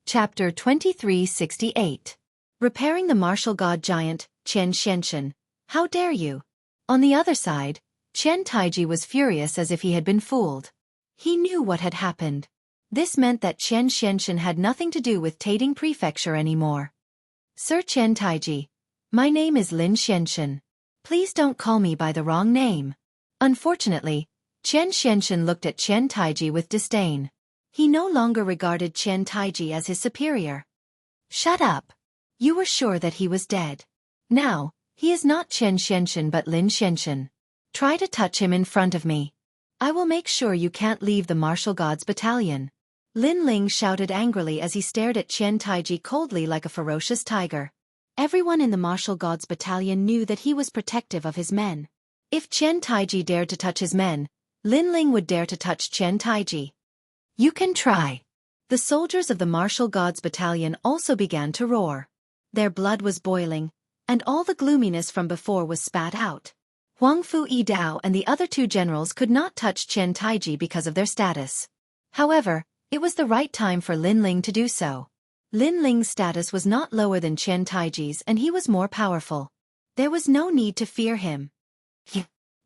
Chapter 2368. Repairing the martial god giant, Xianxia. How dare you? On the other side, Qian Taiji was furious as if he had been fooled. He knew what had happened. This meant that Xianxia had nothing to do with Taiding Prefecture anymore. Sir Qian Taiji, my name is Lin Xianxia. Please don't call me by the wrong name. Unfortunately, Xianxia looked at Qian Taiji with disdain. He no longer regarded Qian Taiji as his superior. Shut up. You were sure that he was dead. Now, he is not Xianxia but Lin Xianxia. Try to touch him in front of me. I will make sure you can't leave the martial gods battalion. Lin Ling shouted angrily as he stared at Qian Taiji coldly like a ferocious tiger. Everyone in the martial gods battalion knew that he was protective of his men. If Qian Taiji dared to touch his men, Lin Ling would dare to touch Qian Taiji. You can try. The soldiers of the martial gods battalion also began to roar. Their blood was boiling, and all the gloominess from before was spat out. Huang Fu Yidao and the other two generals could not touch Qian Taiji because of their status. However, it was the right time for Lin Ling to do so. Lin Ling's status was not lower than Qian Taiji's and he was more powerful. There was no need to fear him.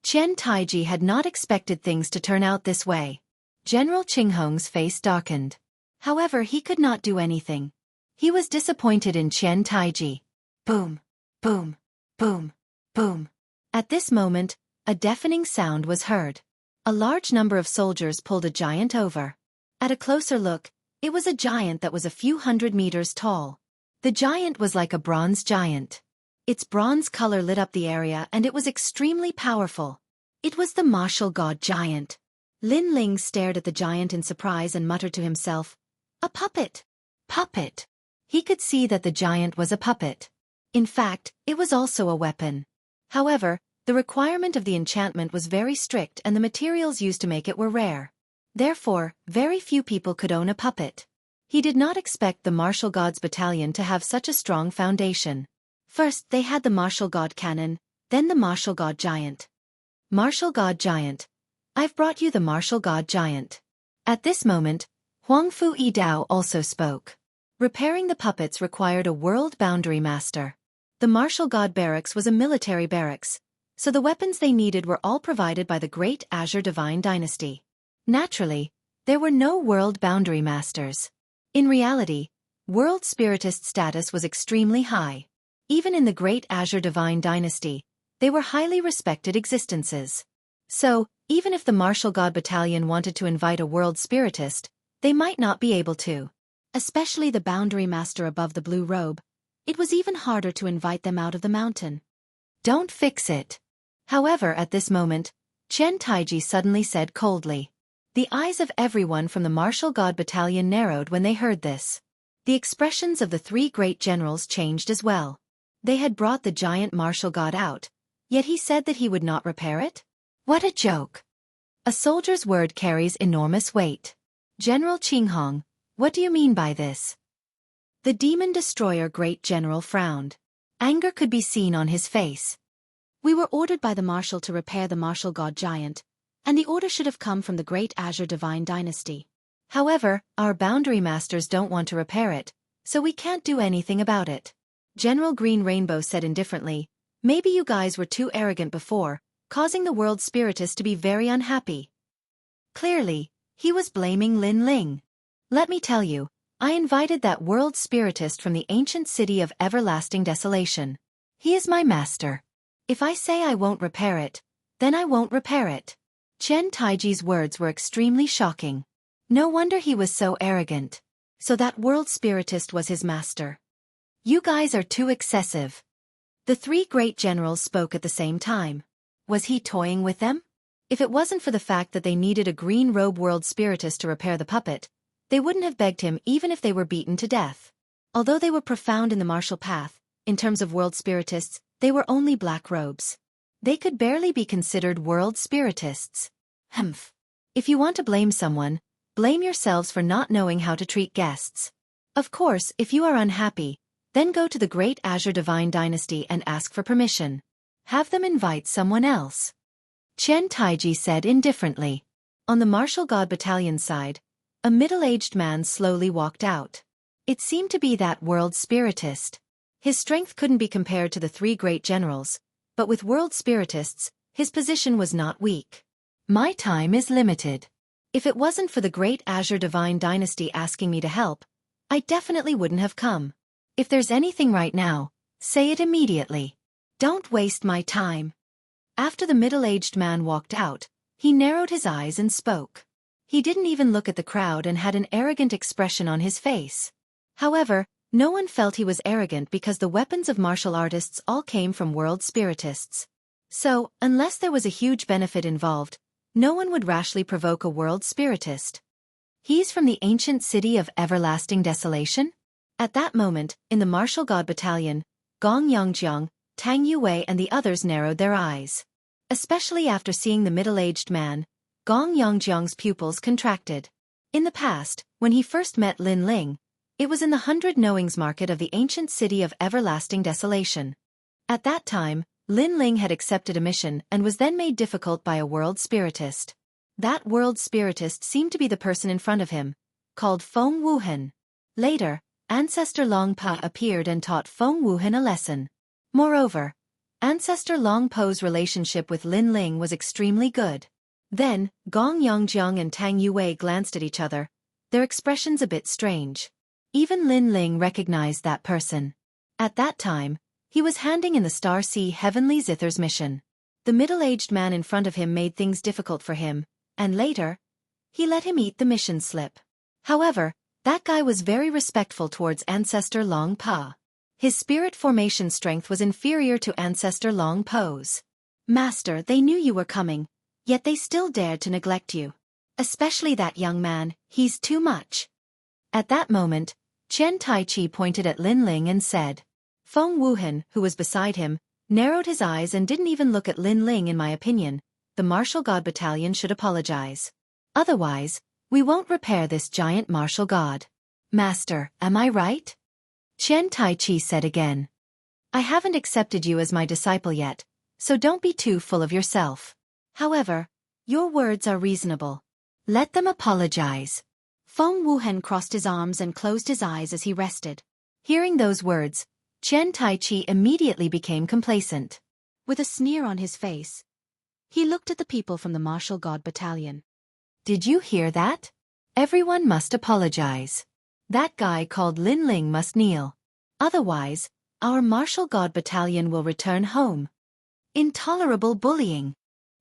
Qian Taiji had not expected things to turn out this way. General Qinghong's face darkened. However, he could not do anything. He was disappointed in Qian Taiji. Boom, boom, boom, boom. At this moment, a deafening sound was heard. A large number of soldiers pulled a giant over. At a closer look, it was a giant that was a few hundred meters tall. The giant was like a bronze giant. Its bronze color lit up the area and it was extremely powerful. It was the martial god giant. Lin Ling stared at the giant in surprise and muttered to himself, "A puppet! Puppet!" He could see that the giant was a puppet. In fact, it was also a weapon. However, the requirement of the enchantment was very strict and the materials used to make it were rare. Therefore, very few people could own a puppet. He did not expect the martial gods battalion to have such a strong foundation. First, they had the martial god cannon, then the martial god giant. Martial god giant. I've brought you the martial god giant. At this moment, Huang Fu Yidao also spoke. Repairing the puppets required a world boundary master. The martial god barracks was a military barracks, so the weapons they needed were all provided by the great Azure Divine Dynasty. Naturally, there were no world boundary masters. In reality, world spiritist status was extremely high. Even in the great Azure Divine Dynasty, they were highly respected existences. So, even if the martial god battalion wanted to invite a world spiritist, they might not be able to. Especially the boundary master above the blue robe. It was even harder to invite them out of the mountain. Don't fix it. However, at this moment, Qian Taiji suddenly said coldly. The eyes of everyone from the martial god battalion narrowed when they heard this. The expressions of the three great generals changed as well. They had brought the giant martial god out, yet he said that he would not repair it? What a joke! A soldier's word carries enormous weight. General Qinghong, what do you mean by this? The demon destroyer great general frowned. Anger could be seen on his face. We were ordered by the marshal to repair the martial god giant, and the order should have come from the great Azure Divine Dynasty. However, our boundary masters don't want to repair it, so we can't do anything about it. General Green Rainbow said indifferently, maybe you guys were too arrogant before, causing the world spiritist to be very unhappy. Clearly, he was blaming Lin Ling. Let me tell you, I invited that world spiritist from the ancient city of everlasting desolation. He is my master. If I say I won't repair it, then I won't repair it. Qian Taiji's words were extremely shocking. No wonder he was so arrogant. So that world spiritist was his master. You guys are too excessive. The three great generals spoke at the same time. Was he toying with them? If it wasn't for the fact that they needed a green robe world spiritist to repair the puppet, they wouldn't have begged him even if they were beaten to death. Although they were profound in the martial path, in terms of world spiritists, they were only black robes. They could barely be considered world spiritists. Humph. If you want to blame someone, blame yourselves for not knowing how to treat guests. Of course, if you are unhappy, then go to the great Azure Divine Dynasty and ask for permission. Have them invite someone else. Qian Taiji said indifferently. On the martial god battalion side, a middle-aged man slowly walked out. It seemed to be that world spiritist. His strength couldn't be compared to the three great generals, but with world spiritists, his position was not weak. My time is limited. If it wasn't for the great Azure Divine Dynasty asking me to help, I definitely wouldn't have come. If there's anything right now, say it immediately. Don't waste my time. After the middle-aged man walked out, he narrowed his eyes and spoke. He didn't even look at the crowd and had an arrogant expression on his face. However, no one felt he was arrogant because the weapons of martial artists all came from world spiritists. So, unless there was a huge benefit involved, no one would rashly provoke a world spiritist. He's from the ancient city of everlasting desolation? At that moment, in the martial god battalion, Gong Yongjiang, Tang Yue and the others narrowed their eyes. Especially after seeing the middle-aged man, Gong Yongjiang's pupils contracted. In the past, when he first met Lin Ling, it was in the 100 Knowings market of the ancient city of everlasting desolation. At that time, Lin Ling had accepted a mission and was then made difficult by a world spiritist. That world spiritist seemed to be the person in front of him, called Feng Wuhan. Later, Ancestor Long Pa appeared and taught Feng Wuhan a lesson. Moreover, Ancestor Long Po's relationship with Lin Ling was extremely good. Then, Gong Yongjiang and Tang Yue glanced at each other, their expressions a bit strange. Even Lin Ling recognized that person. At that time, he was handing in the Star Sea Heavenly Zither's mission. The middle-aged man in front of him made things difficult for him, and later, he let him eat the mission slip. However, that guy was very respectful towards Ancestor Long Pa. His spirit formation strength was inferior to Ancestor Long Po's. Master, they knew you were coming, yet they still dared to neglect you. Especially that young man, he's too much. At that moment, Chen Taichi pointed at Lin Ling and said. Feng Wuhan, who was beside him, narrowed his eyes and didn't even look at Lin Ling. In my opinion, the martial god battalion should apologize. Otherwise, we won't repair this giant martial god. Master, am I right? Chen Taichi said again. I haven't accepted you as my disciple yet, so don't be too full of yourself. However, your words are reasonable. Let them apologize. Feng Wuhan crossed his arms and closed his eyes as he rested. Hearing those words, Chen Taichi immediately became complacent. With a sneer on his face, he looked at the people from the martial god battalion. Did you hear that? Everyone must apologize. That guy called Lin Ling must kneel. Otherwise, our martial god battalion will return home. Intolerable bullying.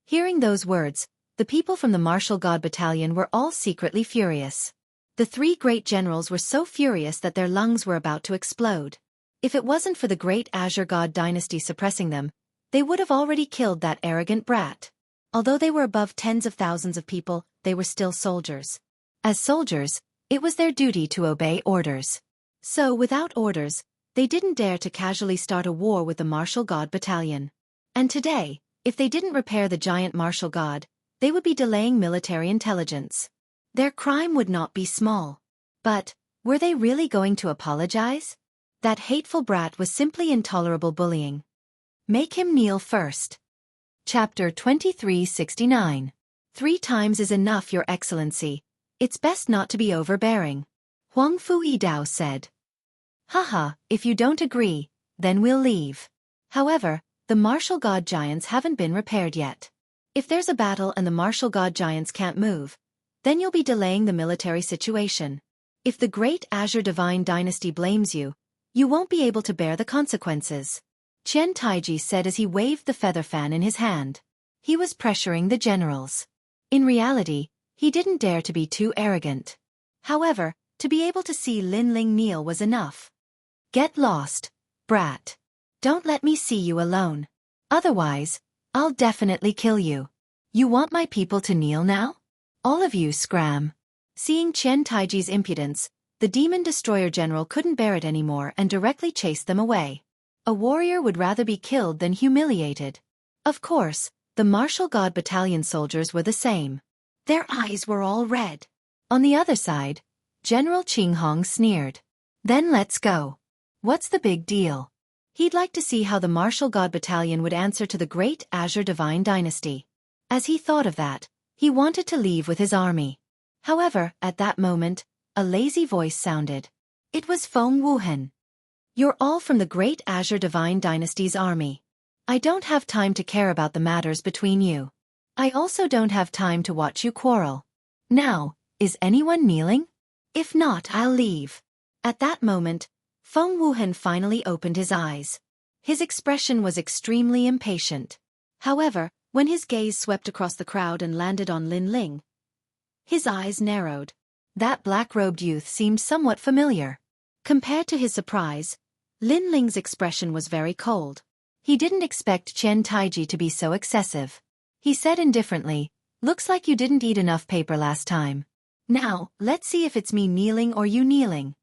Hearing those words, the people from the martial god battalion were all secretly furious. The three great generals were so furious that their lungs were about to explode. If it wasn't for the great Azure God dynasty suppressing them, they would have already killed that arrogant brat. Although they were above tens of thousands of people, they were still soldiers. As soldiers, it was their duty to obey orders. So without orders, they didn't dare to casually start a war with the martial god battalion. And today, if they didn't repair the giant martial god, they would be delaying military intelligence. Their crime would not be small. But, were they really going to apologize? That hateful brat was simply intolerable bullying. Make him kneel first. Chapter 2369. 3 times is enough, Your Excellency. It's best not to be overbearing. Huang Fu Yidao said. Haha, if you don't agree, then we'll leave. However, the martial god giants haven't been repaired yet. If there's a battle and the martial god giants can't move, then you'll be delaying the military situation. If the great Azure Divine Dynasty blames you, you won't be able to bear the consequences. Chen Taiji said as he waved the feather fan in his hand. He was pressuring the generals. In reality, he didn't dare to be too arrogant. However, to be able to see Lin Ling kneel was enough. Get lost, brat. Don't let me see you alone. Otherwise, I'll definitely kill you. You want my people to kneel now? All of you scram. Seeing Chen Taiji's impudence, the Demon Destroyer General couldn't bear it anymore and directly chased them away. A warrior would rather be killed than humiliated. Of course, the martial god battalion soldiers were the same. Their eyes were all red. On the other side, General Qinghong sneered. Then let's go. What's the big deal? He'd like to see how the martial god battalion would answer to the great Azure Divine Dynasty. As he thought of that, he wanted to leave with his army. However, at that moment, a lazy voice sounded. It was Feng Wuhan. You're all from the Great Azure Divine Dynasty's army. I don't have time to care about the matters between you. I also don't have time to watch you quarrel. Now, is anyone kneeling? If not, I'll leave. At that moment, Feng Wuhan finally opened his eyes. His expression was extremely impatient. However, when his gaze swept across the crowd and landed on Lin Ling, his eyes narrowed. That black-robed youth seemed somewhat familiar. Compared to his surprise, Lin Ling's expression was very cold. He didn't expect Chen Taiji to be so excessive. He said indifferently, "Looks like you didn't eat enough paper last time. Now, let's see if it's me kneeling or you kneeling."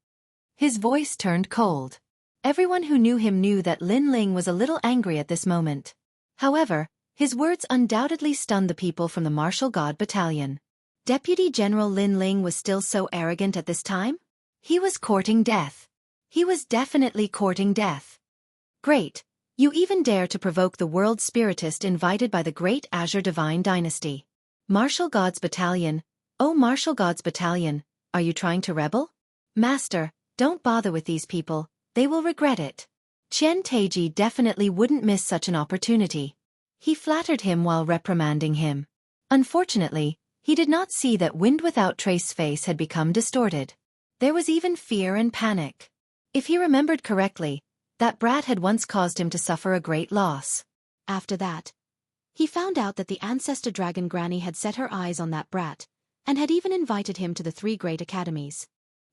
His voice turned cold. Everyone who knew him knew that Lin Ling was a little angry at this moment. However, his words undoubtedly stunned the people from the Martial God Battalion. Deputy General Lin Ling was still so arrogant at this time? He was courting death. He was definitely courting death. Great. You even dare to provoke the world spiritist invited by the Great Azure Divine Dynasty. Martial Gods Battalion, oh Martial Gods Battalion, are you trying to rebel? Master, don't bother with these people, they will regret it. Chen Taiji definitely wouldn't miss such an opportunity. He flattered him while reprimanding him. Unfortunately, he did not see that Wind Without Trace's face had become distorted. There was even fear and panic. If he remembered correctly, that brat had once caused him to suffer a great loss. After that, he found out that the ancestor dragon Granny had set her eyes on that brat, and had even invited him to the 3 great academies.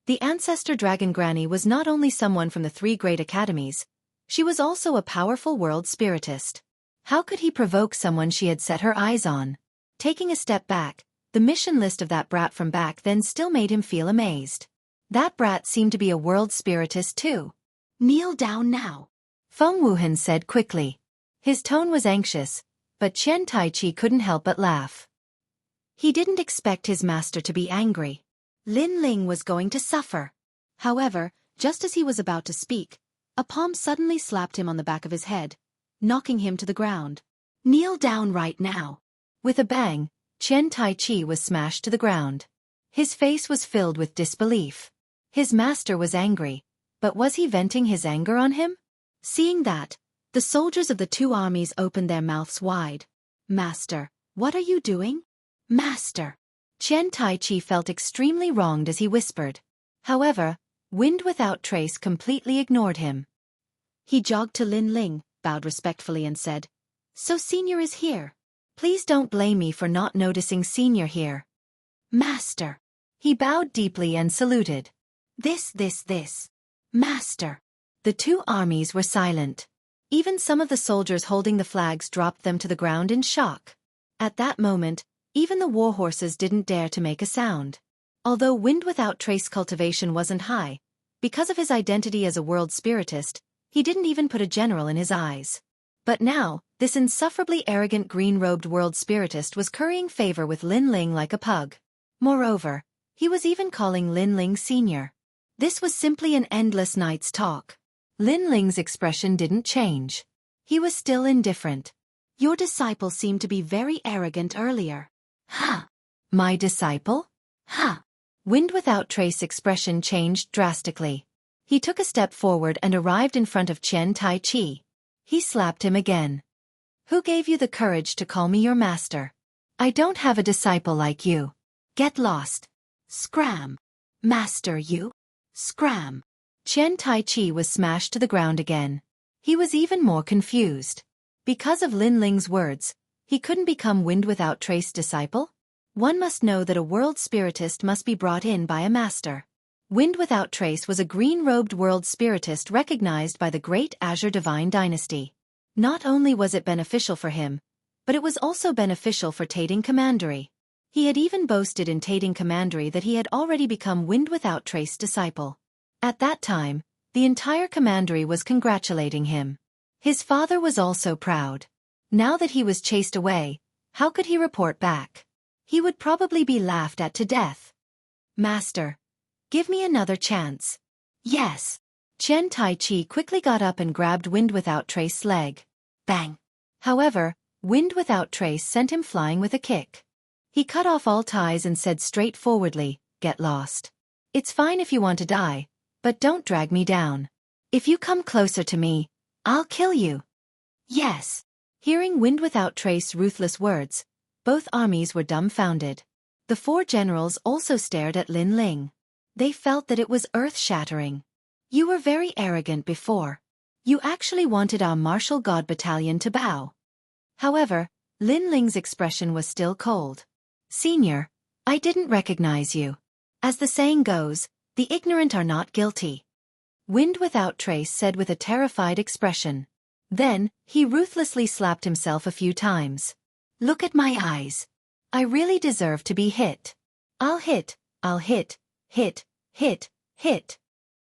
The ancestor dragon Granny was not only someone from the 3 great academies, she was also a powerful world spiritist. How could he provoke someone she had set her eyes on? Taking a step back, the mission list of that brat from back then still made him feel amazed. That brat seemed to be a world spiritist too. Kneel down now, Feng Wuhan said quickly. His tone was anxious, but Chen Taichi couldn't help but laugh. He didn't expect his master to be angry. Lin Ling was going to suffer. However, just as he was about to speak, a palm suddenly slapped him on the back of his head, knocking him to the ground. Kneel down right now. With a bang, Chen Taichi was smashed to the ground. His face was filled with disbelief. His master was angry, but was he venting his anger on him? Seeing that, the soldiers of the 2 armies opened their mouths wide. Master, what are you doing? Master! Chen Taichi felt extremely wronged as he whispered. However, Wind Without Trace completely ignored him. He jogged to Lin Ling, bowed respectfully and said, "So Senior is here. Please don't blame me for not noticing Senior here." Master! He bowed deeply and saluted. This. Master! The 2 armies were silent. Even some of the soldiers holding the flags dropped them to the ground in shock. At that moment, even the war horses didn't dare to make a sound. Although Wind Without Trace cultivation wasn't high, because of his identity as a world spiritist, he didn't even put a general in his eyes. But now, this insufferably arrogant green-robed world spiritist was currying favor with Lin Ling like a pug. Moreover, he was even calling Lin Ling Senior. This was simply an endless night's talk. Lin Ling's expression didn't change. He was still indifferent. Your disciple seemed to be very arrogant earlier. Huh? My disciple? Huh? Wind Without Trace expression changed drastically. He took a step forward and arrived in front of Chen Taichi. He slapped him again. Who gave you the courage to call me your master? I don't have a disciple like you. Get lost. Scram. Master you? Scram. Chen Taichi was smashed to the ground again. He was even more confused. Because of Lin Ling's words, he couldn't become Wind Without Trace disciple? One must know that a world spiritist must be brought in by a master. Wind Without Trace was a green-robed world spiritist recognized by the Great Azure Divine Dynasty. Not only was it beneficial for him, but it was also beneficial for Tating Commandery. He had even boasted in Tating Commandery that he had already become Wind Without Trace disciple. At that time, the entire commandery was congratulating him. His father was also proud. Now that he was chased away, how could he report back? He would probably be laughed at to death. Master, give me another chance. Yes. Chen Taichi quickly got up and grabbed Wind Without Trace's leg. Bang! However, Wind Without Trace sent him flying with a kick. He cut off all ties and said straightforwardly, "Get lost. It's fine if you want to die, But don't drag me down. If you come closer to me, I'll kill you. Yes. Hearing Wind Without Trace's ruthless words, both armies were dumbfounded. The four generals also stared at Lin Ling. They felt that it was earth-shattering. You were very arrogant before. You actually wanted our martial god battalion to bow. However, Lin Ling's expression was still cold. Senior, I didn't recognize you. As the saying goes, the ignorant are not guilty. Wind Without Trace said with a terrified expression. Then, he ruthlessly slapped himself a few times. Look at my eyes. I really deserve to be hit. I'll hit, hit, hit.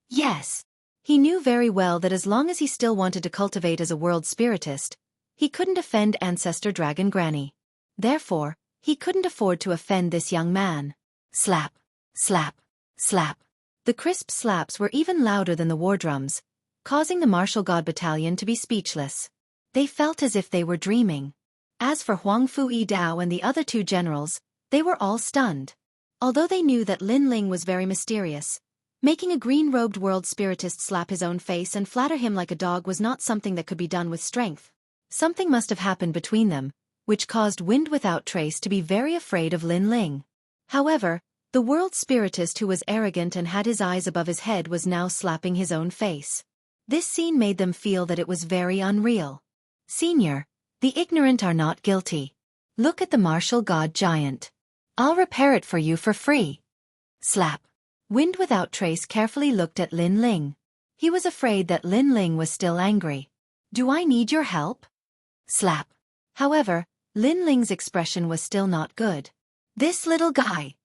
Yes. He knew very well that as long as he still wanted to cultivate as a world spiritist, he couldn't offend Ancestor Dragon Granny. Therefore, he couldn't afford to offend this young man. Slap, slap, slap. The crisp slaps were even louder than the war drums, causing the martial god battalion to be speechless. They felt as if they were dreaming. As for Huang Fu-Yi Dao and the other two generals, they were all stunned. Although they knew that Lin Ling was very mysterious, making a green-robed world spiritist slap his own face and flatter him like a dog was not something that could be done with strength. Something must have happened between them, which caused Wind Without Trace to be very afraid of Lin Ling. However, the world spiritist who was arrogant and had his eyes above his head was now slapping his own face. This scene made them feel that it was very unreal. Senior, the ignorant are not guilty. Look at the martial god giant. I'll repair it for you for free. Slap. Wind Without Trace carefully looked at Lin Ling. He was afraid that Lin Ling was still angry. Do I need your help? Slap. However, Lin Ling's expression was still not good. This little guy.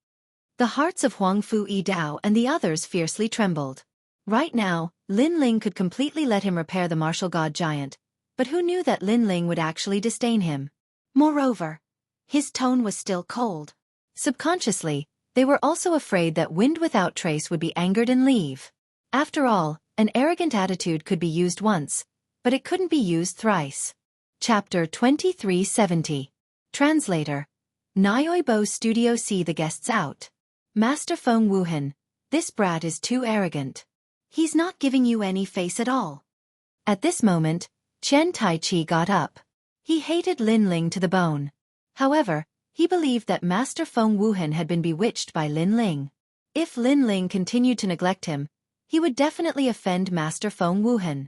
The hearts of Huang Fu-Yi Dao and the others fiercely trembled. Right now, Lin Ling could completely let him repair the martial god giant, but who knew that Lin Ling would actually disdain him? Moreover, his tone was still cold. Subconsciously, they were also afraid that Wind Without Trace would be angered and leave. After all, an arrogant attitude could be used once, but it couldn't be used thrice. Chapter 2370. Translator. Nyoibo Studio. See the guests out. Master Feng Wuhan, this brat is too arrogant. He's not giving you any face at all. At this moment, Chen Taichi got up. He hated Lin Ling to the bone. However, he believed that Master Feng Wuhan had been bewitched by Lin Ling. If Lin Ling continued to neglect him, he would definitely offend Master Feng Wuhan.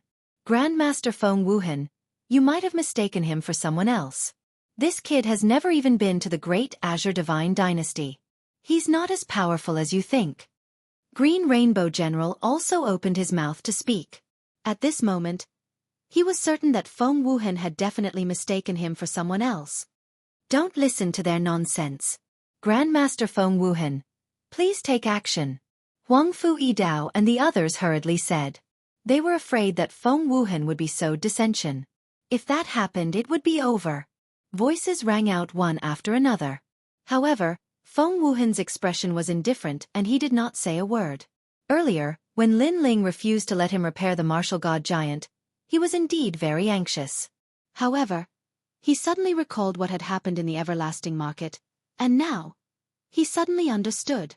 Grandmaster Feng Wuhan, you might have mistaken him for someone else. This kid has never even been to the Great Azure Divine Dynasty. He's not as powerful as you think. Green Rainbow General also opened his mouth to speak. At this moment, he was certain that Feng Wuhan had definitely mistaken him for someone else. Don't listen to their nonsense. Grandmaster Feng Wuhan, please take action. Huang Fu-Yi Dao and the others hurriedly said. They were afraid that Feng Wuhan would be sow dissension. If that happened, it would be over. Voices rang out one after another. However, Feng Wuhan's expression was indifferent and he did not say a word. Earlier, when Lin Ling refused to let him repair the martial god giant, he was indeed very anxious. However, he suddenly recalled what had happened in the everlasting market, and now, he suddenly understood.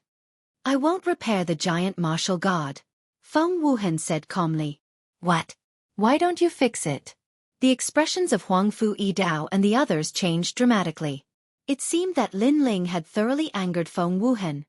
I won't repair the giant martial god. Feng Wuhan said calmly. What? Why don't you fix it? The expressions of Huang Fu-Yi Dao and the others changed dramatically. It seemed that Lin Ling had thoroughly angered Feng Wuhan.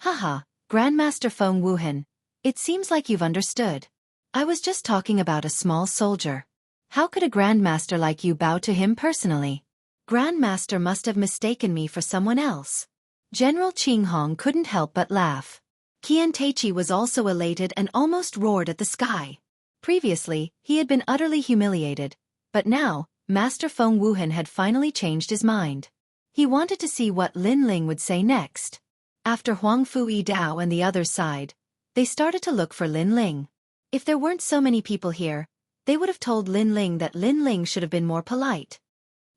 Haha, Grandmaster Feng Wuhan, it seems like you've understood. I was just talking about a small soldier. How could a grandmaster like you bow to him personally? Grandmaster must have mistaken me for someone else. General Qinghong couldn't help but laugh. Qian Taichi was also elated and almost roared at the sky. Previously, he had been utterly humiliated, but now, Master Feng Wuhan had finally changed his mind. He wanted to see what Lin Ling would say next. After Huang Fu-Yi Dao and the others sighed, they started to look for Lin Ling. If there weren't so many people here, they would have told Lin Ling that Lin Ling should have been more polite.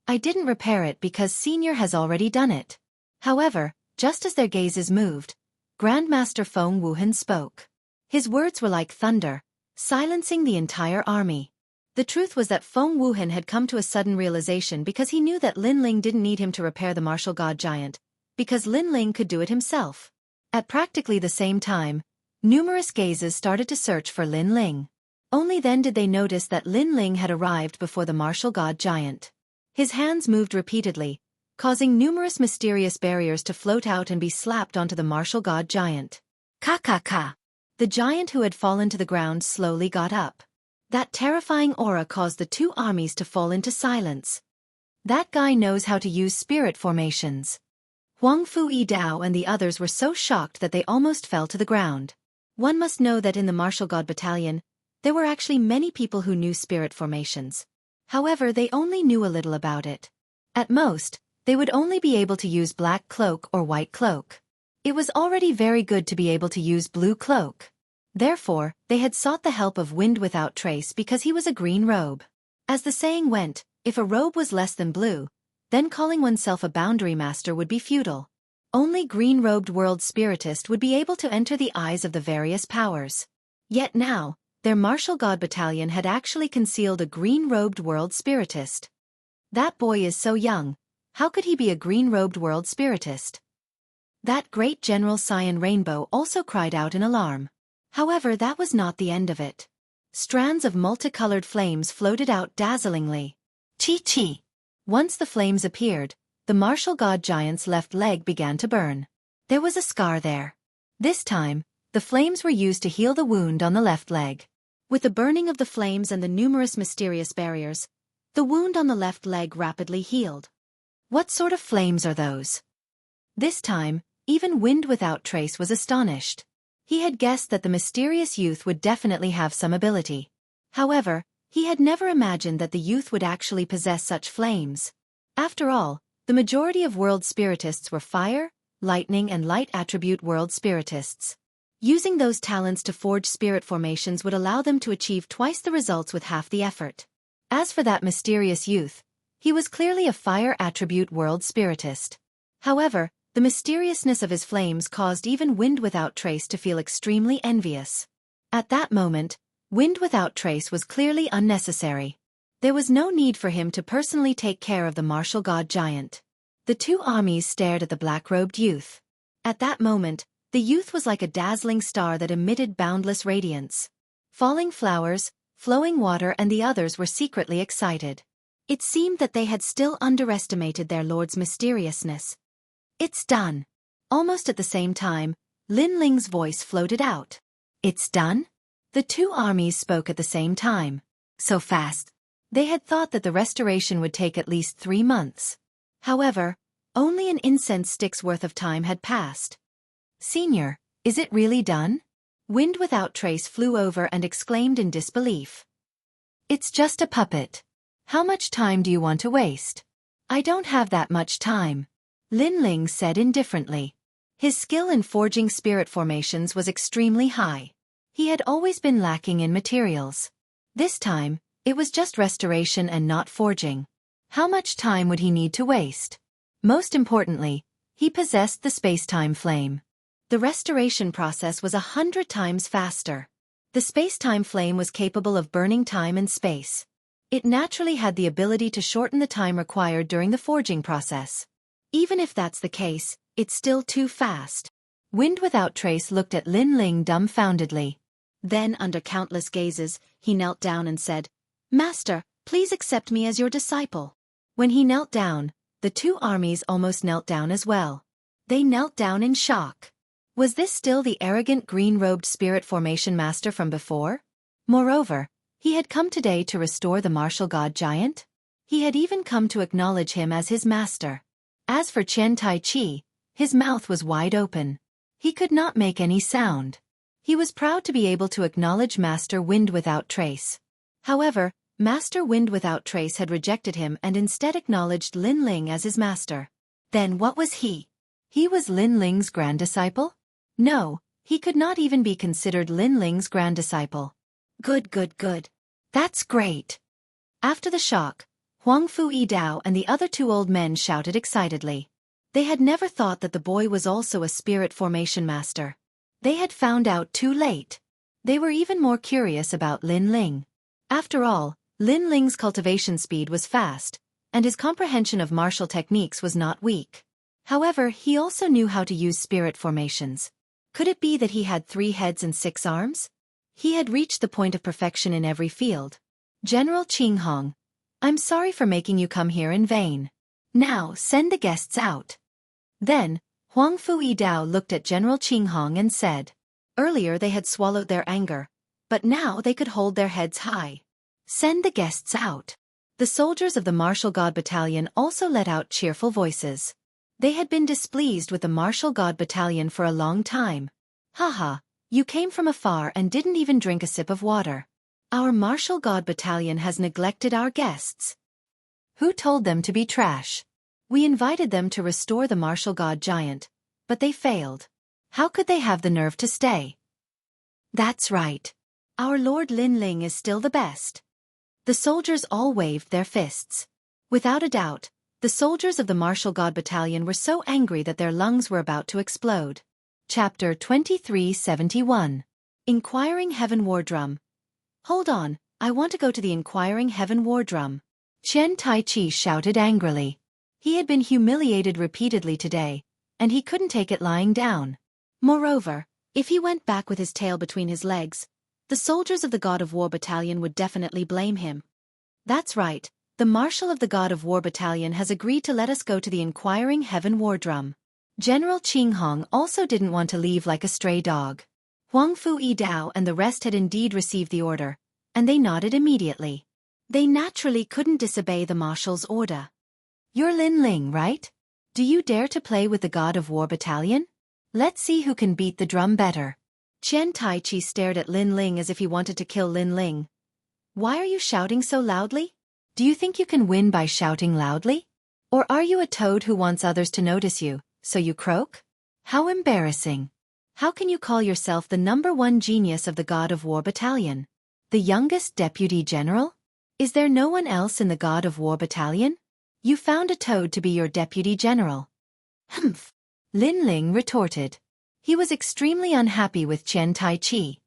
I didn't repair it because Senior has already done it. However, just as their gazes moved, Grandmaster Feng Wuhan spoke. His words were like thunder, silencing the entire army. The truth was that Feng Wuhan had come to a sudden realization because he knew that Lin Ling didn't need him to repair the martial god giant, because Lin Ling could do it himself. At practically the same time, Numerous gazes started to search for Lin Ling. Only then did they notice that Lin Ling had arrived before the martial god giant. His hands moved repeatedly, causing numerous mysterious barriers to float out and be slapped onto the martial god giant. Ka. The giant who had fallen to the ground slowly got up. That terrifying aura caused the two armies to fall into silence. That guy knows how to use spirit formations. Huang Fu Dao and the others were so shocked that they almost fell to the ground. One must know that in the martial god battalion, there were actually many people who knew spirit formations. However, they only knew a little about it. At most, they would only be able to use black cloak or white cloak. It was already very good to be able to use blue cloak. Therefore, they had sought the help of Wind Without Trace because he was a green robe. As the saying went, if a robe was less than blue, then calling oneself a boundary master would be futile. Only green-robed world spiritist would be able to enter the eyes of the various powers. Yet now, their martial god battalion had actually concealed a green-robed world spiritist. That boy is so young, how could he be a green-robed world spiritist? That great General Cyan Rainbow also cried out in alarm. However, that was not the end of it. Strands of multicolored flames floated out dazzlingly. Chi. Once the flames appeared, the martial god giant's left leg began to burn. There was a scar there. This time, the flames were used to heal the wound on the left leg. With the burning of the flames and the numerous mysterious barriers, the wound on the left leg rapidly healed. What sort of flames are those? This time, even Wind Without Trace was astonished. He had guessed that the mysterious youth would definitely have some ability. However, he had never imagined that the youth would actually possess such flames. After all, the majority of world spiritists were fire, lightning and light attribute world spiritists. Using those talents to forge spirit formations would allow them to achieve twice the results with half the effort. As for that mysterious youth, he was clearly a fire attribute world spiritist. However, the mysteriousness of his flames caused even Wind Without Trace to feel extremely envious. At that moment, Wind Without Trace was clearly unnecessary. There was no need for him to personally take care of the martial god giant. The two armies stared at the black-robed youth. At that moment, the youth was like a dazzling star that emitted boundless radiance. Falling flowers, flowing water and the others were secretly excited. It seemed that they had still underestimated their lord's mysteriousness. It's done. Almost at the same time, Lin Ling's voice floated out. It's done? The two armies spoke at the same time. So fast. They had thought that the restoration would take at least 3 months. However, only an incense stick's worth of time had passed. Senior, is it really done? Wind Without Trace flew over and exclaimed in disbelief. It's just a puppet. How much time do you want to waste? I don't have that much time. Lin Ling said indifferently. His skill in forging spirit formations was extremely high. He had always been lacking in materials. This time, it was just restoration and not forging. How much time would he need to waste? Most importantly, he possessed the space-time flame. The restoration process was 100 times faster. The space-time flame was capable of burning time and space. It naturally had the ability to shorten the time required during the forging process. Even if that's the case, it's still too fast. Wind Without Trace looked at Lin Ling dumbfoundedly. Then, under countless gazes, he knelt down and said, Master, please accept me as your disciple. When he knelt down, the two armies almost knelt down as well. They knelt down in shock. Was this still the arrogant green-robed spirit formation master from before? Moreover, he had come today to restore the martial god giant? He had even come to acknowledge him as his master. As for Chen Tai Chi, his mouth was wide open. He could not make any sound. He was proud to be able to acknowledge Master Wind Without Trace. However, Master Wind Without Trace had rejected him and instead acknowledged Lin Ling as his master. Then what was he? He was Lin Ling's grand disciple? No, he could not even be considered Lin Ling's grand disciple. Good. That's great. After the shock, Huang Fu Dao and the other two old men shouted excitedly. They had never thought that the boy was also a spirit formation master. They had found out too late. They were even more curious about Lin Ling. After all, Lin Ling's cultivation speed was fast, and his comprehension of martial techniques was not weak. However, he also knew how to use spirit formations. Could it be that he had 3 heads and 6 arms? He had reached the point of perfection in every field. General Qinghong, I'm sorry for making you come here in vain. Now, send the guests out. Then, Huang Fuidao looked at General Qinghong and said, earlier they had swallowed their anger, but now they could hold their heads high. Send the guests out. The soldiers of the Martial God Battalion also let out cheerful voices. They had been displeased with the Martial God Battalion for a long time. Haha, you came from afar and didn't even drink a sip of water. Our Martial God Battalion has neglected our guests. Who told them to be trash? We invited them to restore the Martial God Giant, but they failed. How could they have the nerve to stay? That's right. Our Lord Lin Ling is still the best. The soldiers all waved their fists. Without a doubt, the soldiers of the Martial God Battalion were so angry that their lungs were about to explode. Chapter 2371. Inquiring Heaven War Drum. Hold on, I want to go to the Inquiring Heaven War Drum. Qian Taichi shouted angrily. He had been humiliated repeatedly today, and he couldn't take it lying down. Moreover, if he went back with his tail between his legs, the soldiers of the God of War Battalion would definitely blame him. That's right, the Marshal of the God of War Battalion has agreed to let us go to the Inquiring Heaven War Drum. General Qinghong also didn't want to leave like a stray dog. Huang Fuidao and the rest had indeed received the order, and they nodded immediately. They naturally couldn't disobey the Marshal's order. You're Lin Ling, right? Do you dare to play with the God of War Battalion? Let's see who can beat the drum better. Qian Taichi stared at Lin Ling as if he wanted to kill Lin Ling. Why are you shouting so loudly? Do you think you can win by shouting loudly? Or are you a toad who wants others to notice you, so you croak? How embarrassing. How can you call yourself the #1 genius of the God of War Battalion? The youngest deputy general? Is there no one else in the God of War Battalion? You found a toad to be your deputy general. Humph. Lin Ling retorted. He was extremely unhappy with Qian Taichi.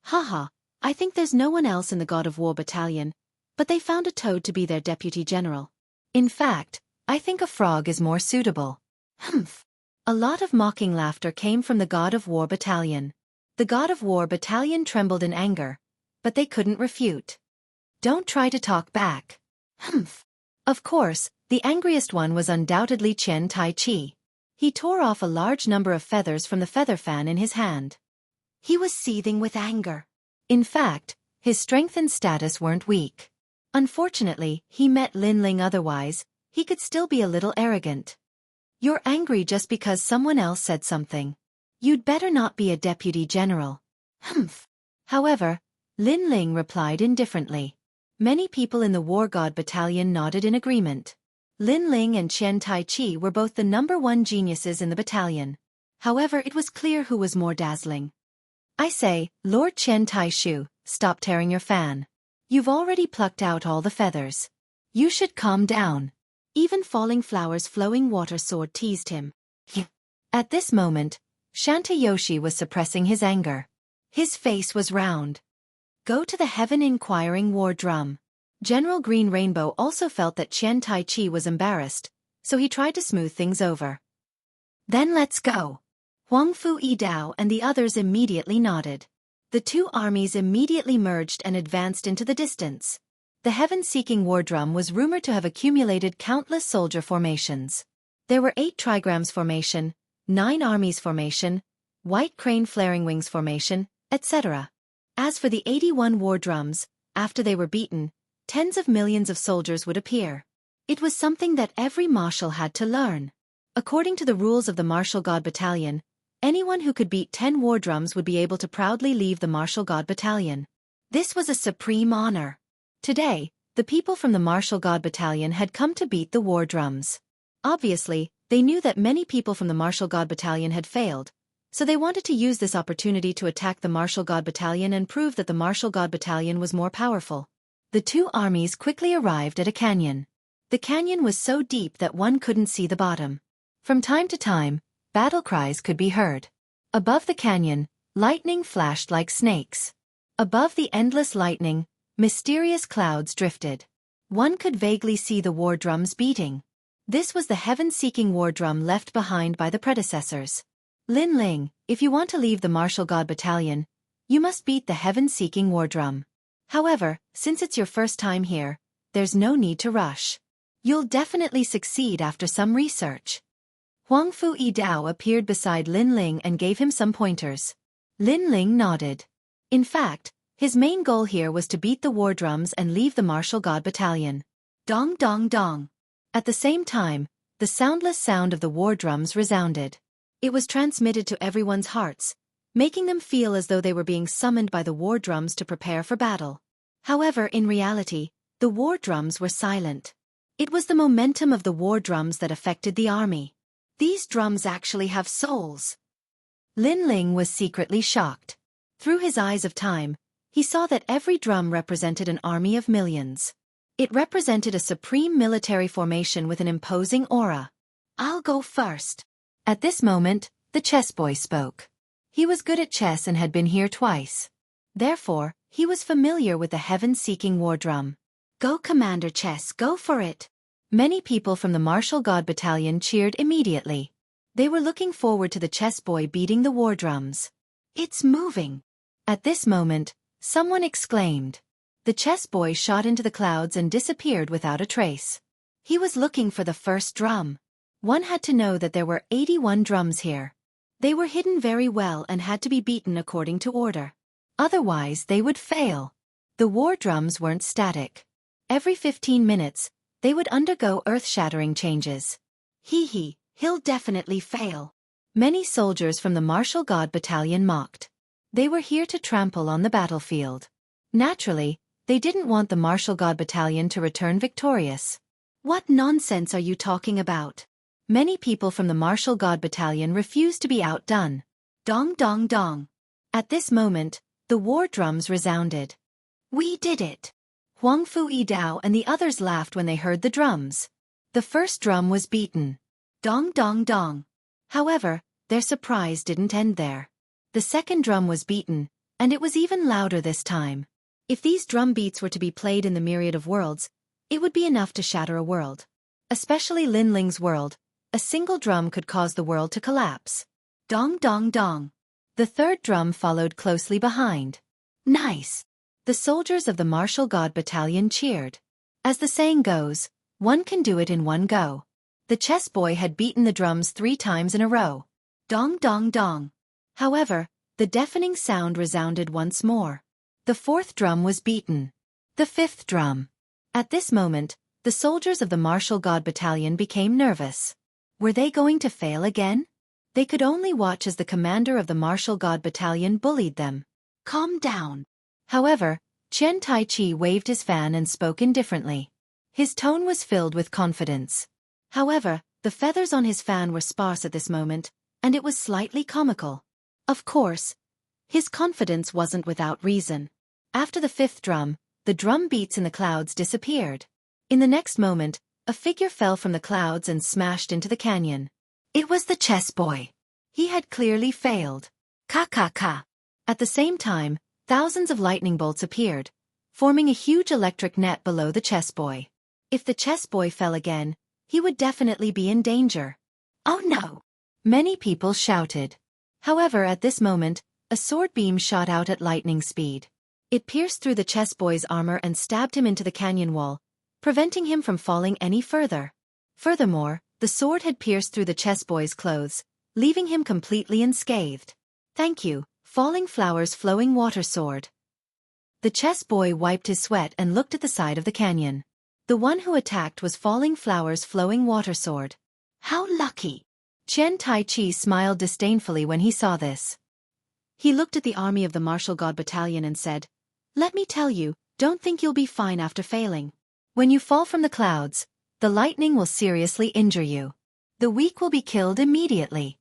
Haha, I think there's no one else in the God of War Battalion, but they found a toad to be their deputy general. In fact, I think a frog is more suitable. Humph. A lot of mocking laughter came from the God of War Battalion. The God of War Battalion trembled in anger, but they couldn't refute. Don't try to talk back. Humph. Of course, the angriest one was undoubtedly Qian Taichi. He tore off a large number of feathers from the feather fan in his hand. He was seething with anger. In fact, his strength and status weren't weak. Unfortunately, he met Lin Ling otherwise, he could still be a little arrogant. You're angry just because someone else said something. You'd better not be a deputy general. Humph. However, Lin Ling replied indifferently. Many people in the War God Battalion nodded in agreement. Lin Ling and Qian Taichi were both the #1 geniuses in the battalion. However, it was clear who was more dazzling. I say, Lord Qian Taishu, stop tearing your fan. You've already plucked out all the feathers. You should calm down. Even Falling Flower's flowing water sword teased him. At this moment, Shantayoshi was suppressing his anger. His face was round. Go to the Heaven Inquiring War Drum. General Green Rainbow also felt that Qian Taichi was embarrassed, so he tried to smooth things over. Then let's go. Huang Fuidao and the others immediately nodded. The two armies immediately merged and advanced into the distance. The heaven-seeking war drum was rumored to have accumulated countless soldier formations. There were 8 trigrams formation, 9 armies formation, white crane flaring wings formation, etc. As for the 81 war drums, after they were beaten, tens of millions of soldiers would appear. It was something that every marshal had to learn. According to the rules of the Martial God Battalion, anyone who could beat 10 war drums would be able to proudly leave the Martial God Battalion. This was a supreme honor. Today, the people from the Martial God Battalion had come to beat the war drums. Obviously, they knew that many people from the Martial God Battalion had failed, so they wanted to use this opportunity to attack the Martial God Battalion and prove that the Martial God Battalion was more powerful. The two armies quickly arrived at a canyon. The canyon was so deep that one couldn't see the bottom. From time to time, battle cries could be heard. Above the canyon, lightning flashed like snakes. Above the endless lightning, mysterious clouds drifted. One could vaguely see the war drums beating. This was the heaven-seeking war drum left behind by the predecessors. Lin Ling, if you want to leave the martial god battalion, you must beat the heaven-seeking war drum. However, since it's your first time here, there's no need to rush. You'll definitely succeed after some research. Huang Fu Dao appeared beside Lin Ling and gave him some pointers. Lin Ling nodded. In fact, his main goal here was to beat the war drums and leave the martial god battalion. Dong dong dong. At the same time, the soundless sound of the war drums resounded. It was transmitted to everyone's hearts, making them feel as though they were being summoned by the war drums to prepare for battle. However, in reality, the war drums were silent. It was the momentum of the war drums that affected the army. These drums actually have souls. Lin Ling was secretly shocked. Through his eyes of time, he saw that every drum represented an army of millions. It represented a supreme military formation with an imposing aura. I'll go first. At this moment, the chess boy spoke. He was good at chess and had been here twice. Therefore, he was familiar with the heaven-seeking war drum. Go Commander Chess, go for it. Many people from the martial god battalion cheered immediately. They were looking forward to the chess boy beating the war drums. It's moving. At this moment, someone exclaimed. The chess boy shot into the clouds and disappeared without a trace. He was looking for the first drum. One had to know that there were 81 drums here. They were hidden very well and had to be beaten according to order. Otherwise, they would fail. The war drums weren't static. Every 15 minutes, they would undergo earth-shattering changes. He'll definitely fail. Many soldiers from the martial god battalion mocked. They were here to trample on the battlefield. Naturally, they didn't want the martial god battalion to return victorious. What nonsense are you talking about? Many people from the martial god battalion refused to be outdone. Dong dong dong. At this moment, the war drums resounded. We did it. Huang Fu Dao and the others laughed when they heard the drums. The first drum was beaten. Dong dong dong. However, their surprise didn't end there. The second drum was beaten, and it was even louder this time. If these drum beats were to be played in the myriad of worlds, it would be enough to shatter a world. Especially Lin Ling's world, a single drum could cause the world to collapse. Dong dong dong. The third drum followed closely behind. Nice! The soldiers of the martial god battalion cheered. As the saying goes, one can do it in one go. The chess boy had beaten the drums 3 times in a row. Dong dong dong. However, the deafening sound resounded once more. The fourth drum was beaten. The fifth drum. At this moment, the soldiers of the martial god battalion became nervous. Were they going to fail again? They could only watch as the commander of the martial god battalion bullied them. Calm down. However, Qian Taichi waved his fan and spoke indifferently. His tone was filled with confidence. However, the feathers on his fan were sparse at this moment, and it was slightly comical. Of course, his confidence wasn't without reason. After the fifth drum, the drum beats in the clouds disappeared. In the next moment, a figure fell from the clouds and smashed into the canyon. It was the chess boy. He had clearly failed. Ka ka ka. At the same time, thousands of lightning bolts appeared, forming a huge electric net below the chess boy. If the chess boy fell again, he would definitely be in danger. Oh no! Many people shouted. However, at this moment, a sword beam shot out at lightning speed. It pierced through the chess boy's armor and stabbed him into the canyon wall, preventing him from falling any further. Furthermore, the sword had pierced through the chess boy's clothes, leaving him completely unscathed. Thank you, Falling Flowers Flowing Water Sword. The chess boy wiped his sweat and looked at the side of the canyon. The one who attacked was Falling Flowers Flowing Water Sword. How lucky! Qian Taichi smiled disdainfully when he saw this. He looked at the army of the martial god battalion and said, "Let me tell you, don't think you'll be fine after failing. When you fall from the clouds, the lightning will seriously injure you. The weak will be killed immediately."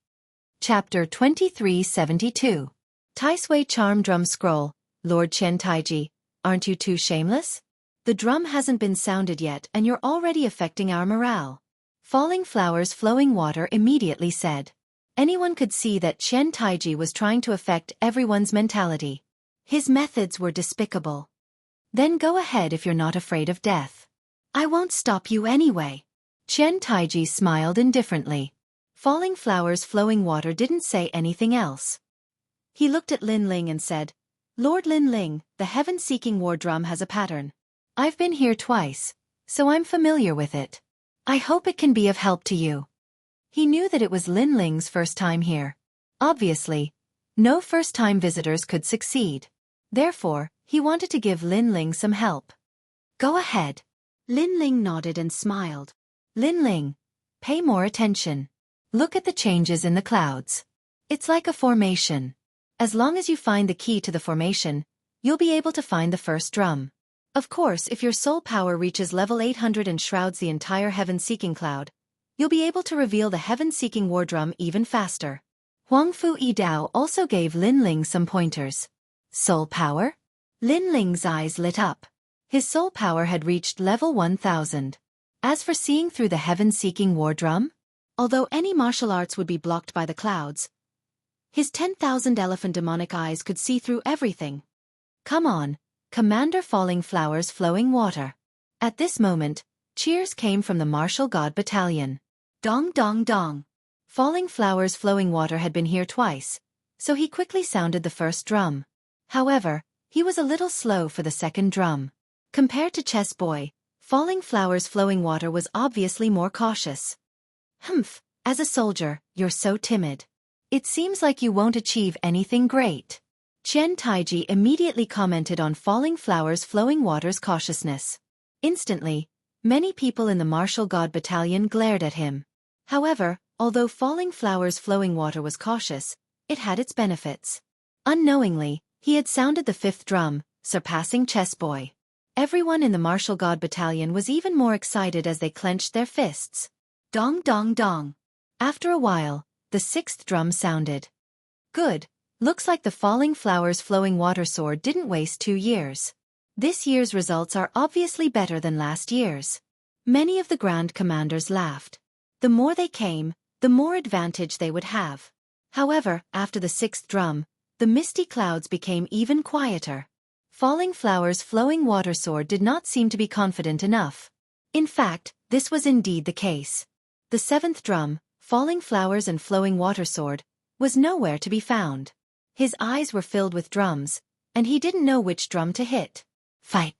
Chapter 2372. Taisui Charm Drum Scroll. Lord Qian Taiji, aren't you too shameless? The drum hasn't been sounded yet and you're already affecting our morale. Falling Flowers Flowing Water immediately said. Anyone could see that Qian Taiji was trying to affect everyone's mentality. His methods were despicable. Then go ahead if you're not afraid of death. I won't stop you anyway. Qian Taiji smiled indifferently. Falling flowers flowing water didn't say anything else. He looked at Lin Ling and said, Lord Lin Ling, the heaven-seeking war drum has a pattern. I've been here twice, so I'm familiar with it. I hope it can be of help to you. He knew that it was Lin Ling's first time here. Obviously, no first-time visitors could succeed. Therefore, he wanted to give Lin Ling some help. Go ahead. Lin Ling nodded and smiled. Lin Ling, pay more attention. Look at the changes in the clouds. It's like a formation. As long as you find the key to the formation, you'll be able to find the first drum. Of course, if your soul power reaches level 800 and shrouds the entire heaven-seeking cloud, you'll be able to reveal the heaven-seeking war drum even faster. Huang Fu Yidao also gave Lin Ling some pointers. Soul power? Lin Ling's eyes lit up. His soul power had reached level 1000. As for seeing through the heaven-seeking war drum, although any martial arts would be blocked by the clouds, his 10,000 elephant demonic eyes could see through everything. Come on, Commander Falling Flowers Flowing Water. At this moment, cheers came from the martial god battalion. Dong dong dong. Falling Flowers Flowing Water had been here twice, so he quickly sounded the first drum. However, he was a little slow for the second drum. Compared to Chess Boy, Falling Flowers Flowing Water was obviously more cautious. Humph, as a soldier, you're so timid. It seems like you won't achieve anything great. Chen Taiji immediately commented on Falling Flowers Flowing Water's cautiousness. Instantly, many people in the martial god battalion glared at him. However, although Falling Flowers Flowing Water was cautious, it had its benefits. Unknowingly, he had sounded the fifth drum, surpassing Chess Boy. Everyone in the martial god battalion was even more excited as they clenched their fists. Dong dong dong. After a while, the sixth drum sounded. Good. Looks like the Falling Flowers Flowing Water sword didn't waste 2 years. This year's results are obviously better than last year's. Many of the Grand Commanders laughed. The more they came, the more advantage they would have. However, after the sixth drum, the misty clouds became even quieter. Falling Flowers Flowing Water sword did not seem to be confident enough. In fact, this was indeed the case. The seventh drum, Falling Flowers and Flowing Water sword, was nowhere to be found. His eyes were filled with drums, and he didn't know which drum to hit. Fight!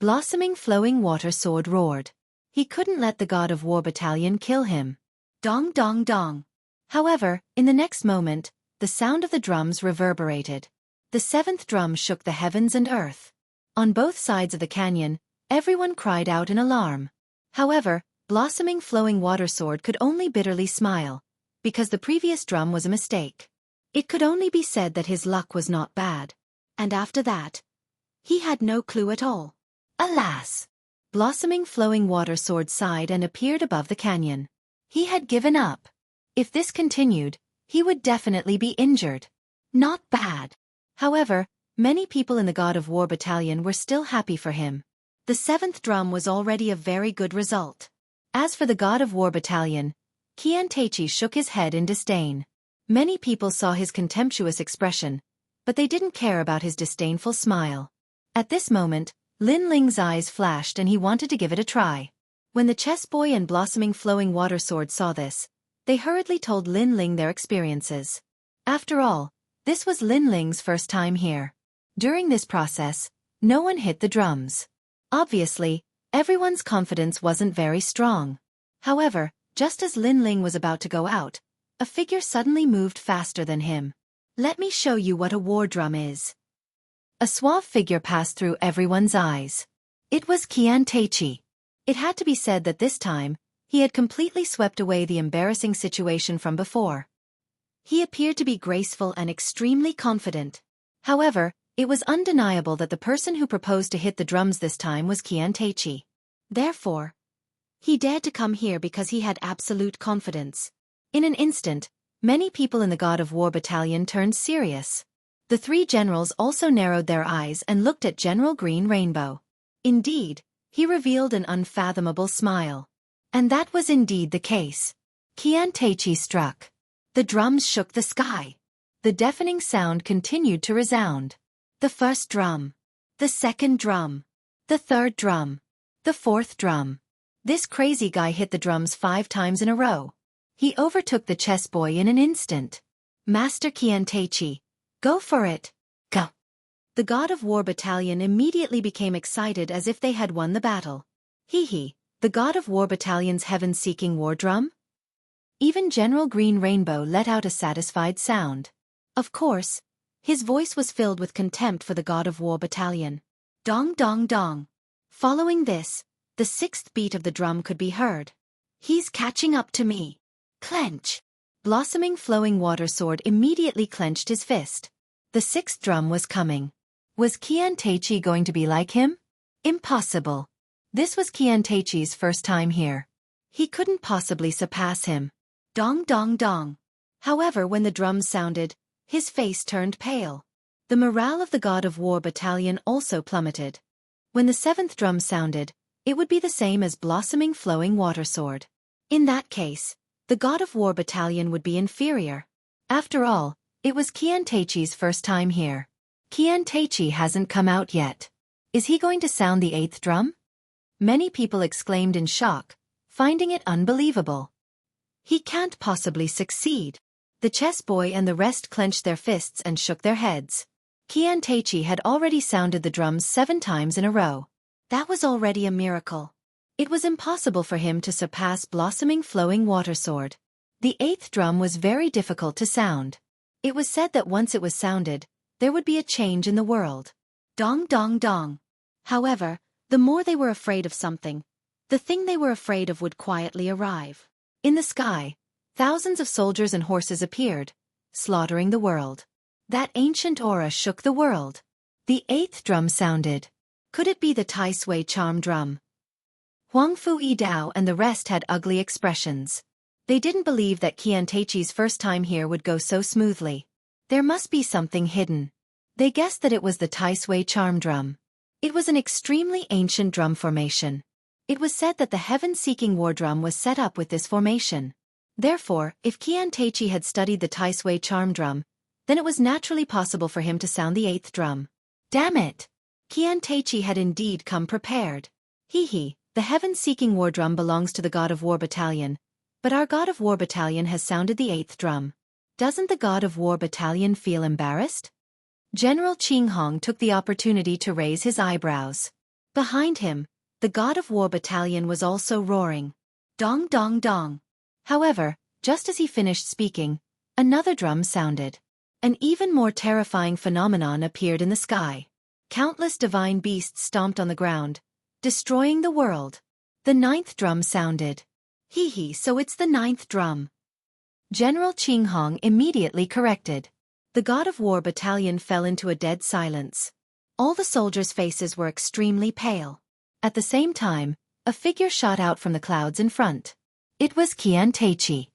Blossoming Flowing Water sword roared. He couldn't let the god of war battalion kill him. Dong dong dong. However, in the next moment, the sound of the drums reverberated. The seventh drum shook the heavens and earth. On both sides of the canyon, everyone cried out in alarm. However, Blossoming Flowing Water sword could only bitterly smile, because the previous drum was a mistake. It could only be said that his luck was not bad. And after that, he had no clue at all. Alas! Blossoming Flowing Water sword sighed and appeared above the canyon. He had given up. If this continued, he would definitely be injured. Not bad. However, many people in the God of War battalion were still happy for him. The seventh drum was already a very good result. As for the God of War battalion, Xianxia shook his head in disdain. Many people saw his contemptuous expression, but they didn't care about his disdainful smile. At this moment, Lin Ling's eyes flashed and he wanted to give it a try. When the Chess Boy and Blossoming Flowing Water sword saw this, they hurriedly told Lin Ling their experiences. After all, this was Lin Ling's first time here. During this process, no one hit the drums. Obviously, everyone's confidence wasn't very strong. However, just as Lin Ling was about to go out, a figure suddenly moved faster than him. Let me show you what a war drum is. A suave figure passed through everyone's eyes. It was Xianxia. It had to be said that this time, he had completely swept away the embarrassing situation from before. He appeared to be graceful and extremely confident. However, it was undeniable that the person who proposed to hit the drums this time was Xianxia. Therefore, he dared to come here because he had absolute confidence. In an instant, many people in the God of War battalion turned serious. The three generals also narrowed their eyes and looked at General Green Rainbow. Indeed, he revealed an unfathomable smile. And that was indeed the case. Xianxia struck. The drums shook the sky. The deafening sound continued to resound. The first drum. The second drum. The third drum. The fourth drum. This crazy guy hit the drums 5 times in a row. He overtook the chess boy in an instant. Master Xianxia, go for it. Go. The God of War battalion immediately became excited as if they had won the battle. Hee, the God of War battalion's heaven-seeking war drum? Even General Green Rainbow let out a satisfied sound. Of course, his voice was filled with contempt for the God of War battalion. Dong dong dong. Following this, the sixth beat of the drum could be heard. He's catching up to me. Clench. Blossoming Flowing Water Sword immediately clenched his fist. The sixth drum was coming. Was Xianxia going to be like him? Impossible. This was Xianxia's first time here. He couldn't possibly surpass him. Dong dong dong. However, when the drums sounded, his face turned pale. The morale of the God of War battalion also plummeted. When the seventh drum sounded, it would be the same as Blossoming Flowing Water Sword. In that case, the God of War battalion would be inferior. After all, it was Xianxia's first time here. Xianxia hasn't come out yet. Is he going to sound the eighth drum? Many people exclaimed in shock, finding it unbelievable. He can't possibly succeed. The chess boy and the rest clenched their fists and shook their heads. Xianxia had already sounded the drums 7 times in a row. That was already a miracle. It was impossible for him to surpass Blossoming Flowing Water Sword. The eighth drum was very difficult to sound. It was said that once it was sounded, there would be a change in the world. Dong dong dong. However, the more they were afraid of something, the thing they were afraid of would quietly arrive. In the sky, thousands of soldiers and horses appeared, slaughtering the world. That ancient aura shook the world. The eighth drum sounded. Could it be the Tai Sui charm drum? Huang Fu Dao and the rest had ugly expressions. They didn't believe that Qiantachi's first time here would go so smoothly. There must be something hidden. They guessed that it was the Tai Sui charm drum. It was an extremely ancient drum formation. It was said that the heaven-seeking war drum was set up with this formation. Therefore, if Qiantachi had studied the Tai Sui charm drum, then it was naturally possible for him to sound the eighth drum. Damn it! Qiantachi had indeed come prepared. Hee, the heaven-seeking war drum belongs to the God of War battalion, but our God of War battalion has sounded the eighth drum. Doesn't the God of War battalion feel embarrassed? General Qinghong took the opportunity to raise his eyebrows. Behind him, the God of War battalion was also roaring. Dong dong dong. However, just as he finished speaking, another drum sounded. An even more terrifying phenomenon appeared in the sky. Countless divine beasts stomped on the ground, destroying the world. The ninth drum sounded. Hee, so it's the ninth drum. General Qinghong immediately corrected. The God of War battalion fell into a dead silence. All the soldiers' faces were extremely pale. At the same time, a figure shot out from the clouds in front. It was Qiantachi.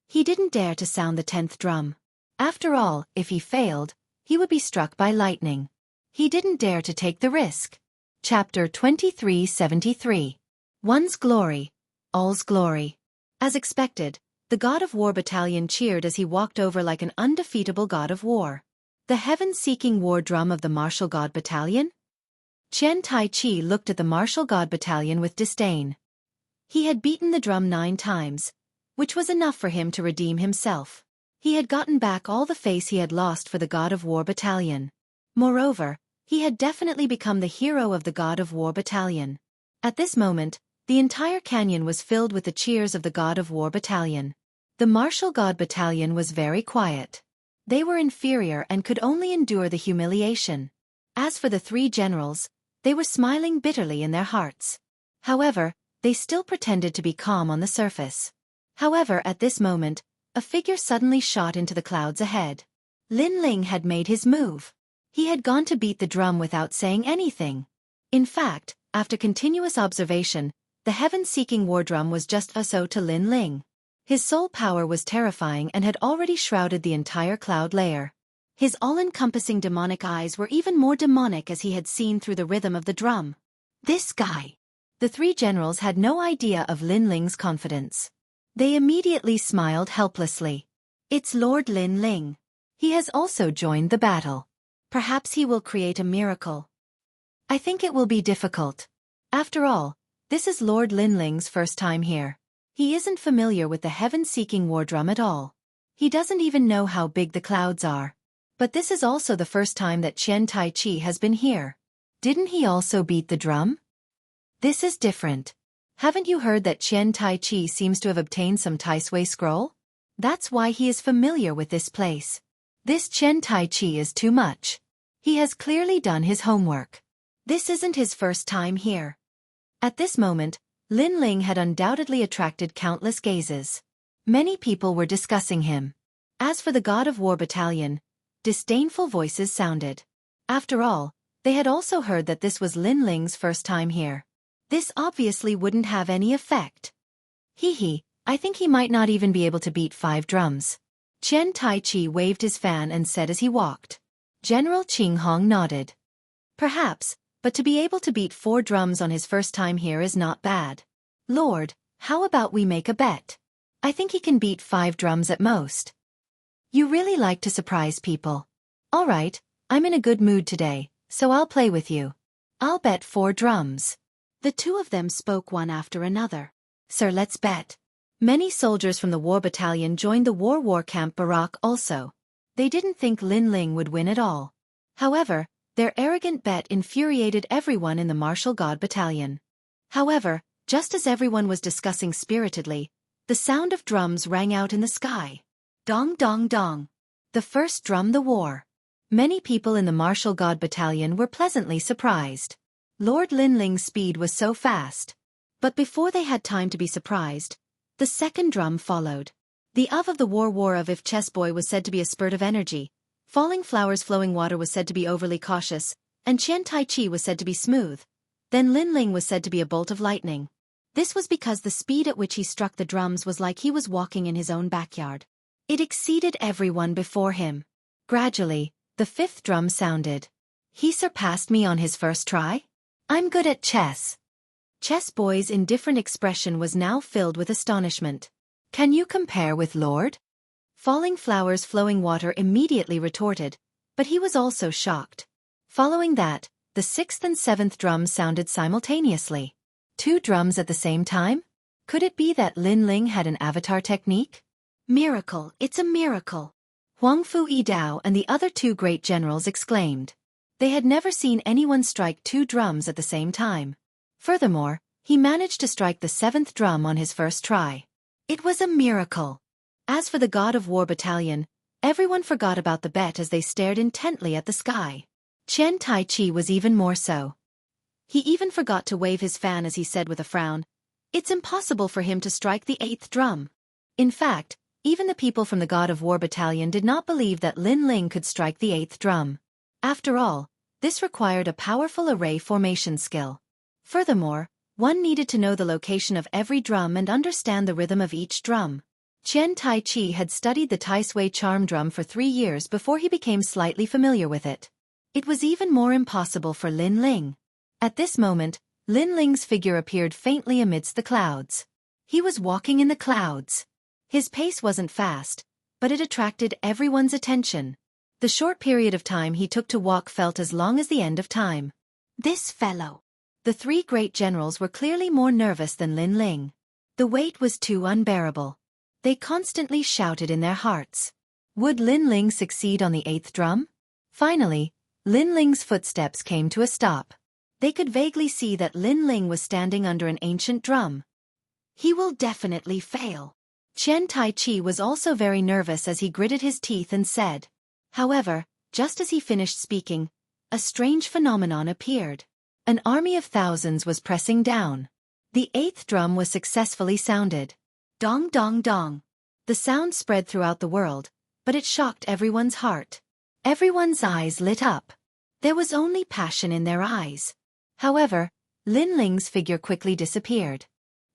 He didn't dare to sound the 10th drum. After all, if he failed, he would be struck by lightning. He didn't dare to take the risk. Chapter 2373. One's glory, all's glory. As expected, the God of War battalion cheered as he walked over like an undefeatable God of War. The heaven-seeking war drum of the martial god battalion? Qian Tai Chi looked at the martial god battalion with disdain. He had beaten the drum 9 times, which was enough for him to redeem himself. He had gotten back all the face he had lost for the God of War battalion. Moreover, he had definitely become the hero of the God of War battalion. At this moment, the entire canyon was filled with the cheers of the God of War battalion. The martial god battalion was very quiet. They were inferior and could only endure the humiliation. As for the 3 generals, they were smiling bitterly in their hearts. However, they still pretended to be calm on the surface. However, at this moment, a figure suddenly shot into the clouds ahead. Lin Ling had made his move. He had gone to beat the drum without saying anything. In fact, after continuous observation, the heaven-seeking war drum was just so to Lin Ling. His soul power was terrifying and had already shrouded the entire cloud layer. His all-encompassing demonic eyes were even more demonic as he had seen through the rhythm of the drum. This guy! The 3 generals had no idea of Lin Ling's confidence. They immediately smiled helplessly. It's Lord Lin Ling. He has also joined the battle. Perhaps he will create a miracle. I think it will be difficult. After all, this is Lord Lin Ling's first time here. He isn't familiar with the heaven-seeking war drum at all. He doesn't even know how big the clouds are. But this is also the first time that Qian Taichi has been here. Didn't he also beat the drum? This is different. Haven't you heard that Qian Taichi seems to have obtained some Taisui scroll? That's why he is familiar with this place. This Qian Taichi is too much. He has clearly done his homework. This isn't his first time here. At this moment, Lin Ling had undoubtedly attracted countless gazes. Many people were discussing him. As for the God of War battalion, disdainful voices sounded. After all, they had also heard that this was Lin Ling's first time here. This obviously wouldn't have any effect. Hee, I think he might not even be able to beat 5 drums. Qian Taichi waved his fan and said as he walked. General Qing Hong nodded. Perhaps, but to be able to beat 4 drums on his first time here is not bad. Lord, how about we make a bet? I think he can beat 5 drums at most. You really like to surprise people. All right, I'm in a good mood today, so I'll play with you. I'll bet 4 drums. The two of them spoke one after another. Sir, let's bet. Many soldiers from the war battalion joined the war camp Barak also. They didn't think Lin Ling would win at all. However, their arrogant bet infuriated everyone in the martial god battalion. However, just as everyone was discussing spiritedly, the sound of drums rang out in the sky. Dong dong dong. The first drum the war. Many people in the martial god battalion were pleasantly surprised. Lord Lin Ling's speed was so fast. But before they had time to be surprised, the second drum followed. The of the war of if chess boy was said to be a spurt of energy, falling flowers flowing water was said to be overly cautious, and Qian Taichi was said to be smooth. Then Lin Ling was said to be a bolt of lightning. This was because the speed at which he struck the drums was like he was walking in his own backyard. It exceeded everyone before him. Gradually, the 5th drum sounded. He surpassed me on his first try? I'm good at chess. Chess boy's indifferent expression was now filled with astonishment. Can you compare with Lord? Falling flowers flowing water immediately retorted, but he was also shocked. Following that, the 6th and 7th drums sounded simultaneously. 2 drums at the same time? Could it be that Lin Ling had an avatar technique? Miracle, it's a miracle! Huang Fu Yidao and the other 2 great generals exclaimed. They had never seen anyone strike 2 drums at the same time. Furthermore, he managed to strike the 7th drum on his first try. It was a miracle. As for the God of War battalion, everyone forgot about the bet as they stared intently at the sky. Qian Taichi was even more so. He even forgot to wave his fan as he said with a frown, "It's impossible for him to strike the 8th drum." In fact, even the people from the God of War battalion did not believe that Lin Ling could strike the 8th drum. After all, this required a powerful array formation skill. Furthermore, one needed to know the location of every drum and understand the rhythm of each drum. Qian Taichi had studied the Taisui charm drum for 3 years before he became slightly familiar with it. It was even more impossible for Lin Ling. At this moment, Lin Ling's figure appeared faintly amidst the clouds. He was walking in the clouds. His pace wasn't fast, but it attracted everyone's attention. The short period of time he took to walk felt as long as the end of time. This fellow. The 3 great generals were clearly more nervous than Lin Ling. The weight was too unbearable. They constantly shouted in their hearts. Would Lin Ling succeed on the 8th drum? Finally, Lin Ling's footsteps came to a stop. They could vaguely see that Lin Ling was standing under an ancient drum. He will definitely fail. Qian Taichi was also very nervous as he gritted his teeth and said. However, just as he finished speaking, a strange phenomenon appeared. An army of thousands was pressing down. The 8th drum was successfully sounded. Dong dong dong. The sound spread throughout the world, but it shocked everyone's heart. Everyone's eyes lit up. There was only passion in their eyes. However, Lin Ling's figure quickly disappeared.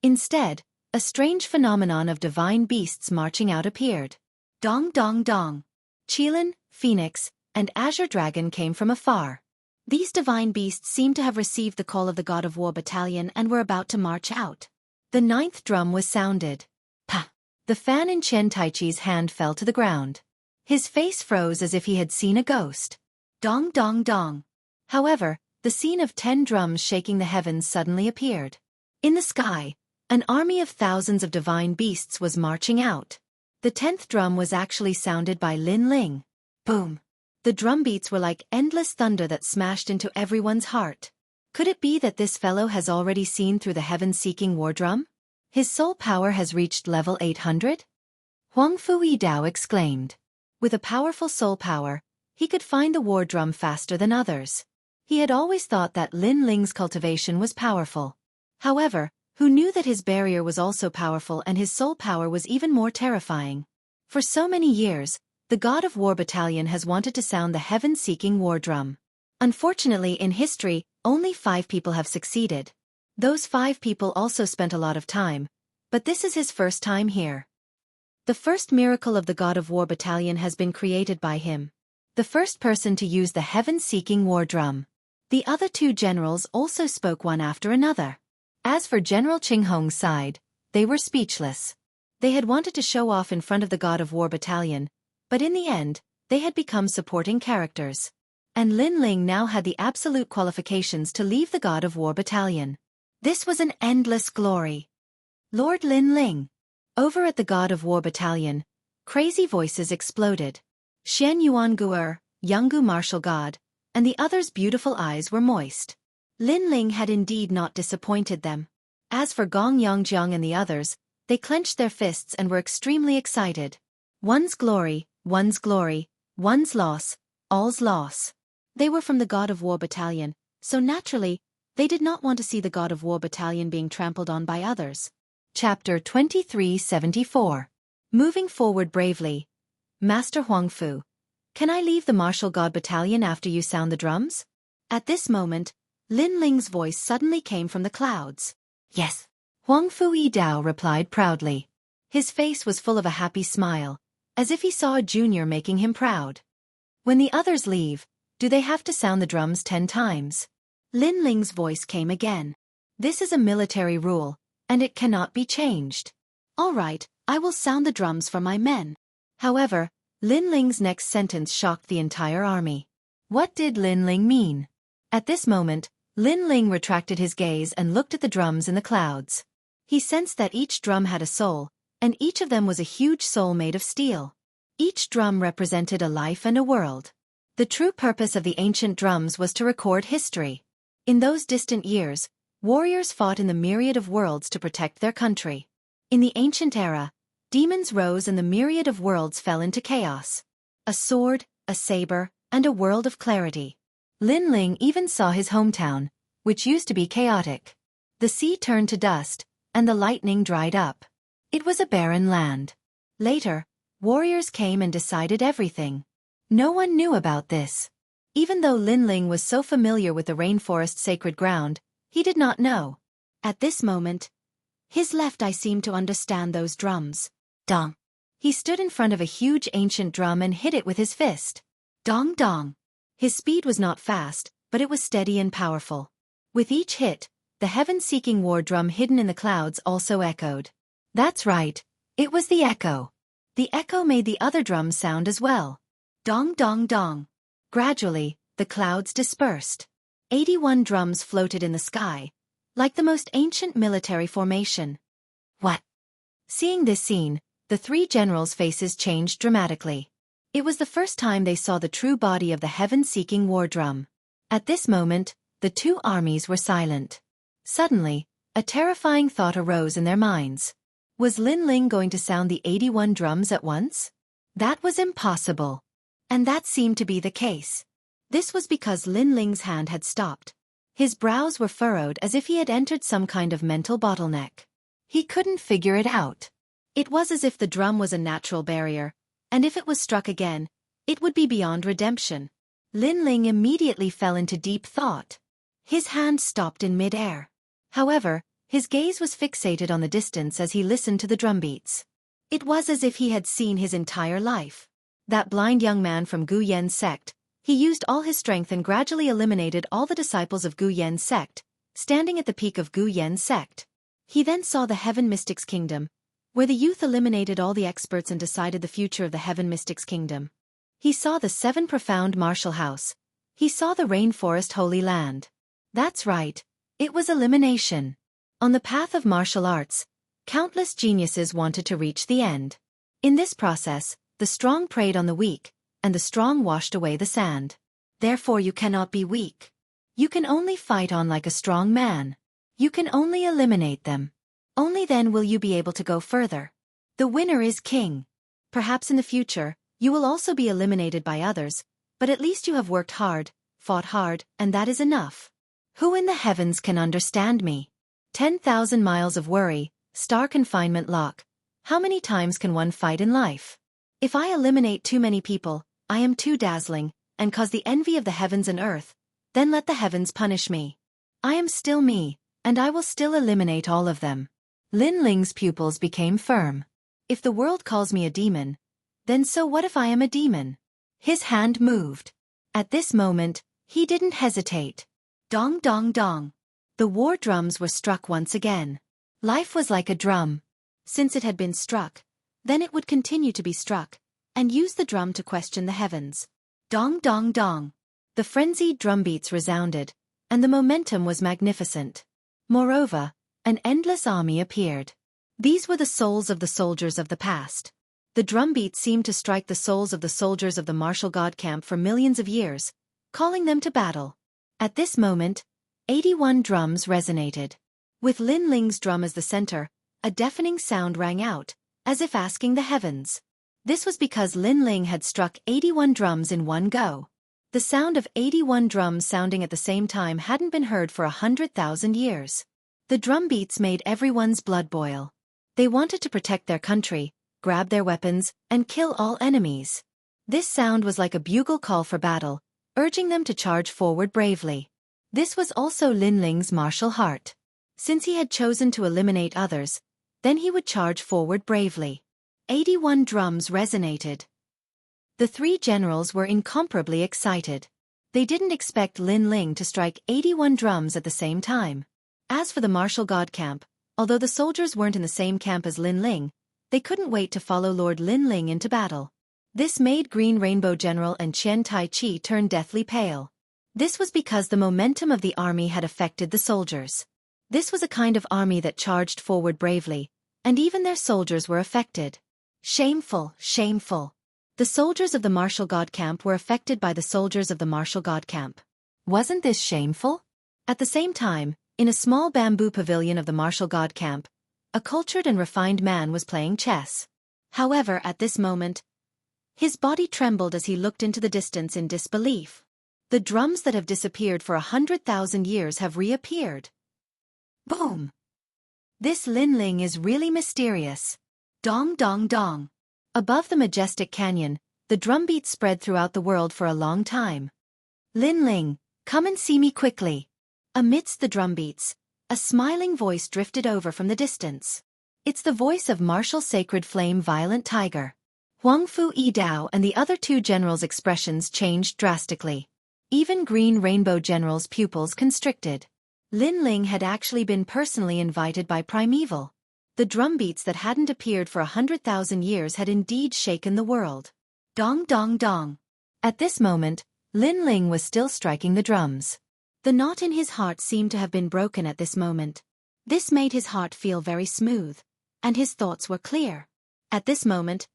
Instead, a strange phenomenon of divine beasts marching out appeared. Dong dong dong. Qilin, Phoenix, and Azure Dragon came from afar. These divine beasts seemed to have received the call of the God of War battalion and were about to march out. The 9th drum was sounded. Pa! The fan in Qian Taichi's hand fell to the ground. His face froze as if he had seen a ghost. Dong dong dong. However, the scene of 10 drums shaking the heavens suddenly appeared. In the sky, An army of thousands of divine beasts was marching out. The 10th drum was actually sounded by Lin Ling. Boom! The drum beats were like endless thunder that smashed into everyone's heart. Could it be that this fellow has already seen through the heaven-seeking war drum? His soul power has reached level 800? Huang Fui Dao exclaimed. With a powerful soul power, he could find the war drum faster than others. He had always thought that Lin Ling's cultivation was powerful. However, who knew that his barrier was also powerful and his soul power was even more terrifying? For so many years, the God of War Battalion has wanted to sound the heaven-seeking war drum. Unfortunately, in history, only 5 people have succeeded. Those 5 people also spent a lot of time, but this is his first time here. The first miracle of the God of War Battalion has been created by him. The first person to use the heaven-seeking war drum. The other 2 generals also spoke one after another. As for General Qinghong's side, they were speechless. They had wanted to show off in front of the God of War Battalion, but in the end, they had become supporting characters. And Lin Ling now had the absolute qualifications to leave the God of War Battalion. This was an endless glory. Lord Lin Ling. Over at the God of War Battalion, crazy voices exploded. Shen Yuanguer, Jianghu martial god, and the others' beautiful eyes were moist. Lin Ling had indeed not disappointed them. As for Gong Yongjiang and the others, they clenched their fists and were extremely excited. One's glory, one's loss, all's loss. They were from the God of War Battalion, so naturally, they did not want to see the God of War Battalion being trampled on by others. Chapter 2374. Moving forward bravely. Master Huangfu, can I leave the Martial God Battalion after you sound the drums? At this moment, Lin Ling's voice suddenly came from the clouds. Yes. Huangfu Yidao replied proudly. His face was full of a happy smile, as if he saw a junior making him proud. When the others leave, do they have to sound the drums 10 times? Lin Ling's voice came again. This is a military rule, and it cannot be changed. All right, I will sound the drums for my men. However, Lin Ling's next sentence shocked the entire army. What did Lin Ling mean? At this moment, Lin Ling retracted his gaze and looked at the drums in the clouds. He sensed that each drum had a soul, and each of them was a huge soul made of steel. Each drum represented a life and a world. The true purpose of the ancient drums was to record history. In those distant years, warriors fought in the myriad of worlds to protect their country. In the ancient era, demons rose and the myriad of worlds fell into chaos. A sword, a saber, and a world of clarity. Lin Ling even saw his hometown, which used to be chaotic. The sea turned to dust, and the lightning dried up. It was a barren land. Later, warriors came and decided everything. No one knew about this. Even though Lin Ling was so familiar with the rainforest's sacred ground, he did not know. At this moment, his left eye seemed to understand those drums. Dong. He stood in front of a huge ancient drum and hit it with his fist. Dong dong. His speed was not fast, but it was steady and powerful. With each hit, the heaven-seeking war drum hidden in the clouds also echoed. That's right, it was the echo. The echo made the other drums sound as well. Dong dong dong. Gradually, the clouds dispersed. 81 drums floated in the sky, like the most ancient military formation. What? Seeing this scene, the 3 generals' faces changed dramatically. It was the first time they saw the true body of the heaven-seeking war drum. At this moment, the 2 armies were silent. Suddenly, a terrifying thought arose in their minds. Was Lin Ling going to sound the 81 drums at once? That was impossible. And that seemed to be the case. This was because Lin Ling's hand had stopped. His brows were furrowed as if he had entered some kind of mental bottleneck. He couldn't figure it out. It was as if the drum was a natural barrier, and if it was struck again, it would be beyond redemption. Lin Ling immediately fell into deep thought. His hand stopped in mid-air. However, his gaze was fixated on the distance as he listened to the drumbeats. It was as if he had seen his entire life. That blind young man from Gu Yen's sect, he used all his strength and gradually eliminated all the disciples of Gu Yen's sect, standing at the peak of Gu Yen's sect. He then saw the Heaven Mystics Kingdom, where the youth eliminated all the experts and decided the future of the Heaven Mystics Kingdom. He saw the 7 profound martial house. He saw the rainforest holy land. That's right, it was elimination. On the path of martial arts, countless geniuses wanted to reach the end. In this process, the strong preyed on the weak, and the strong washed away the sand. Therefore you cannot be weak. You can only fight on like a strong man. You can only eliminate them. Only then will you be able to go further. The winner is king. Perhaps in the future, you will also be eliminated by others, but at least you have worked hard, fought hard, and that is enough. Who in the heavens can understand me? 10,000 miles of worry, star confinement lock. How many times can one fight in life? If I eliminate too many people, I am too dazzling, and cause the envy of the heavens and earth, then let the heavens punish me. I am still me, and I will still eliminate all of them. Lin Ling's pupils became firm. If the world calls me a demon, then so what if I am a demon? His hand moved. At this moment, he didn't hesitate. Dong dong dong. The war drums were struck once again. Life was like a drum. Since it had been struck, then it would continue to be struck, and use the drum to question the heavens. Dong dong dong. The frenzied drumbeats resounded, and the momentum was magnificent. Moreover, an endless army appeared. These were the souls of the soldiers of the past. The drumbeat seemed to strike the souls of the soldiers of the martial god camp for millions of years, calling them to battle. At this moment, 81 drums resonated. With Lin Ling's drum as the center, a deafening sound rang out, as if asking the heavens. This was because Lin Ling had struck 81 drums in one go. The sound of 81 drums sounding at the same time hadn't been heard for 100,000 years. The drumbeats made everyone's blood boil. They wanted to protect their country, grab their weapons, and kill all enemies. This sound was like a bugle call for battle, urging them to charge forward bravely. This was also Lin Ling's martial heart. Since he had chosen to eliminate others, then he would charge forward bravely. 81 drums resonated. The three generals were incomparably excited. They didn't expect Lin Ling to strike 81 drums at the same time. As for the martial god camp, although the soldiers weren't in the same camp as Lin Ling, they couldn't wait to follow Lord Lin Ling into battle. This made Green Rainbow General and Qian Tai Chi turn deathly pale. This was because the momentum of the army had affected the soldiers. This was a kind of army that charged forward bravely, and even their soldiers were affected. Shameful, shameful. The soldiers of the martial god camp were affected by the soldiers of the martial god camp. Wasn't this shameful? At the same time, in a small bamboo pavilion of the martial god camp, a cultured and refined man was playing chess. However, at this moment, his body trembled as he looked into the distance in disbelief. The drums that have disappeared for 100,000 years have reappeared. Boom! This Lin Ling is really mysterious. Dong dong dong. Above the majestic canyon, the drumbeats spread throughout the world for a long time. Lin Ling, come and see me quickly. Amidst the drumbeats, a smiling voice drifted over from the distance. It's the voice of Martial Sacred Flame Violent Tiger. Huang Fu Yidao and the other two generals' expressions changed drastically. Even Green Rainbow General's pupils constricted. Lin Ling had actually been personally invited by Primeval. The drumbeats that hadn't appeared for 100,000 years had indeed shaken the world. Dong dong dong. At this moment, Lin Ling was still striking the drums. The knot in his heart seemed to have been broken at this moment. This made his heart feel very smooth, and his thoughts were clear. At this moment,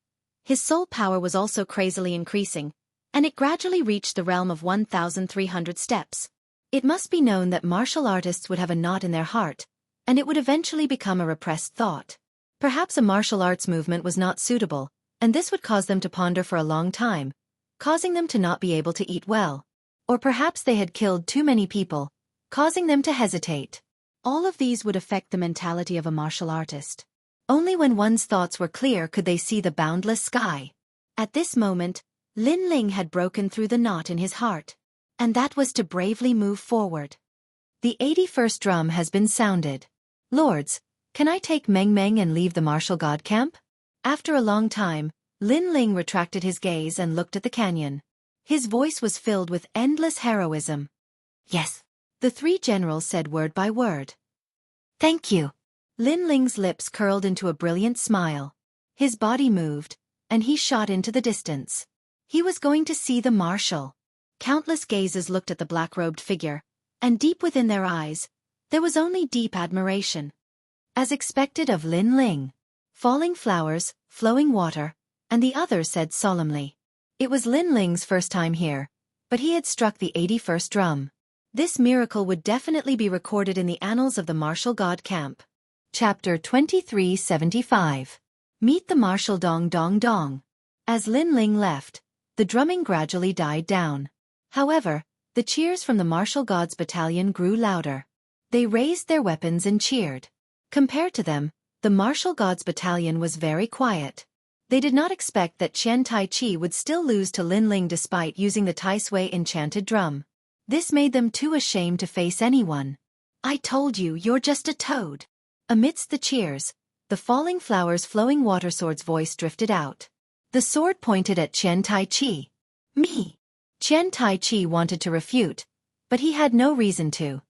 his soul power was also crazily increasing, and it gradually reached the realm of 1,300 steps. It must be known that martial artists would have a knot in their heart, and it would eventually become a repressed thought. Perhaps a martial arts movement was not suitable, and this would cause them to ponder for a long time, causing them to not be able to eat well. Or perhaps they had killed too many people, causing them to hesitate. All of these would affect the mentality of a martial artist. Only when one's thoughts were clear could they see the boundless sky. At this moment, Lin Ling had broken through the knot in his heart. And that was to bravely move forward. The 81st drum has been sounded. Lords, can I take Meng Meng and leave the martial god camp? After a long time, Lin Ling retracted his gaze and looked at the canyon. His voice was filled with endless heroism. Yes. The three generals said word by word. Thank you. Lin Ling's lips curled into a brilliant smile. His body moved, and he shot into the distance. He was going to see the marshal. Countless gazes looked at the black-robed figure, and deep within their eyes, there was only deep admiration. as expected of Lin Ling. Falling flowers, flowing water, and the other said solemnly. It was Lin Ling's first time here, but he had struck the 81st drum. This miracle would definitely be recorded in the annals of the martial god camp. Chapter 2375. Meet the martial Dong Dong Dong. As Lin Ling left, the drumming gradually died down. However, the cheers from the martial gods battalion grew louder. They raised their weapons and cheered. Compared to them, the martial gods battalion was very quiet. They did not expect that Qian Tai Chi would still lose to Lin Ling despite using the Tai Sui enchanted drum. This made them too ashamed to face anyone. I told you, you're just a toad. Amidst the cheers, the falling flowers flowing water sword's voice drifted out. The sword pointed at Qian Tai Chi. Me. Qian Tai Chi wanted to refute, but he had no reason to.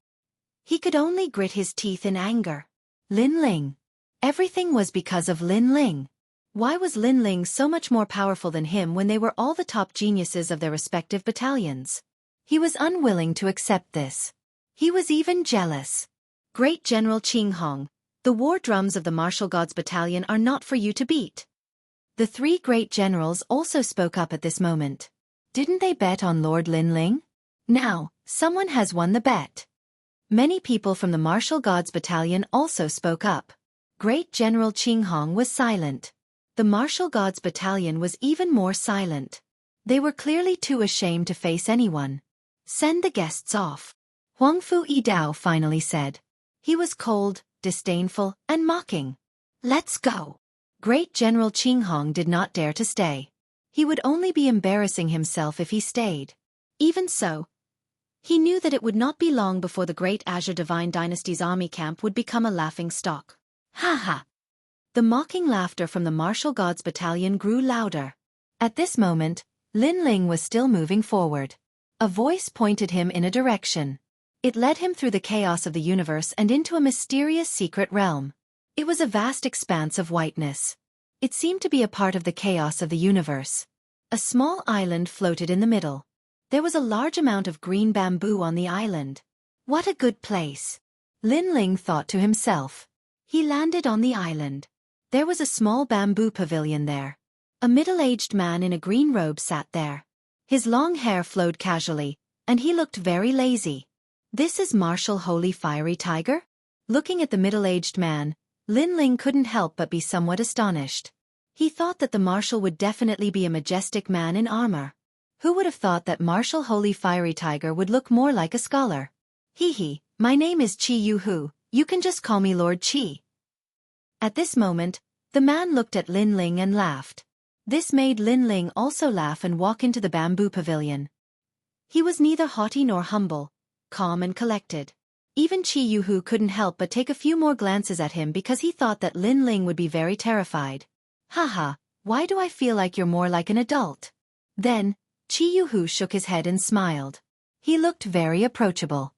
He could only grit his teeth in anger. Lin Ling. Everything was because of Lin Ling. Why was Lin Ling so much more powerful than him when they were all the top geniuses of their respective battalions? He was unwilling to accept this. He was even jealous. Great General Qinghong, the war drums of the martial gods battalion are not for you to beat. The three great generals also spoke up at this moment. Didn't they bet on Lord Lin Ling? Now, someone has won the bet. Many people from the martial gods battalion also spoke up. Great General Qinghong was silent. The martial gods battalion was even more silent. They were clearly too ashamed to face anyone. Send the guests off. Huang Fu Yidao finally said. He was cold, disdainful, and mocking. Let's go. Great General Qinghong did not dare to stay. He would only be embarrassing himself if he stayed. Even so, he knew that it would not be long before the great Azure Divine Dynasty's army camp would become a laughing stock. Ha ha! The mocking laughter from the martial gods battalion grew louder. At this moment, Lin Ling was still moving forward. A voice pointed him in a direction. It led him through the chaos of the universe and into a mysterious secret realm. It was a vast expanse of whiteness. It seemed to be a part of the chaos of the universe. A small island floated in the middle. There was a large amount of green bamboo on the island. What a good place! Lin Ling thought to himself. He landed on the island. There was a small bamboo pavilion there. A middle-aged man in a green robe sat there. His long hair flowed casually, and he looked very lazy. This is Martial Holy Fiery Tiger? Looking at the middle-aged man, Lin Ling couldn't help but be somewhat astonished. He thought that the Marshal would definitely be a majestic man in armor. Who would have thought that Martial Holy Fiery Tiger would look more like a scholar? Hee, my name is Qi Yuhu, you can just call me Lord Qi. At this moment, the man looked at Lin Ling and laughed. This made Lin Ling also laugh and walk into the bamboo pavilion. He was neither haughty nor humble, calm and collected. Even Qi Yuhu couldn't help but take a few more glances at him because he thought that Lin Ling would be very terrified. Haha, why do I feel like you're more like an adult? Then, Qi Yuhu shook his head and smiled. He looked very approachable.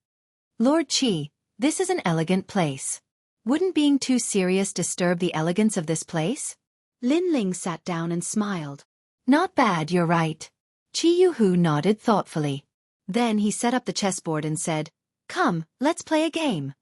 Lord Qi, this is an elegant place. Wouldn't being too serious disturb the elegance of this place? Lin Ling sat down and smiled. Not bad, you're right. Qi Yuhu nodded thoughtfully. Then he set up the chessboard and said, Come, let's play a game.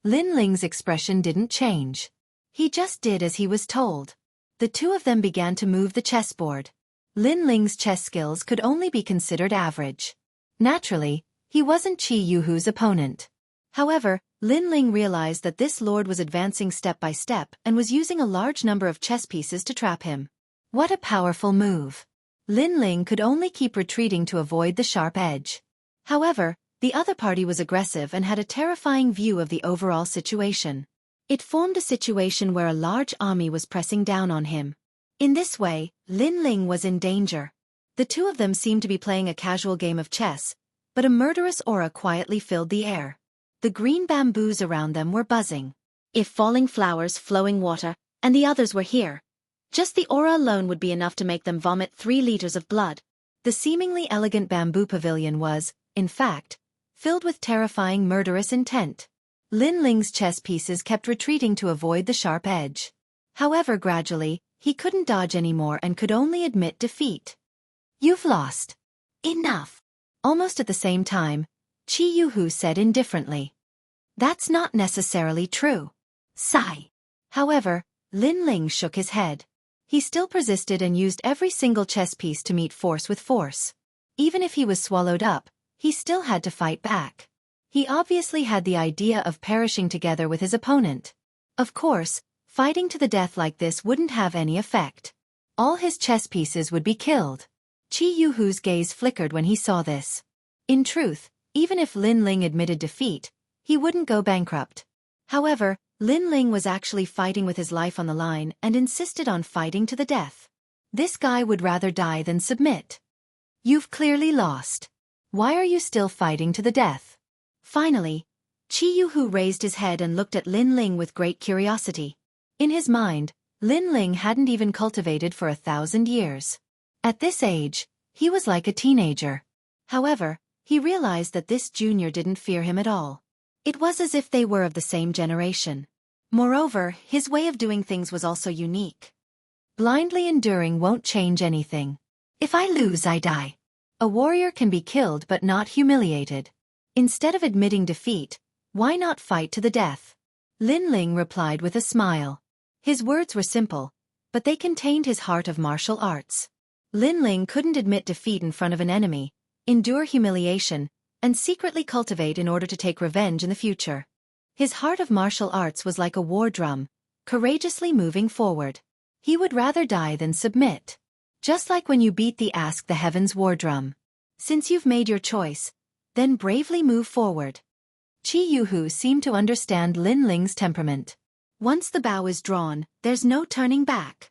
Lin Ling's expression didn't change. He just did as he was told. The two of them began to move the chessboard. Lin Ling's chess skills could only be considered average. Naturally, he wasn't Qi Yuhu's opponent. However, Lin Ling realized that this lord was advancing step by step and was using a large number of chess pieces to trap him. What a powerful move. Lin Ling could only keep retreating to avoid the sharp edge. However, the other party was aggressive and had a terrifying view of the overall situation. It formed a situation where a large army was pressing down on him. In this way, Lin Ling was in danger. The two of them seemed to be playing a casual game of chess, but a murderous aura quietly filled the air. The green bamboos around them were buzzing. If falling flowers, flowing water, and the others were here, just the aura alone would be enough to make them vomit 3 liters of blood. The seemingly elegant bamboo pavilion was, in fact, filled with terrifying murderous intent. Lin Ling's chess pieces kept retreating to avoid the sharp edge. However, gradually, he couldn't dodge anymore and could only admit defeat. You've lost. Enough. Almost at the same time, Qi Yuhu said indifferently. That's not necessarily true. Sigh. However, Lin Ling shook his head. He still persisted and used every single chess piece to meet force with force. Even if he was swallowed up, he still had to fight back. He obviously had the idea of perishing together with his opponent. Of course, fighting to the death like this wouldn't have any effect. All his chess pieces would be killed. Jianghu's gaze flickered when he saw this. In truth, even if Lin Ling admitted defeat, he wouldn't go bankrupt. However, Lin Ling was actually fighting with his life on the line and insisted on fighting to the death. This guy would rather die than submit. You've clearly lost. Why are you still fighting to the death? Finally, Jianghu raised his head and looked at Lin Ling with great curiosity. In his mind, Lin Ling hadn't even cultivated for 1,000 years. At this age, he was like a teenager. However, he realized that this junior didn't fear him at all. It was as if they were of the same generation. Moreover, his way of doing things was also unique. Blindly enduring won't change anything. If I lose, I die. A warrior can be killed but not humiliated. Instead of admitting defeat, why not fight to the death? Lin Ling replied with a smile. His words were simple, but they contained his heart of martial arts. Lin Ling couldn't admit defeat in front of an enemy, endure humiliation, and secretly cultivate in order to take revenge in the future. His heart of martial arts was like a war drum, courageously moving forward. He would rather die than submit. Just like when you beat the Ask the Heavens war drum. Since you've made your choice, then bravely move forward. Jianghu seemed to understand Lin Ling's temperament. Once the bow is drawn, there's no turning back.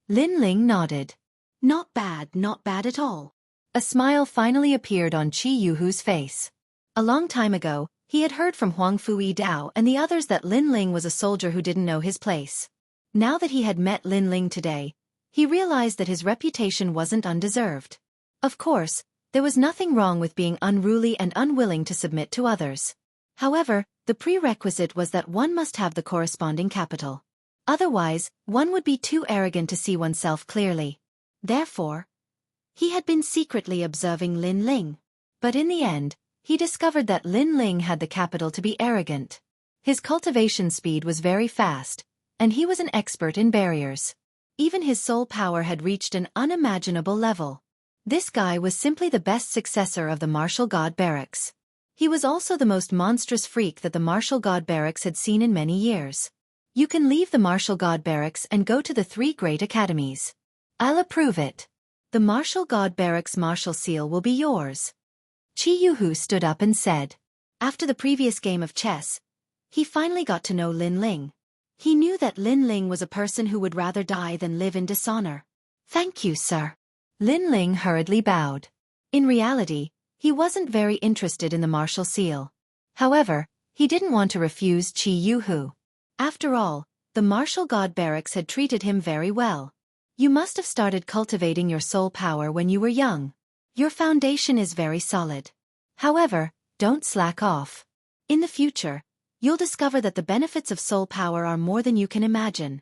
Lin Ling nodded. Not bad at all. A smile finally appeared on Jianghu's face. A long time ago, he had heard from Huang Fui Dao and the others that Lin Ling was a soldier who didn't know his place. Now that he had met Lin Ling today, he realized that his reputation wasn't undeserved. Of course, there was nothing wrong with being unruly and unwilling to submit to others. However, the prerequisite was that one must have the corresponding capital. Otherwise, one would be too arrogant to see oneself clearly. Therefore, he had been secretly observing Lin Ling. But in the end, he discovered that Lin Ling had the capital to be arrogant. His cultivation speed was very fast, and he was an expert in barriers. Even his soul power had reached an unimaginable level. This guy was simply the best successor of the martial god barracks. He was also the most monstrous freak that the martial god barracks had seen in many years. You can leave the martial god barracks and go to the 3 great academies. I'll approve it. The martial god barracks martial seal will be yours. Jianghu stood up and said. After the previous game of chess, he finally got to know Lin Ling. He knew that Lin Ling was a person who would rather die than live in dishonor. Thank you, sir. Lin Ling hurriedly bowed. In reality, he wasn't very interested in the martial seal. However, he didn't want to refuse Jianghu. After all, the martial god barracks had treated him very well. You must have started cultivating your soul power when you were young. Your foundation is very solid. However, don't slack off. In the future, you'll discover that the benefits of soul power are more than you can imagine.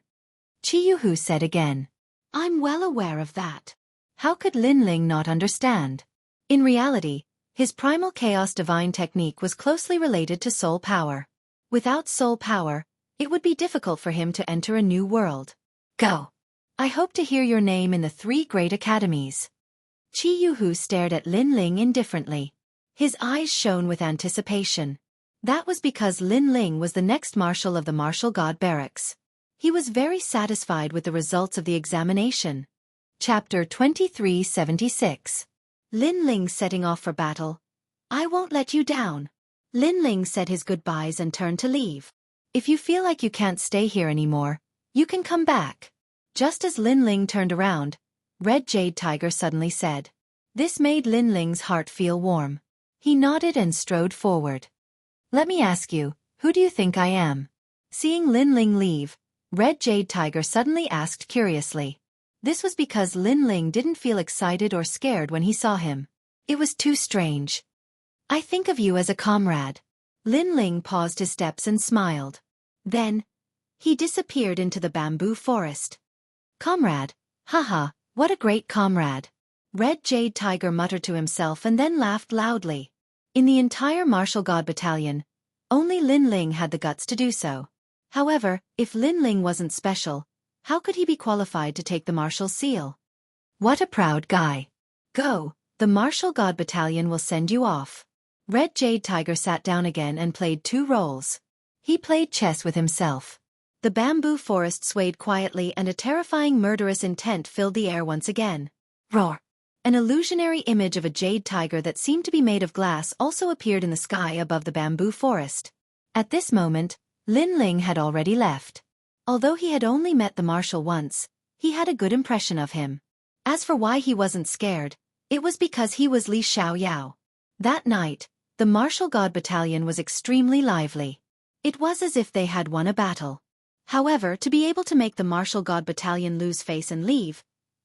Jianghu said again. I'm well aware of that. How could Lin Ling not understand? In reality, his primal chaos divine technique was closely related to soul power. Without soul power, it would be difficult for him to enter a new world. Go. I hope to hear your name in the 3 great academies. Jianghu stared at Lin Ling indifferently. His eyes shone with anticipation. That was because Lin Ling was the next marshal of the martial god barracks. He was very satisfied with the results of the examination. Chapter 2376. Lin Ling setting off for battle. I won't let you down. Lin Ling said his goodbyes and turned to leave. If you feel like you can't stay here anymore, you can come back. Just as Lin Ling turned around, Red Jade Tiger suddenly said. This made Lin Ling's heart feel warm. He nodded and strode forward. Let me ask you, who do you think I am? Seeing Lin Ling leave, Red Jade Tiger suddenly asked curiously. This was because Lin Ling didn't feel excited or scared when he saw him. It was too strange. I think of you as a comrade. Lin Ling paused his steps and smiled. Then, he disappeared into the bamboo forest. Comrade, haha, what a great comrade. Red Jade Tiger muttered to himself and then laughed loudly. In the entire martial god battalion, only Lin Ling had the guts to do so. However, if Lin Ling wasn't special, how could he be qualified to take the martial seal? What a proud guy. Go, the martial god battalion will send you off. Red Jade Tiger sat down again and played 2 roles. He played chess with himself. The bamboo forest swayed quietly and a terrifying murderous intent filled the air once again. Roar! An illusionary image of a jade tiger that seemed to be made of glass also appeared in the sky above the bamboo forest. At this moment, Lin Ling had already left. Although he had only met the marshal once, he had a good impression of him. As for why he wasn't scared, it was because he was Li Xiaoyao. That night, the martial god battalion was extremely lively. It was as if they had won a battle. However, to be able to make the martial god battalion lose face and leave,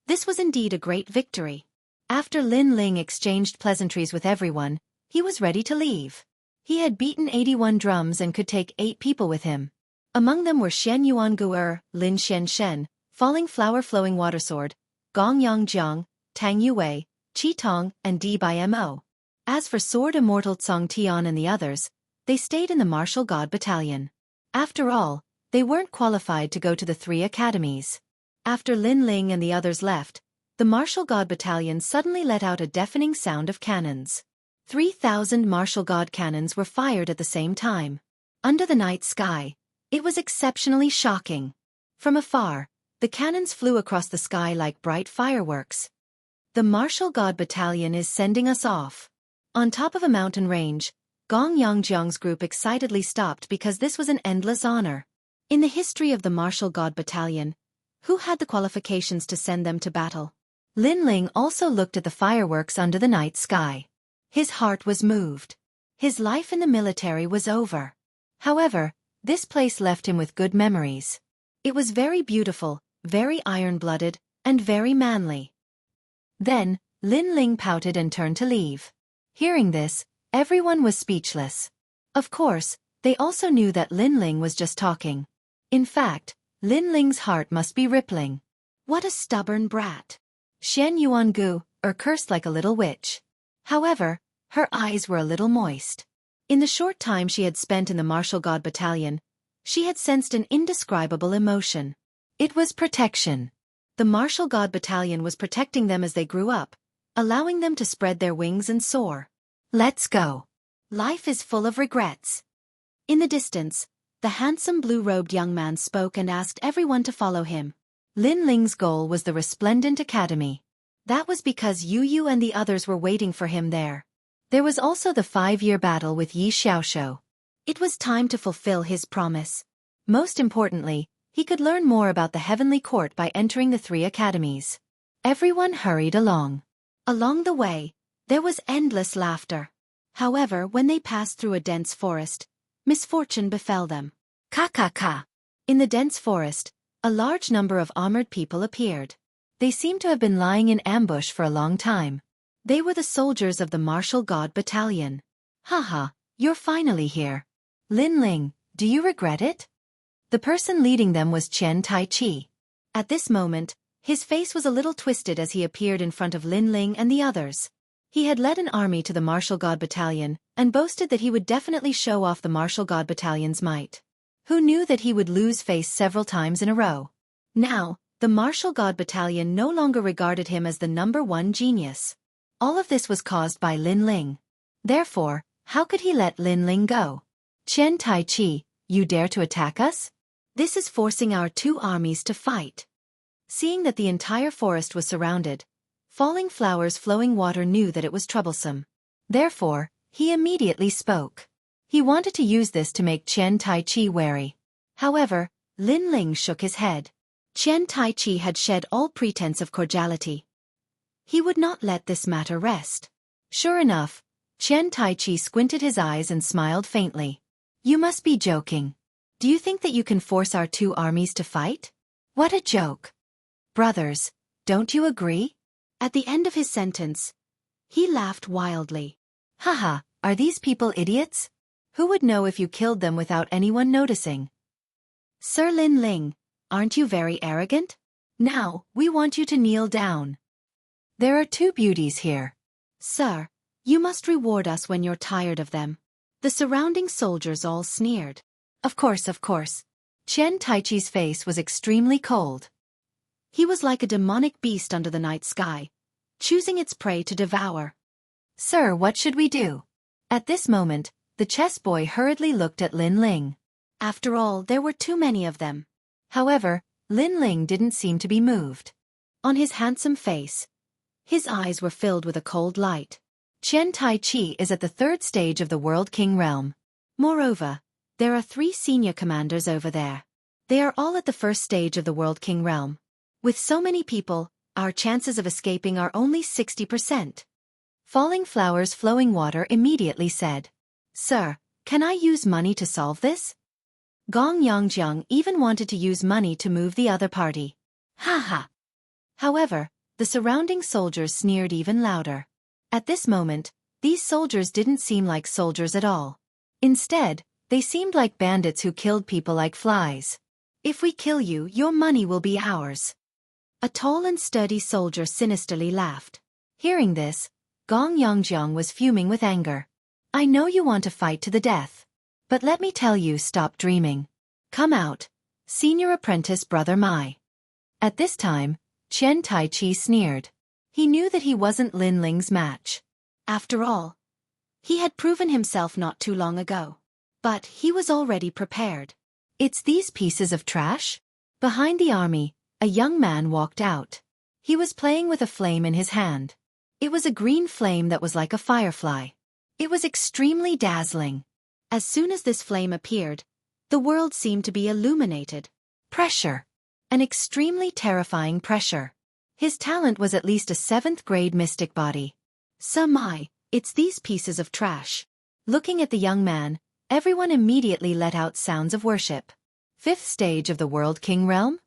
this was indeed a great victory. After Lin Ling exchanged pleasantries with everyone, he was ready to leave. He had beaten 81 drums and could take 8 people with him. Among them were Shen Yuangu'er, Lin Xianshen, Falling Flower Flowing Watersword, Gong Yangjiang, Tang Yue, Qi Tong, and Di Bai Mo. As for Sword Immortal Cong Tian and the others, they stayed in the martial god battalion. After all, they weren't qualified to go to the 3 academies. After Lin Ling and the others left, the martial god battalion suddenly let out a deafening sound of cannons. 3,000 martial god cannons were fired at the same time. Under the night sky, it was exceptionally shocking. From afar, the cannons flew across the sky like bright fireworks. The martial god battalion is sending us off. On top of a mountain range, Gong Yangjiang's group excitedly stopped because this was an endless honor. In the history of the martial god battalion, who had the qualifications to send them to battle? Lin Ling also looked at the fireworks under the night sky. His heart was moved. His life in the military was over. However, this place left him with good memories. It was very beautiful, very iron-blooded, and very manly. Then, Lin Ling pouted and turned to leave. Hearing this, everyone was speechless. Of course, they also knew that Lin Ling was just talking. In fact, Lin Ling's heart must be rippling. What a stubborn brat. Shen Yuangu, cursed like a little witch. However, her eyes were a little moist. In the short time she had spent in the martial god battalion, she had sensed an indescribable emotion. It was protection. The martial god battalion was protecting them as they grew up, allowing them to spread their wings and soar. Let's go. Life is full of regrets. In the distance, the handsome blue-robed young man spoke and asked everyone to follow him. Lin Ling's goal was the resplendent academy. That was because Yu Yu and the others were waiting for him there. There was also the 5-year battle with Yi Xiaoshou. It was time to fulfill his promise. Most importantly, he could learn more about the heavenly court by entering the 3 academies. Everyone hurried along. Along the way, there was endless laughter. However, when they passed through a dense forest, misfortune befell them. Ka. In the dense forest, a large number of armored people appeared. They seemed to have been lying in ambush for a long time. They were the soldiers of the martial god battalion. Haha, you're finally here. Lin Ling, do you regret it? The person leading them was Qian Tai-chi. At this moment, his face was a little twisted as he appeared in front of Lin Ling and the others. He had led an army to the martial god battalion and boasted that he would definitely show off the martial god battalion's might. Who knew that he would lose face several times in a row? Now, the martial god battalion no longer regarded him as the #1 genius. All of this was caused by Lin Ling. Therefore, how could he let Lin Ling go? Qian Tai-chi, you dare to attack us? This is forcing our 2 armies to fight. Seeing that the entire forest was surrounded, Falling Flowers Flowing Water knew that it was troublesome. Therefore, he immediately spoke. He wanted to use this to make Qian Tai-chi wary. However, Lin Ling shook his head. Qian Tai-chi had shed all pretense of cordiality. He would not let this matter rest. Sure enough, Qian Tai-chi squinted his eyes and smiled faintly. You must be joking. Do you think that you can force our 2 armies to fight? What a joke. Brothers, don't you agree? At the end of his sentence, he laughed wildly. Haha, are these people idiots? Who would know if you killed them without anyone noticing? Sir Lin Ling, aren't you very arrogant? Now, we want you to kneel down. There are 2 beauties here. Sir, you must reward us when you're tired of them. The surrounding soldiers all sneered. Of course. Qian Taichi's face was extremely cold. He was like a demonic beast under the night sky, choosing its prey to devour. Sir, what should we do? At this moment, the chess boy hurriedly looked at Lin Ling. After all, there were too many of them. However, Lin Ling didn't seem to be moved. On his handsome face, his eyes were filled with a cold light. Qian Taichi is at the third stage of the World King realm. Moreover, there are 3 senior commanders over there. They are all at the first stage of the World King realm. With so many people, our chances of escaping are only 60%. Falling Flowers Flowing Water immediately said, Sir, can I use money to solve this? Gong Yangjiang even wanted to use money to move the other party. Ha ha! However, the surrounding soldiers sneered even louder. At this moment, these soldiers didn't seem like soldiers at all. Instead, they seemed like bandits who killed people like flies. If we kill you, your money will be ours. A tall and sturdy soldier sinisterly laughed. Hearing this, Gong Yangjiang was fuming with anger. I know you want to fight to the death. But let me tell you, stop dreaming. Come out, senior apprentice brother Mai. At this time, Qian Taichi sneered. He knew that he wasn't Lin Ling's match. After all, he had proven himself not too long ago. But he was already prepared. It's these pieces of trash? Behind the army, a young man walked out. He was playing with a flame in his hand. It was a green flame that was like a firefly. It was extremely dazzling. As soon as this flame appeared, the world seemed to be illuminated. Pressure. An extremely terrifying pressure. His talent was at least a 7th grade mystic body. Mai, it's these pieces of trash. Looking at the young man, everyone immediately let out sounds of worship. 5th stage of the World King realm?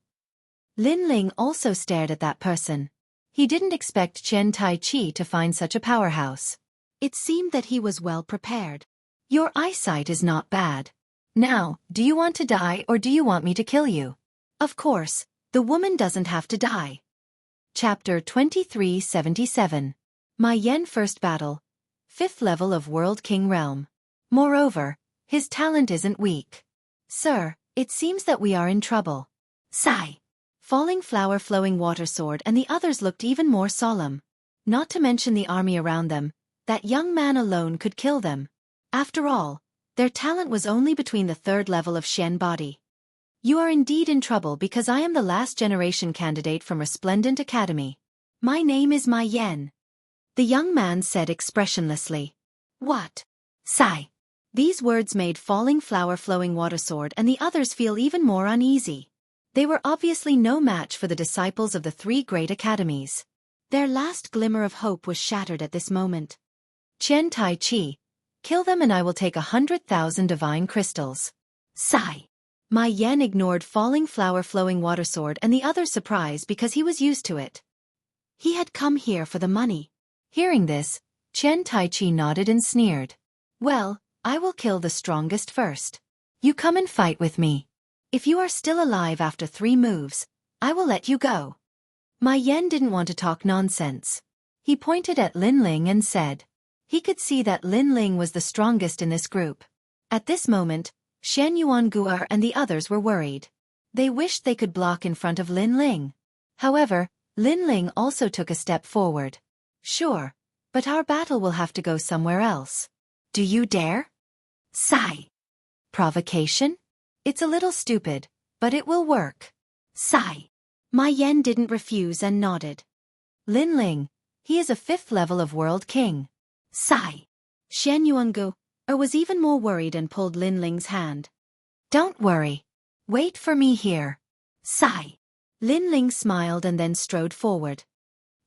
Lin Ling also stared at that person. He didn't expect Qian Taichi to find such a powerhouse. It seemed that he was well prepared. Your eyesight is not bad. Now, do you want to die or do you want me to kill you? Of course, the woman doesn't have to die. Chapter 2377. My Yen First Battle. 5th level of World King Realm. Moreover, his talent isn't weak. Sir, it seems that we are in trouble. Sigh. Falling Flower Flowing Water Sword and the others looked even more solemn. Not to mention the army around them, that young man alone could kill them. After all, their talent was only between the 3rd level of Shen body. You are indeed in trouble because I am the last generation candidate from Resplendent Academy. My name is Mai Yen. The young man said expressionlessly. What? Sigh. These words made Falling Flower Flowing Water Sword and the others feel even more uneasy. They were obviously no match for the disciples of the 3 great academies. Their last glimmer of hope was shattered at this moment. Qian Taichi, kill them and I will take 100,000 divine crystals. Sigh. Mai Yen ignored Falling Flower Flowing Water Sword and the other's surprise because he was used to it. He had come here for the money. Hearing this, Qian Taichi nodded and sneered. Well, I will kill the strongest first. You come and fight with me. If you are still alive after 3 moves, I will let you go. Mai Yen didn't want to talk nonsense. He pointed at Lin Ling and said. He could see that Lin Ling was the strongest in this group. At this moment, Shen Yuanguer and the others were worried. They wished they could block in front of Lin Ling. However, Lin Ling also took a step forward. Sure, but our battle will have to go somewhere else. Do you dare? Sigh. Provocation? It's a little stupid, but it will work. Sigh. Mai Yen didn't refuse and nodded. Lin Ling, he is a 5th level of World King. Sigh. Shen Yuanguer was even more worried and pulled Lin Ling's hand. Don't worry. Wait for me here. Sigh. Lin Ling smiled and then strode forward.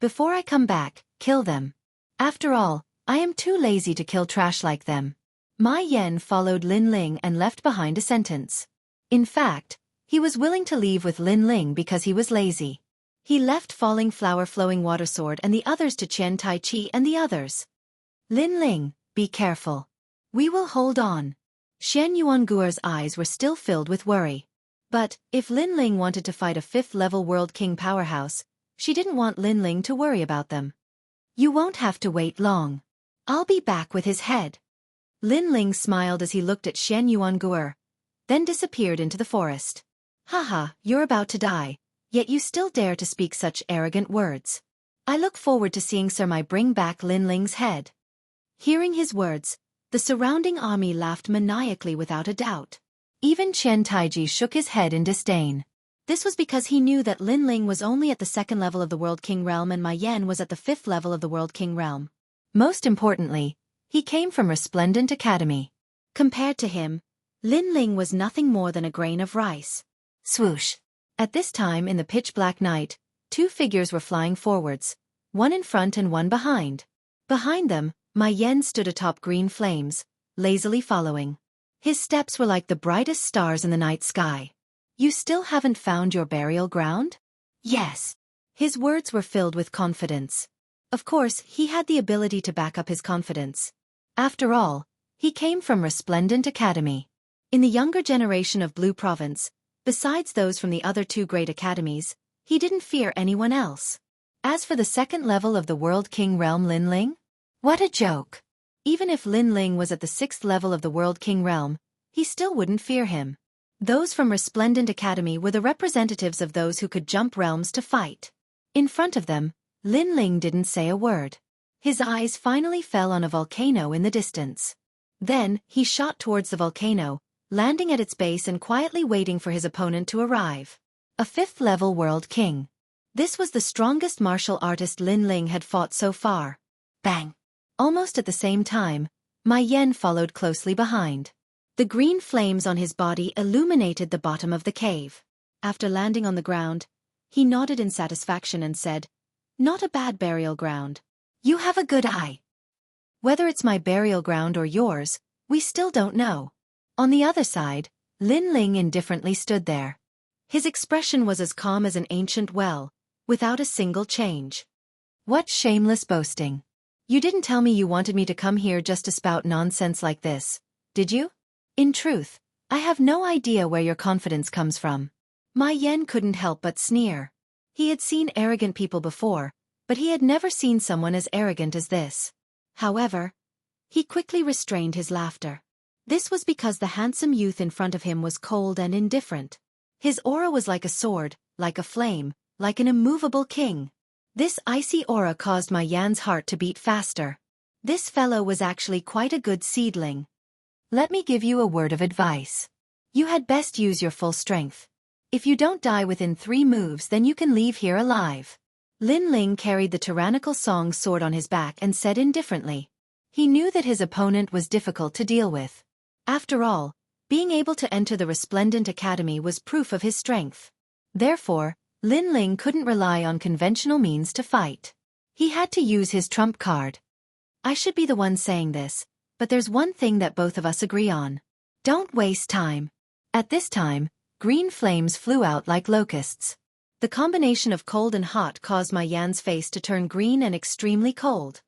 Before I come back, kill them. After all, I am too lazy to kill trash like them. Mai Yen followed Lin Ling and left behind a sentence. In fact, he was willing to leave with Lin Ling because he was lazy. He left Falling Flower Flowing Water Sword and the others to Qian Taichi and the others. Lin Ling, be careful. We will hold on. Shen Yuanguer's eyes were still filled with worry. But, if Lin Ling wanted to fight a 5th level World King powerhouse, she didn't want Lin Ling to worry about them. You won't have to wait long. I'll be back with his head. Lin Ling smiled as he looked at Shen Yuanguer. then disappeared into the forest. Haha, you're about to die, yet you still dare to speak such arrogant words. I look forward to seeing Sir Mai bring back Lin Ling's head. Hearing his words, the surrounding army laughed maniacally without a doubt. Even Chen Taiji shook his head in disdain. This was because he knew that Lin Ling was only at the 2nd level of the World King Realm and Ma Yan was at the 5th level of the World King Realm. Most importantly, he came from Resplendent Academy. Compared to him, Lin Ling was nothing more than a grain of rice. Swoosh! At this time in the pitch-black night, 2 figures were flying forwards, one in front and one behind. Behind them, Ma Yan stood atop green flames, lazily following. His steps were like the brightest stars in the night sky. You still haven't found your burial ground? Yes. His words were filled with confidence. Of course, he had the ability to back up his confidence. After all, he came from Resplendent Academy. In the younger generation of Blue Province, besides those from the other 2 great academies, he didn't fear anyone else. As for the 2nd level of the World King Realm Lin Ling? What a joke! Even if Lin Ling was at the 6th level of the World King Realm, he still wouldn't fear him. Those from Resplendent Academy were the representatives of those who could jump realms to fight. In front of them, Lin Ling didn't say a word. His eyes finally fell on a volcano in the distance. Then, he shot towards the volcano, landing at its base and quietly waiting for his opponent to arrive. A 5th-level World King. This was the strongest martial artist Lin Ling had fought so far. Bang! Almost at the same time, Ma Yan followed closely behind. The green flames on his body illuminated the bottom of the cave. After landing on the ground, he nodded in satisfaction and said, "Not a bad burial ground. You have a good eye." Whether it's my burial ground or yours, we still don't know. On the other side, Lin Ling indifferently stood there. His expression was as calm as an ancient well, without a single change. What shameless boasting. You didn't tell me you wanted me to come here just to spout nonsense like this, did you? In truth, I have no idea where your confidence comes from. Ma Yan couldn't help but sneer. He had seen arrogant people before, but he had never seen someone as arrogant as this. However, he quickly restrained his laughter. This was because the handsome youth in front of him was cold and indifferent. His aura was like a sword, like a flame, like an immovable king. This icy aura caused Ma Yan's heart to beat faster. This fellow was actually quite a good seedling. Let me give you a word of advice. You had best use your full strength. If you don't die within 3 moves, then you can leave here alive. Lin Ling carried the tyrannical Song sword on his back and said indifferently. He knew that his opponent was difficult to deal with. After all, being able to enter the Resplendent Academy was proof of his strength. Therefore, Lin Ling couldn't rely on conventional means to fight. He had to use his trump card. I should be the one saying this, but there's one thing that both of us agree on. Don't waste time. At this time, green flames flew out like locusts. The combination of cold and hot caused Ma Yan's face to turn green and extremely cold.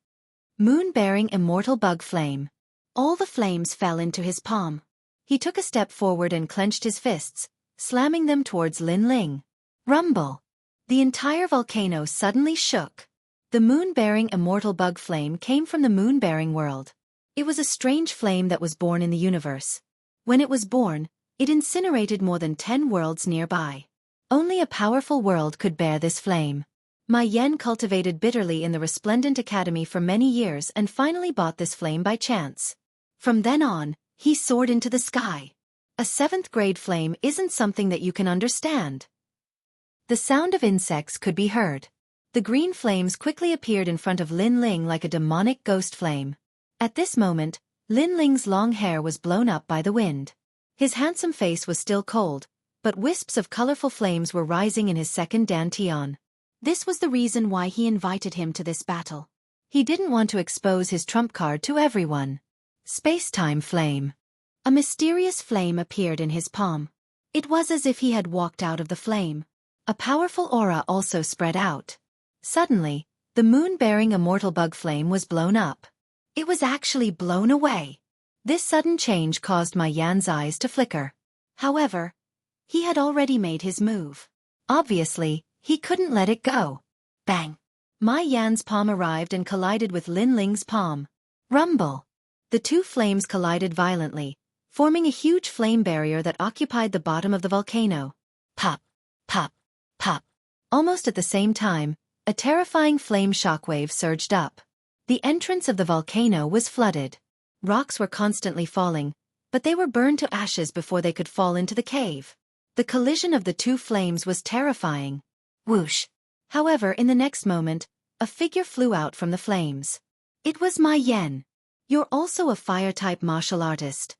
Moon-bearing immortal bug flame. All the flames fell into his palm. He took a step forward and clenched his fists, slamming them towards Lin Ling. Rumble! The entire volcano suddenly shook. The moon-bearing immortal bug flame came from the moon-bearing world. It was a strange flame that was born in the universe. When it was born, it incinerated more than 10 worlds nearby. Only a powerful world could bear this flame. Ma Yan cultivated bitterly in the Resplendent Academy for many years and finally bought this flame by chance. From then on, he soared into the sky. A 7th-grade flame isn't something that you can understand. The sound of insects could be heard. The green flames quickly appeared in front of Lin Ling like a demonic ghost flame. At this moment, Lin Ling's long hair was blown up by the wind. His handsome face was still cold, but wisps of colorful flames were rising in his second dantian. This was the reason why he invited him to this battle. He didn't want to expose his trump card to everyone. Space-time flame. A mysterious flame appeared in his palm. It was as if he had walked out of the flame. A powerful aura also spread out. Suddenly, the moon-bearing immortal bug flame was blown up. It was actually blown away. This sudden change caused Ma Yan's eyes to flicker. However, he had already made his move. Obviously, he couldn't let it go. Bang! Ma Yan's palm arrived and collided with Lin Ling's palm. Rumble! The 2 flames collided violently, forming a huge flame barrier that occupied the bottom of the volcano. Pop, pop, pop. Almost at the same time, a terrifying flame shockwave surged up. The entrance of the volcano was flooded. Rocks were constantly falling, but they were burned to ashes before they could fall into the cave. The collision of the two flames was terrifying. Whoosh! However, in the next moment, a figure flew out from the flames. It was Ma Yan. "You're also a fire-type martial artist."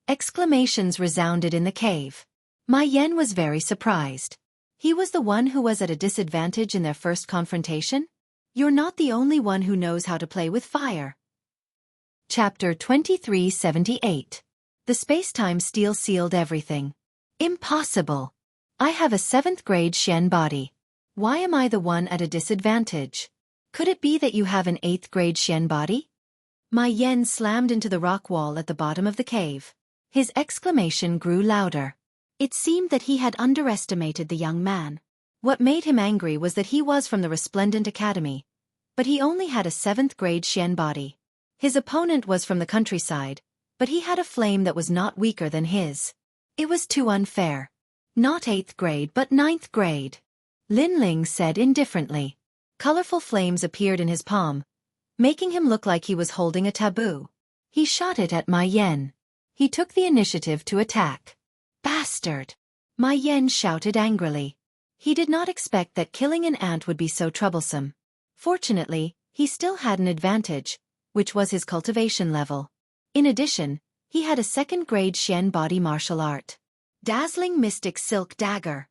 Exclamations resounded in the cave. Ma Yan was very surprised. He was the one who was at a disadvantage in their first confrontation? "You're not the only one who knows how to play with fire." Chapter 2378. The space-time steel sealed everything. Impossible. I have a 7th grade Shen body. Why am I the one at a disadvantage? Could it be that you have an 8th grade Shen body? Ma Yan slammed into the rock wall at the bottom of the cave. His exclamation grew louder. It seemed that he had underestimated the young man. What made him angry was that he was from the Resplendent Academy, but he only had a 7th grade Shen body. His opponent was from the countryside, but he had a flame that was not weaker than his. It was too unfair. Not 8th grade but 9th grade. Lin Ling said indifferently. Colorful flames appeared in his palm, making him look like he was holding a taboo. He shot it at Ma Yan. He took the initiative to attack. Bastard! Ma Yan shouted angrily. He did not expect that killing an ant would be so troublesome. Fortunately, he still had an advantage, which was his cultivation level. In addition, he had a 2nd grade Shen body martial art. Dazzling Mystic Silk Dagger.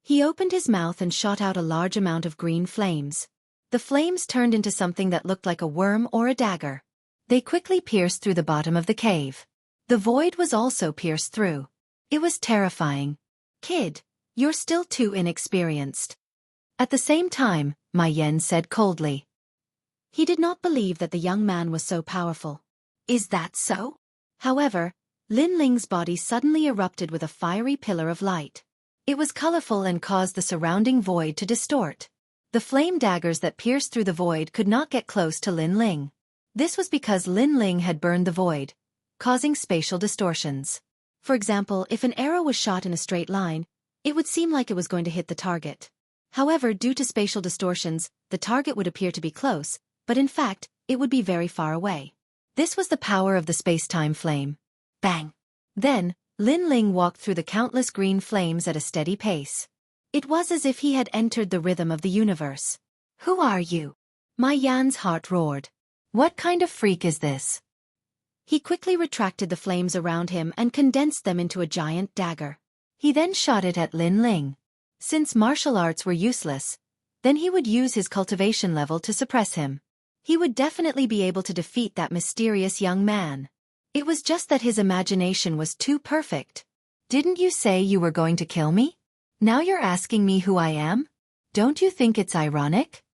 He opened his mouth and shot out a large amount of green flames. The flames turned into something that looked like a worm or a dagger. They quickly pierced through the bottom of the cave. The void was also pierced through. It was terrifying. "Kid, you're still too inexperienced." At the same time, Ma Yan said coldly. He did not believe that the young man was so powerful. "Is that so?" However, Lin Ling's body suddenly erupted with a fiery pillar of light. It was colorful and caused the surrounding void to distort. The flame daggers that pierced through the void could not get close to Lin Ling. This was because Lin Ling had burned the void, causing spatial distortions. For example, if an arrow was shot in a straight line, it would seem like it was going to hit the target. However, due to spatial distortions, the target would appear to be close, but in fact, it would be very far away. This was the power of the space-time flame. Bang! Then, Lin Ling walked through the countless green flames at a steady pace. It was as if he had entered the rhythm of the universe. "Who are you?" Ma Yan's heart roared. What kind of freak is this? He quickly retracted the flames around him and condensed them into a giant dagger. He then shot it at Lin Ling. Since martial arts were useless, then he would use his cultivation level to suppress him. He would definitely be able to defeat that mysterious young man. It was just that his imagination was too perfect. "Didn't you say you were going to kill me? Now you're asking me who I am? Don't you think it's ironic?"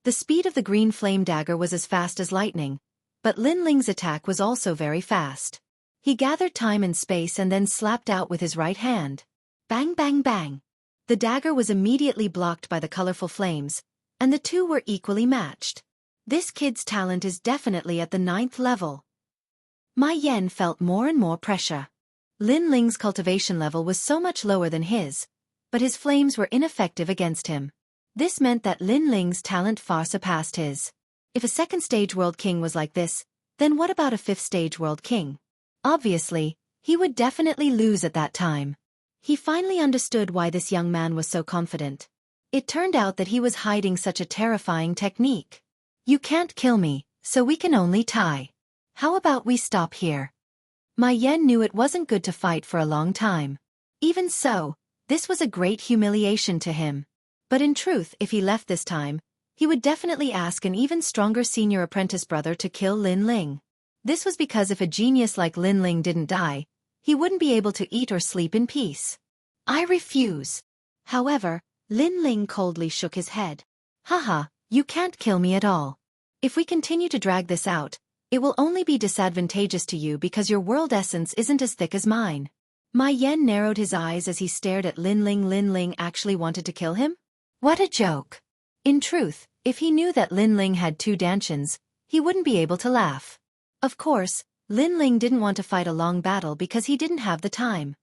The speed of the green flame dagger was as fast as lightning, but Lin Ling's attack was also very fast. He gathered time and space and then slapped out with his right hand. Bang bang bang. The dagger was immediately blocked by the colorful flames, and the two were equally matched. This kid's talent is definitely at the 9th level. Ma Yan felt more and more pressure. Lin Ling's cultivation level was so much lower than his, but his flames were ineffective against him. This meant that Lin Ling's talent far surpassed his. If a 2nd stage world king was like this, then what about a 5th stage world king? Obviously, he would definitely lose at that time. He finally understood why this young man was so confident. It turned out that he was hiding such a terrifying technique. "You can't kill me, so we can only tie. How about we stop here?" Ma Yan knew it wasn't good to fight for a long time. Even so, this was a great humiliation to him. But in truth, if he left this time, he would definitely ask an even stronger senior apprentice brother to kill Lin Ling. This was because if a genius like Lin Ling didn't die, he wouldn't be able to eat or sleep in peace. "I refuse." However, Lin Ling coldly shook his head. "Haha, you can't kill me at all. If we continue to drag this out, it will only be disadvantageous to you because your world essence isn't as thick as mine." Ma Yan narrowed his eyes as he stared at Lin Ling. Lin Ling actually wanted to kill him? What a joke. In truth, if he knew that Lin Ling had 2 dantians, he wouldn't be able to laugh. Of course, Lin Ling didn't want to fight a long battle because he didn't have the time.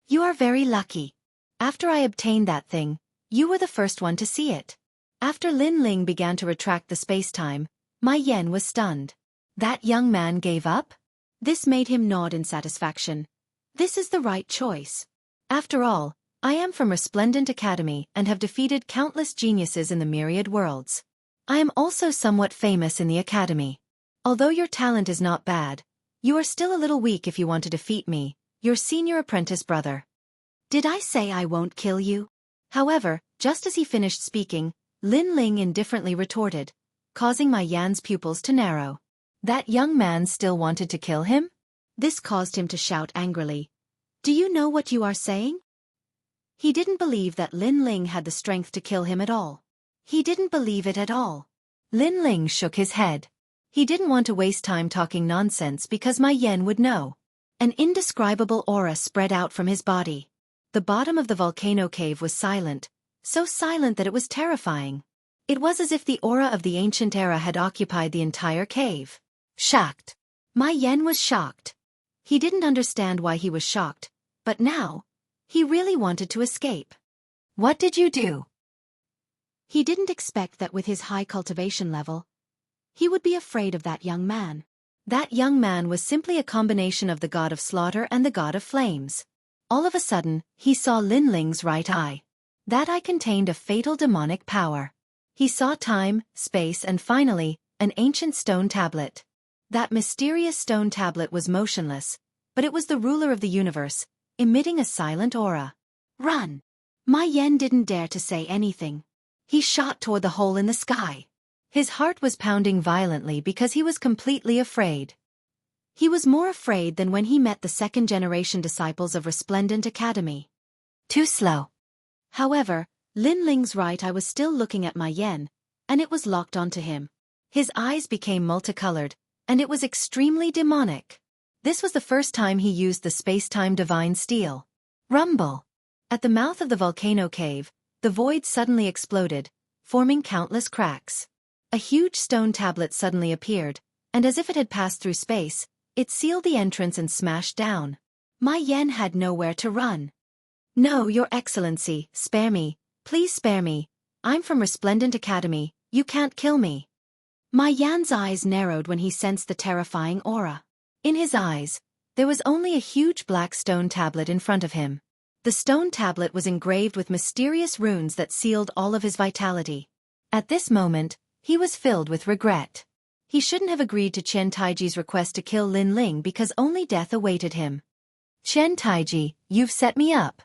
You are very lucky. After I obtained that thing, you were the first one to see it. After Lin Ling began to retract the space-time, Mai Yan was stunned. That young man gave up? This made him nod in satisfaction. This is the right choice. After all, I am from Resplendent Academy and have defeated countless geniuses in the myriad worlds. I am also somewhat famous in the academy. Although your talent is not bad, you are still a little weak if you want to defeat me, your senior apprentice brother. Did I say I won't kill you? However, just as he finished speaking, Lin Ling indifferently retorted, causing Mai Yan's pupils to narrow. That young man still wanted to kill him? This caused him to shout angrily. Do you know what you are saying? He didn't believe that Lin Ling had the strength to kill him at all. He didn't believe it at all. Lin Ling shook his head. He didn't want to waste time talking nonsense because Mai Yan would know. An indescribable aura spread out from his body. The bottom of the volcano cave was silent, so silent that it was terrifying. It was as if the aura of the ancient era had occupied the entire cave. Shocked. Mai Yan was shocked. He didn't understand why he was shocked, but now, he really wanted to escape. What did you do? He didn't expect that with his high cultivation level, he would be afraid of that young man. That young man was simply a combination of the god of slaughter and the god of flames. All of a sudden, he saw Lin Ling's right eye. That eye contained a fatal demonic power. He saw time, space and finally, an ancient stone tablet. That mysterious stone tablet was motionless, but it was the ruler of the universe, emitting a silent aura. Run! Mai Yan didn't dare to say anything. He shot toward the hole in the sky. His heart was pounding violently because he was completely afraid. He was more afraid than when he met the second-generation disciples of Resplendent Academy. Too slow. However, Lin Ling's right eye was still looking at Mai Yan, and it was locked onto him. His eyes became multicolored, and it was extremely demonic. This was the first time he used the space-time divine steel. Rumble! At the mouth of the volcano cave, the void suddenly exploded, forming countless cracks. A huge stone tablet suddenly appeared, and as if it had passed through space, it sealed the entrance and smashed down. Mai Yan had nowhere to run. No, Your Excellency, spare me, please spare me. I'm from Resplendent Academy, you can't kill me. Mai Yan's eyes narrowed when he sensed the terrifying aura. In his eyes, there was only a huge black stone tablet in front of him. The stone tablet was engraved with mysterious runes that sealed all of his vitality. At this moment, he was filled with regret. He shouldn't have agreed to Qian Taiji's request to kill Lin Ling because only death awaited him. Qian Taiji, you've set me up.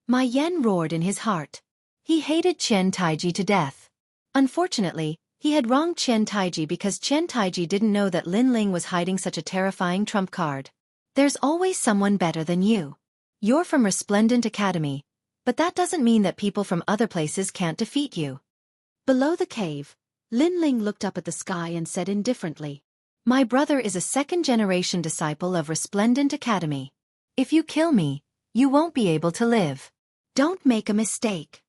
Mai Yan roared in his heart. He hated Qian Taiji to death. Unfortunately, he had wronged Qian Taiji because Qian Taiji didn't know that Lin Ling was hiding such a terrifying trump card. There's always someone better than you. You're from Resplendent Academy, but that doesn't mean that people from other places can't defeat you. Below the cave, Lin Ling looked up at the sky and said indifferently, My brother is a second-generation disciple of Resplendent Academy. If you kill me, you won't be able to live. Don't make a mistake.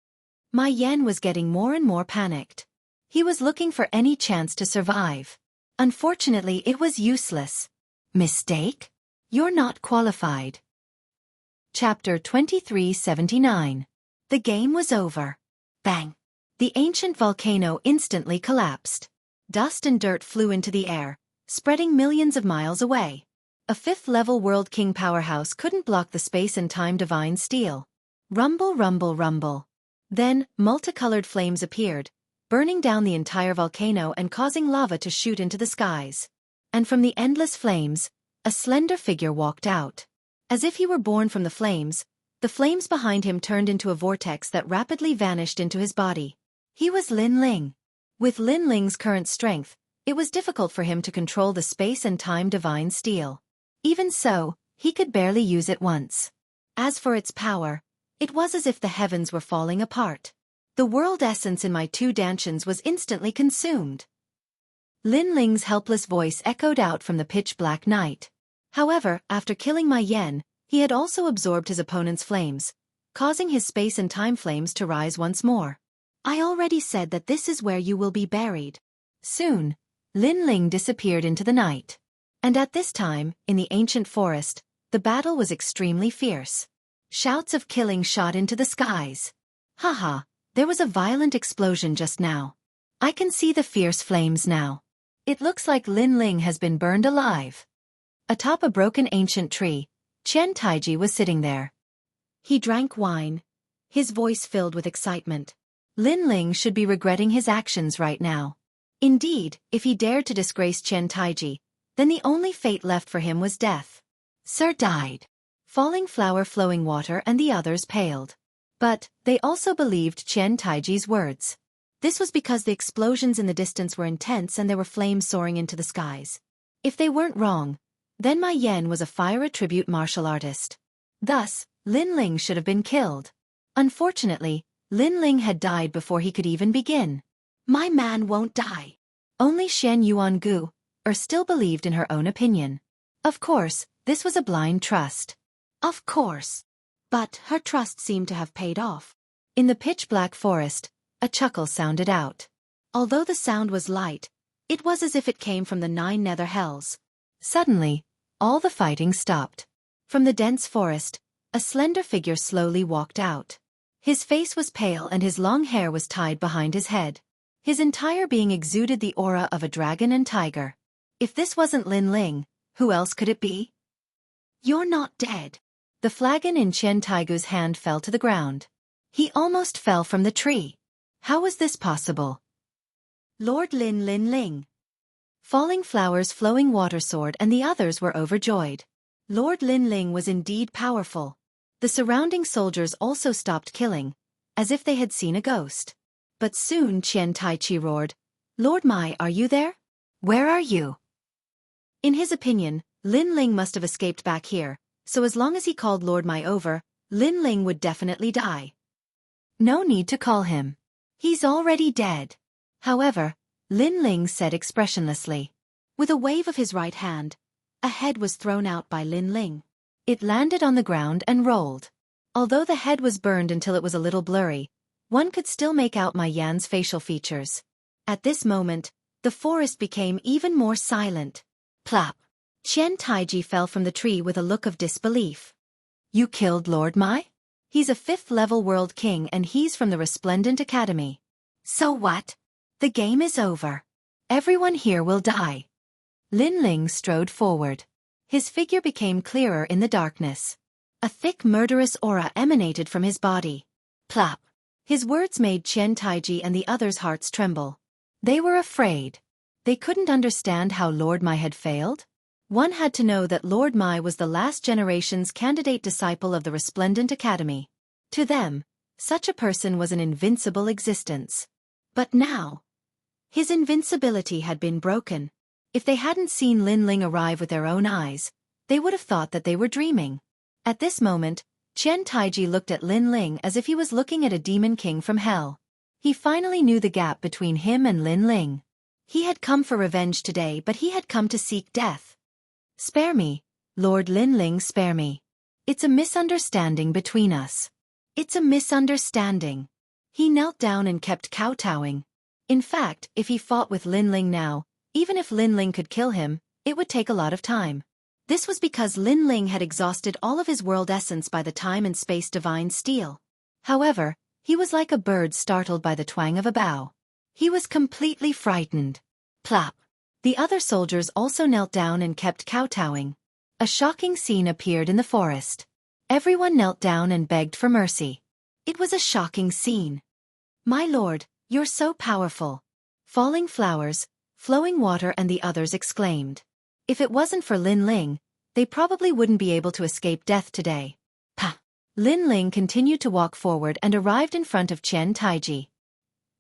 Mai Yan was getting more and more panicked. He was looking for any chance to survive. Unfortunately, it was useless. Mistake? You're not qualified. Chapter 2379. The game was over. Bang! The ancient volcano instantly collapsed. Dust and dirt flew into the air, spreading millions of miles away. A fifth-level World King powerhouse couldn't block the space and time divine steel. Rumble, rumble, rumble. Then, multicolored flames appeared, burning down the entire volcano and causing lava to shoot into the skies. And from the endless flames, a slender figure walked out. As if he were born from the flames behind him turned into a vortex that rapidly vanished into his body. He was Lin Ling. With Lin Ling's current strength, it was difficult for him to control the space and time divine steel. Even so, he could barely use it once. As for its power, it was as if the heavens were falling apart. The world essence in my two dantians was instantly consumed. Lin Ling's helpless voice echoed out from the pitch-black night. However, after killing Mai Yan, he had also absorbed his opponent's flames, causing his space and time flames to rise once more. I already said that this is where you will be buried. Soon, Lin Ling disappeared into the night. And at this time, in the ancient forest, the battle was extremely fierce. Shouts of killing shot into the skies. Haha, there was a violent explosion just now. I can see the fierce flames now. It looks like Lin Ling has been burned alive. Atop a broken ancient tree, Qian Taiji was sitting there. He drank wine, his voice filled with excitement. Lin Ling should be regretting his actions right now. Indeed, if he dared to disgrace Qian Taiji, then the only fate left for him was death. Sir died. Falling Flower Flowing Water and the others paled. But they also believed Qian Taiji's words. This was because the explosions in the distance were intense and there were flames soaring into the skies. If they weren't wrong, then Mai Yan was a fire attribute martial artist. Thus, Lin Ling should have been killed. Unfortunately, Lin Ling had died before he could even begin. My man won't die. Only Shen Yuangu still believed in her own opinion. Of course, this was a blind trust. Of course. But her trust seemed to have paid off. In the pitch-black forest, a chuckle sounded out. Although the sound was light, it was as if it came from the 9 nether hells. Suddenly, all the fighting stopped. From the dense forest, a slender figure slowly walked out. His face was pale and his long hair was tied behind his head. His entire being exuded the aura of a dragon and tiger. If this wasn't Lin Ling, who else could it be? You're not dead. The flagon in Qian Taigu's hand fell to the ground. He almost fell from the tree. How was this possible? Lord Lin Ling. Falling Flowers Flowing Water Sword and the others were overjoyed. Lord Lin Ling was indeed powerful. The surrounding soldiers also stopped killing, as if they had seen a ghost. But soon Qian Taichi roared, Lord Mai, are you there? Where are you? In his opinion, Lin Ling must have escaped back here, so as long as he called Lord Mai over, Lin Ling would definitely die. No need to call him. He's already dead. However, Lin Ling said expressionlessly. With a wave of his right hand, a head was thrown out by Lin Ling. It landed on the ground and rolled. Although the head was burned until it was a little blurry, one could still make out Mai Yan's facial features. At this moment, the forest became even more silent. Plop! Qian Taiji fell from the tree with a look of disbelief. You killed Lord Mai? He's a 5th-level world king and he's from the Resplendent Academy. So what? The game is over. Everyone here will die. Lin Ling strode forward. His figure became clearer in the darkness. A thick murderous aura emanated from his body. Plop! His words made Qian Taiji and the others' hearts tremble. They were afraid. They couldn't understand how Lord Mai had failed. One had to know that Lord Mai was the last generation's candidate disciple of the Resplendent Academy. To them, such a person was an invincible existence. But now, his invincibility had been broken. If they hadn't seen Lin Ling arrive with their own eyes, they would have thought that they were dreaming. At this moment, Qian Taiji looked at Lin Ling as if he was looking at a demon king from hell. He finally knew the gap between him and Lin Ling. He had come for revenge today, but he had come to seek death. Spare me, Lord Lin Ling, spare me. It's a misunderstanding between us. It's a misunderstanding. He knelt down and kept kowtowing. In fact, if he fought with Lin Ling now, even if Lin Ling could kill him, it would take a lot of time. This was because Lin Ling had exhausted all of his world essence by the time and space divine steel. However, he was like a bird startled by the twang of a bow. He was completely frightened. Plop! The other soldiers also knelt down and kept kowtowing. A shocking scene appeared in the forest. Everyone knelt down and begged for mercy. It was a shocking scene. My lord, you're so powerful. Falling Flowers, Flowing Water and the others exclaimed. If it wasn't for Lin Ling, they probably wouldn't be able to escape death today. Pah! Lin Ling continued to walk forward and arrived in front of Qian Taiji.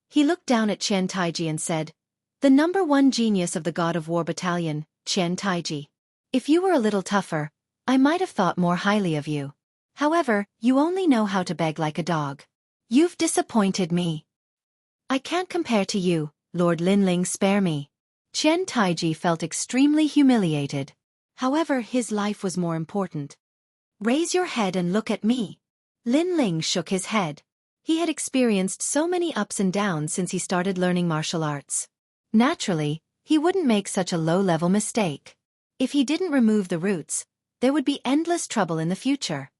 He looked down at Qian Taiji and said, The #1 genius of the God of War Battalion, Qian Taiji. If you were a little tougher, I might have thought more highly of you. However, you only know how to beg like a dog. You've disappointed me. I can't compare to you, Lord Lin Ling, spare me. Qian Taiji felt extremely humiliated. However, his life was more important. Raise your head and look at me. Lin Ling shook his head. He had experienced so many ups and downs since he started learning martial arts. Naturally, he wouldn't make such a low-level mistake. If he didn't remove the roots, there would be endless trouble in the future.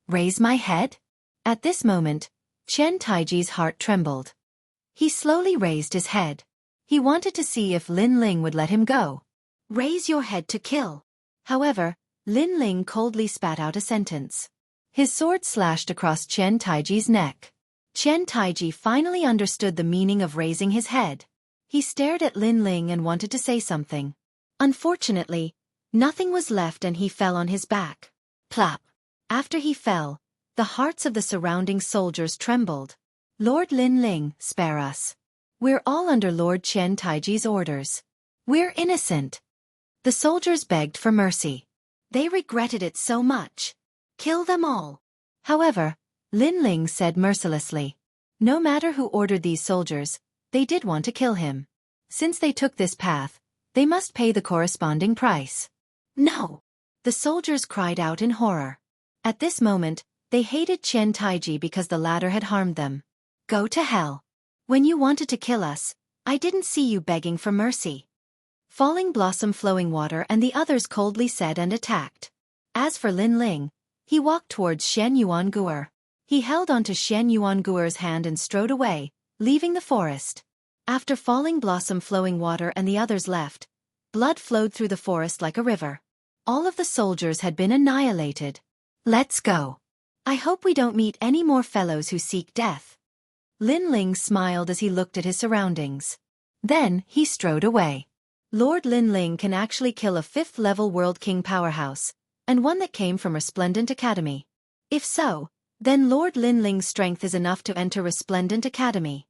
Raise my head? At this moment, Qian Taiji's heart trembled. He slowly raised his head. He wanted to see if Lin Ling would let him go. Raise your head to kill. However, Lin Ling coldly spat out a sentence. His sword slashed across Qian Taiji's neck. Qian Taiji finally understood the meaning of raising his head. He stared at Lin Ling and wanted to say something. Unfortunately, nothing was left and he fell on his back. Plop! After he fell, the hearts of the surrounding soldiers trembled. Lord Lin Ling, spare us. We're all under Lord Qian Taiji's orders. We're innocent. The soldiers begged for mercy. They regretted it so much. Kill them all. However, Lin Ling said mercilessly. No matter who ordered these soldiers, they did want to kill him. Since they took this path, they must pay the corresponding price. No! The soldiers cried out in horror. At this moment, they hated Qian Taiji because the latter had harmed them. Go to hell. When you wanted to kill us, I didn't see you begging for mercy. Falling Blossom Flowing Water and the others coldly said and attacked. As for Lin Ling, he walked towards Shen Yuanguer. He held onto Shen Yuanguer's hand and strode away, leaving the forest. After Falling Blossom Flowing Water and the others left, blood flowed through the forest like a river. All of the soldiers had been annihilated. Let's go. I hope we don't meet any more fellows who seek death. Lin Ling smiled as he looked at his surroundings. Then, he strode away. Lord Lin Ling can actually kill a 5th-level World King powerhouse, and one that came from Resplendent Academy. If so, then Lord Lin Ling's strength is enough to enter Resplendent Academy.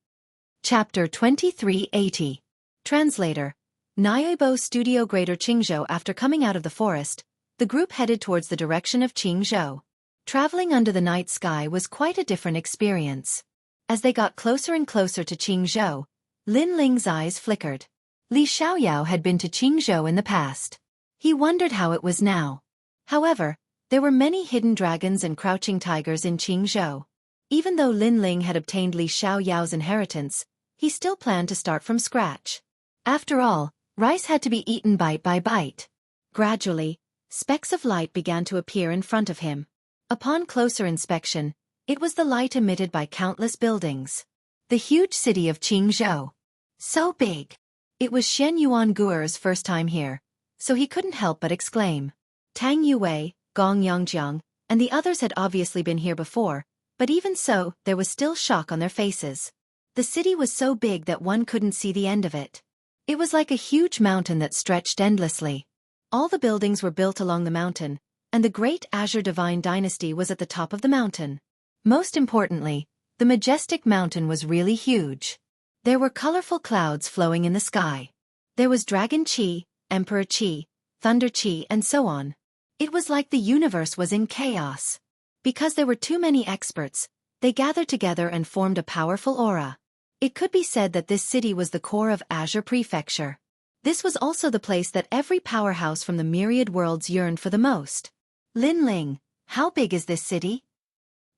Chapter 2380. Translator. Naibo Studio Greater Qingzhou. After coming out of the forest, the group headed towards the direction of Qingzhou. Traveling under the night sky was quite a different experience. As they got closer and closer to Qingzhou, Lin Ling's eyes flickered. Li Xiaoyao had been to Qingzhou in the past. He wondered how it was now. However, there were many hidden dragons and crouching tigers in Qingzhou. Even though Lin Ling had obtained Li Xiaoyao's inheritance, he still planned to start from scratch. After all, rice had to be eaten bite by bite. Gradually, specks of light began to appear in front of him. Upon closer inspection, it was the light emitted by countless buildings. The huge city of Qingzhou. So big. It was Shen Yuanguer's first time here, so he couldn't help but exclaim. Tang Yue, Gong Yongjiang, and the others had obviously been here before, but even so, there was still shock on their faces. The city was so big that one couldn't see the end of it. It was like a huge mountain that stretched endlessly. All the buildings were built along the mountain, and the great Azure Divine Dynasty was at the top of the mountain. Most importantly, the majestic mountain was really huge. There were colorful clouds flowing in the sky. There was Dragon Qi, Emperor Qi, Thunder Qi, and so on. It was like the universe was in chaos. Because there were too many experts, they gathered together and formed a powerful aura. It could be said that this city was the core of Azure Prefecture. This was also the place that every powerhouse from the myriad worlds yearned for the most. Lin Ling, how big is this city?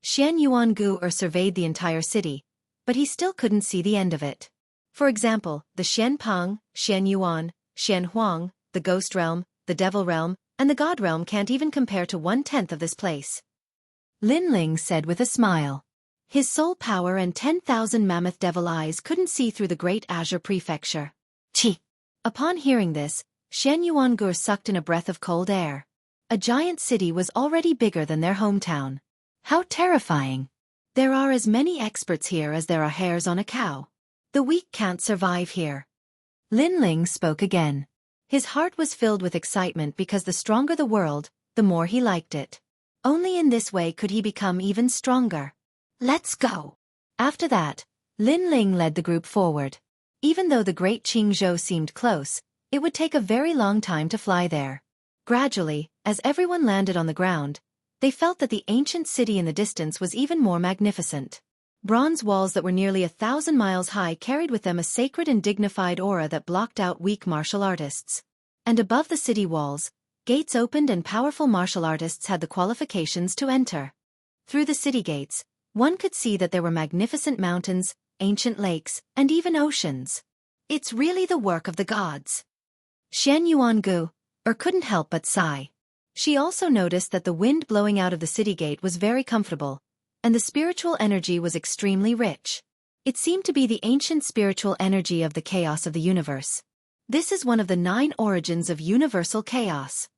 Xian Yuangu surveyed the entire city, but he still couldn't see the end of it. For example, the Xian Peng, Xian Yuan, Xian Huang, the Ghost Realm, the Devil Realm, and the God Realm can't even compare to 1/10 of this place. Lin Ling said with a smile. His soul power and 10,000 mammoth devil eyes couldn't see through the great Azure Prefecture. Chi! Upon hearing this, Shen Yuangu sucked in a breath of cold air. A giant city was already bigger than their hometown. How terrifying! There are as many experts here as there are hairs on a cow. The weak can't survive here. Lin Ling spoke again. His heart was filled with excitement because the stronger the world, the more he liked it. Only in this way could he become even stronger. Let's go! After that, Lin Ling led the group forward. Even though the great Qingzhou seemed close, it would take a very long time to fly there. Gradually, as everyone landed on the ground, they felt that the ancient city in the distance was even more magnificent. Bronze walls that were nearly 1,000 miles high carried with them a sacred and dignified aura that blocked out weak martial artists. And above the city walls, gates opened and powerful martial artists had the qualifications to enter. Through the city gates, one could see that there were magnificent mountains, ancient lakes, and even oceans. It's really the work of the gods. Shen Yuangu, or couldn't help but sigh. She also noticed that the wind blowing out of the city gate was very comfortable, and the spiritual energy was extremely rich. It seemed to be the ancient spiritual energy of the chaos of the universe. This is one of the 9 origins of universal chaos.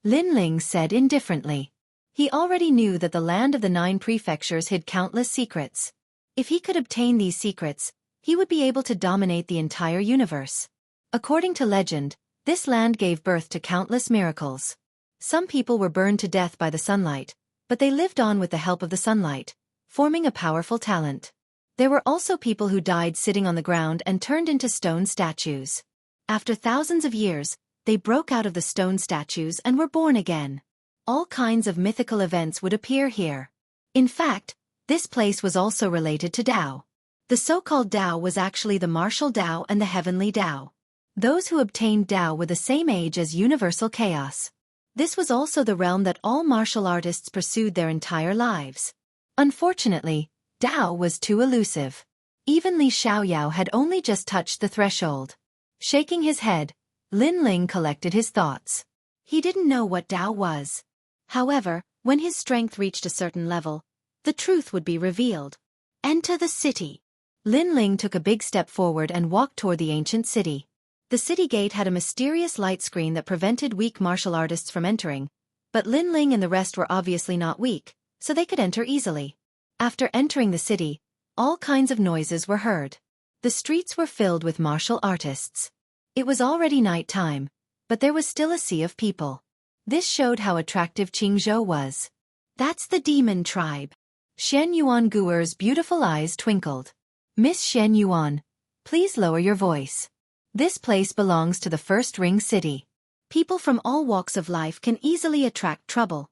Lin Ling said indifferently. He already knew that the land of the 9 prefectures hid countless secrets. If he could obtain these secrets, he would be able to dominate the entire universe. According to legend, this land gave birth to countless miracles. Some people were burned to death by the sunlight, but they lived on with the help of the sunlight, forming a powerful talent. There were also people who died sitting on the ground and turned into stone statues. After thousands of years, they broke out of the stone statues and were born again. All kinds of mythical events would appear here. In fact, this place was also related to Tao. The so-called Tao was actually the martial Tao and the heavenly Tao. Those who obtained Tao were the same age as universal chaos. This was also the realm that all martial artists pursued their entire lives. Unfortunately, Tao was too elusive. Even Li Xiaoyao had only just touched the threshold. Shaking his head, Lin Ling collected his thoughts. He didn't know what Tao was. However, when his strength reached a certain level, the truth would be revealed. Enter the city. Lin Ling took a big step forward and walked toward the ancient city. The city gate had a mysterious light screen that prevented weak martial artists from entering, but Lin Ling and the rest were obviously not weak, so they could enter easily. After entering the city, all kinds of noises were heard. The streets were filled with martial artists. It was already night time, but there was still a sea of people. This showed how attractive Jianghu was. That's the demon tribe. Shen Yuan Guer's beautiful eyes twinkled. Miss Shen Yuan, please lower your voice. This place belongs to the First Ring City. People from all walks of life can easily attract trouble.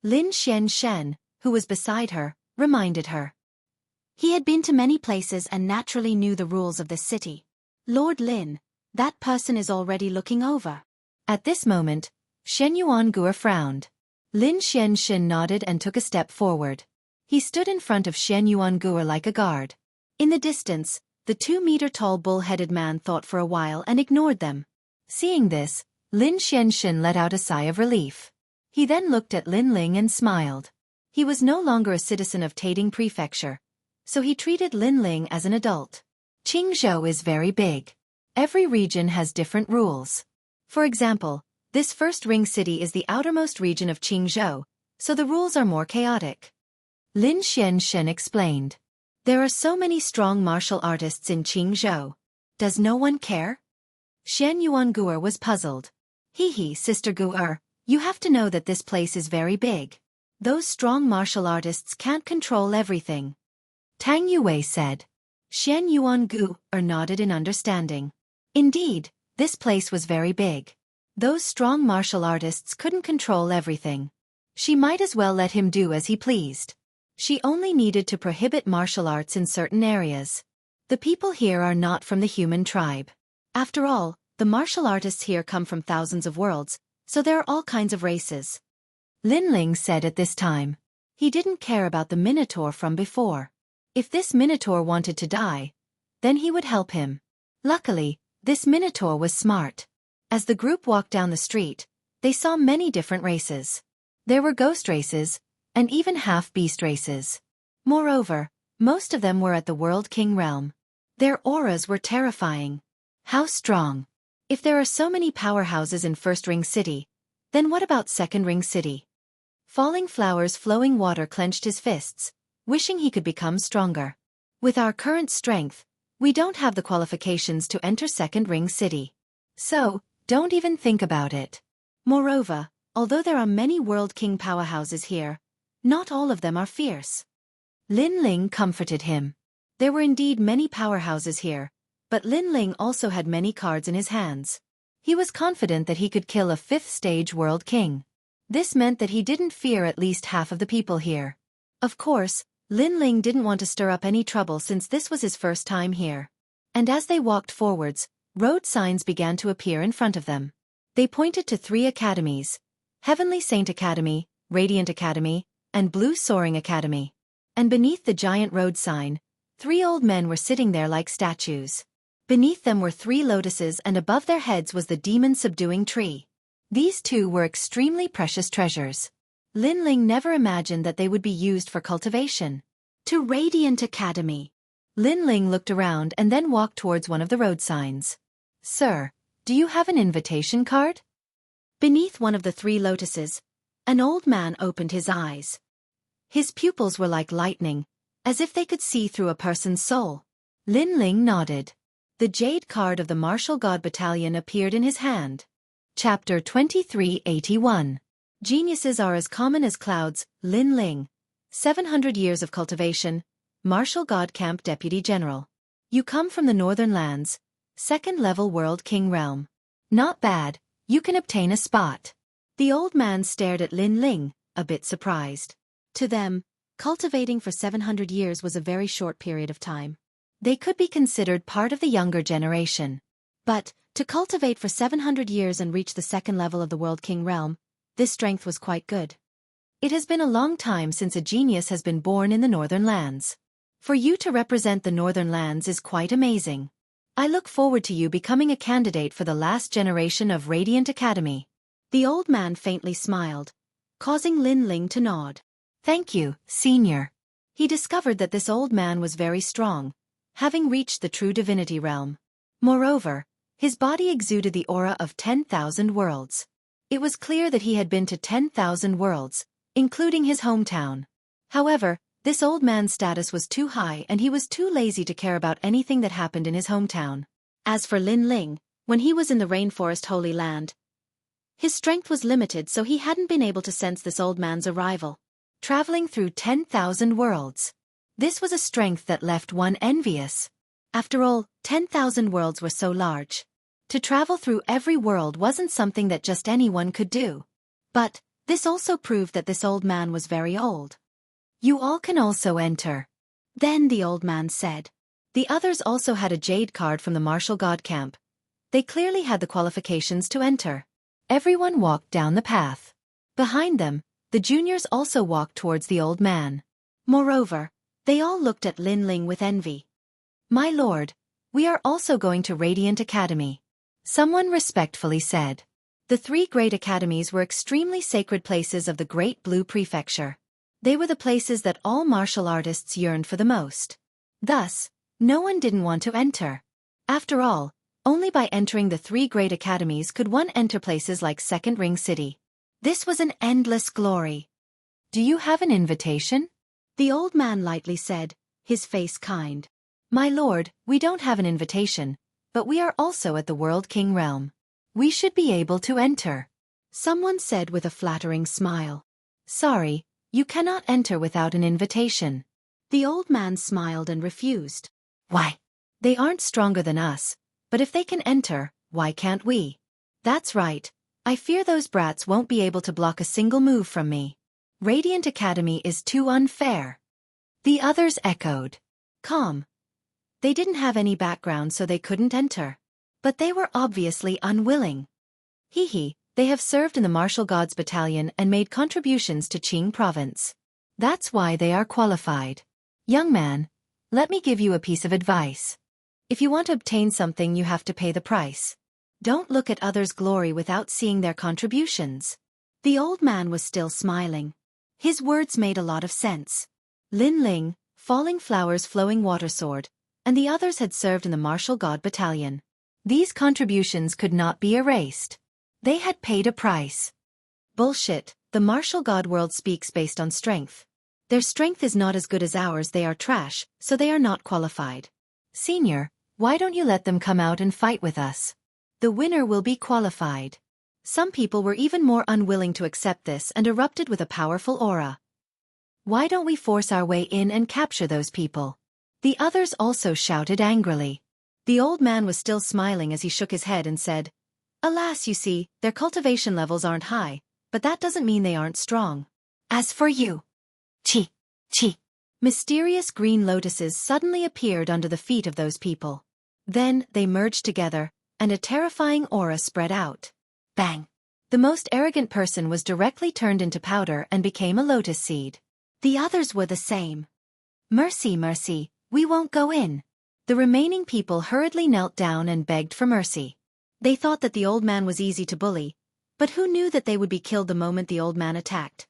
Lin Shen, who was beside her, reminded her. He had been to many places and naturally knew the rules of this city. Lord Lin, that person is already looking over. At this moment, Shen Yuan Guer frowned. Lin Shen nodded and took a step forward. He stood in front of Shen Yuan Guer like a guard. In the distance, the 2-meter-tall bull-headed man thought for a while and ignored them. Seeing this, Lin Shen let out a sigh of relief. He then looked at Lin Ling and smiled. He was no longer a citizen of Taiding Prefecture, so he treated Lin Ling as an adult. Jianghu is very big. Every region has different rules. For example, this First Ring City is the outermost region of Jianghu, so the rules are more chaotic. Lin Shen explained. There are so many strong martial artists in Jianghu. Does no one care? Shen Yuan Guer was puzzled. Sister Guer, you have to know that this place is very big. Those strong martial artists can't control everything. Tang Yue said. Shen Yuan Guer nodded in understanding. Indeed, this place was very big. Those strong martial artists couldn't control everything. She might as well let him do as he pleased. She only needed to prohibit martial arts in certain areas. The people here are not from the human tribe. After all, the martial artists here come from thousands of worlds, so there are all kinds of races. Lin Ling said at this time. He didn't care about the Minotaur from before. If this Minotaur wanted to die, then he would help him. Luckily, this Minotaur was smart. As the group walked down the street, they saw many different races. There were ghost races, and even half-beast races. Moreover, most of them were at the World King realm. Their auras were terrifying. How strong! If there are so many powerhouses in First Ring City, then what about Second Ring City? Falling Flowers Flowing Water clenched his fists, wishing he could become stronger. With our current strength, we don't have the qualifications to enter Second Ring City. So, don't even think about it. Moreover, although there are many World King powerhouses here, not all of them are fierce. Lin Ling comforted him. There were indeed many powerhouses here, but Lin Ling also had many cards in his hands. He was confident that he could kill a 5th-stage World King. This meant that he didn't fear at least half of the people here. Of course, Lin Ling didn't want to stir up any trouble since this was his first time here. And as they walked forwards, road signs began to appear in front of them. They pointed to 3 academies: Heavenly Saint Academy, Radiant Academy, and Blue Soaring Academy. And beneath the giant road sign, 3 old men were sitting there like statues. Beneath them were 3 lotuses and above their heads was the demon-subduing tree. These two were extremely precious treasures. Lin Ling never imagined that they would be used for cultivation. To Radiant Academy. Lin Ling looked around and then walked towards one of the road signs. Sir, do you have an invitation card? Beneath one of the 3 lotuses, an old man opened his eyes. His pupils were like lightning, as if they could see through a person's soul. Lin Ling nodded. The jade card of the Martial God Battalion appeared in his hand. Chapter 2381. Geniuses are as common as clouds. Lin Ling. 700 years of cultivation. Martial God Camp Deputy General. You come from the Northern Lands. 2nd level World King Realm. Not bad, you can obtain a spot. The old man stared at Lin Ling, a bit surprised. To them, cultivating for 700 years was a very short period of time. They could be considered part of the younger generation. But, to cultivate for 700 years and reach the 2nd level of the World King Realm, this strength was quite good. It has been a long time since a genius has been born in the Northern Lands. For you to represent the Northern Lands is quite amazing. I look forward to you becoming a candidate for the last generation of Radiant Academy. The old man faintly smiled, causing Lin Ling to nod. Thank you, senior. He discovered that this old man was very strong, having reached the true divinity realm. Moreover, his body exuded the aura of 10,000 worlds. It was clear that he had been to 10,000 worlds, including his hometown. However, this old man's status was too high and he was too lazy to care about anything that happened in his hometown. As for Lin Ling, when he was in the Rainforest Holy Land, his strength was limited, so he hadn't been able to sense this old man's arrival. Traveling through 10,000 worlds. This was a strength that left one envious. After all, 10,000 worlds were so large. To travel through every world wasn't something that just anyone could do. But, this also proved that this old man was very old. You all can also enter. Then the old man said. The others also had a jade card from the Martial God Camp. They clearly had the qualifications to enter. Everyone walked down the path. Behind them, the juniors also walked towards the old man. Moreover, they all looked at Lin Ling with envy. My lord, we are also going to Radiant Academy. Someone respectfully said. The 3 great academies were extremely sacred places of the Great Blue Prefecture. They were the places that all martial artists yearned for the most. Thus, no one didn't want to enter. After all, only by entering the 3 great academies could one enter places like Second Ring City. This was an endless glory. Do you have an invitation? The old man lightly said, his face kind. My lord, we don't have an invitation, but we are also at the World King Realm. We should be able to enter. Someone said with a flattering smile. Sorry, you cannot enter without an invitation. The old man smiled and refused. Why? They aren't stronger than us, but if they can enter, why can't we? That's right. I fear those brats won't be able to block a single move from me. Radiant Academy is too unfair. The others echoed. Calm. They didn't have any background so they couldn't enter. But they were obviously unwilling. They have served in the Martial Gods Battalion and made contributions to Qing Province. That's why they are qualified. Young man, let me give you a piece of advice. If you want to obtain something, you have to pay the price. Don't look at others' glory without seeing their contributions. The old man was still smiling. His words made a lot of sense. Lin Ling, Falling Flowers Flowing Water Sword, and the others had served in the Martial God Battalion. These contributions could not be erased. They had paid a price. Bullshit, the Martial God world speaks based on strength. Their strength is not as good as ours, they are trash, so they are not qualified. Senior, why don't you let them come out and fight with us? The winner will be qualified. Some people were even more unwilling to accept this and erupted with a powerful aura. Why don't we force our way in and capture those people? The others also shouted angrily. The old man was still smiling as he shook his head and said, Alas, you see, their cultivation levels aren't high, but that doesn't mean they aren't strong. As for you, Chi. Mysterious green lotuses suddenly appeared under the feet of those people. Then they merged together, and a terrifying aura spread out. Bang! The most arrogant person was directly turned into powder and became a lotus seed. The others were the same. Mercy, mercy, we won't go in. The remaining people hurriedly knelt down and begged for mercy. They thought that the old man was easy to bully, But who knew that they would be killed the moment the old man attacked?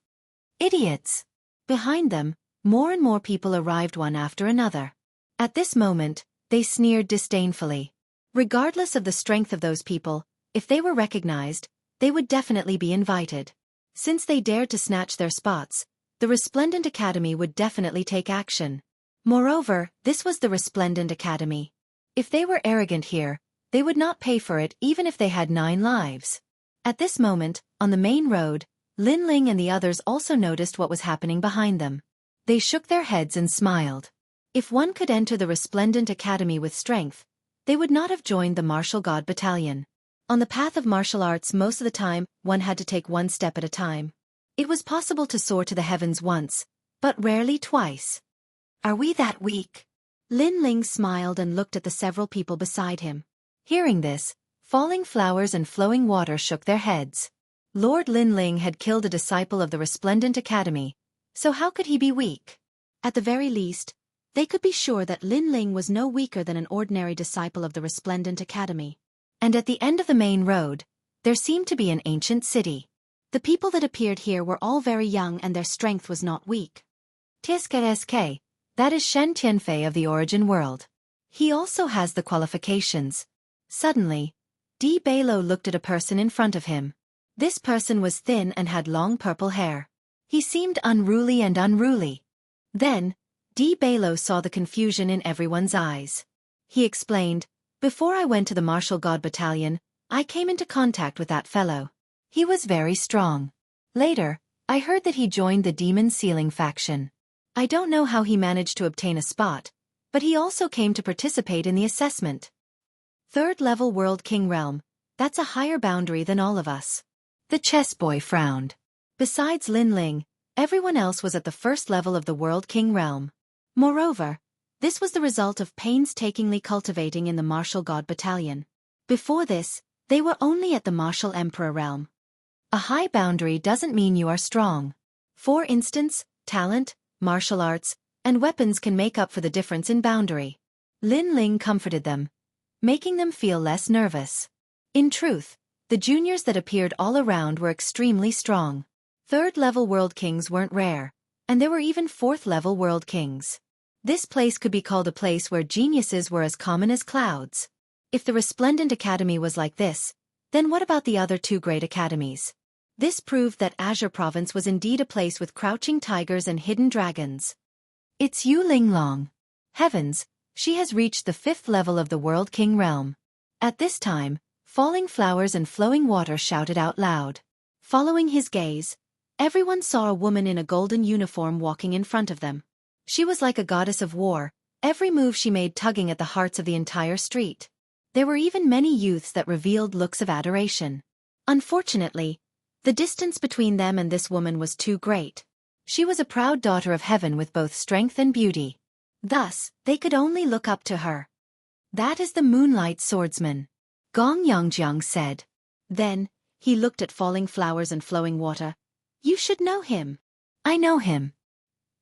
Idiots! Behind them, more and more people arrived one after another. At this moment, they sneered disdainfully. Regardless of the strength of those people, if they were recognized, they would definitely be invited. Since they dared to snatch their spots, the Resplendent Academy would definitely take action. Moreover, this was the Resplendent Academy. If they were arrogant here, they would not pay for it even if they had 9 lives. At this moment, on the main road, Lin Ling and the others also noticed what was happening behind them. They shook their heads and smiled. If one could enter the Resplendent Academy with strength, they would not have joined the Martial God Battalion. On the path of martial arts most of the time, one had to take one step at a time. It was possible to soar to the heavens once, but rarely twice. Are we that weak? Lin Ling smiled and looked at the several people beside him. Hearing this, Falling Flowers and Flowing Water shook their heads. Lord Lin Ling had killed a disciple of the Resplendent Academy, so how could he be weak? At the very least, they could be sure that Lin Ling was no weaker than an ordinary disciple of the Resplendent Academy. And at the end of the main road, there seemed to be an ancient city. The people that appeared here were all very young and their strength was not weak. TSKSK, that is Shen Tianfei of the Origin World. He also has the qualifications. Suddenly, Di Beilo looked at a person in front of him. This person was thin and had long purple hair. He seemed unruly. Then, Di Beilo saw the confusion in everyone's eyes. He explained, "Before I went to the Martial God Battalion, I came into contact with that fellow. He was very strong. Later, I heard that he joined the Demon Sealing faction. I don't know how he managed to obtain a spot, but he also came to participate in the assessment. 3rd level World King Realm, that's a higher boundary than all of us." The chess boy frowned. Besides Lin Ling, everyone else was at the 1st level of the World King Realm. Moreover, this was the result of painstakingly cultivating in the Martial God Battalion. Before this, they were only at the Martial Emperor realm. A high boundary doesn't mean you are strong. For instance, talent, martial arts, and weapons can make up for the difference in boundary. Lin Ling comforted them, making them feel less nervous. In truth, the juniors that appeared all around were extremely strong. 3rd level World Kings weren't rare, and there were even 4th level World Kings. This place could be called a place where geniuses were as common as clouds. If the Resplendent Academy was like this, then what about the other 2 great academies? This proved that Azure Province was indeed a place with crouching tigers and hidden dragons. It's Yu Linglong. Heavens, she has reached the 5th level of the World King Realm. At this time, Falling Flowers and Flowing Water shouted out loud. Following his gaze, everyone saw a woman in a golden uniform walking in front of them. She was like a goddess of war, every move she made tugging at the hearts of the entire street. There were even many youths that revealed looks of adoration. Unfortunately, the distance between them and this woman was too great. She was a proud daughter of heaven with both strength and beauty. Thus, they could only look up to her. "That is the Moonlight Swordsman," Gong Yongjiang said. Then, he looked at Falling Flowers and Flowing Water. "You should know him." "I know him.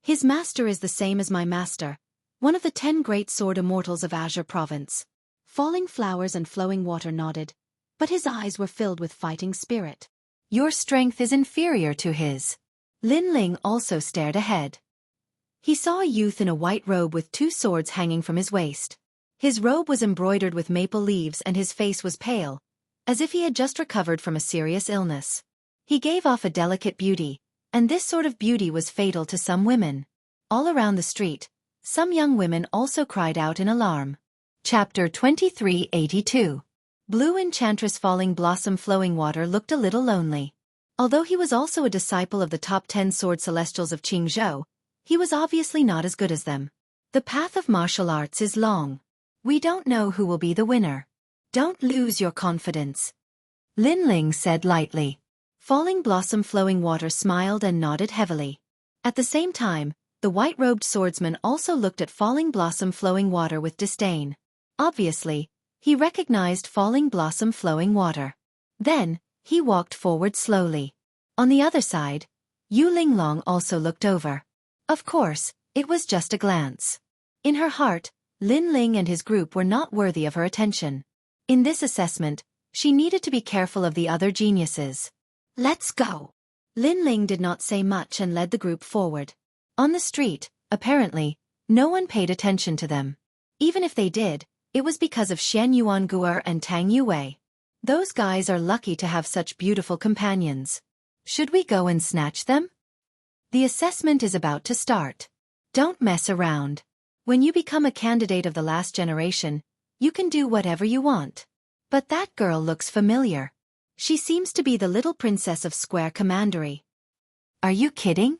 His master is the same as my master, one of the 10 great sword immortals of Azure Province." Falling Flowers and Flowing Water nodded, but his eyes were filled with fighting spirit. "Your strength is inferior to his." Lin Ling also stared ahead. He saw a youth in a white robe with 2 swords hanging from his waist. His robe was embroidered with maple leaves and his face was pale, as if he had just recovered from a serious illness. He gave off a delicate beauty, and this sort of beauty was fatal to some women. All around the street, some young women also cried out in alarm. Chapter 2382. Blue Enchantress Falling Blossom Flowing Water looked a little lonely. Although he was also a disciple of the top 10 sword celestials of Qingzhou, he was obviously not as good as them. The path of martial arts is long. We don't know who will be the winner. Don't lose your confidence, Lin Ling said lightly. Falling Blossom Flowing Water smiled and nodded heavily. At the same time, the white-robed swordsman also looked at Falling Blossom Flowing Water with disdain. Obviously, he recognized Falling Blossom Flowing Water. Then, he walked forward slowly. On the other side, Yu Linglong also looked over. Of course, it was just a glance. In her heart, Lin Ling and his group were not worthy of her attention. In this assessment, she needed to be careful of the other geniuses. Let's go. Lin Ling did not say much and led the group forward. On the street, apparently, no one paid attention to them. Even if they did, it was because of Shen Yuanguer and Tang Yue. Those guys are lucky to have such beautiful companions. Should we go and snatch them? The assessment is about to start. Don't mess around. When you become a candidate of the last generation, you can do whatever you want. But that girl looks familiar. She seems to be the little princess of Square Commandery. Are you kidding?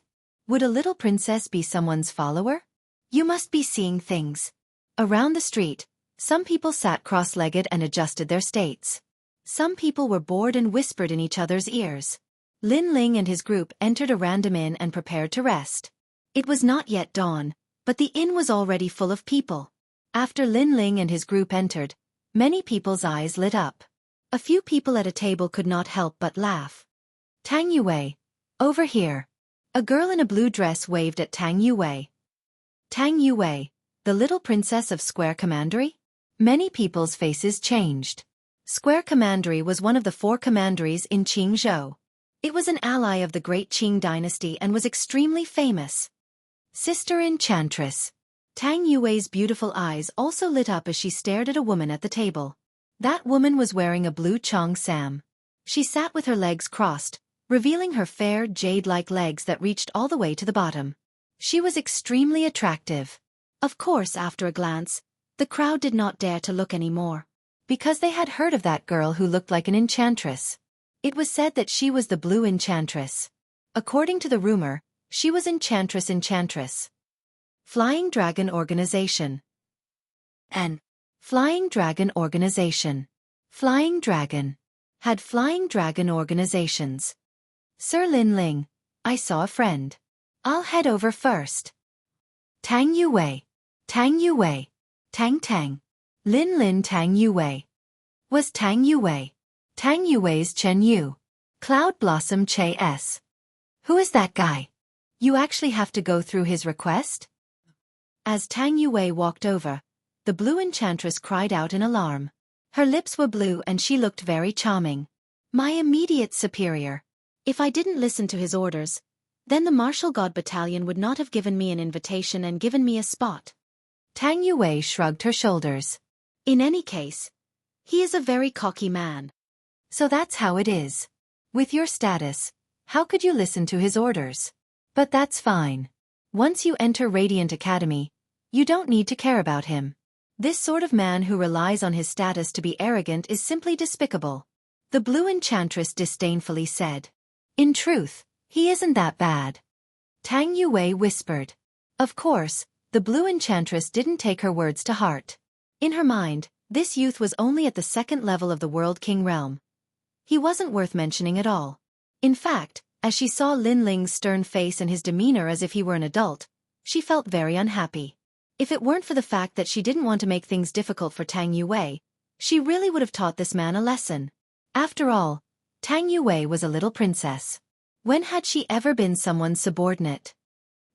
Would a little princess be someone's follower? You must be seeing things. Around the street, some people sat cross-legged and adjusted their states. Some people were bored and whispered in each other's ears. Lin Ling and his group entered a random inn and prepared to rest. It was not yet dawn, but the inn was already full of people. After Lin Ling and his group entered, many people's eyes lit up. A few people at a table could not help but laugh. Tang Yue, over here. A girl in a blue dress waved at Tang Yue. Tang Yue, the little princess of Square Commandery? Many people's faces changed. Square Commandery was one of the 4 commanderies in Qingzhou. It was an ally of the great Qing dynasty and was extremely famous. Sister Enchantress. Tang Yue's beautiful eyes also lit up as she stared at a woman at the table. That woman was wearing a blue chong sam. She sat with her legs crossed, revealing her fair, jade-like legs that reached all the way to the bottom. She was extremely attractive. Of course, after a glance, the crowd did not dare to look anymore. Because they had heard of that girl who looked like an enchantress. It was said that she was the Blue Enchantress. According to the rumor, she was Enchantress. Flying Dragon Organization. N. Flying Dragon Organization. Flying Dragon. Had Flying Dragon organizations. Sir Lin Ling, I saw a friend. I'll head over first. Tang Yue. Tang Yue. Tang Tang. Lin Lin Tang Yue. Was Tang Yue. Tang Yue's Chen Yu. Cloud Blossom Che S. Who is that guy? You actually have to go through his request? As Tang Yue walked over, the Blue Enchantress cried out in alarm. Her lips were blue and she looked very charming. My immediate superior. If I didn't listen to his orders, then the Martial God Battalion would not have given me an invitation and given me a spot. Tang Yue shrugged her shoulders. In any case, he is a very cocky man. So that's how it is. With your status, how could you listen to his orders? But that's fine. Once you enter Radiant Academy, you don't need to care about him. This sort of man who relies on his status to be arrogant is simply despicable. The Blue Enchantress disdainfully said. In truth, he isn't that bad. Tang Yue whispered. Of course, the Blue Enchantress didn't take her words to heart. In her mind, this youth was only at the 2nd level of the World King realm. He wasn't worth mentioning at all. In fact, as she saw Lin Ling's stern face and his demeanor as if he were an adult, she felt very unhappy. If it weren't for the fact that she didn't want to make things difficult for Tang Yue, she really would have taught this man a lesson. After all, Tang Yue was a little princess. When had she ever been someone's subordinate?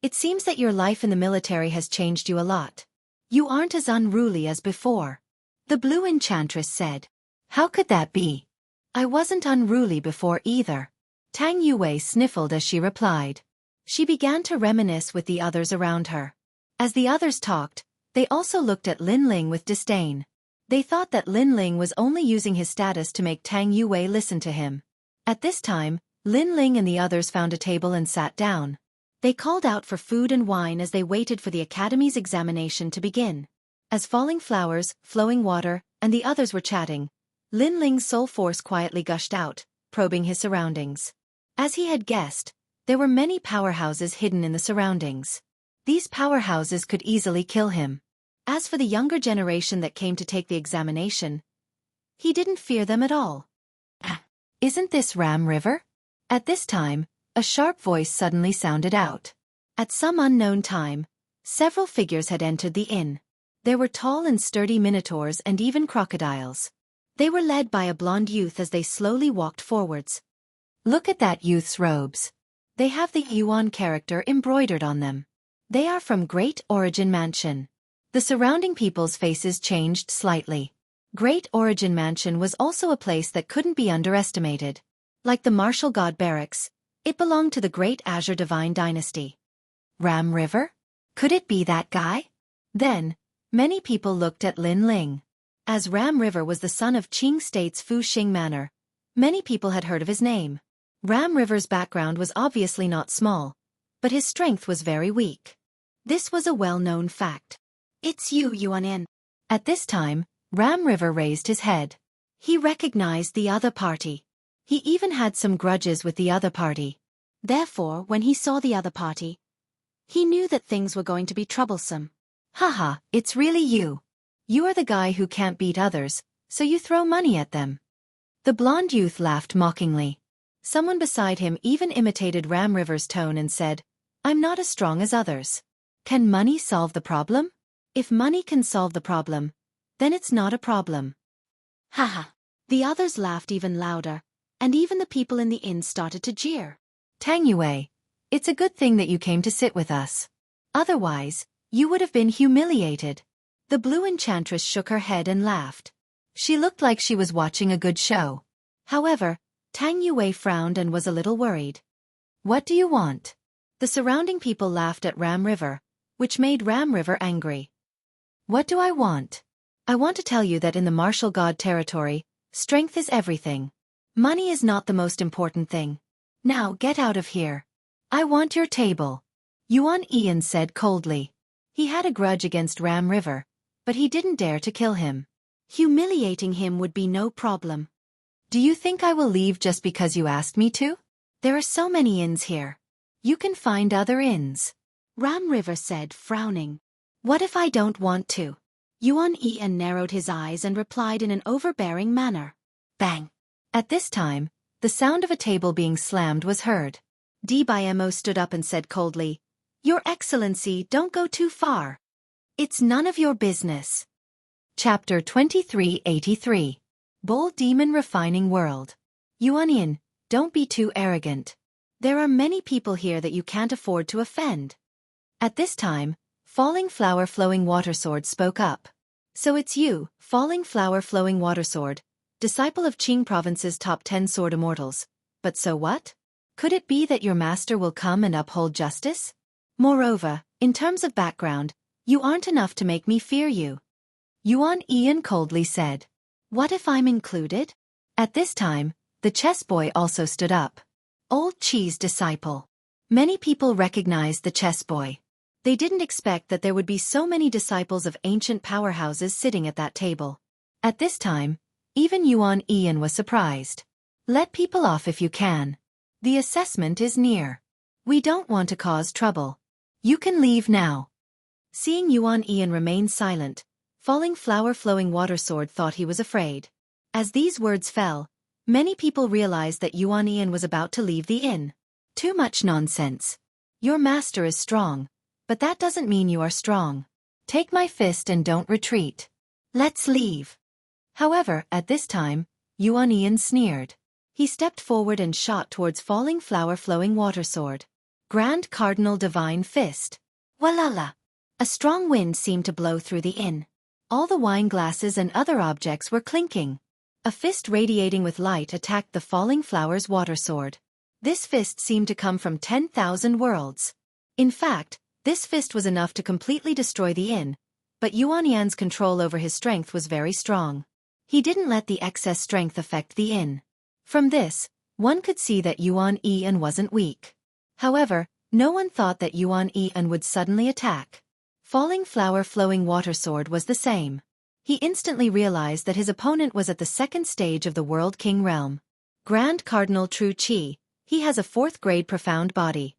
It seems that your life in the military has changed you a lot. You aren't as unruly as before. The Blue Enchantress said. How could that be? I wasn't unruly before either. Tang Yue sniffled as she replied. She began to reminisce with the others around her. As the others talked, they also looked at Lin Ling with disdain. They thought that Lin Ling was only using his status to make Tang Yue listen to him. At this time, Lin Ling and the others found a table and sat down. They called out for food and wine as they waited for the academy's examination to begin. As falling flowers, flowing water, and the others were chatting, Lin Ling's soul force quietly gushed out, probing his surroundings. As he had guessed, there were many powerhouses hidden in the surroundings. These powerhouses could easily kill him. As for the younger generation that came to take the examination, he didn't fear them at all. Isn't this Ram River? At this time, a sharp voice suddenly sounded out. At some unknown time, several figures had entered the inn. There were tall and sturdy minotaurs and even crocodiles. They were led by a blonde youth as they slowly walked forwards. Look at that youth's robes. They have the Yuan character embroidered on them. They are from Great Origin Mansion. The surrounding people's faces changed slightly. Great Origin Mansion was also a place that couldn't be underestimated. Like the martial god barracks, it belonged to the great Azure Divine Dynasty. Ram River? Could it be that guy? Then, many people looked at Lin Ling. As Ram River was the son of Qing State's Fu Xing Manor, many people had heard of his name. Ram River's background was obviously not small, but his strength was very weak. This was a well-known fact. It's you, Yuan. At this time, Ram River raised his head. He recognized the other party. He even had some grudges with the other party. Therefore, when he saw the other party, he knew that things were going to be troublesome. Haha, it's really you. You are the guy who can't beat others, so you throw money at them. The blonde youth laughed mockingly. Someone beside him even imitated Ram River's tone and said, I'm not as strong as others. Can money solve the problem? If money can solve the problem, then it's not a problem. Haha. The others laughed even louder, and even the people in the inn started to jeer. Tang Yue, it's a good thing that you came to sit with us. Otherwise, you would have been humiliated. The blue enchantress shook her head and laughed. She looked like she was watching a good show. However, Tang Yue frowned and was a little worried. What do you want? The surrounding people laughed at Ram River, which made Ram River angry. What do I want? I want to tell you that in the martial god territory, strength is everything. Money is not the most important thing. Now get out of here. I want your table. Yuan Ian said coldly. He had a grudge against Ram River, but he didn't dare to kill him. Humiliating him would be no problem. Do you think I will leave just because you asked me to? There are so many inns here. You can find other inns. Ram River said, frowning. What if I don't want to? Yuan Ian narrowed his eyes and replied in an overbearing manner. Bang! At this time, the sound of a table being slammed was heard. Dmo stood up and said coldly, Your Excellency, don't go too far. It's none of your business. Chapter 2383. Bull Demon Refining World. Yuanian, don't be too arrogant. There are many people here that you can't afford to offend. At this time, Falling Flower Flowing Water Sword spoke up. So it's you, Falling Flower Flowing Water Sword, disciple of Qing Province's top 10 sword immortals. But so what? Could it be that your master will come and uphold justice? Moreover, in terms of background, you aren't enough to make me fear you. Yuan Ian coldly said. What if I'm included? At this time, the chess boy also stood up. Old Qi's disciple. Many people recognized the chess boy. They didn't expect that there would be so many disciples of ancient powerhouses sitting at that table. At this time, even Yuan Ian was surprised. Let people off if you can. The assessment is near. We don't want to cause trouble. You can leave now. Seeing Yuan Ian remain silent, Falling Flower Flowing Water Sword thought he was afraid. As these words fell, many people realized that Yuan Ian was about to leave the inn. Too much nonsense. Your master is strong, but that doesn't mean you are strong. Take my fist and don't retreat. Let's leave. However, at this time, Yuan Ian sneered. He stepped forward and shot towards Falling Flower Flowing Water Sword. Grand Cardinal Divine Fist. Walala! A strong wind seemed to blow through the inn. All the wine glasses and other objects were clinking. A fist radiating with light attacked the Falling Flower's water sword. This fist seemed to come from 10,000 worlds. In fact, this fist was enough to completely destroy the inn, but Yuan Yan's control over his strength was very strong. He didn't let the excess strength affect the inn. From this, one could see that Yuan Yan wasn't weak. However, no one thought that Yuan Yan would suddenly attack. Falling Flower Flowing Water Sword was the same. He instantly realized that his opponent was at the second stage of the World King realm. Grand Cardinal True Qi, he has a 4th grade profound body.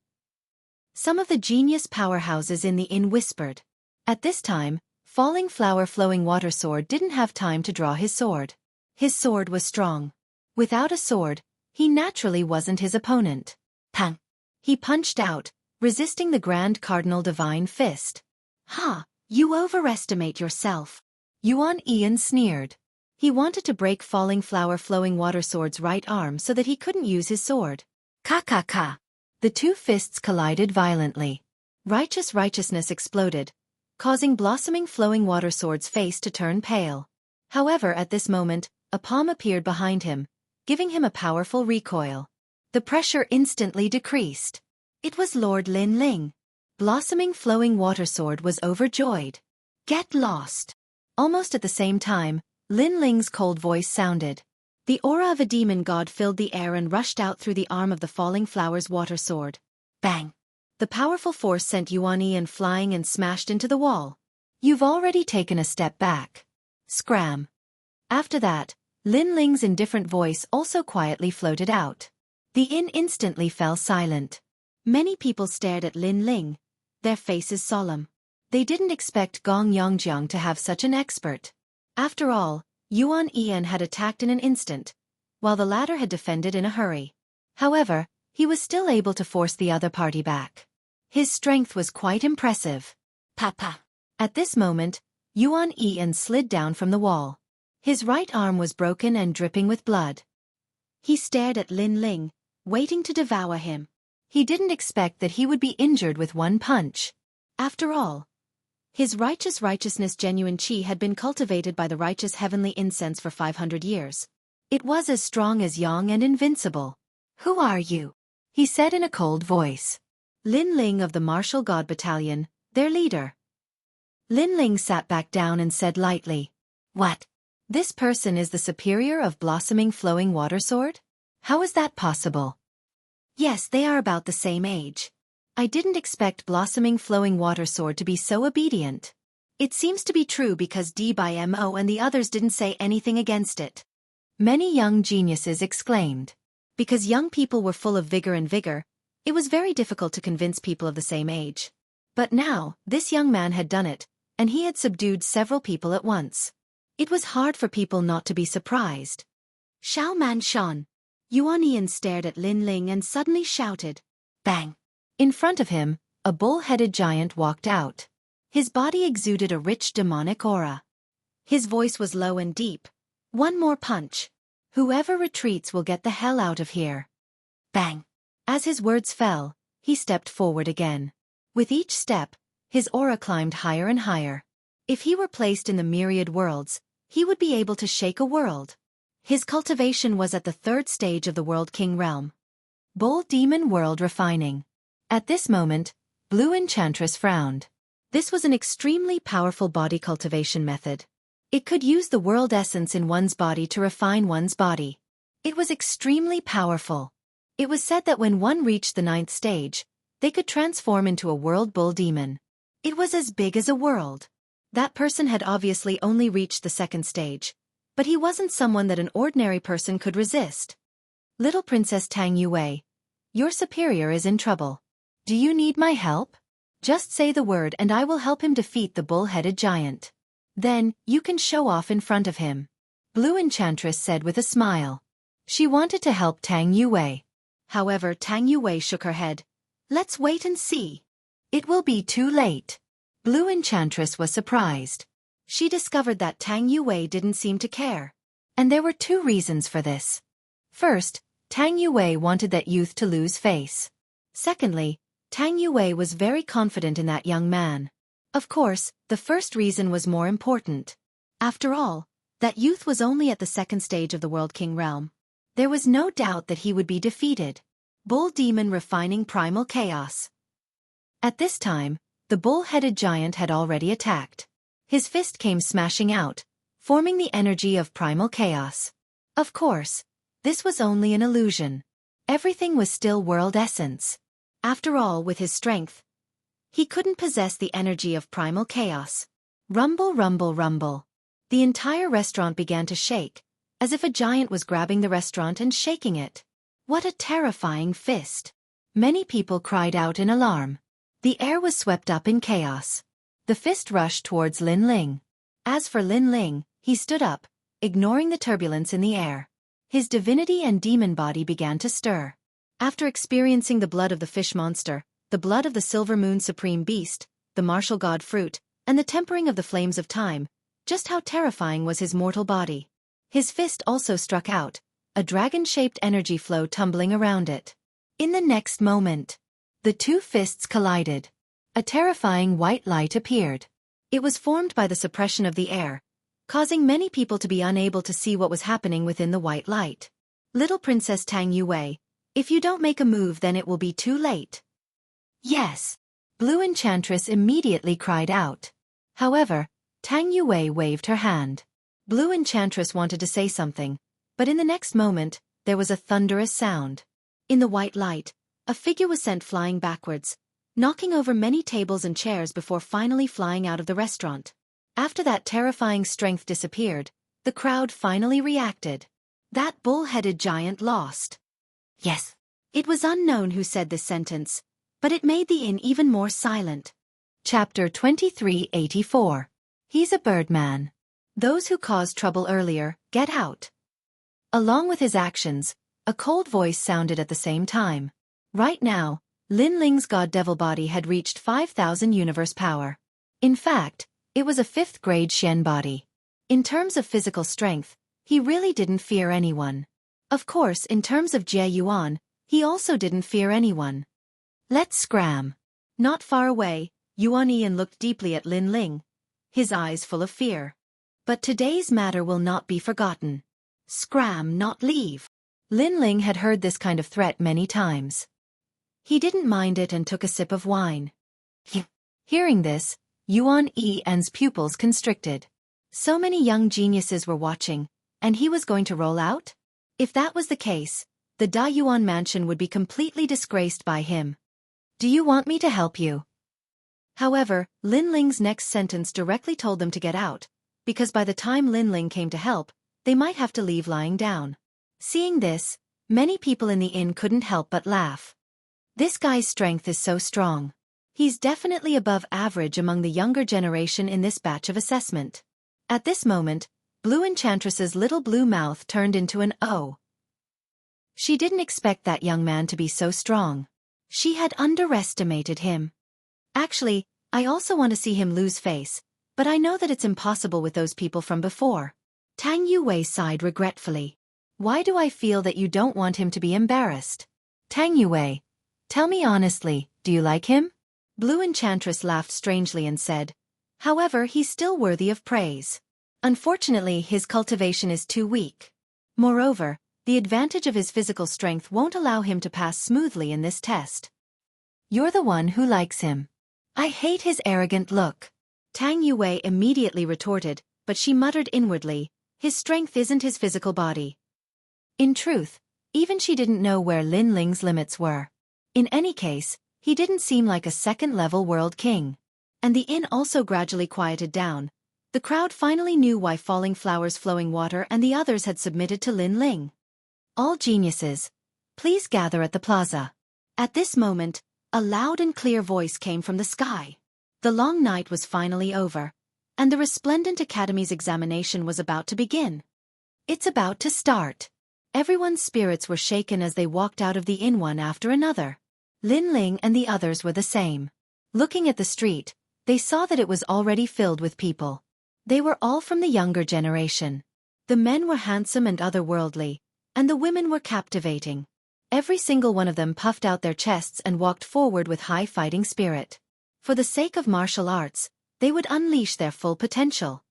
Some of the genius powerhouses in the inn whispered. At this time, Falling Flower Flowing Water Sword didn't have time to draw his sword. His sword was strong. Without a sword, he naturally wasn't his opponent. Pang! He punched out, resisting the Grand Cardinal Divine Fist. Ha! You overestimate yourself. Yuan Ian sneered. He wanted to break Falling Flower Flowing Water Sword's right arm so that he couldn't use his sword. Ka. The two fists collided violently. Righteousness exploded, causing Blossoming Flowing Water Sword's face to turn pale. However, at this moment, a palm appeared behind him, giving him a powerful recoil. The pressure instantly decreased. It was Lord Lin Ling. Blossoming Flowing Water Sword was overjoyed. Get lost! Almost at the same time, Lin Ling's cold voice sounded. The aura of a demon god filled the air and rushed out through the arm of the falling flower's water sword. Bang! The powerful force sent Yuan Yi flying and smashed into the wall. You've already taken a step back. Scram! After that, Lin Ling's indifferent voice also quietly floated out. The inn instantly fell silent. Many people stared at Lin Ling, their faces solemn. They didn't expect Gong Yongjiang to have such an expert. After all, Yuan Yi had attacked in an instant, while the latter had defended in a hurry. However, he was still able to force the other party back. His strength was quite impressive. Papa! At this moment, Yuan Yi slid down from the wall. His right arm was broken and dripping with blood. He stared at Lin Ling, waiting to devour him. He didn't expect that he would be injured with one punch. After all, his righteousness genuine qi had been cultivated by the righteous heavenly incense for 500 years. It was as strong as yang and invincible. Who are you? He said in a cold voice. Lin Ling of the Martial God Battalion, their leader. Lin Ling sat back down and said lightly, What? This person is the superior of Blossoming Flowing Water Sword? How is that possible? Yes, they are about the same age. I didn't expect Blossoming Flowing Water Sword to be so obedient. It seems to be true because DBMO and the others didn't say anything against it. Many young geniuses exclaimed. Because young people were full of vigor, it was very difficult to convince people of the same age. But now, this young man had done it, and he had subdued several people at once. It was hard for people not to be surprised. Xiao Man Shan. Yuan Yi stared at Lin Ling and suddenly shouted. Bang! In front of him, a bull-headed giant walked out. His body exuded a rich demonic aura. His voice was low and deep. One more punch. Whoever retreats will get the hell out of here. Bang! As his words fell, he stepped forward again. With each step, his aura climbed higher and higher. If he were placed in the myriad worlds, he would be able to shake a world. His cultivation was at the 3rd stage of the World King realm. Bull Demon World Refining. At this moment, Blue Enchantress frowned. This was an extremely powerful body cultivation method. It could use the world essence in one's body to refine one's body. It was extremely powerful. It was said that when one reached the 9th stage, they could transform into a world bull demon. It was as big as a world. That person had obviously only reached the 2nd stage, but he wasn't someone that an ordinary person could resist. Little Princess Tang Yue, your superior is in trouble. Do you need my help? Just say the word and I will help him defeat the bull-headed giant. Then, you can show off in front of him. Blue Enchantress said with a smile. She wanted to help Tang Yue. However, Tang Yue shook her head. Let's wait and see. It will be too late. Blue Enchantress was surprised. She discovered that Tang Yue didn't seem to care. And there were 2 reasons for this. First, Tang Yue wanted that youth to lose face. Secondly, Tang Yue was very confident in that young man. Of course, the first reason was more important. After all, that youth was only at the 2nd stage of the World King realm. There was no doubt that he would be defeated. Bull Demon Refining Primal Chaos. At this time, the bull-headed giant had already attacked. His fist came smashing out, forming the energy of primal chaos. Of course, this was only an illusion. Everything was still world essence. After all, with his strength, he couldn't possess the energy of primal chaos. Rumble, rumble, rumble. The entire restaurant began to shake, as if a giant was grabbing the restaurant and shaking it. What a terrifying fist! Many people cried out in alarm. The air was swept up in chaos. The fist rushed towards Lin Ling. As for Lin Ling, he stood up, ignoring the turbulence in the air. His divinity and demon body began to stir. After experiencing the blood of the fish monster, the blood of the silver moon supreme beast, the martial god fruit, and the tempering of the flames of time, just how terrifying was his mortal body. His fist also struck out, a dragon-shaped energy flow tumbling around it. In the next moment, the 2 fists collided. A terrifying white light appeared. It was formed by the suppression of the air, causing many people to be unable to see what was happening within the white light. Little Princess Tang Yue, if you don't make a move then it will be too late. Yes. Blue Enchantress immediately cried out. However, Tang Yue waved her hand. Blue Enchantress wanted to say something, but in the next moment, there was a thunderous sound. In the white light, a figure was sent flying backwards, knocking over many tables and chairs before finally flying out of the restaurant. After that terrifying strength disappeared, the crowd finally reacted. That bull-headed giant lost. Yes. It was unknown who said this sentence, but it made the inn even more silent. Chapter 2384. He's a birdman. Those who caused trouble earlier, get out. Along with his actions, a cold voice sounded at the same time. Right now, Lin Ling's god-devil body had reached 5,000 universe power. In fact, it was a 5th grade Xian body. In terms of physical strength, he really didn't fear anyone. Of course, in terms of Jie Yuan, he also didn't fear anyone. Let's scram. Not far away, Yuan Ian looked deeply at Lin Ling, his eyes full of fear. But today's matter will not be forgotten. Scram, not leave. Lin Ling had heard this kind of threat many times. He didn't mind it and took a sip of wine. Hearing this, Yuan Ian's pupils constricted. So many young geniuses were watching, and he was going to roll out? If that was the case, the Da Yuan mansion would be completely disgraced by him. Do you want me to help you? However, Lin Ling's next sentence directly told them to get out, because by the time Lin Ling came to help, they might have to leave lying down. Seeing this, many people in the inn couldn't help but laugh. This guy's strength is so strong. He's definitely above average among the younger generation in this batch of assessment. At this moment, Blue Enchantress's little blue mouth turned into an O. She didn't expect that young man to be so strong. She had underestimated him. Actually, I also want to see him lose face, but I know that it's impossible with those people from before. Tang Yue sighed regretfully. Why do I feel that you don't want him to be embarrassed? Tang Yue, tell me honestly, do you like him? Blue Enchantress laughed strangely and said, however, he's still worthy of praise. Unfortunately, his cultivation is too weak. Moreover, the advantage of his physical strength won't allow him to pass smoothly in this test. You're the one who likes him. I hate his arrogant look. Tang Yue immediately retorted, but she muttered inwardly, his strength isn't his physical body. In truth, even she didn't know where Lin Ling's limits were. In any case, he didn't seem like a second-level world king. And the inn also gradually quieted down. The crowd finally knew why Falling Flowers Flowing Water and the others had submitted to Lin Ling. All geniuses, please gather at the plaza. At this moment, a loud and clear voice came from the sky. The long night was finally over, and the resplendent academy's examination was about to begin. It's about to start. Everyone's spirits were shaken as they walked out of the inn one after another. Lin Ling and the others were the same. Looking at the street, they saw that it was already filled with people. They were all from the younger generation. The men were handsome and otherworldly, and the women were captivating. Every single one of them puffed out their chests and walked forward with high fighting spirit. For the sake of martial arts, they would unleash their full potential.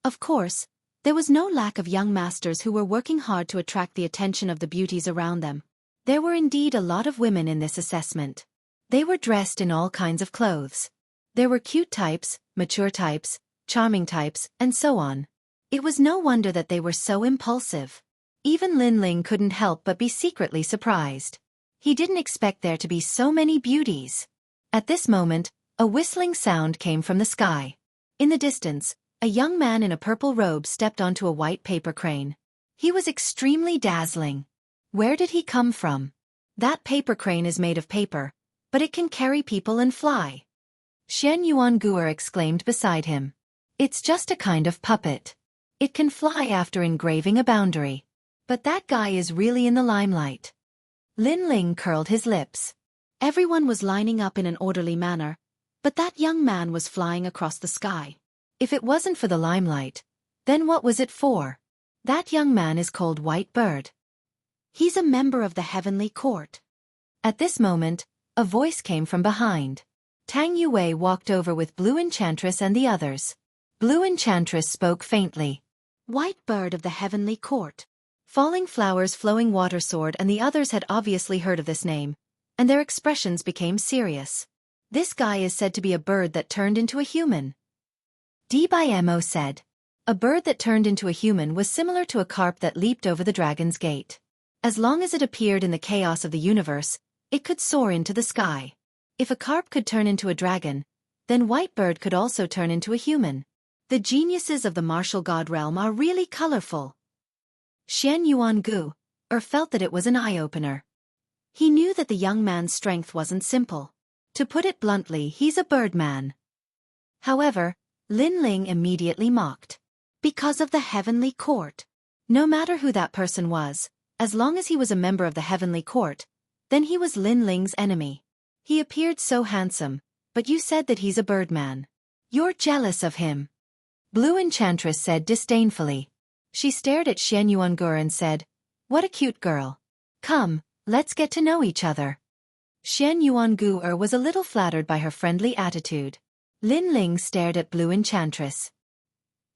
Of course, there was no lack of young masters who were working hard to attract the attention of the beauties around them. There were indeed a lot of women in this assessment. They were dressed in all kinds of clothes. There were cute types, mature types, charming types, and so on. It was no wonder that they were so impulsive. Even Lin Ling couldn't help but be secretly surprised. He didn't expect there to be so many beauties. At this moment, a whistling sound came from the sky. In the distance, a young man in a purple robe stepped onto a white paper crane. He was extremely dazzling. Where did he come from? That paper crane is made of paper, but it can carry people and fly. Shen Yuanguer exclaimed beside him. It's just a kind of puppet. It can fly after engraving a boundary. But that guy is really in the limelight. Lin Ling curled his lips. Everyone was lining up in an orderly manner, but that young man was flying across the sky. If it wasn't for the limelight, then what was it for? That young man is called White Bird. He's a member of the Heavenly Court. At this moment, a voice came from behind. Tang Yue walked over with Blue Enchantress and the others. Blue Enchantress spoke faintly. White Bird of the Heavenly Court. Falling Flowers Flowing Water Sword and the others had obviously heard of this name, and their expressions became serious. This guy is said to be a bird that turned into a human. D.Mo said. A bird that turned into a human was similar to a carp that leaped over the dragon's gate. As long as it appeared in the chaos of the universe, it could soar into the sky. If a carp could turn into a dragon, then Whitebird could also turn into a human. The geniuses of the martial god realm are really colorful. Xianxia felt that it was an eye-opener. He knew that the young man's strength wasn't simple. To put it bluntly, he's a birdman. However, Lin Ling immediately mocked. Because of the heavenly court. No matter who that person was, as long as he was a member of the heavenly court, then he was Lin Ling's enemy. He appeared so handsome, but you said that he's a birdman. You're jealous of him. Blue Enchantress said disdainfully. She stared at Xianxia and said, "What a cute girl. Come, let's get to know each other." Xianxia was a little flattered by her friendly attitude. Lin Ling stared at Blue Enchantress.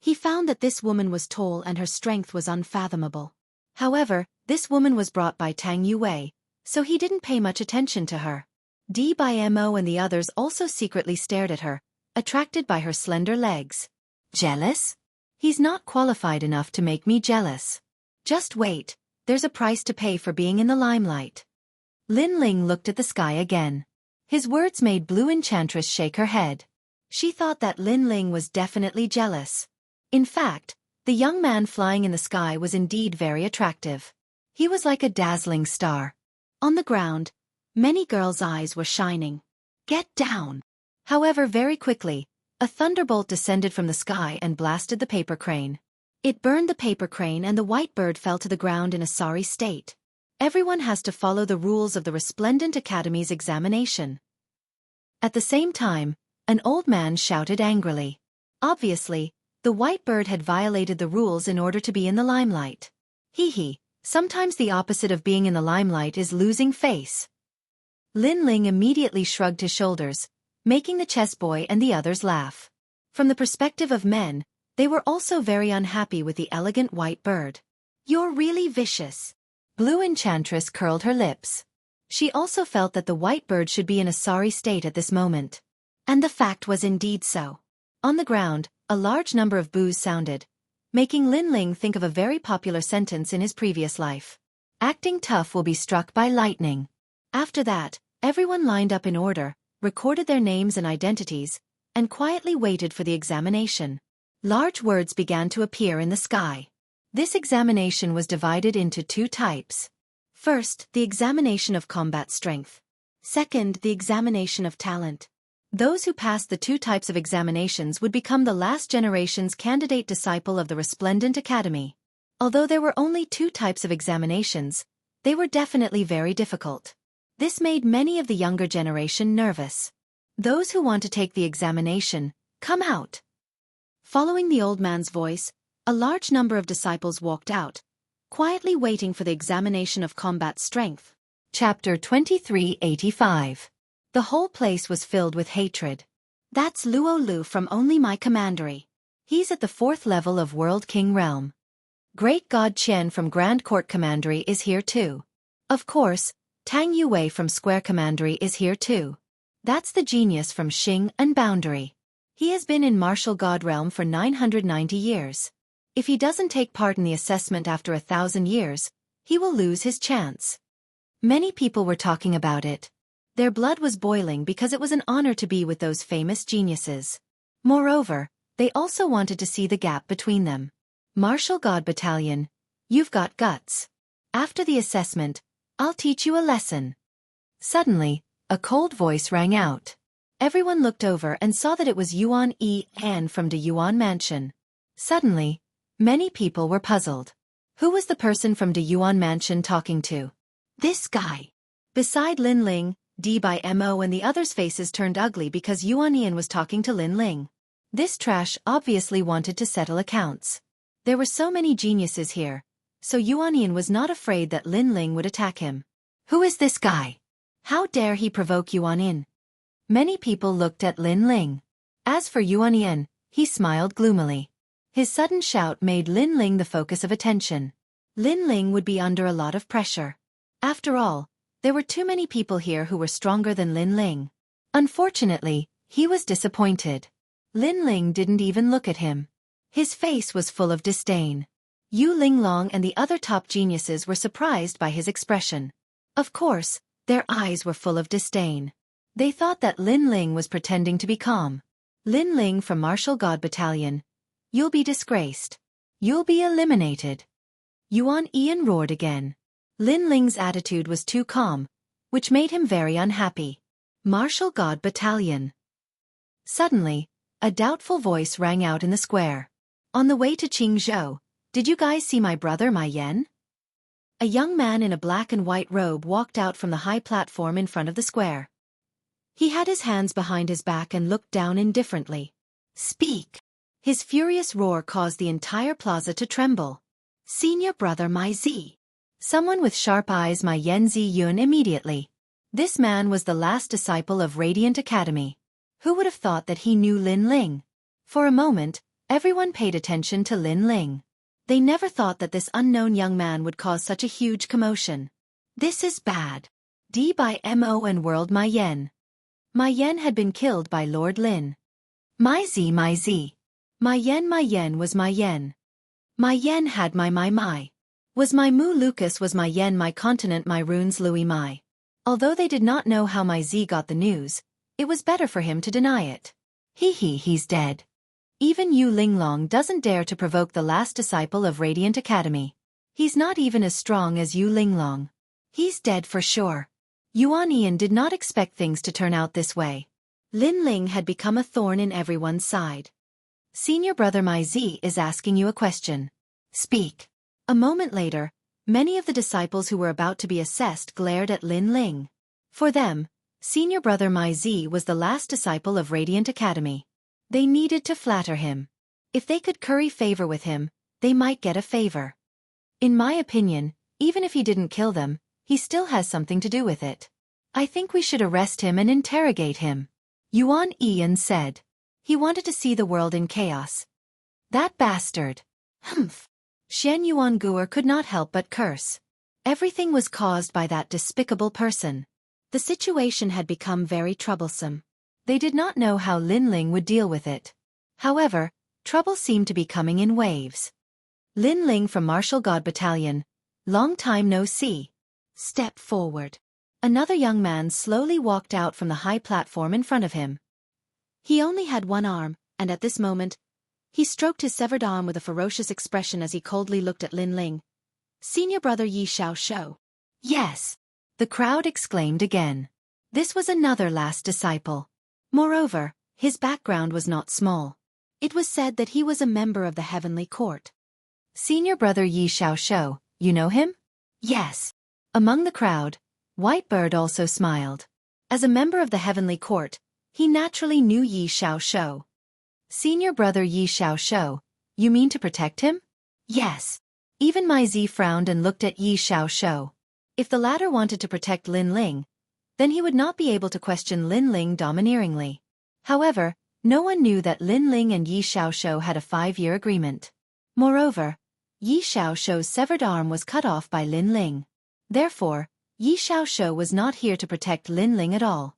He found that this woman was tall and her strength was unfathomable. However, this woman was brought by Tang Yue, so he didn't pay much attention to her. D.Mo and the others also secretly stared at her, attracted by her slender legs. Jealous? He's not qualified enough to make me jealous. Just wait, there's a price to pay for being in the limelight. Lin Ling looked at the sky again. His words made Blue Enchantress shake her head. She thought that Lin Ling was definitely jealous. In fact, the young man flying in the sky was indeed very attractive. He was like a dazzling star. On the ground, many girls' eyes were shining. Get down! However, very quickly, a thunderbolt descended from the sky and blasted the paper crane. It burned the paper crane and the white bird fell to the ground in a sorry state. Everyone has to follow the rules of the Resplendent Academy's examination. At the same time, an old man shouted angrily. Obviously, the white bird had violated the rules in order to be in the limelight. Hee, sometimes the opposite of being in the limelight is losing face. Lin Ling immediately shrugged his shoulders, making the chess boy and the others laugh. From the perspective of men, they were also very unhappy with the elegant white bird. You're really vicious. Blue Enchantress curled her lips. She also felt that the white bird should be in a sorry state at this moment. And the fact was indeed so. On the ground, a large number of boos sounded, making Lin Ling think of a very popular sentence in his previous life. Acting tough will be struck by lightning. After that, everyone lined up in order, recorded their names and identities, and quietly waited for the examination. Large words began to appear in the sky. This examination was divided into two types. First, the examination of combat strength. Second, the examination of talent. Those who passed the two types of examinations would become the last generation's candidate disciple of the Resplendent Academy. Although there were only two types of examinations, they were definitely very difficult. This made many of the younger generation nervous. Those who want to take the examination, come out. Following the old man's voice, a large number of disciples walked out, quietly waiting for the examination of combat strength. Chapter 2385. The whole place was filled with hatred. That's Luo Lu from Only My Commandery. He's at the 4th level of World King Realm. Great God Qian from Grand Court Commandery is here too. Of course, Tang Yue from Square Commandery is here too. That's the genius from Xing and Boundary. He has been in Martial God Realm for 990 years. If he doesn't take part in the assessment after 1,000 years, he will lose his chance. Many people were talking about it. Their blood was boiling because it was an honor to be with those famous geniuses. Moreover, they also wanted to see the gap between them. Martial God Battalion, you've got guts. After the assessment, I'll teach you a lesson. Suddenly, a cold voice rang out. Everyone looked over and saw that it was Yuan An from the Yuan Mansion. Suddenly, many people were puzzled. Who was the person from the Yuan Mansion talking to? This guy. Beside Lin Ling, D.Mo and the others' faces turned ugly because Yuan Ian was talking to Lin Ling. This trash obviously wanted to settle accounts. There were so many geniuses here, so Yuan Ian was not afraid that Lin Ling would attack him. Who is this guy? How dare he provoke Yuan Ian? Many people looked at Lin Ling. As for Yuan Ian, he smiled gloomily. His sudden shout made Lin Ling the focus of attention. Lin Ling would be under a lot of pressure. After all, there were too many people here who were stronger than Lin Ling. Unfortunately, he was disappointed. Lin Ling didn't even look at him. His face was full of disdain. Yu Linglong and the other top geniuses were surprised by his expression. Of course, their eyes were full of disdain. They thought that Lin Ling was pretending to be calm. Lin Ling from Martial God Battalion, you'll be disgraced. You'll be eliminated. Yuan Ian roared again. Lin Ling's attitude was too calm, which made him very unhappy. Martial God Battalion. Suddenly, a doubtful voice rang out in the square. On the way to Jianghu, did you guys see my brother Ma Yan? A young man in a black and white robe walked out from the high platform in front of the square. He had his hands behind his back and looked down indifferently. Speak! His furious roar caused the entire plaza to tremble. Senior brother Mai Zi. Someone with sharp eyes Ma Yan Zi Yun immediately. This man was the last disciple of Radiant Academy. Who would have thought that he knew Lin Ling? For a moment, everyone paid attention to Lin Ling. They never thought that this unknown young man would cause such a huge commotion. This is bad. D by Mo and World Ma Yan. Ma Yan had been killed by Lord Lin. Mai Zi. Ma Yan was Ma Yan. Ma Yan had my. Was my Mu Lucas was Ma Yan my continent my runes Louis Mai. Although they did not know how Mai Zi got the news, it was better for him to deny it. He's dead. Even Yu Linglong doesn't dare to provoke the last disciple of Radiant Academy. He's not even as strong as Yu Linglong. He's dead for sure. Yuan Ian did not expect things to turn out this way. Lin Ling had become a thorn in everyone's side. Senior brother Mai Zi is asking you a question. Speak. A moment later, many of the disciples who were about to be assessed glared at Lin Ling. For them, senior brother Mai Zi was the last disciple of Radiant Academy. They needed to flatter him. If they could curry favor with him, they might get a favor. In my opinion, even if he didn't kill them, he still has something to do with it. I think we should arrest him and interrogate him. Yuan Ian said. He wanted to see the world in chaos. That bastard. Humph. Shen Yuan Guer could not help but curse. Everything was caused by that despicable person. The situation had become very troublesome. They did not know how Lin Ling would deal with it. However, trouble seemed to be coming in waves. Lin Ling from Martial God Battalion. Long time no see. Step forward. Another young man slowly walked out from the high platform in front of him. He only had one arm, and at this moment, he stroked his severed arm with a ferocious expression as he coldly looked at Lin Ling. Senior brother Yi Xiaoshou. Yes. The crowd exclaimed again. This was another last disciple. Moreover, his background was not small. It was said that he was a member of the Heavenly Court. Senior brother Yi Xiaoshou, you know him? Yes. Among the crowd, Whitebird also smiled. As a member of the Heavenly Court, he naturally knew Yi Xiaoshou. Senior brother Yi Xiaoshou, you mean to protect him? Yes. Even Mai Zi frowned and looked at Yi Xiaoshou. If the latter wanted to protect Lin Ling, then he would not be able to question Lin Ling domineeringly. However, no one knew that Lin Ling and Yi Xiaoshou had a 5-year agreement. Moreover, Yi Xiaoshou's severed arm was cut off by Lin Ling. Therefore, Yi Xiaoshou was not here to protect Lin Ling at all.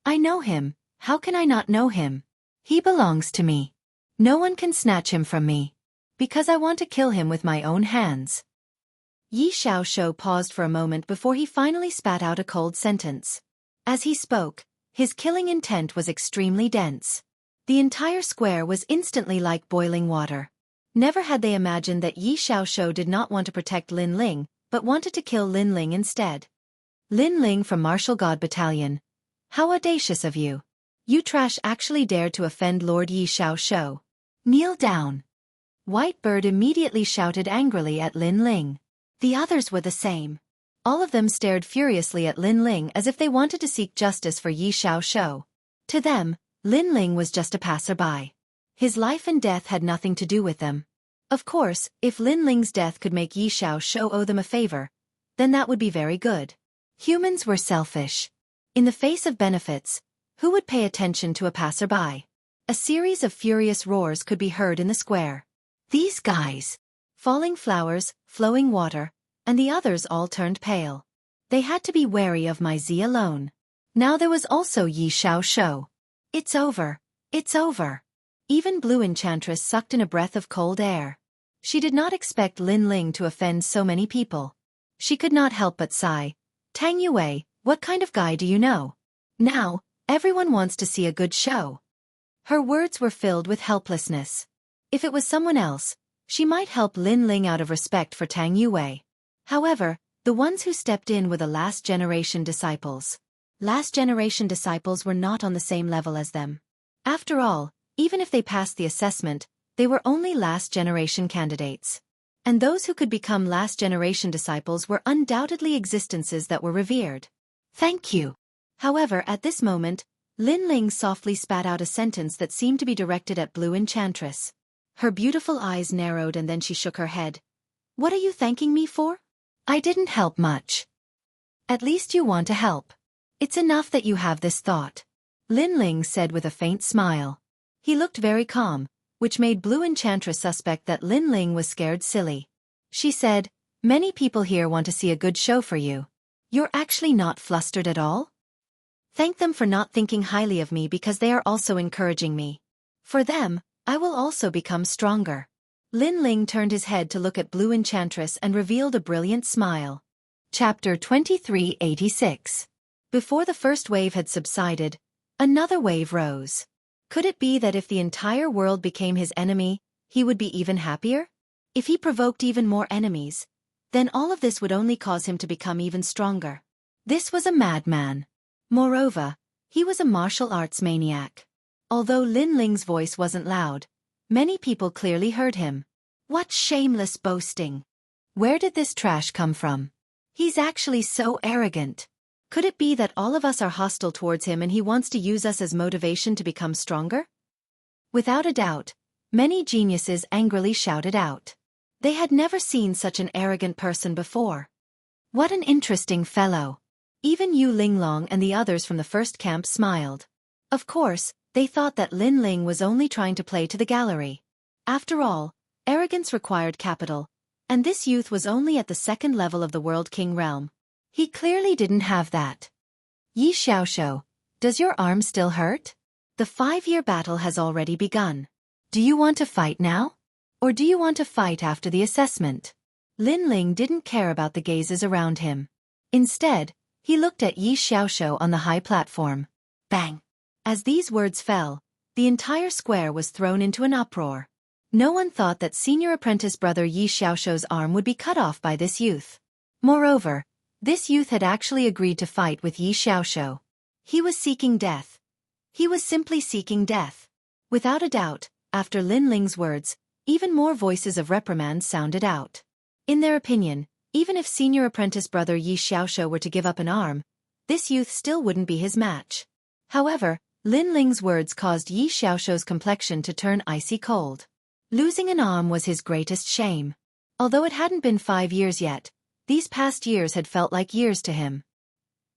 I know him. How can I not know him? He belongs to me. No one can snatch him from me. Because I want to kill him with my own hands. Yi Xiaoshou paused for a moment before he finally spat out a cold sentence. As he spoke, his killing intent was extremely dense. The entire square was instantly like boiling water. Never had they imagined that Yi Xiaoshou did not want to protect Lin Ling, but wanted to kill Lin Ling instead. Lin Ling from Martial God Battalion. How audacious of you. You trash actually dared to offend Lord Yi Xiaoshou. Kneel down. Whitebird immediately shouted angrily at Lin Ling. The others were the same. All of them stared furiously at Lin Ling as if they wanted to seek justice for Yi Xiaoshou. To them, Lin Ling was just a passerby. His life and death had nothing to do with them. Of course, if Lin Ling's death could make Yi Xiaoshou owe them a favor, then that would be very good. Humans were selfish. In the face of benefits, who would pay attention to a passerby? A series of furious roars could be heard in the square. These guys! Falling flowers, flowing water, and the others all turned pale. They had to be wary of my Z alone. Now there was also Yi Xiaoxiu. It's over. It's over. Even Blue Enchantress sucked in a breath of cold air. She did not expect Lin Ling to offend so many people. She could not help but sigh. Tang Yue, what kind of guy do you know? Now, everyone wants to see a good show. Her words were filled with helplessness. If it was someone else, she might help Lin Ling out of respect for Tang Yue. However, the ones who stepped in were the last-generation disciples. Last-generation disciples were not on the same level as them. After all, even if they passed the assessment, they were only last-generation candidates. And those who could become last-generation disciples were undoubtedly existences that were revered. Thank you. However, at this moment, Lin Ling softly spat out a sentence that seemed to be directed at Blue Enchantress. Her beautiful eyes narrowed and then she shook her head. What are you thanking me for? I didn't help much. At least you want to help. It's enough that you have this thought. Lin Ling said with a faint smile. He looked very calm, which made Blue Enchantress suspect that Lin Ling was scared silly. She said, many people here want to see a good show for you. You're actually not flustered at all? Thank them for not thinking highly of me because they are also encouraging me. For them, I will also become stronger. Lin Ling turned his head to look at Blue Enchantress and revealed a brilliant smile. Chapter 2386. Before the first wave had subsided, another wave rose. Could it be that if the entire world became his enemy, he would be even happier? If he provoked even more enemies, then all of this would only cause him to become even stronger. This was a madman. Moreover, he was a martial arts maniac. Although Lin Ling's voice wasn't loud, many people clearly heard him. What shameless boasting! Where did this trash come from? He's actually so arrogant. Could it be that all of us are hostile towards him and he wants to use us as motivation to become stronger? Without a doubt, many geniuses angrily shouted out. They had never seen such an arrogant person before. What an interesting fellow. Even Yu Linglong and the others from the first camp smiled. Of course, they thought that Lin Ling was only trying to play to the gallery. After all, arrogance required capital, and this youth was only at the second level of the World King realm. He clearly didn't have that. Yi Xiaoxiu, does your arm still hurt? The 5-year battle has already begun. Do you want to fight now? Or do you want to fight after the assessment? Lin Ling didn't care about the gazes around him. Instead, he looked at Yi Xiaoxiu on the high platform. Bang! As these words fell, the entire square was thrown into an uproar. No one thought that senior apprentice brother Yi Xiaoxiu's arm would be cut off by this youth. Moreover, this youth had actually agreed to fight with Yi Xiaoxiu. He was seeking death. He was simply seeking death. Without a doubt, after Lin Ling's words, even more voices of reprimand sounded out. In their opinion, even if senior apprentice brother Yi Xiaoxiu were to give up an arm, this youth still wouldn't be his match. However, Lin Ling's words caused Yi Xiaoxiu's complexion to turn icy cold. Losing an arm was his greatest shame. Although it hadn't been 5 years yet, these past years had felt like years to him.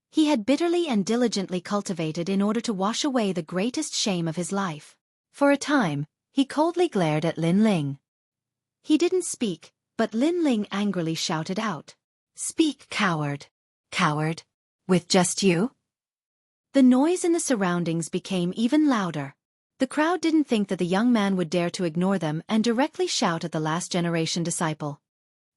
He had bitterly and diligently cultivated in order to wash away the greatest shame of his life. For a time, he coldly glared at Lin Ling. He didn't speak, but Lin Ling angrily shouted out. Speak, coward! Coward! With just you? The noise in the surroundings became even louder. The crowd didn't think that the young man would dare to ignore them and directly shout at the last-generation disciple.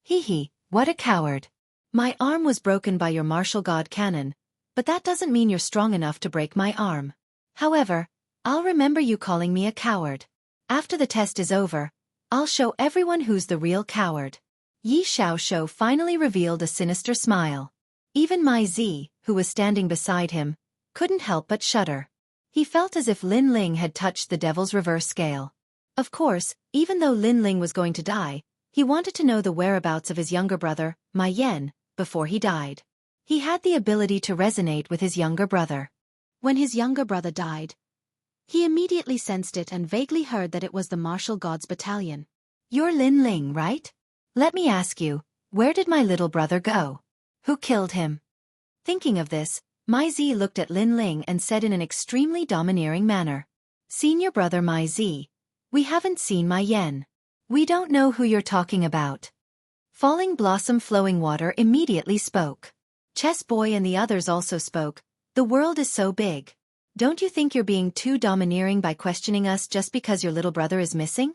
Hee, what a coward. My arm was broken by your martial god cannon, but that doesn't mean you're strong enough to break my arm. However, I'll remember you calling me a coward. After the test is over, I'll show everyone who's the real coward. Yi Xiaoxiu finally revealed a sinister smile. Even Mai Zi, who was standing beside him, couldn't help but shudder. He felt as if Lin Ling had touched the devil's reverse scale. Of course, even though Lin Ling was going to die, he wanted to know the whereabouts of his younger brother, Mai Yan, before he died. He had the ability to resonate with his younger brother. When his younger brother died, he immediately sensed it and vaguely heard that it was the martial gods battalion. You're Lin Ling, right? Let me ask you, where did my little brother go? Who killed him? Thinking of this, Mai Zi looked at Lin Ling and said in an extremely domineering manner. Senior brother Mai Zi, we haven't seen Mai Yan. We don't know who you're talking about. Falling Blossom Flowing Water immediately spoke. Chess Boy and the others also spoke. The world is so big. Don't you think you're being too domineering by questioning us just because your little brother is missing?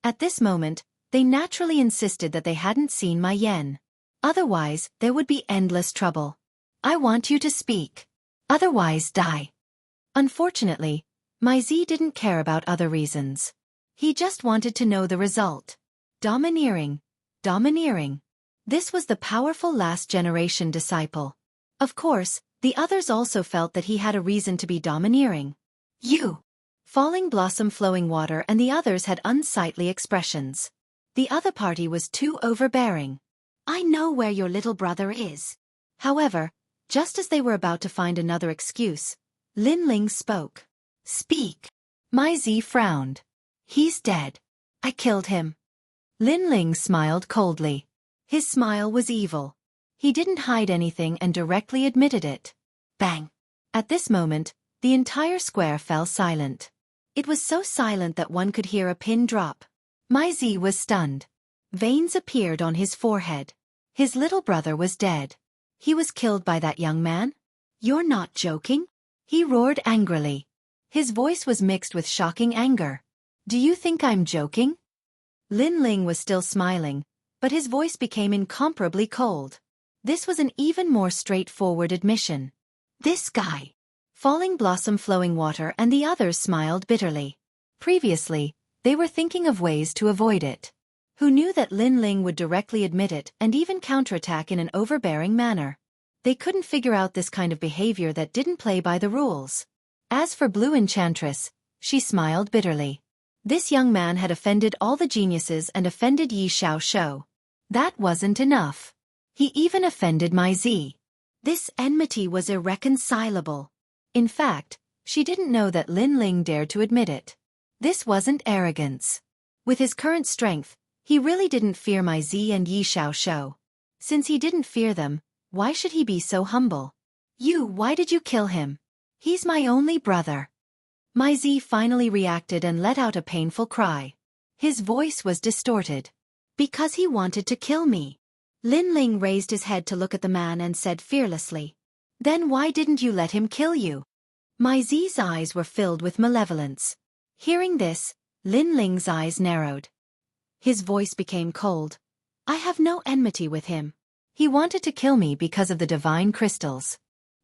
At this moment, they naturally insisted that they hadn't seen my Yen. Otherwise, there would be endless trouble. I want you to speak. Otherwise die. Unfortunately, my Z didn't care about other reasons. He just wanted to know the result. Domineering. Domineering. This was the powerful last generation disciple. Of course, the others also felt that he had a reason to be domineering. You. Falling Blossom Flowing Water and the others had unsightly expressions. The other party was too overbearing. I know where your little brother is. However, just as they were about to find another excuse, Lin Ling spoke. Speak. My Z frowned. He's dead. I killed him. Lin Ling smiled coldly. His smile was evil. He didn't hide anything and directly admitted it. Bang! At this moment, the entire square fell silent. It was so silent that one could hear a pin drop. My Z was stunned. Veins appeared on his forehead. His little brother was dead. He was killed by that young man? You're not joking? He roared angrily. His voice was mixed with shocking anger. Do you think I'm joking? Lin Ling was still smiling, but his voice became incomparably cold. This was an even more straightforward admission. This guy. Falling Blossom Flowing Water and the others smiled bitterly. Previously, they were thinking of ways to avoid it. Who knew that Lin Ling would directly admit it and even counterattack in an overbearing manner? They couldn't figure out this kind of behavior that didn't play by the rules. As for Blue Enchantress, she smiled bitterly. This young man had offended all the geniuses and offended Yi Xiaoxiao. That wasn't enough. He even offended my Z. This enmity was irreconcilable. In fact, she didn't know that Lin Ling dared to admit it. This wasn't arrogance. With his current strength, he really didn't fear my Z and Yi Xiaoxiao. Since he didn't fear them, why should he be so humble? Why did you kill him? He's my only brother. My Z finally reacted and let out a painful cry. His voice was distorted. Because he wanted to kill me. Lin Ling raised his head to look at the man and said fearlessly. Then why didn't you let him kill you? My Z's eyes were filled with malevolence. Hearing this, Lin Ling's eyes narrowed. His voice became cold. I have no enmity with him. He wanted to kill me because of the divine crystals.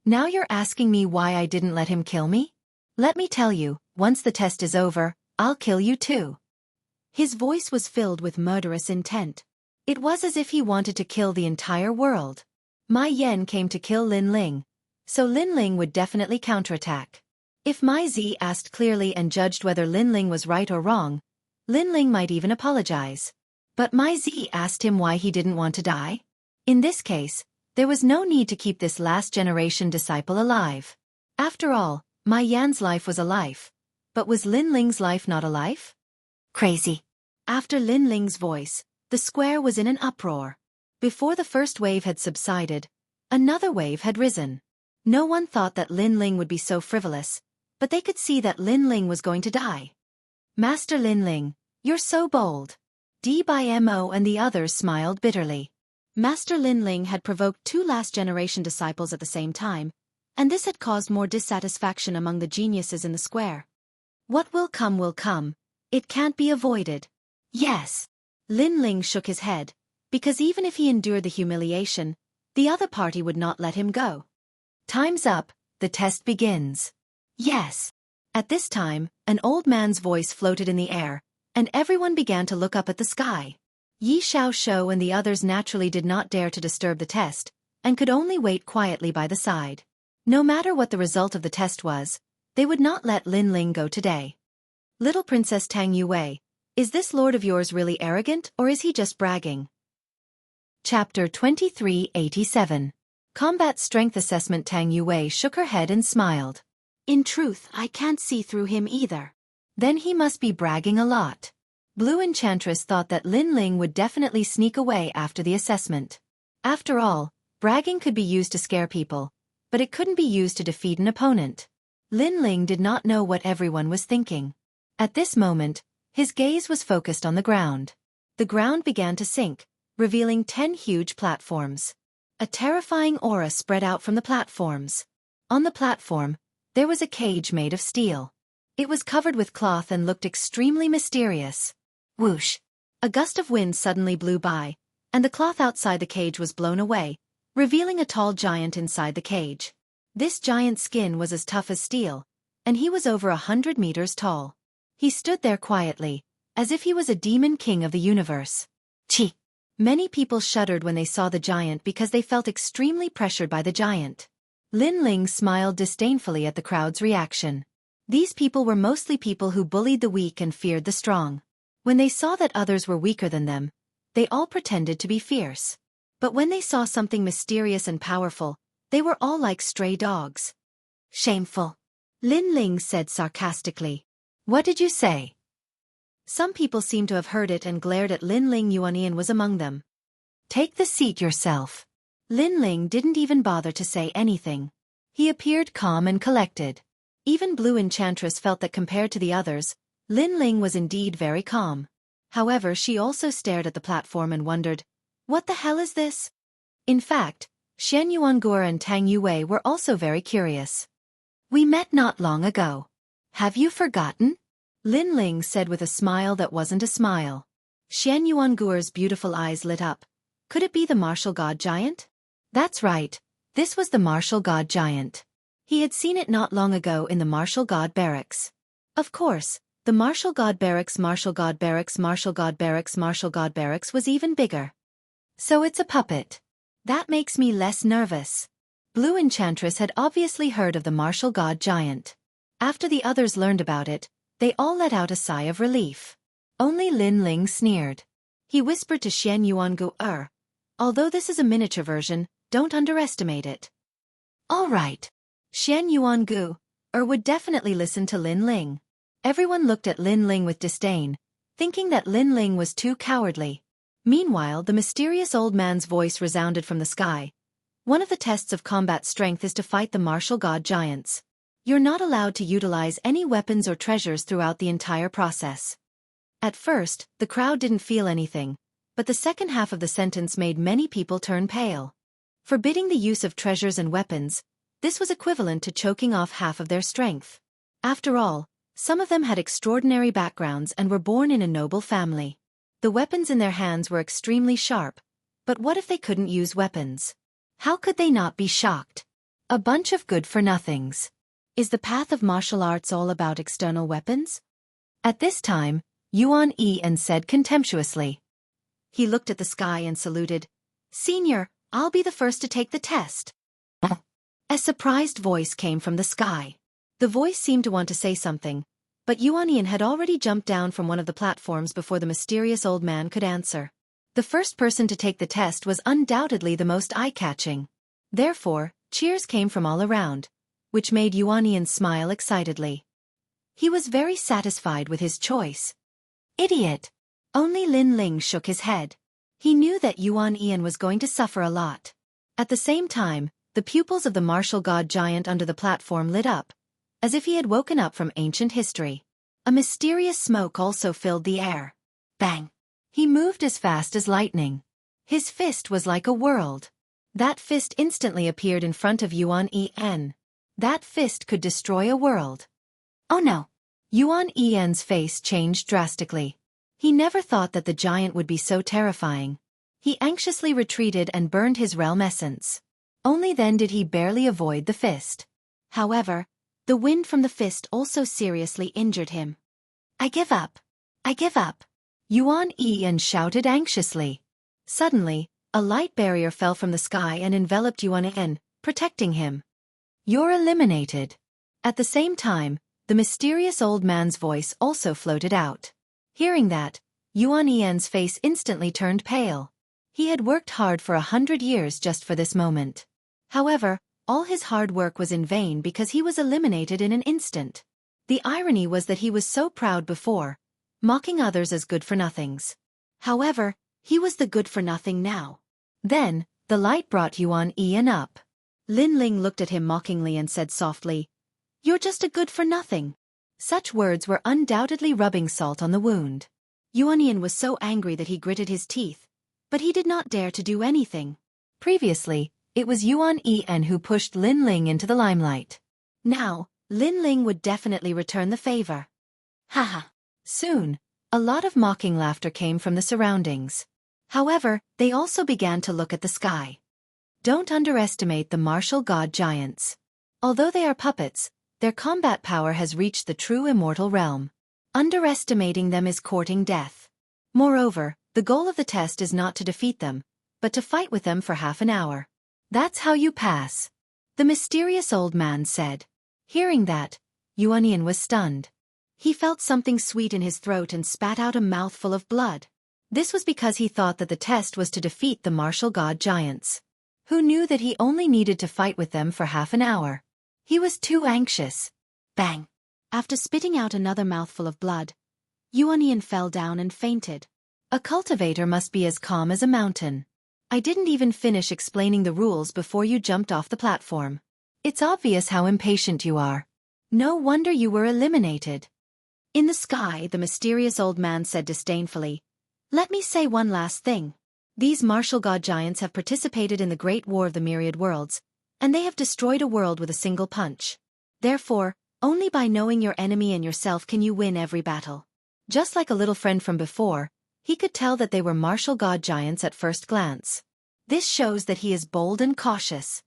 Now you're asking me why I didn't let him kill me? Let me tell you, once the test is over, I'll kill you too. His voice was filled with murderous intent. It was as if he wanted to kill the entire world. My Yen came to kill Lin Ling, so Lin Ling would definitely counterattack. If my Z asked clearly and judged whether Lin Ling was right or wrong, Lin Ling might even apologize. But my Z asked him why he didn't want to die. In this case, there was no need to keep this last generation disciple alive. After all, my Yan's life was a life. But was Lin Ling's life not a life? Crazy. After Lin Ling's voice, the square was in an uproar. Before the first wave had subsided, another wave had risen. No one thought that Lin Ling would be so frivolous, but they could see that Lin Ling was going to die. Master Lin Ling, you're so bold. D by Mo and the others smiled bitterly. Master Lin Ling had provoked two last-generation disciples at the same time, and this had caused more dissatisfaction among the geniuses in the square. What will come, it can't be avoided. Yes. Lin Ling shook his head, because even if he endured the humiliation, the other party would not let him go. Time's up, the test begins. Yes. At this time, an old man's voice floated in the air, and everyone began to look up at the sky. Yi Xiaoxiao and the others naturally did not dare to disturb the test, and could only wait quietly by the side. No matter what the result of the test was, they would not let Lin Ling go today. Little Princess Tang Yue, is this lord of yours really arrogant or is he just bragging? Chapter 2387. Combat Strength Assessment. Tang Yue shook her head and smiled. In truth, I can't see through him either. Then he must be bragging a lot. Blue Enchantress thought that Lin Ling would definitely sneak away after the assessment. After all, bragging could be used to scare people, but it couldn't be used to defeat an opponent. Lin Ling did not know what everyone was thinking. At this moment, his gaze was focused on the ground. The ground began to sink, revealing 10 huge platforms. A terrifying aura spread out from the platforms. On the platform, there was a cage made of steel. It was covered with cloth and looked extremely mysterious. Whoosh! A gust of wind suddenly blew by, and the cloth outside the cage was blown away, revealing a tall giant inside the cage. This giant's skin was as tough as steel, and he was over 100 meters tall. He stood there quietly, as if he was a demon king of the universe. Chi! Many people shuddered when they saw the giant because they felt extremely pressured by the giant. Lin Ling smiled disdainfully at the crowd's reaction. These people were mostly people who bullied the weak and feared the strong. When they saw that others were weaker than them, they all pretended to be fierce. But when they saw something mysterious and powerful, they were all like stray dogs. Shameful! Lin Ling said sarcastically. What did you say? Some people seemed to have heard it and glared at Lin Ling. Yuanian was among them. Take the seat yourself. Lin Ling didn't even bother to say anything. He appeared calm and collected. Even Blue Enchantress felt that compared to the others, Lin Ling was indeed very calm. However, she also stared at the platform and wondered, what the hell is this? In fact, Shen Yuanguo and Tang Yue were also very curious. We met not long ago. Have you forgotten? Lin Ling said with a smile that wasn't a smile. Shen Yuanguo's beautiful eyes lit up. Could it be the martial god giant? That's right, this was the martial god giant. He had seen it not long ago in the martial god barracks. Of course, the martial god barracks was even bigger. So it's a puppet. That makes me less nervous. Blue Enchantress had obviously heard of the martial god giant. After the others learned about it, they all let out a sigh of relief. Only Lin Ling sneered. He whispered to Shen Yuanguo, although this is a miniature version, don't underestimate it. All right. Shen Yuanguo would definitely listen to Lin Ling. Everyone looked at Lin Ling with disdain, thinking that Lin Ling was too cowardly. Meanwhile, the mysterious old man's voice resounded from the sky. One of the tests of combat strength is to fight the martial god giants. You're not allowed to utilize any weapons or treasures throughout the entire process. At first, the crowd didn't feel anything, but the second half of the sentence made many people turn pale. Forbidding the use of treasures and weapons, this was equivalent to choking off half of their strength. After all, some of them had extraordinary backgrounds and were born in a noble family. The weapons in their hands were extremely sharp, but what if they couldn't use weapons? How could they not be shocked? A bunch of good-for-nothings. Is the path of martial arts all about external weapons? At this time, Yuan Yi said contemptuously. He looked at the sky and saluted. Senior, I'll be the first to take the test. A surprised voice came from the sky. The voice seemed to want to say something, but Yuan Yi had already jumped down from one of the platforms before the mysterious old man could answer. The first person to take the test was undoubtedly the most eye-catching. Therefore, cheers came from all around, which made Yuan Yi smile excitedly. He was very satisfied with his choice. Idiot! Only Lin Ling shook his head. He knew that Yuan Yi was going to suffer a lot. At the same time, the pupils of the martial god giant under the platform lit up, as if he had woken up from ancient history. A mysterious smoke also filled the air. Bang! He moved as fast as lightning. His fist was like a world. That fist instantly appeared in front of Yuan Yi. That fist could destroy a world. Oh no! Yuan Yi's face changed drastically. He never thought that the giant would be so terrifying. He anxiously retreated and burned his realm essence. Only then did he barely avoid the fist. However, the wind from the fist also seriously injured him. I give up. I give up. Yuan Yi shouted anxiously. Suddenly, a light barrier fell from the sky and enveloped Yuan Yi, protecting him. You're eliminated. At the same time, the mysterious old man's voice also floated out. Hearing that, Yuan Yi's face instantly turned pale. He had worked hard for 100 years just for this moment. However, all his hard work was in vain because he was eliminated in an instant. The irony was that he was so proud before, mocking others as good-for-nothings. However, he was the good-for-nothing now. Then, the light brought Yuan Yi up. Lin Ling looked at him mockingly and said softly, You're just a good-for-nothing. Such words were undoubtedly rubbing salt on the wound. Yuan Yi was so angry that he gritted his teeth. but he did not dare to do anything. Previously, it was Yuan En who pushed Lin Ling into the limelight. Now, Lin Ling would definitely return the favor. Haha. Soon, a lot of mocking laughter came from the surroundings. However, they also began to look at the sky. Don't underestimate the martial god giants. Although they are puppets, their combat power has reached the true immortal realm. Underestimating them is courting death. Moreover, the goal of the test is not to defeat them, but to fight with them for half an hour. That's how you pass. The mysterious old man said. Hearing that, Yuan En was stunned. He felt something sweet in his throat and spat out a mouthful of blood. This was because he thought that the test was to defeat the martial god giants. Who knew that he only needed to fight with them for half an hour? He was too anxious. Bang! After spitting out another mouthful of blood, Yuan En fell down and fainted. A cultivator must be as calm as a mountain. I didn't even finish explaining the rules before you jumped off the platform. It's obvious how impatient you are. No wonder you were eliminated. In the sky, the mysterious old man said disdainfully, "Let me say one last thing. These martial god giants have participated in the Great War of the Myriad Worlds, and they have destroyed a world with a single punch. Therefore, only by knowing your enemy and yourself can you win every battle." Just like a little friend from before, he could tell that they were martial god giants at first glance. This shows that he is bold and cautious.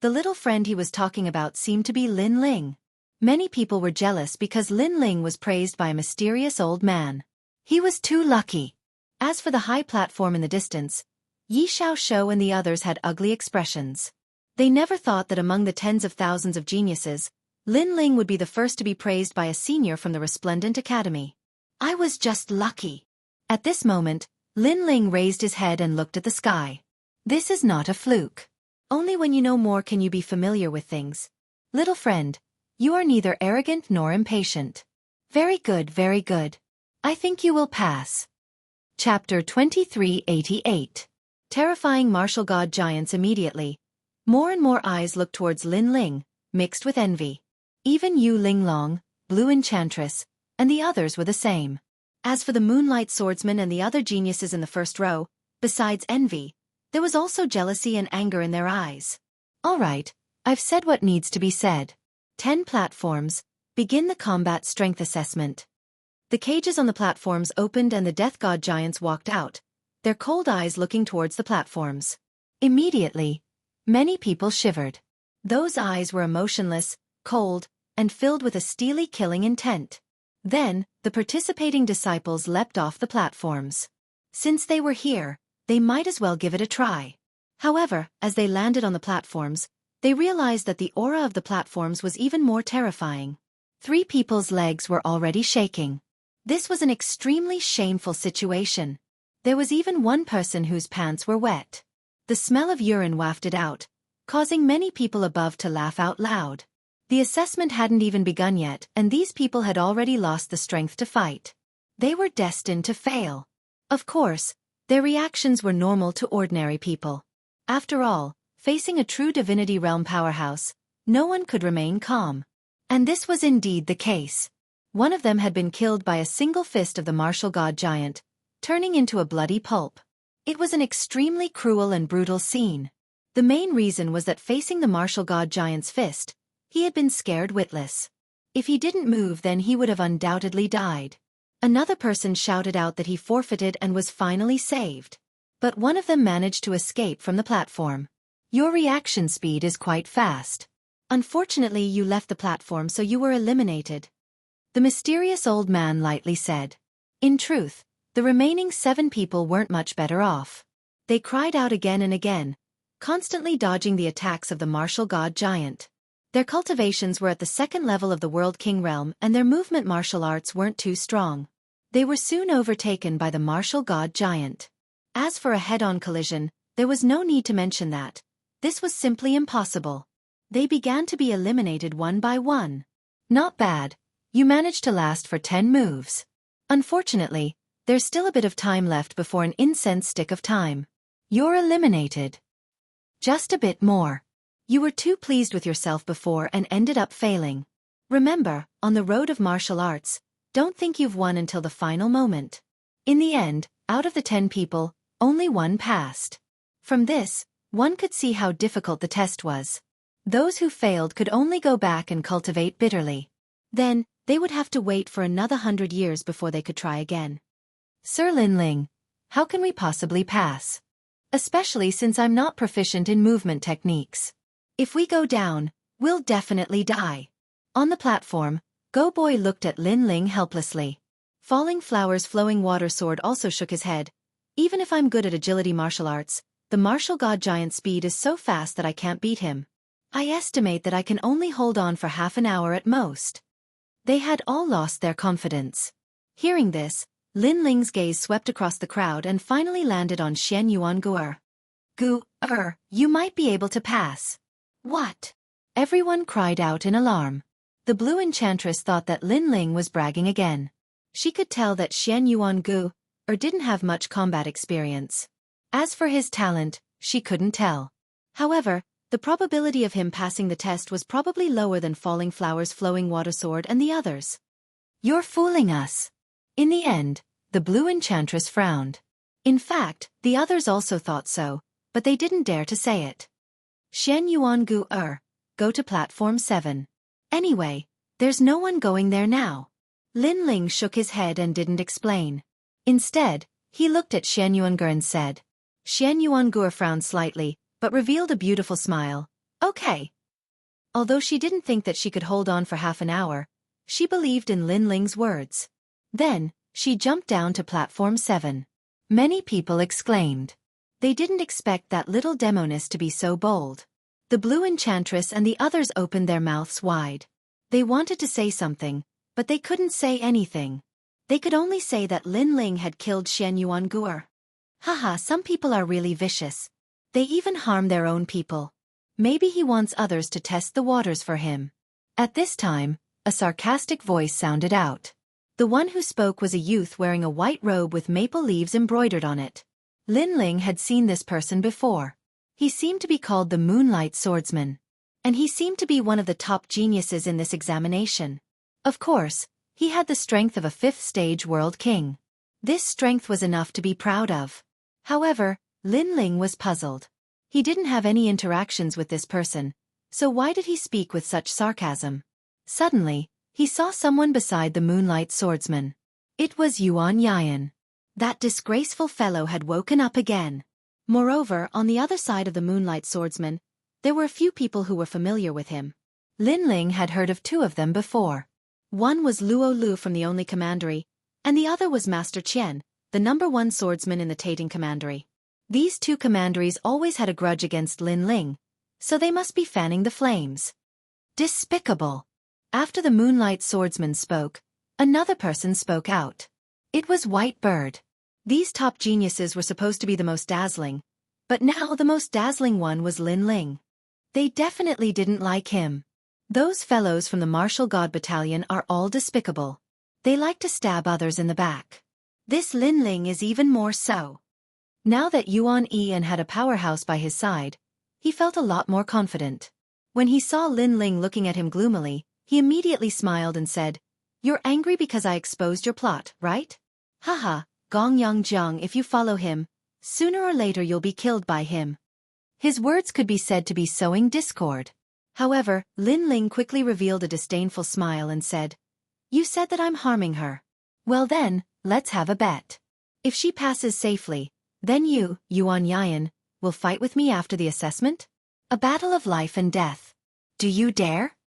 The little friend he was talking about seemed to be Lin Ling. Many people were jealous because Lin Ling was praised by a mysterious old man. He was too lucky. As for the high platform in the distance, Yi Xiaoxiu and the others had ugly expressions. They never thought that among the tens of thousands of geniuses, Lin Ling would be the first to be praised by a senior from the resplendent academy. I was just lucky. At this moment, Lin Ling raised his head and looked at the sky. This is not a fluke. Only when you know more can you be familiar with things. Little friend, you are neither arrogant nor impatient. Very good, very good. I think you will pass. Chapter 2388. Terrifying martial god giants. Immediately, more and more eyes looked towards Lin Ling, mixed with envy. Even Yu Linglong, Blue Enchantress, and the others were the same. As for the Moonlight Swordsman and the other geniuses in the first row, besides envy, there was also jealousy and anger in their eyes. All right, I've said what needs to be said. 10 platforms, begin the combat strength assessment. The cages on the platforms opened and the death god giants walked out, their cold eyes looking towards the platforms. Immediately, many people shivered. Those eyes were emotionless, cold, and filled with a steely killing intent. Then, the participating disciples leapt off the platforms. Since they were here, they might as well give it a try. However, as they landed on the platforms, they realized that the aura of the platforms was even more terrifying. 3 people's legs were already shaking. This was an extremely shameful situation. There was even one person whose pants were wet. The smell of urine wafted out, causing many people above to laugh out loud. The assessment hadn't even begun yet, and these people had already lost the strength to fight. They were destined to fail. Of course, their reactions were normal to ordinary people. After all, facing a true divinity realm powerhouse, no one could remain calm. And this was indeed the case. One of them had been killed by a single fist of the martial god giant, turning into a bloody pulp. It was an extremely cruel and brutal scene. The main reason was that facing the martial god giant's fist, he had been scared witless. If he didn't move, then he would have undoubtedly died. Another person shouted out that he forfeited and was finally saved. But one of them managed to escape from the platform. Your reaction speed is quite fast. Unfortunately, you left the platform, so you were eliminated. The mysterious old man lightly said. In truth, the remaining 7 people weren't much better off. They cried out again and again, constantly dodging the attacks of the martial god giant. Their cultivations were at the 2nd level of the World King realm, and their movement martial arts weren't too strong. They were soon overtaken by the martial god giant. As for a head-on collision, there was no need to mention that. This was simply impossible. They began to be eliminated one by one. Not bad. You managed to last for 10 moves. Unfortunately, there's still a bit of time left before an incense stick of time. You're eliminated. Just a bit more. You were too pleased with yourself before and ended up failing. Remember, on the road of martial arts, don't think you've won until the final moment. In the end, out of the 10 people, Only one passed. From this, one could see how difficult the test was. Those who failed could only go back and cultivate bitterly. Then, they would have to wait for another 100 years before they could try again. Sir Linling, how can we possibly pass? Especially since I'm not proficient in movement techniques. If we go down, we'll definitely die. On the platform, Go Boy looked at Linling helplessly. Falling Flower's flowing water sword also shook his head. Even if I'm good at agility martial arts, the martial god giant speed is so fast that I can't beat him. I estimate that I can only hold on for half an hour at most. They had all lost their confidence. Hearing this, Lin Ling's gaze swept across the crowd and finally landed on Xianxia. Gu-er, you might be able to pass. What? Everyone cried out in alarm. The blue enchantress thought that Lin Ling was bragging again. She could tell that Xianxia didn't have much combat experience. As for his talent, she couldn't tell. However, the probability of him passing the test was probably lower than Falling Flower's flowing water sword and the others. You're fooling us. In the end, the blue enchantress frowned. In fact, the others also thought so, but they didn't dare to say it. Xianxia, go to platform 7. Anyway, there's no one going there now. Lin Ling shook his head and didn't explain. Instead, he looked at Xianxia and said. Xianxia frowned slightly, but revealed a beautiful smile. Okay. Although she didn't think that she could hold on for half an hour, she believed in Lin Ling's words. Then, she jumped down to platform 7. Many people exclaimed. They didn't expect that little demoness to be so bold. The blue enchantress and the others opened their mouths wide. They wanted to say something, but they couldn't say anything. They could only say that Lin Ling had killed Xianxia. Haha, some people are really vicious. They even harm their own people. Maybe he wants others to test the waters for him. At this time, a sarcastic voice sounded out. The one who spoke was a youth wearing a white robe with maple leaves embroidered on it. Lin Ling had seen this person before. He seemed to be called the Moonlight Swordsman. And he seemed to be one of the top geniuses in this examination. Of course, he had the strength of a 5th-stage world king. This strength was enough to be proud of. However, Lin Ling was puzzled. He didn't have any interactions with this person, so why did he speak with such sarcasm? Suddenly, he saw someone beside the Moonlight Swordsman. It was Yuan Yan. That disgraceful fellow had woken up again. Moreover, on the other side of the Moonlight Swordsman, there were a few people who were familiar with him. Lin Ling had heard of 2 of them before. One was Luo Lu from the Only Commandery, and the other was Master Qian, the #1 swordsman in the Tating Commandery. These 2 commanderies always had a grudge against Lin Ling, so they must be fanning the flames. Despicable! After the Moonlight Swordsman spoke, another person spoke out. It was White Bird. These top geniuses were supposed to be the most dazzling, but now the most dazzling one was Lin Ling. They definitely didn't like him. Those fellows from the Martial God Battalion are all despicable. They like to stab others in the back. This Lin Ling is even more so. Now that Yuan Yan had a powerhouse by his side, he felt a lot more confident. When he saw Lin Ling looking at him gloomily, he immediately smiled and said, "You're angry because I exposed your plot, right? Haha, Gong Yang Jiang, if you follow him, sooner or later you'll be killed by him." His words could be said to be sowing discord. However, Lin Ling quickly revealed a disdainful smile and said, "You said that I'm harming her. Well then, let's have a bet. If she passes safely, then you, Yuan Yan, will fight with me after the assessment? A battle of life and death. Do you dare?"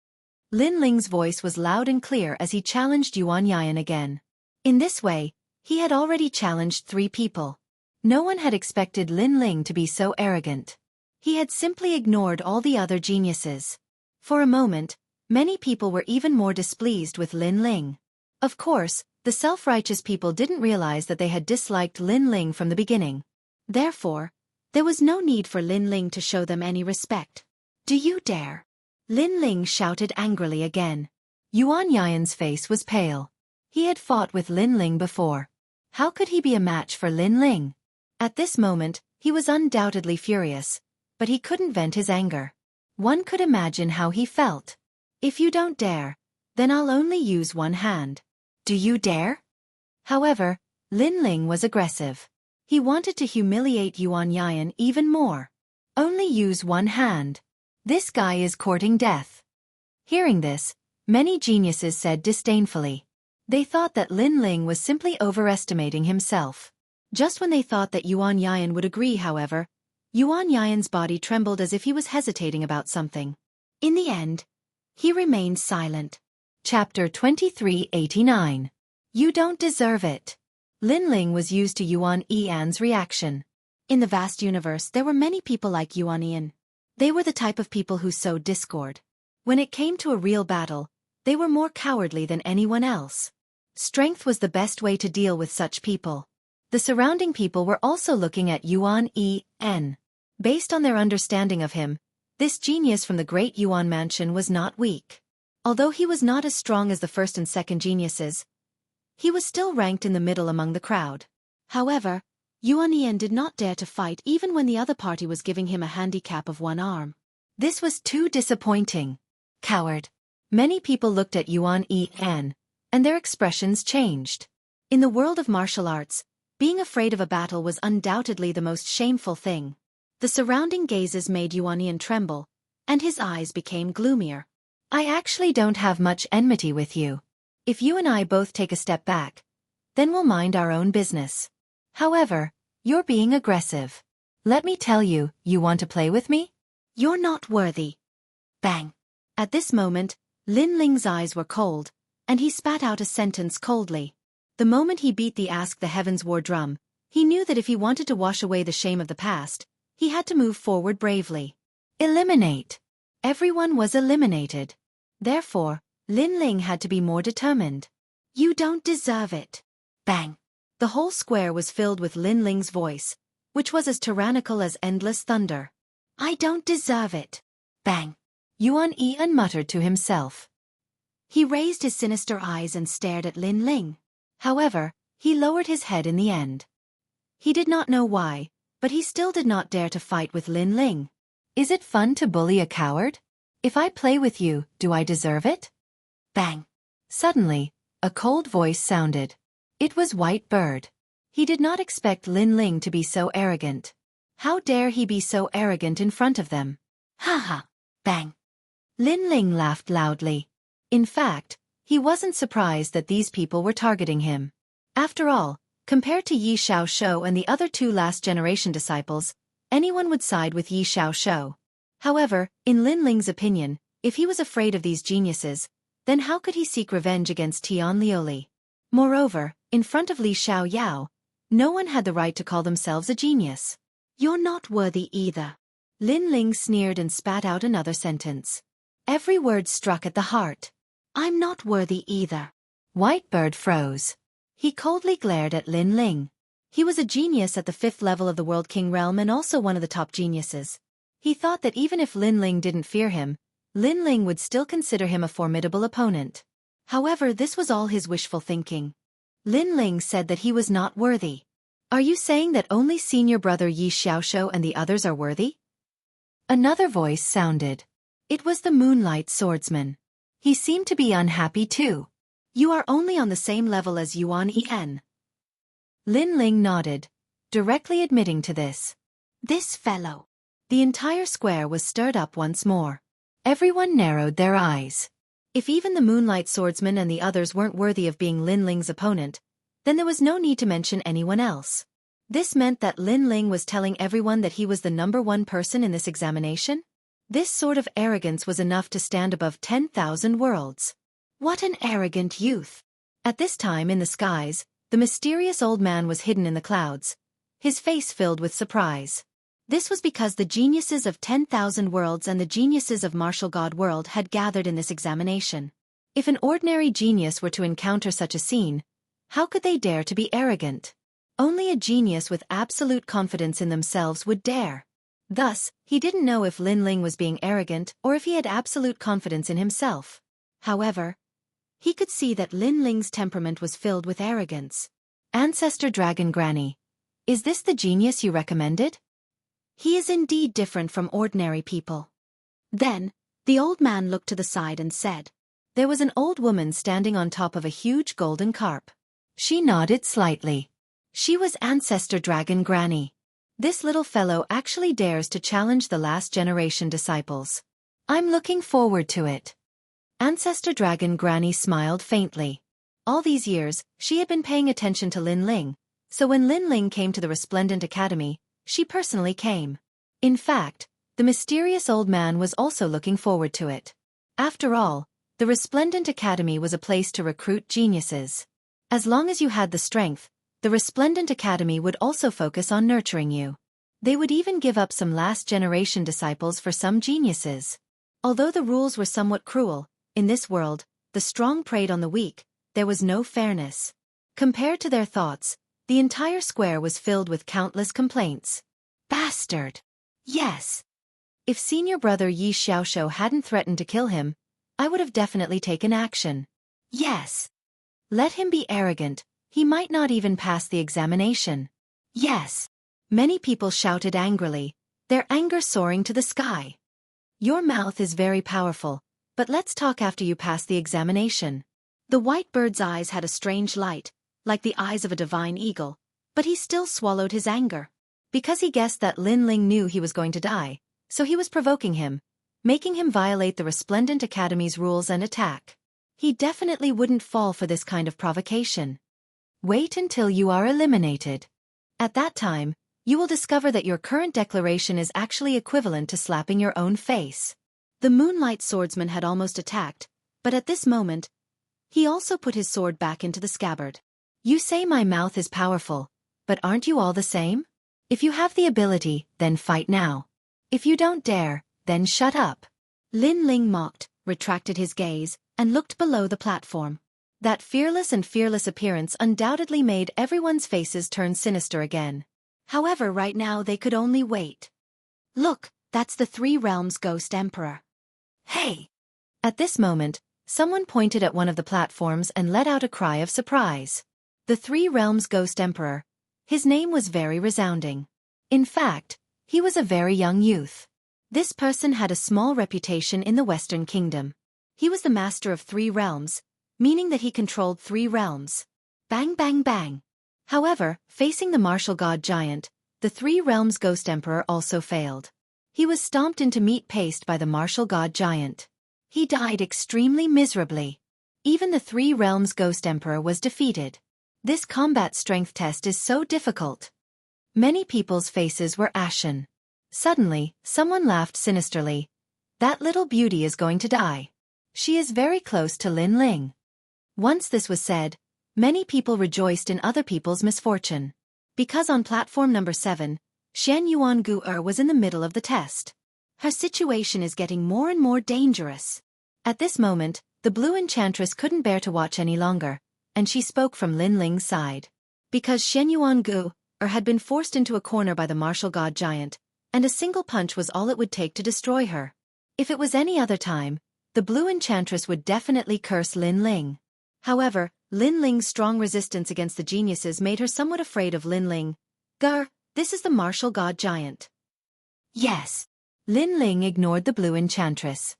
Lin Ling's voice was loud and clear as he challenged Yuan Yan again. In this way, he had already challenged 3 people. No one had expected Lin Ling to be so arrogant. He had simply ignored all the other geniuses. For a moment, many people were even more displeased with Lin Ling. Of course, the self-righteous people didn't realize that they had disliked Lin Ling from the beginning. Therefore, there was no need for Lin Ling to show them any respect. "Do you dare?" Lin Ling shouted angrily again. Yuan Yan's face was pale. He had fought with Lin Ling before. How could he be a match for Lin Ling? At this moment, he was undoubtedly furious, but he couldn't vent his anger. One could imagine how he felt. "If you don't dare, then I'll only use one hand. Do you dare?" However, Lin Ling was aggressive. He wanted to humiliate Yuan Yan even more. Only use one hand. This guy is courting death. Hearing this, many geniuses said disdainfully. They thought that Lin Ling was simply overestimating himself. Just when they thought that Yuan Yan would agree, however, Yuan Yan's body trembled as if he was hesitating about something. In the end, he remained silent. Chapter 2389. You don't deserve it. Lin Ling was used to Yuan Yan's reaction. In the vast universe, there were many people like Yuan Yan. They were the type of people who sowed discord. When it came to a real battle, they were more cowardly than anyone else. Strength was the best way to deal with such people. The surrounding people were also looking at Yuan Yan. Based on their understanding of him, this genius from the great Yuan mansion was not weak. Although he was not as strong as the first and second geniuses, he was still ranked in the middle among the crowd. However, Yuan Yan did not dare to fight even when the other party was giving him a handicap of one arm. This was too disappointing. Coward. Many people looked at Yuan Yan, and their expressions changed. In the world of martial arts, being afraid of a battle was undoubtedly the most shameful thing. The surrounding gazes made Yuan Yan tremble, and his eyes became gloomier. I actually don't have much enmity with you. If you and I both take a step back, then we'll mind our own business. However, you're being aggressive. Let me tell you, you want to play with me? You're not worthy. Bang. At this moment, Lin Ling's eyes were cold, and he spat out a sentence coldly. The moment he beat the Ask the Heavens war drum, he knew that if he wanted to wash away the shame of the past, he had to move forward bravely. Eliminate. Everyone was eliminated. Therefore, Lin Ling had to be more determined. You don't deserve it. Bang. The whole square was filled with Lin Ling's voice, which was as tyrannical as endless thunder. I don't deserve it. Bang. Yuan Yan muttered to himself. He raised his sinister eyes and stared at Lin Ling. However, he lowered his head in the end. He did not know why, but he still did not dare to fight with Lin Ling. Is it fun to bully a coward? If I play with you, do I deserve it? Bang. Suddenly, a cold voice sounded. It was White Bird. He did not expect Lin Ling to be so arrogant. How dare he be so arrogant in front of them? Ha ha. Bang. Lin Ling laughed loudly. In fact, he wasn't surprised that these people were targeting him. After all, compared to Yi Xiaoshou and the other two last-generation disciples, anyone would side with Yi Xiaoshou. However, in Lin Ling's opinion, if he was afraid of these geniuses, then how could he seek revenge against Tian Liuli? Moreover, in front of Li Xiaoyao, no one had the right to call themselves a genius. You're not worthy either. Lin Ling sneered and spat out another sentence. Every word struck at the heart. I'm not worthy either. White Bird froze. He coldly glared at Lin Ling. He was a genius at the 5th level of the World King realm and also one of the top geniuses. He thought that even if Lin Ling didn't fear him, Lin Ling would still consider him a formidable opponent. However, this was all his wishful thinking. Lin Ling said that he was not worthy. Are you saying that only senior brother Yi Xiaoshou and the others are worthy? Another voice sounded. It was the Moonlight Swordsman. He seemed to be unhappy too. You are only on the same level as Yuan Yan. Lin Ling nodded, directly admitting to this. This fellow. The entire square was stirred up once more. Everyone narrowed their eyes. If even the Moonlight Swordsman and the others weren't worthy of being Lin Ling's opponent, then there was no need to mention anyone else. This meant that Lin Ling was telling everyone that he was the #1 person in this examination? This sort of arrogance was enough to stand above 10,000 worlds. What an arrogant youth! At this time in the skies, the mysterious old man was hidden in the clouds, his face filled with surprise. This was because the geniuses of 10,000 worlds and the geniuses of Martial God World had gathered in this examination. If an ordinary genius were to encounter such a scene, how could they dare to be arrogant? Only a genius with absolute confidence in themselves would dare. Thus, he didn't know if Lin Ling was being arrogant or if he had absolute confidence in himself. However, he could see that Lin Ling's temperament was filled with arrogance. Ancestor Dragon Granny, is this the genius you recommended? He is indeed different from ordinary people. Then, the old man looked to the side and said, there was an old woman standing on top of a huge golden carp. She nodded slightly. She was Ancestor Dragon Granny. This little fellow actually dares to challenge the last generation disciples. I'm looking forward to it. Ancestor Dragon Granny smiled faintly. All these years, she had been paying attention to Lin Ling, so when Lin Ling came to the Resplendent Academy, she personally came. In fact, the mysterious old man was also looking forward to it. After all, the Resplendent Academy was a place to recruit geniuses. As long as you had the strength, the Resplendent Academy would also focus on nurturing you. They would even give up some last-generation disciples for some geniuses. Although the rules were somewhat cruel, in this world, the strong preyed on the weak, there was no fairness. Compared to their thoughts, the entire square was filled with countless complaints. Bastard! Yes! If senior brother Yi Xiaoshou hadn't threatened to kill him, I would have definitely taken action. Yes! Let him be arrogant, he might not even pass the examination. Yes! Many people shouted angrily, their anger soaring to the sky. Your mouth is very powerful, but let's talk after you pass the examination. The white bird's eyes had a strange light, like the eyes of a divine eagle, but he still swallowed his anger. Because he guessed that Lin Ling knew he was going to die, so he was provoking him, making him violate the Resplendent Academy's rules and attack. He definitely wouldn't fall for this kind of provocation. Wait until you are eliminated. At that time, you will discover that your current declaration is actually equivalent to slapping your own face. The Moonlight Swordsman had almost attacked, but at this moment, he also put his sword back into the scabbard. You say my mouth is powerful, but aren't you all the same? If you have the ability, then fight now. If you don't dare, then shut up. Lin Ling mocked, retracted his gaze, and looked below the platform. That fearless appearance undoubtedly made everyone's faces turn sinister again. However, right now they could only wait. Look, that's the Three Realms Ghost Emperor. Hey! At this moment, someone pointed at one of the platforms and let out a cry of surprise. The Three Realms Ghost Emperor. His name was very resounding. In fact, he was a very young youth. This person had a small reputation in the Western Kingdom. He was the master of 3 realms, meaning that he controlled 3 realms. Bang bang bang. However, facing the martial god giant, the 3 realms Ghost Emperor also failed. He was stomped into meat paste by the martial god giant. He died extremely miserably. Even the 3 realms Ghost Emperor was defeated. This combat strength test is so difficult. Many people's faces were ashen. Suddenly, someone laughed sinisterly. That little beauty is going to die. She is very close to Lin Ling. Once this was said, many people rejoiced in other people's misfortune. Because on platform number 7, Xianxia was in the middle of the test. Her situation is getting more and more dangerous. At this moment, the blue enchantress couldn't bear to watch any longer, and she spoke from Lin Ling's side. Because Xianxia had been forced into a corner by the martial god giant, and a single punch was all it would take to destroy her. If it was any other time, the blue enchantress would definitely curse Lin Ling. However, Lin Ling's strong resistance against the geniuses made her somewhat afraid of Lin Ling. This is the martial god giant. Yes. Lin Ling ignored the blue enchantress.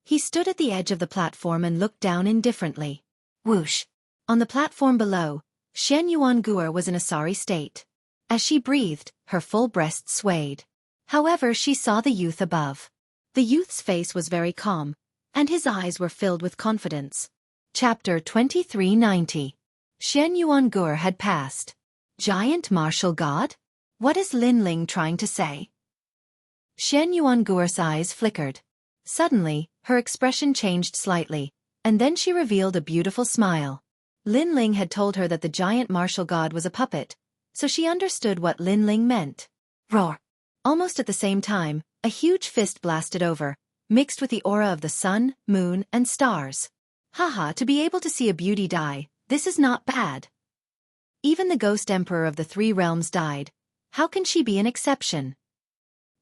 He stood at the edge of the platform and looked down indifferently. Whoosh! On the platform below, Xianxia was in a sorry state. As she breathed, her full breast swayed. However, she saw the youth above. The youth's face was very calm, and his eyes were filled with confidence. Chapter 2390. Xianxia had passed. Giant martial god? What is Lin Ling trying to say? Xianxuan's eyes flickered. Suddenly, her expression changed slightly, and then she revealed a beautiful smile. Lin Ling had told her that the giant martial god was a puppet, so she understood what Lin Ling meant. Roar! Almost at the same time, a huge fist blasted over, mixed with the aura of the sun, moon, and stars. Haha, to be able to see a beauty die, this is not bad. Even the Ghost Emperor of the 3 realms died. How can she be an exception?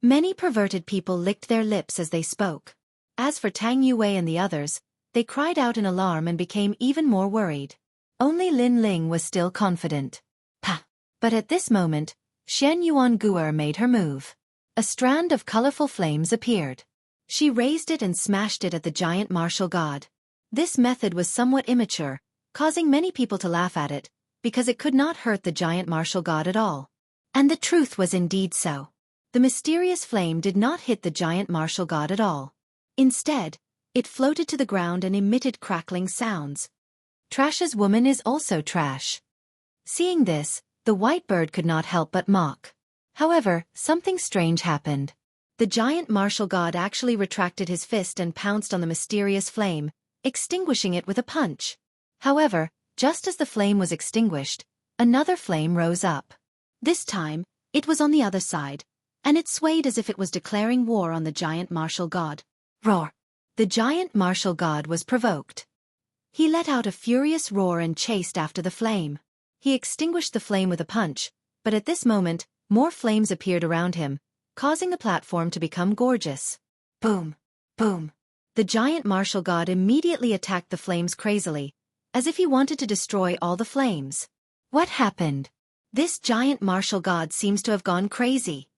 Many perverted people licked their lips as they spoke. As for Tang Yue and the others, they cried out in alarm and became even more worried. Only Lin Ling was still confident. Pah! But at this moment, Xianxuan made her move. A strand of colorful flames appeared. She raised it and smashed it at the giant martial god. This method was somewhat immature, causing many people to laugh at it, because it could not hurt the giant martial god at all. And the truth was indeed so. The mysterious flame did not hit the giant martial god at all. Instead, it floated to the ground and emitted crackling sounds. Trash's woman is also trash. Seeing this, the white bird could not help but mock. However, something strange happened. The giant martial god actually retracted his fist and pounced on the mysterious flame, extinguishing it with a punch. However, just as the flame was extinguished, another flame rose up. This time, it was on the other side, and it swayed as if it was declaring war on the giant martial god. Roar! The giant martial god was provoked. He let out a furious roar and chased after the flame. He extinguished the flame with a punch, but at this moment, more flames appeared around him, causing the platform to become gorgeous. Boom! Boom! The giant martial god immediately attacked the flames crazily, as if he wanted to destroy all the flames. What happened? This giant martial god seems to have gone crazy.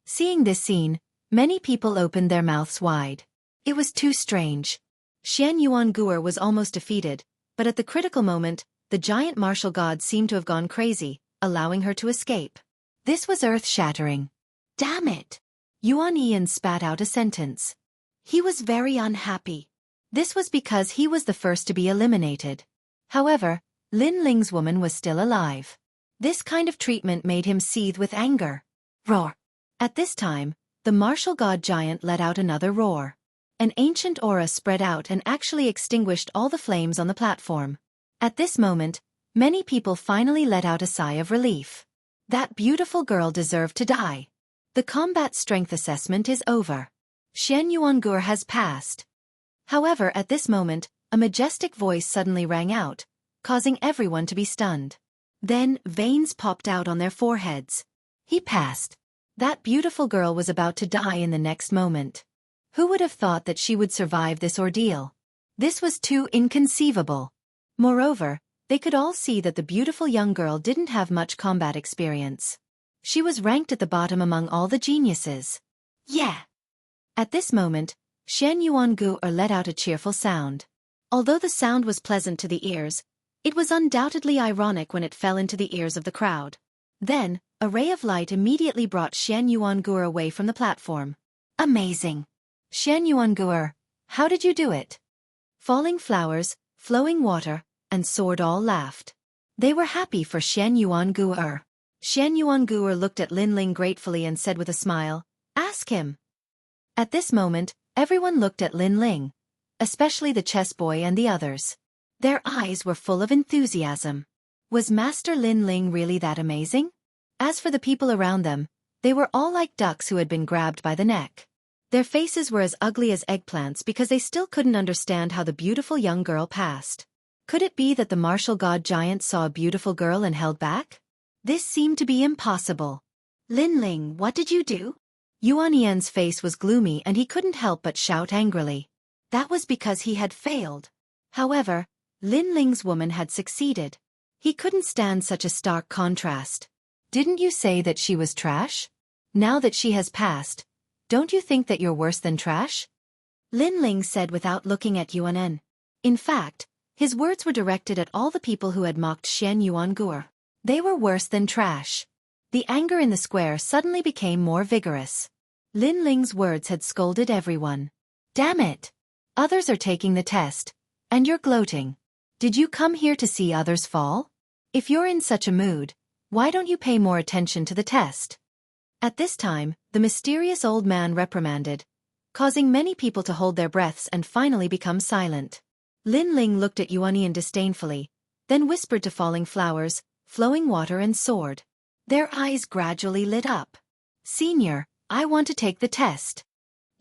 Seeing this scene, many people opened their mouths wide. It was too strange. Xianxia was almost defeated, but at the critical moment, the giant martial god seemed to have gone crazy, allowing her to escape. This was earth-shattering. Damn it! Yuan spat out a sentence. He was very unhappy. This was because he was the first to be eliminated. However, Lin Ling's woman was still alive. This kind of treatment made him seethe with anger. Roar! At this time, the martial god giant let out another roar. An ancient aura spread out and actually extinguished all the flames on the platform. At this moment, many people finally let out a sigh of relief. That beautiful girl deserved to die. The combat strength assessment is over. Xianxia has passed. However, at this moment, a majestic voice suddenly rang out, causing everyone to be stunned. Then, veins popped out on their foreheads. He passed. That beautiful girl was about to die in the next moment. Who would have thought that she would survive this ordeal? This was too inconceivable. Moreover, they could all see that the beautiful young girl didn't have much combat experience. She was ranked at the bottom among all the geniuses. Yeah! At this moment, Xianxia let out a cheerful sound. Although the sound was pleasant to the ears, it was undoubtedly ironic when it fell into the ears of the crowd. Then, a ray of light immediately brought Xianxia away from the platform. Amazing! Xianxia, how did you do it? Falling flowers, flowing water, and sword all laughed. They were happy for Xianxia. Xianxia looked at Lin Ling gratefully and said with a smile, "Ask him." At this moment, everyone looked at Lin Ling, especially the chess boy and the others. Their eyes were full of enthusiasm. Was Master Lin Ling really that amazing? As for the people around them, they were all like ducks who had been grabbed by the neck. Their faces were as ugly as eggplants because they still couldn't understand how the beautiful young girl passed. Could it be that the martial god giant saw a beautiful girl and held back? This seemed to be impossible. Lin Ling, what did you do? Yuan face was gloomy and he couldn't help but shout angrily. That was because he had failed. However, Lin Ling's woman had succeeded. He couldn't stand such a stark contrast. Didn't you say that she was trash? Now that she has passed, don't you think that you're worse than trash? Lin Ling said without looking at Yuan. In fact, his words were directed at all the people who had mocked Xianxia. They were worse than trash. The anger in the square suddenly became more vigorous. Lin Ling's words had scolded everyone. Damn it! Others are taking the test, and you're gloating. Did you come here to see others fall? If you're in such a mood, why don't you pay more attention to the test? At this time, the mysterious old man reprimanded, causing many people to hold their breaths and finally become silent. Lin Ling looked at Yuan disdainfully, then whispered to falling flowers, flowing water and sword. Their eyes gradually lit up. Senior, I want to take the test.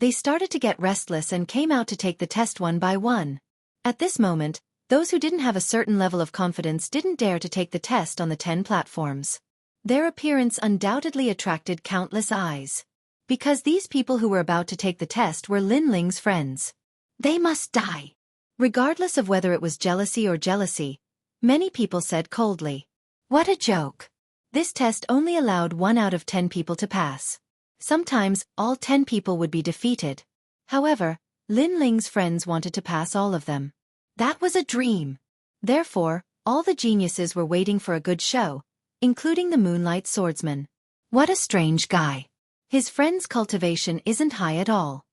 They started to get restless and came out to take the test one by one. At this moment, those who didn't have a certain level of confidence didn't dare to take the test on the 10 platforms. Their appearance undoubtedly attracted countless eyes. Because these people who were about to take the test were Lin Ling's friends. They must die. Regardless of whether it was jealousy, many people said coldly. What a joke. This test only allowed 1 out of 10 people to pass. Sometimes, all 10 people would be defeated. However, Lin Ling's friends wanted to pass all of them. That was a dream. Therefore, All the geniuses were waiting for a good show, including the Moonlight Swordsman. What a strange guy. His friend's cultivation isn't high at all.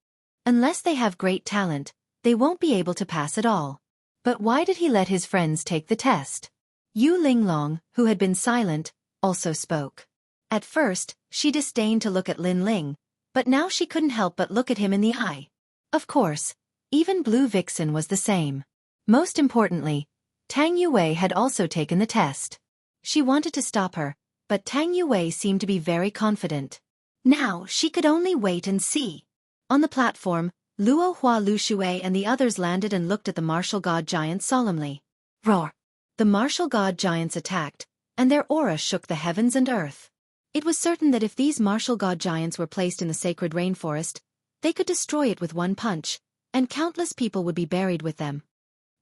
Unless they have great talent, they won't be able to pass at all. But why did he let his friends take the test? Yu Linglong, who had been silent, also spoke. At first, she disdained to look at Lin Ling, but now she couldn't help but look at him in the eye. Of course, even Blue Vixen was the same. Most importantly, Tang Yue had also taken the test. She wanted to stop her, but Tang Yue seemed to be very confident. Now she could only wait and see. On the platform, Luo Hua Lu Shui and the others landed and looked at the martial god giants solemnly. Roar! The martial god giants attacked, and their aura shook the heavens and earth. It was certain that if these martial god giants were placed in the sacred rainforest, they could destroy it with one punch, and countless people would be buried with them.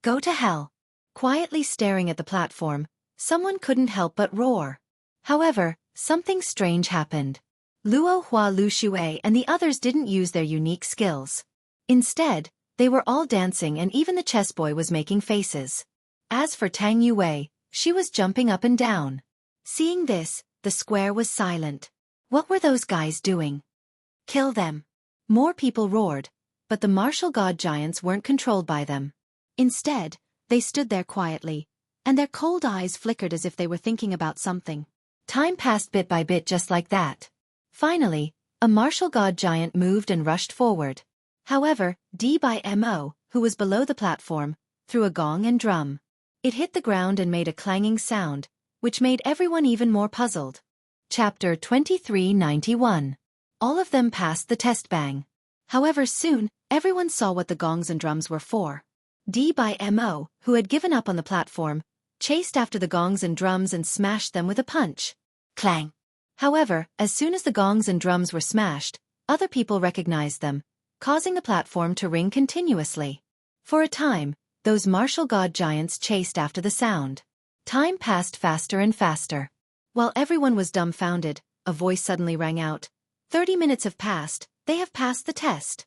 Go to hell! Quietly staring at the platform, someone couldn't help but roar. However, something strange happened. Luo Hua Lu Shui and the others didn't use their unique skills. Instead, they were all dancing and even the chess boy was making faces. As for Tang Yue, she was jumping up and down. Seeing this, the square was silent. What were those guys doing? Kill them! More people roared, but the martial god giants weren't controlled by them. Instead, they stood there quietly, and their cold eyes flickered as if they were thinking about something. Time passed bit by bit just like that. Finally, a martial god giant moved and rushed forward. However, D by Mo, who was below the platform, threw a gong and drum. It hit the ground and made a clanging sound, which made everyone even more puzzled. Chapter 2391. All of them passed the test bang. However, soon, everyone saw what the gongs and drums were for. D by Mo, who had given up on the platform, chased after the gongs and drums and smashed them with a punch. Clang! However, as soon as the gongs and drums were smashed, other people recognized them, causing the platform to ring continuously. For a time, those martial god giants chased after the sound. Time passed faster and faster. While everyone was dumbfounded, a voice suddenly rang out. 30 minutes have passed, they have passed the test.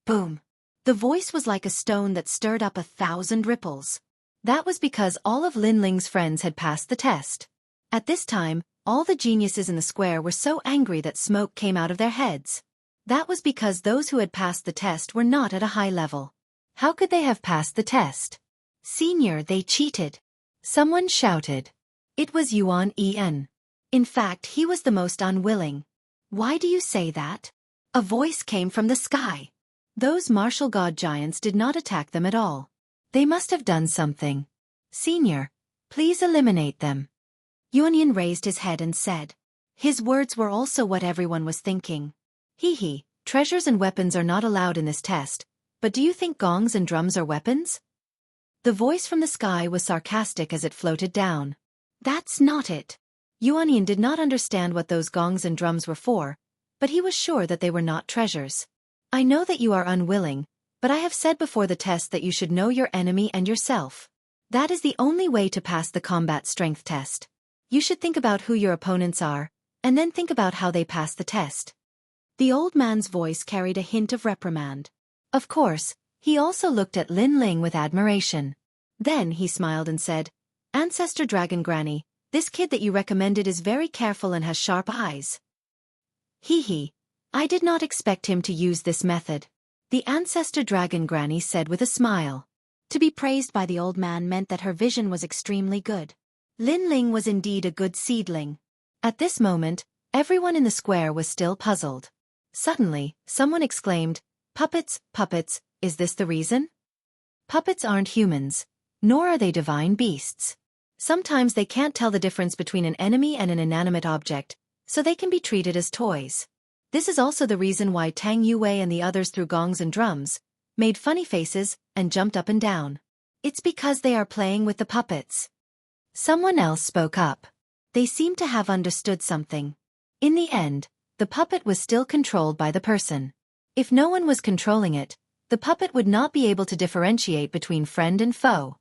Boom! The voice was like a stone that stirred up 1,000 ripples. That was because all of Lin Ling's friends had passed the test. At this time, all the geniuses in the square were so angry that smoke came out of their heads. That was because those who had passed the test were not at a high level. How could they have passed the test? Senior, they cheated. Someone shouted. It was Yuan En. In fact, he was the most unwilling. Why do you say that? A voice came from the sky. Those martial god giants did not attack them at all. They must have done something. Senior, please eliminate them. Yuan raised his head and said. His words were also what everyone was thinking. Hee, treasures and weapons are not allowed in this test, but do you think gongs and drums are weapons? The voice from the sky was sarcastic as it floated down. That's not it. Yuan did not understand what those gongs and drums were for, but he was sure that they were not treasures. I know that you are unwilling, but I have said before the test that you should know your enemy and yourself. That is the only way to pass the combat strength test. You should think about who your opponents are, and then think about how they pass the test. The old man's voice carried a hint of reprimand. Of course, he also looked at Lin Ling with admiration. Then he smiled and said, Ancestor Dragon Granny, this kid that you recommended is very careful and has sharp eyes. Hee, I did not expect him to use this method. The Ancestor Dragon Granny said with a smile. To be praised by the old man meant that her vision was extremely good. Lin Ling was indeed a good seedling. At this moment, everyone in the square was still puzzled. Suddenly, someone exclaimed, Puppets, is this the reason? Puppets aren't humans, nor are they divine beasts. Sometimes they can't tell the difference between an enemy and an inanimate object, so they can be treated as toys. This is also the reason why Tang Yue and the others threw gongs and drums, made funny faces, and jumped up and down. It's because they are playing with the puppets. Someone else spoke up. They seemed to have understood something. In the end, the puppet was still controlled by the person. If no one was controlling it, the puppet would not be able to differentiate between friend and foe.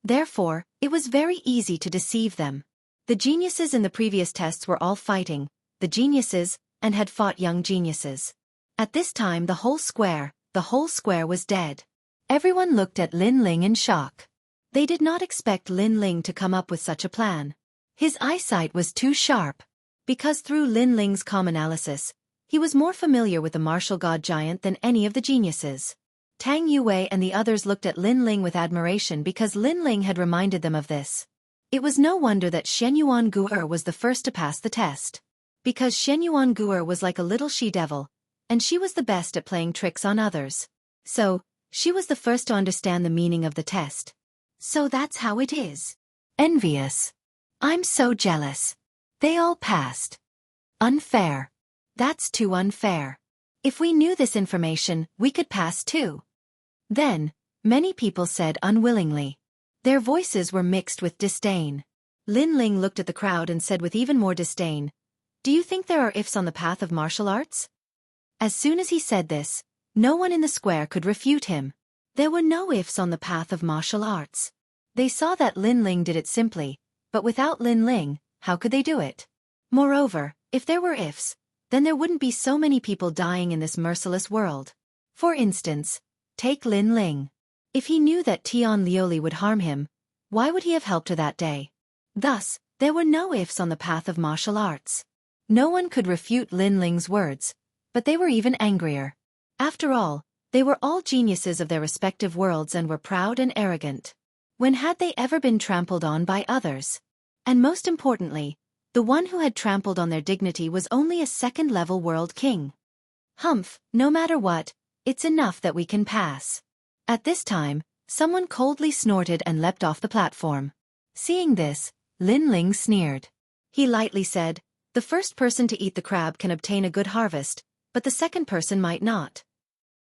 Therefore, it was very easy to deceive them. The geniuses in the previous tests were all fighting, the geniuses, and had fought young geniuses. At this time the whole square was dead. Everyone looked at Lin Ling in shock. They did not expect Lin Ling to come up with such a plan. His eyesight was too sharp. Because through Lin Ling's calm analysis, he was more familiar with the martial god giant than any of the geniuses. Tang Yue and the others looked at Lin Ling with admiration because Lin Ling had reminded them of this. It was no wonder that Shenyuan Gu'er was the first to pass the test. Because Shenyuan Gu'er was like a little she-devil, and she was the best at playing tricks on others. So, she was the first to understand the meaning of the test. So that's how it is. Envious. I'm so jealous. They all passed. Unfair. That's too unfair. If we knew this information, we could pass too. Then, many people said unwillingly. Their voices were mixed with disdain. Lin Ling looked at the crowd and said with even more disdain, "Do you think there are ifs on the path of martial arts?" As soon as he said this, no one in the square could refute him. There were no ifs on the path of martial arts. They saw that Lin Ling did it simply, but without Lin Ling, how could they do it? Moreover, if there were ifs, then there wouldn't be so many people dying in this merciless world. For instance, take Lin Ling. If he knew that Tian Lioli would harm him, why would he have helped her that day? Thus, there were no ifs on the path of martial arts. No one could refute Lin Ling's words, but they were even angrier. After all, they were all geniuses of their respective worlds and were proud and arrogant. When had they ever been trampled on by others? And most importantly, the one who had trampled on their dignity was only a second-level world king. Humph, no matter what, it's enough that we can pass. At this time, someone coldly snorted and leapt off the platform. Seeing this, Lin Ling sneered. He lightly said, "The first person to eat the crab can obtain a good harvest, but the second person might not."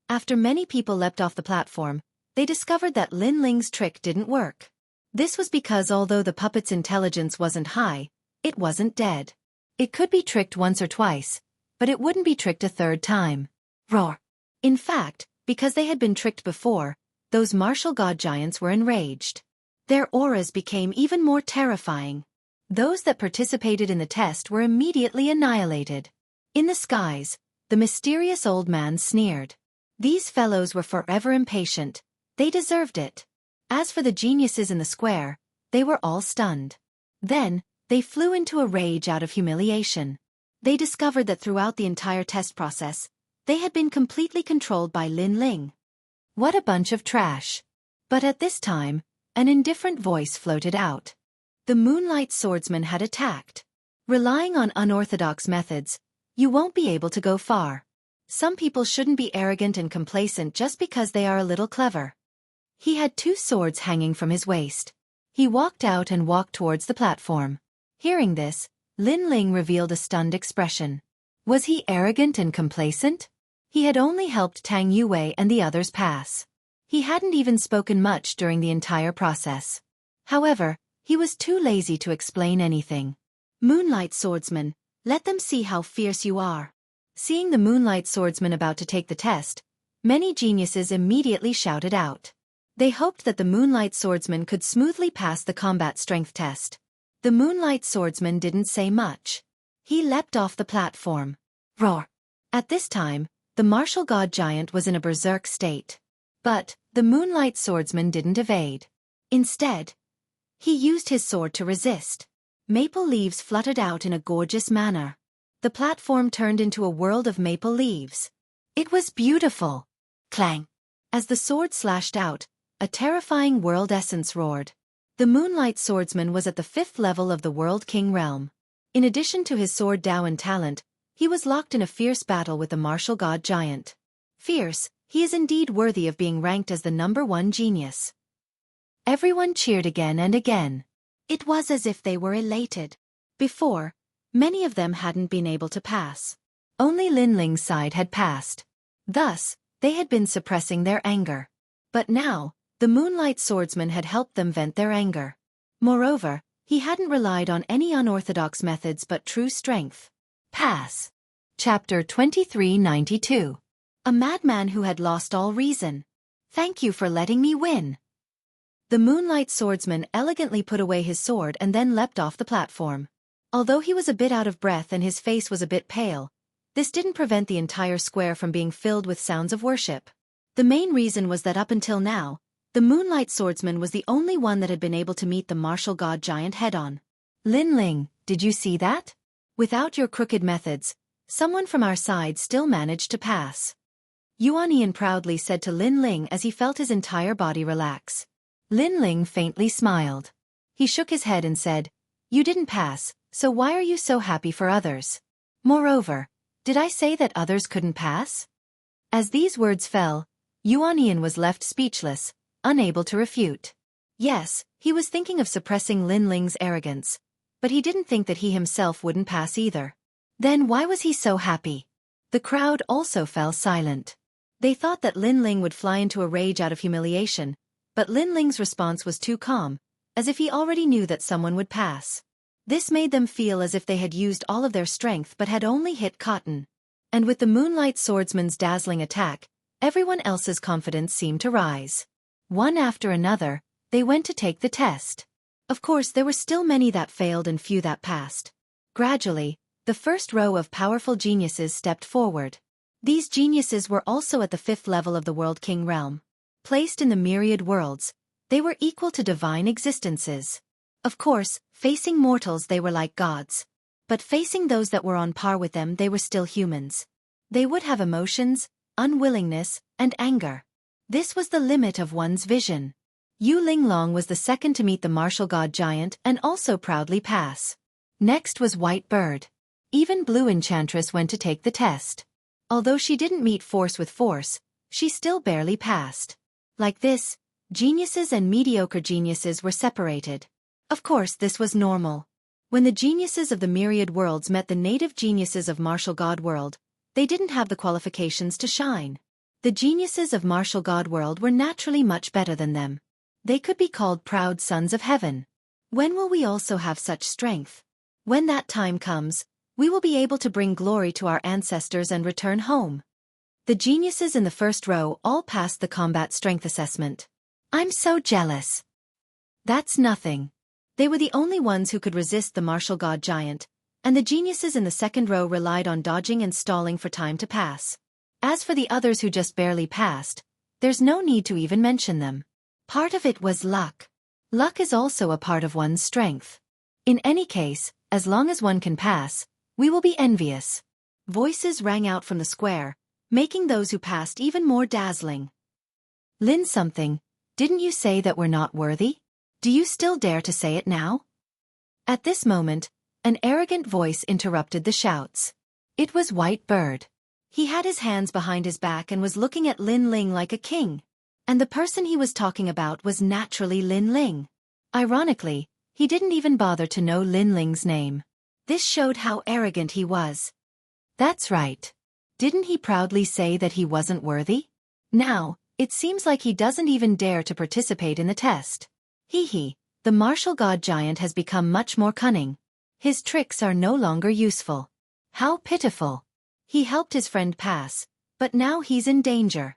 After many people leapt off the platform, they discovered that Lin Ling's trick didn't work. This was because although the puppet's intelligence wasn't high, it wasn't dead. It could be tricked once or twice, but it wouldn't be tricked a third time. Roar! In fact, because they had been tricked before, those martial god giants were enraged. Their auras became even more terrifying. Those that participated in the test were immediately annihilated. In the skies, the mysterious old man sneered. These fellows were forever impatient. They deserved it. As for the geniuses in the square, they were all stunned. Then, they flew into a rage out of humiliation. They discovered that throughout the entire test process, they had been completely controlled by Lin Ling. What a bunch of trash. But at this time, an indifferent voice floated out. The Moonlight Swordsman had attacked. Relying on unorthodox methods, you won't be able to go far. Some people shouldn't be arrogant and complacent just because they are a little clever. He had 2 swords hanging from his waist. He walked out and walked towards the platform. Hearing this, Lin Ling revealed a stunned expression. Was he arrogant and complacent? He had only helped Tang Yue and the others pass. He hadn't even spoken much during the entire process. However, he was too lazy to explain anything. Moonlight Swordsman, let them see how fierce you are. Seeing the Moonlight Swordsman about to take the test, many geniuses immediately shouted out. They hoped that the Moonlight Swordsman could smoothly pass the combat strength test. The Moonlight Swordsman didn't say much. He leapt off the platform. Roar! At this time, the martial god giant was in a berserk state. But, the Moonlight Swordsman didn't evade. Instead, he used his sword to resist. Maple leaves fluttered out in a gorgeous manner. The platform turned into a world of maple leaves. It was beautiful. Clang! As the sword slashed out, a terrifying world essence roared. The Moonlight Swordsman was at the 5th level of the World King realm. In addition to his sword Dowan talent, he was locked in a fierce battle with the martial god giant. Fierce, he is indeed worthy of being ranked as the #1 genius. Everyone cheered again and again. It was as if they were elated. Before, many of them hadn't been able to pass. Only Lin Ling's side had passed. Thus, they had been suppressing their anger. But now, the Moonlight Swordsman had helped them vent their anger. Moreover, he hadn't relied on any unorthodox methods but true strength. Pass. Chapter 2392. A madman who had lost all reason. Thank you for letting me win. The Moonlight Swordsman elegantly put away his sword and then leapt off the platform. Although he was a bit out of breath and his face was a bit pale, this didn't prevent the entire square from being filled with sounds of worship. The main reason was that up until now, The Moonlight Swordsman was the only one that had been able to meet the martial god giant head-on. Lin Ling, did you see that? Without your crooked methods, someone from our side still managed to pass. Yuan Yian proudly said to Lin Ling as he felt his entire body relax. Lin Ling faintly smiled. He shook his head and said, "You didn't pass, so why are you so happy for others? Moreover, did I say that others couldn't pass?" As these words fell, Yuan Yian was left speechless, unable to refute. Yes, he was thinking of suppressing Lin Ling's arrogance, but he didn't think that he himself wouldn't pass either. Then why was he so happy? The crowd also fell silent. They thought that Lin Ling would fly into a rage out of humiliation, but Lin Ling's response was too calm, as if he already knew that someone would pass. This made them feel as if they had used all of their strength but had only hit cotton. And with the Moonlight Swordsman's dazzling attack, everyone else's confidence seemed to rise. One after another, they went to take the test. Of course, there were still many that failed and few that passed. Gradually, the first row of powerful geniuses stepped forward. These geniuses were also at the 5th level of the World King realm. Placed in the myriad worlds, they were equal to divine existences. Of course, facing mortals they were like gods. But facing those that were on par with them they were still humans. They would have emotions, unwillingness, and anger. This was the limit of one's vision. Yu Linglong was the second to meet the martial god giant and also proudly pass. Next was White Bird. Even Blue Enchantress went to take the test. Although she didn't meet force with force, she still barely passed. Like this, geniuses and mediocre geniuses were separated. Of course, this was normal. When the geniuses of the myriad worlds met the native geniuses of martial god world, they didn't have the qualifications to shine. The geniuses of martial god world were naturally much better than them. They could be called proud sons of heaven. When will we also have such strength? When that time comes, we will be able to bring glory to our ancestors and return home. The geniuses in the first row all passed the combat strength assessment. I'm so jealous. That's nothing. They were the only ones who could resist the martial god giant, and the geniuses in the second row relied on dodging and stalling for time to pass. As for the others who just barely passed, there's no need to even mention them. Part of it was luck. Luck is also a part of one's strength. In any case, as long as one can pass, we will be envious. Voices rang out from the square, making those who passed even more dazzling. Lin something, didn't you say that we're not worthy? Do you still dare to say it now? At this moment, an arrogant voice interrupted the shouts. It was White Bird. He had his hands behind his back and was looking at Lin Ling like a king. And the person he was talking about was naturally Lin Ling. Ironically, he didn't even bother to know Lin Ling's name. This showed how arrogant he was. That's right. Didn't he proudly say that he wasn't worthy? Now, it seems like he doesn't even dare to participate in the test. Hee, the martial god giant has become much more cunning. His tricks are no longer useful. How pitiful. He helped his friend pass, but now he's in danger.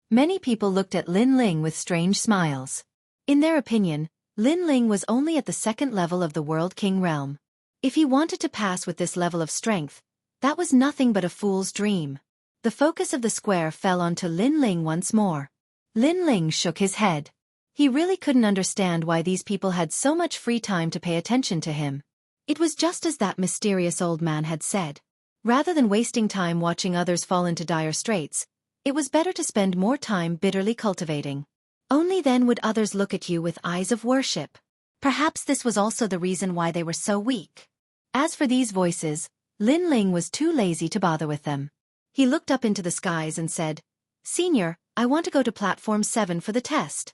Many people looked at Lin Ling with strange smiles. In their opinion, Lin Ling was only at the 2nd level of the World King realm. If he wanted to pass with this level of strength, that was nothing but a fool's dream. The focus of the square fell onto Lin Ling once more. Lin Ling shook his head. He really couldn't understand why these people had so much free time to pay attention to him. It was just as that mysterious old man had said. Rather than wasting time watching others fall into dire straits, it was better to spend more time bitterly cultivating. Only then would others look at you with eyes of worship. Perhaps this was also the reason why they were so weak. As for these voices, Lin Ling was too lazy to bother with them. He looked up into the skies and said, "Senior, I want to go to Platform 7 for the test."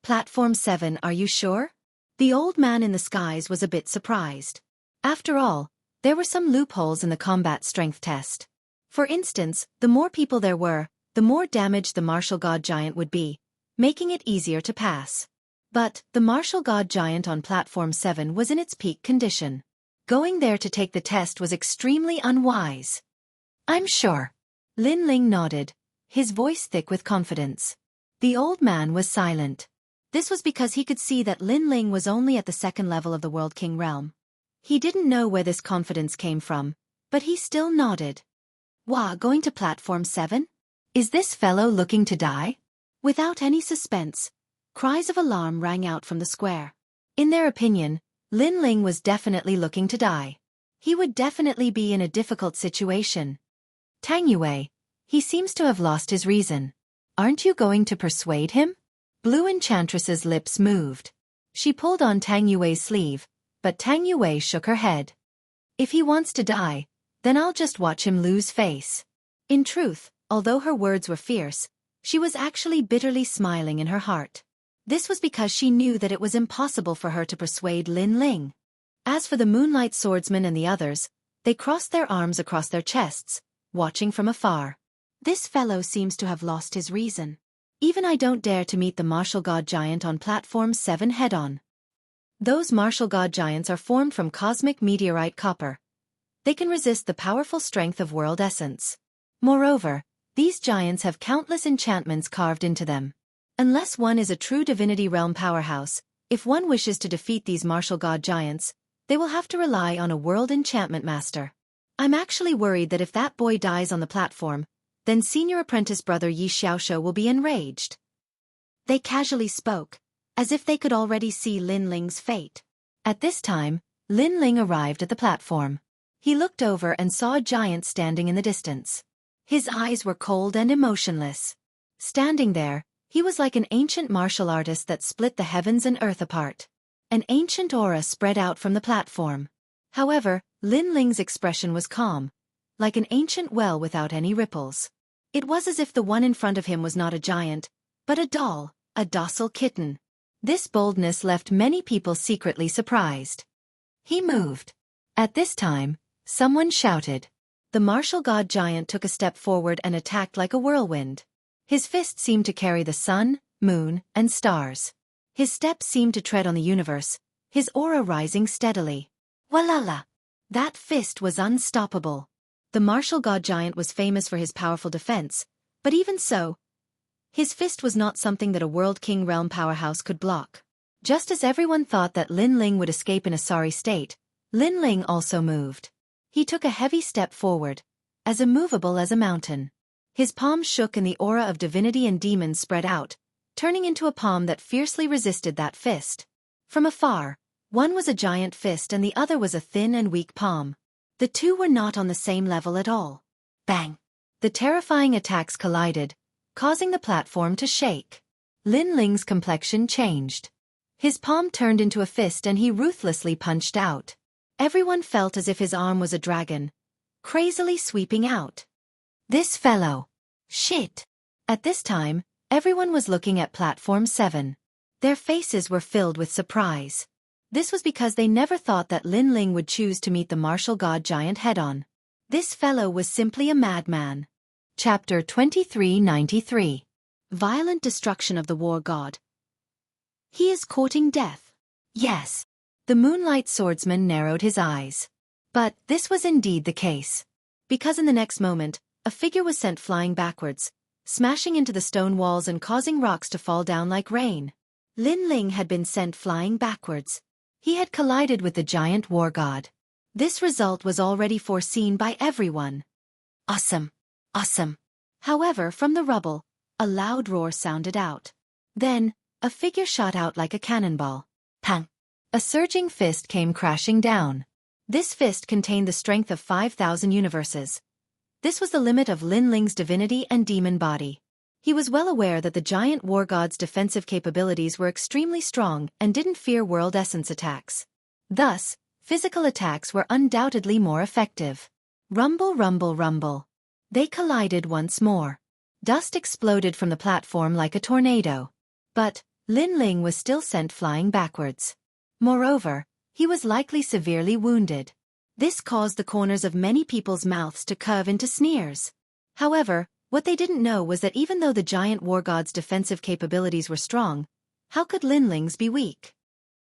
Platform 7, are you sure? The old man in the skies was a bit surprised. After all, there were some loopholes in the combat strength test. For instance, the more people there were, the more damaged the martial god giant would be, making it easier to pass. But the martial god giant on Platform 7 was in its peak condition. Going there to take the test was extremely unwise. I'm sure. Lin Ling nodded, his voice thick with confidence. The old man was silent. This was because he could see that Lin Ling was only at the 2nd level of the World King realm. He didn't know where this confidence came from, but he still nodded. Wah, going to Platform 7? Is this fellow looking to die? Without any suspense, Cries of alarm rang out from the square. In their opinion, Lin Ling was definitely looking to die. He would definitely be in a difficult situation. Tang Yue, he seems to have lost his reason. Aren't you going to persuade him? Blue Enchantress's lips moved. She pulled on Tang Yue's sleeve, but Tang Yue shook her head. If he wants to die, then I'll just watch him lose face. In truth, although her words were fierce, she was actually bitterly smiling in her heart. This was because she knew that it was impossible for her to persuade Lin Ling. As for the Moonlight Swordsman and the others, they crossed their arms across their chests, watching from afar. This fellow seems to have lost his reason. Even I don't dare to meet the martial god giant on platform 7 head-on. Those martial god giants are formed from cosmic meteorite copper. They can resist the powerful strength of world essence. Moreover, these giants have countless enchantments carved into them. Unless one is a true divinity realm powerhouse, if one wishes to defeat these martial god giants, they will have to rely on a world enchantment master. I'm actually worried that if that boy dies on the platform, then senior apprentice brother Xianxia will be enraged. They casually spoke, as if they could already see Lin Ling's fate. At this time, Lin Ling arrived at the platform. He looked over and saw a giant standing in the distance. His eyes were cold and emotionless. Standing there, he was like an ancient martial artist that split the heavens and earth apart. An ancient aura spread out from the platform. However, Lin Ling's expression was calm, like an ancient well without any ripples. It was as if the one in front of him was not a giant, but a doll, a docile kitten. This boldness left many people secretly surprised. He moved. At this time, someone shouted. The martial god giant took a step forward and attacked like a whirlwind. His fist seemed to carry the sun, moon, and stars. His steps seemed to tread on the universe, his aura rising steadily. Walala! That fist was unstoppable. The martial god giant was famous for his powerful defense, but even so, his fist was not something that a World King realm powerhouse could block. Just as everyone thought that Lin Ling would escape in a sorry state, Lin Ling also moved. He took a heavy step forward, as immovable as a mountain. His palms shook and the aura of divinity and demons spread out, turning into a palm that fiercely resisted that fist. From afar, one was a giant fist and the other was a thin and weak palm. The two were not on the same level at all. Bang! The terrifying attacks collided, causing the platform to shake. Lin Ling's complexion changed. His palm turned into a fist and he ruthlessly punched out. Everyone felt as if his arm was a dragon, crazily sweeping out. This fellow! Shit! At this time, everyone was looking at platform 7. Their faces were filled with surprise. This was because they never thought that Lin Ling would choose to meet the martial god giant head-on. This fellow was simply a madman. Chapter 2393. Violent destruction of the war god. He is courting death. Yes. The Moonlight Swordsman narrowed his eyes. But this was indeed the case. Because in the next moment, a figure was sent flying backwards, smashing into the stone walls and causing rocks to fall down like rain. Lin Ling had been sent flying backwards. He had collided with the giant war god. This result was already foreseen by everyone. Awesome! Awesome! However, from the rubble, a loud roar sounded out. Then, a figure shot out like a cannonball. Pang! A surging fist came crashing down. This fist contained the strength of 5,000 universes. This was the limit of Lin Ling's divinity and demon body. He was well aware that the giant war god's defensive capabilities were extremely strong and didn't fear world essence attacks. Thus, physical attacks were undoubtedly more effective. Rumble, rumble, rumble. They collided once more. Dust exploded from the platform like a tornado. But Lin Ling was still sent flying backwards. Moreover, he was likely severely wounded. This caused the corners of many people's mouths to curve into sneers. However, what they didn't know was that even though the giant war god's defensive capabilities were strong, how could Lin Ling's be weak?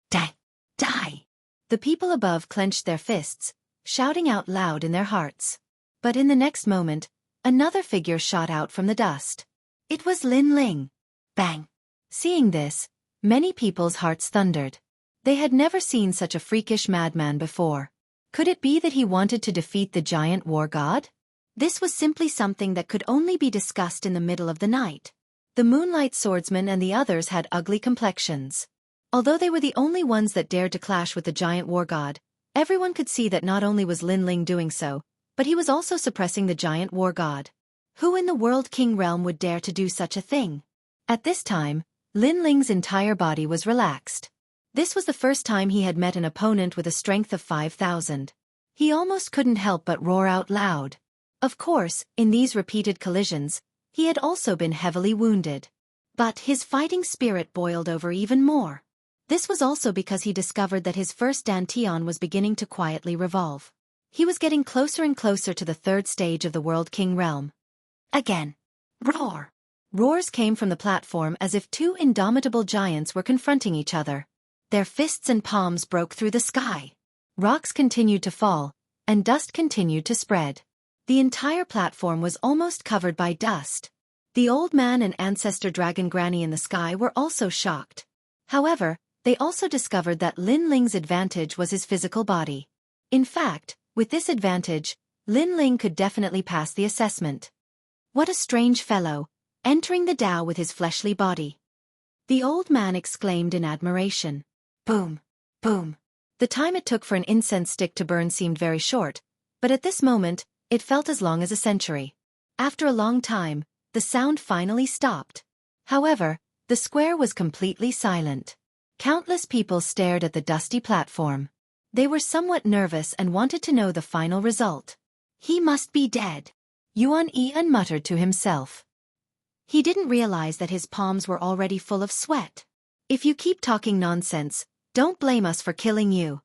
Die! Die! The people above clenched their fists, shouting out loud in their hearts. But in the next moment, another figure shot out from the dust. It was Lin Ling. Bang! Seeing this, many people's hearts thundered. They had never seen such a freakish madman before. Could it be that he wanted to defeat the giant war god? This was simply something that could only be discussed in the middle of the night. The Moonlight Swordsman and the others had ugly complexions. Although they were the only ones that dared to clash with the giant war god, everyone could see that not only was Lin Ling doing so, but he was also suppressing the giant war god. Who in the World King realm would dare to do such a thing? At this time, Lin Ling's entire body was relaxed. This was the first time he had met an opponent with a strength of 5,000. He almost couldn't help but roar out loud. Of course, in these repeated collisions, he had also been heavily wounded. But his fighting spirit boiled over even more. This was also because he discovered that his first dantian was beginning to quietly revolve. He was getting closer and closer to the third stage of the World King realm. Again. Roar! Roars came from the platform as if two indomitable giants were confronting each other. Their fists and palms broke through the sky. Rocks continued to fall, and dust continued to spread. The entire platform was almost covered by dust. The old man and ancestor dragon Granny in the sky were also shocked. However, they also discovered that Lin Ling's advantage was his physical body. In fact, with this advantage, Lin Ling could definitely pass the assessment. What a strange fellow, entering the Tao with his fleshly body. The old man exclaimed in admiration. Boom! Boom! The time it took for an incense stick to burn seemed very short, but at this moment, it felt as long as a century. After a long time, the sound finally stopped. However, the square was completely silent. Countless people stared at the dusty platform. They were somewhat nervous and wanted to know the final result. He must be dead, Yuan Ian muttered to himself. He didn't realize that his palms were already full of sweat. If you keep talking nonsense, don't blame us for killing you.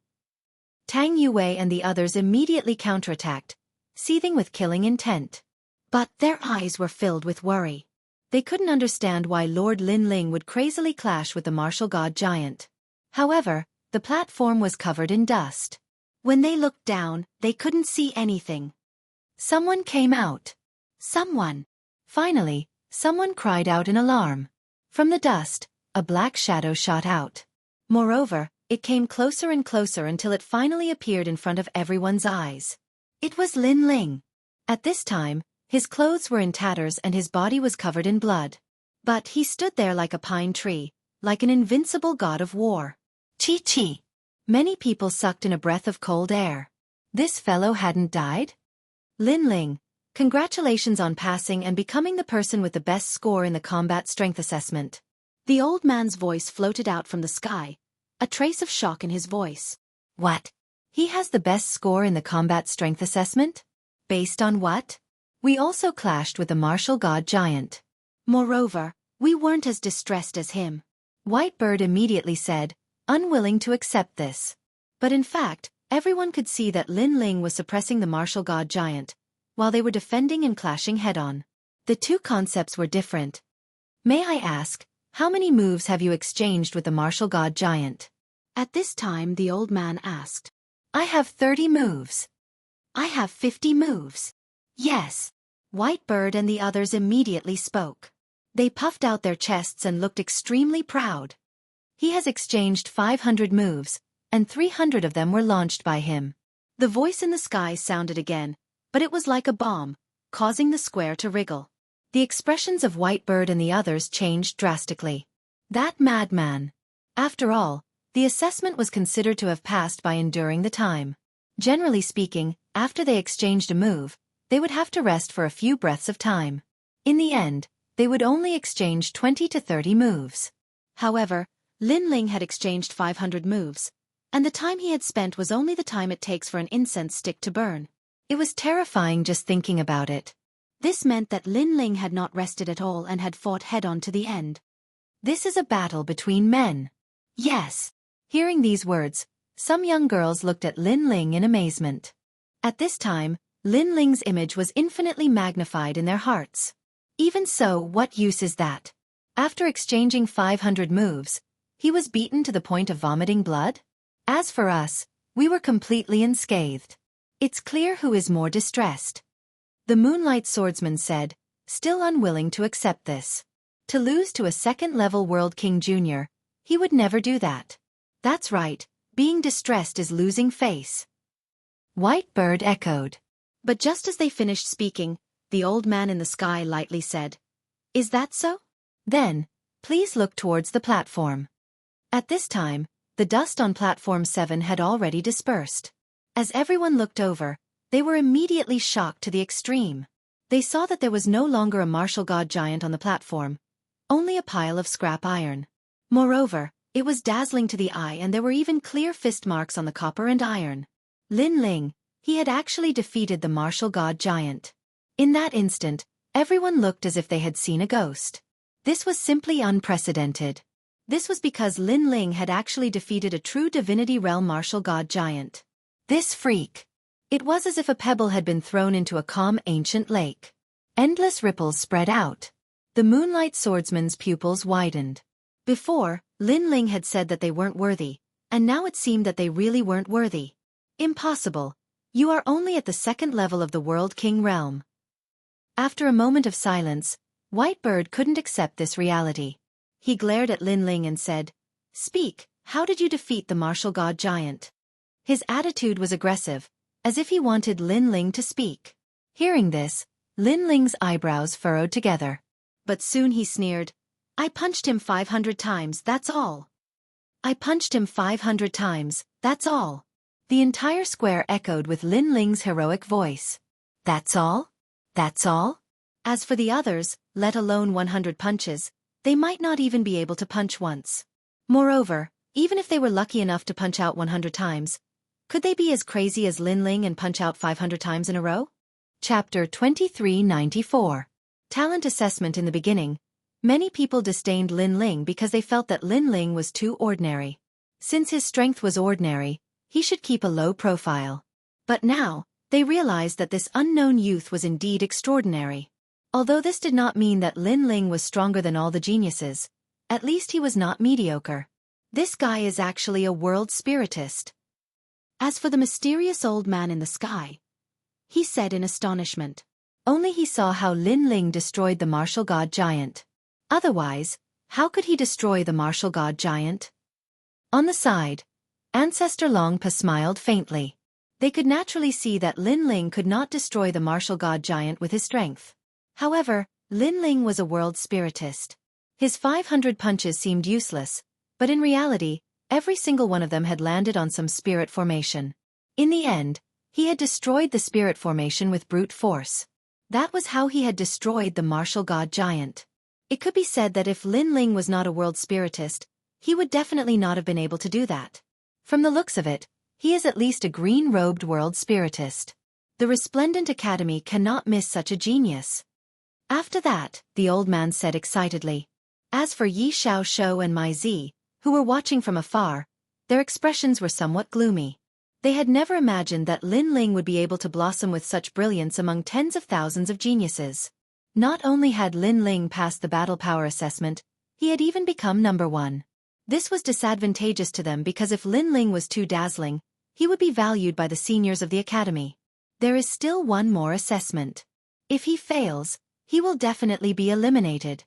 Tang Yue and the others immediately counterattacked, seething with killing intent. But their eyes were filled with worry. They couldn't understand why Lord Lin Ling would crazily clash with the martial god giant. However, the platform was covered in dust. When they looked down, they couldn't see anything. Someone came out. Someone. Finally, someone cried out in alarm. From the dust, a black shadow shot out. Moreover, it came closer and closer until it finally appeared in front of everyone's eyes. It was Lin Ling. At this time, his clothes were in tatters and his body was covered in blood. But he stood there like a pine tree, like an invincible god of war. Chi-chi. Many people sucked in a breath of cold air. This fellow hadn't died? Lin Ling, congratulations on passing and becoming the person with the best score in the combat strength assessment. The old man's voice floated out from the sky, a trace of shock in his voice. What? He has the best score in the combat strength assessment? Based on what? We also clashed with the martial god giant. Moreover, we weren't as distressed as him. Whitebird immediately said, unwilling to accept this. But in fact, everyone could see that Lin Ling was suppressing the martial god giant, while they were defending and clashing head-on. The two concepts were different. May I ask, how many moves have you exchanged with the martial god giant? At this time the old man asked. I have 30 moves. I have 50 moves. Yes. Whitebird and the others immediately spoke. They puffed out their chests and looked extremely proud. He has exchanged 500 moves, and 300 of them were launched by him. The voice in the sky sounded again, but it was like a bomb, causing the square to wriggle. The expressions of Whitebird and the others changed drastically. That madman. After all, the assessment was considered to have passed by enduring the time. Generally speaking, after they exchanged a move, they would have to rest for a few breaths of time. In the end, they would only exchange 20 to 30 moves. However, Lin Ling had exchanged 500 moves, and the time he had spent was only the time it takes for an incense stick to burn. It was terrifying just thinking about it. This meant that Lin Ling had not rested at all and had fought head-on to the end. This is a battle between men. Yes. Hearing these words, some young girls looked at Lin Ling in amazement. At this time, Lin Ling's image was infinitely magnified in their hearts. Even so, what use is that? After exchanging 500 moves, he was beaten to the point of vomiting blood? As for us, we were completely unscathed. It's clear who is more distressed. The Moonlight Swordsman said, still unwilling to accept this. To lose to a second-level World King Jr., he would never do that. That's right, being distressed is losing face. Whitebird echoed. But just as they finished speaking, the old man in the sky lightly said, Is that so? Then, please look towards the platform. At this time, the dust on platform 7 had already dispersed. As everyone looked over, they were immediately shocked to the extreme. They saw that there was no longer a martial god giant on the platform, only a pile of scrap iron. Moreover, it was dazzling to the eye and there were even clear fist marks on the copper and iron. Lin Ling, he had actually defeated the martial god giant. In that instant, everyone looked as if they had seen a ghost. This was simply unprecedented. This was because Lin Ling had actually defeated a true divinity realm martial god giant. This freak. It was as if a pebble had been thrown into a calm ancient lake. Endless ripples spread out. The moonlight swordsman's pupils widened. Before, Lin Ling had said that they weren't worthy, and now it seemed that they really weren't worthy. Impossible. You are only at the second level of the World King realm. After a moment of silence, Whitebird couldn't accept this reality. He glared at Lin Ling and said, "Speak, how did you defeat the martial god giant?" His attitude was aggressive, as if he wanted Lin Ling to speak. Hearing this, Lin Ling's eyebrows furrowed together. But soon he sneered, "I punched him 500 times, that's all. I punched him 500 times, that's all." The entire square echoed with Lin Ling's heroic voice. That's all? That's all? As for the others, let alone 100 punches, they might not even be able to punch once. Moreover, even if they were lucky enough to punch out 100 times, could they be as crazy as Lin Ling and punch out 500 times in a row? Chapter 2394. Talent Assessment. In the beginning, many people disdained Lin Ling because they felt that Lin Ling was too ordinary. Since his strength was ordinary, he should keep a low profile. But now, they realized that this unknown youth was indeed extraordinary. Although this did not mean that Lin Ling was stronger than all the geniuses, at least he was not mediocre. This guy is actually a world spiritist. As for the mysterious old man in the sky, he said in astonishment. Only he saw how Lin Ling destroyed the martial god giant. Otherwise, how could he destroy the martial god giant? On the side, Ancestor Longpa smiled faintly. They could naturally see that Lin Ling could not destroy the martial god giant with his strength. However, Lin Ling was a world spiritist. His 500 punches seemed useless, but in reality, every single one of them had landed on some spirit formation. In the end, he had destroyed the spirit formation with brute force. That was how he had destroyed the martial god giant. It could be said that if Lin Ling was not a world spiritist, he would definitely not have been able to do that. From the looks of it, he is at least a green-robed world spiritist. The Resplendent Academy cannot miss such a genius. After that, the old man said excitedly. As for Yi Xiaoshou and Mai Zi, who were watching from afar, their expressions were somewhat gloomy. They had never imagined that Lin Ling would be able to blossom with such brilliance among tens of thousands of geniuses. Not only had Lin Ling passed the battle power assessment, he had even become number 1. This was disadvantageous to them because if Lin Ling was too dazzling, he would be valued by the seniors of the academy. There is still one more assessment. If he fails, he will definitely be eliminated.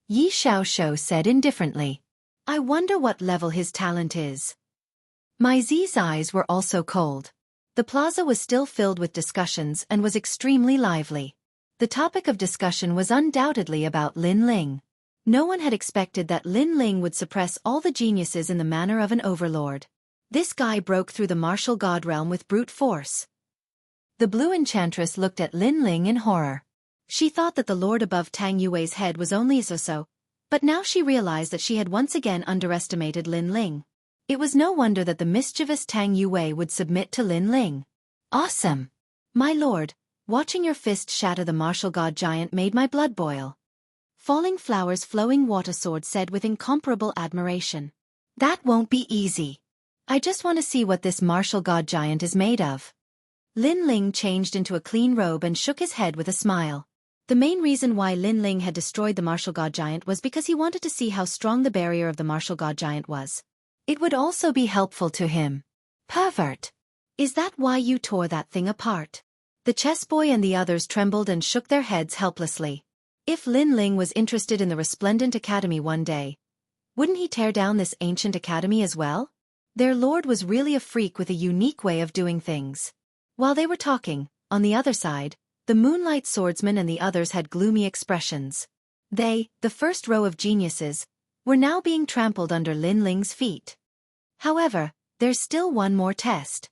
Yi Xiaoshou said indifferently. I wonder what level his talent is. Mai Zi's eyes were also cold. The plaza was still filled with discussions and was extremely lively. The topic of discussion was undoubtedly about Lin Ling. No one had expected that Lin Ling would suppress all the geniuses in the manner of an overlord. This guy broke through the martial god realm with brute force. The blue enchantress looked at Lin Ling in horror. She thought that the lord above Tang Yue's head was only so, but now she realized that she had once again underestimated Lin Ling. It was no wonder that the mischievous Tang Yue would submit to Lin Ling. Awesome! My lord, watching your fist shatter the martial god giant made my blood boil. Falling Flower's flowing water sword said with incomparable admiration. That won't be easy. I just want to see what this martial god giant is made of. Lin Ling changed into a clean robe and shook his head with a smile. The main reason why Lin Ling had destroyed the martial god giant was because he wanted to see how strong the barrier of the martial god giant was. It would also be helpful to him. Pervert! Is that why you tore that thing apart? The chess boy and the others trembled and shook their heads helplessly. If Lin Ling was interested in the Resplendent Academy one day, wouldn't he tear down this ancient academy as well? Their lord was really a freak with a unique way of doing things. While they were talking, on the other side, the Moonlight Swordsman and the others had gloomy expressions. They, the first row of geniuses, were now being trampled under Lin Ling's feet. However, there's still one more test.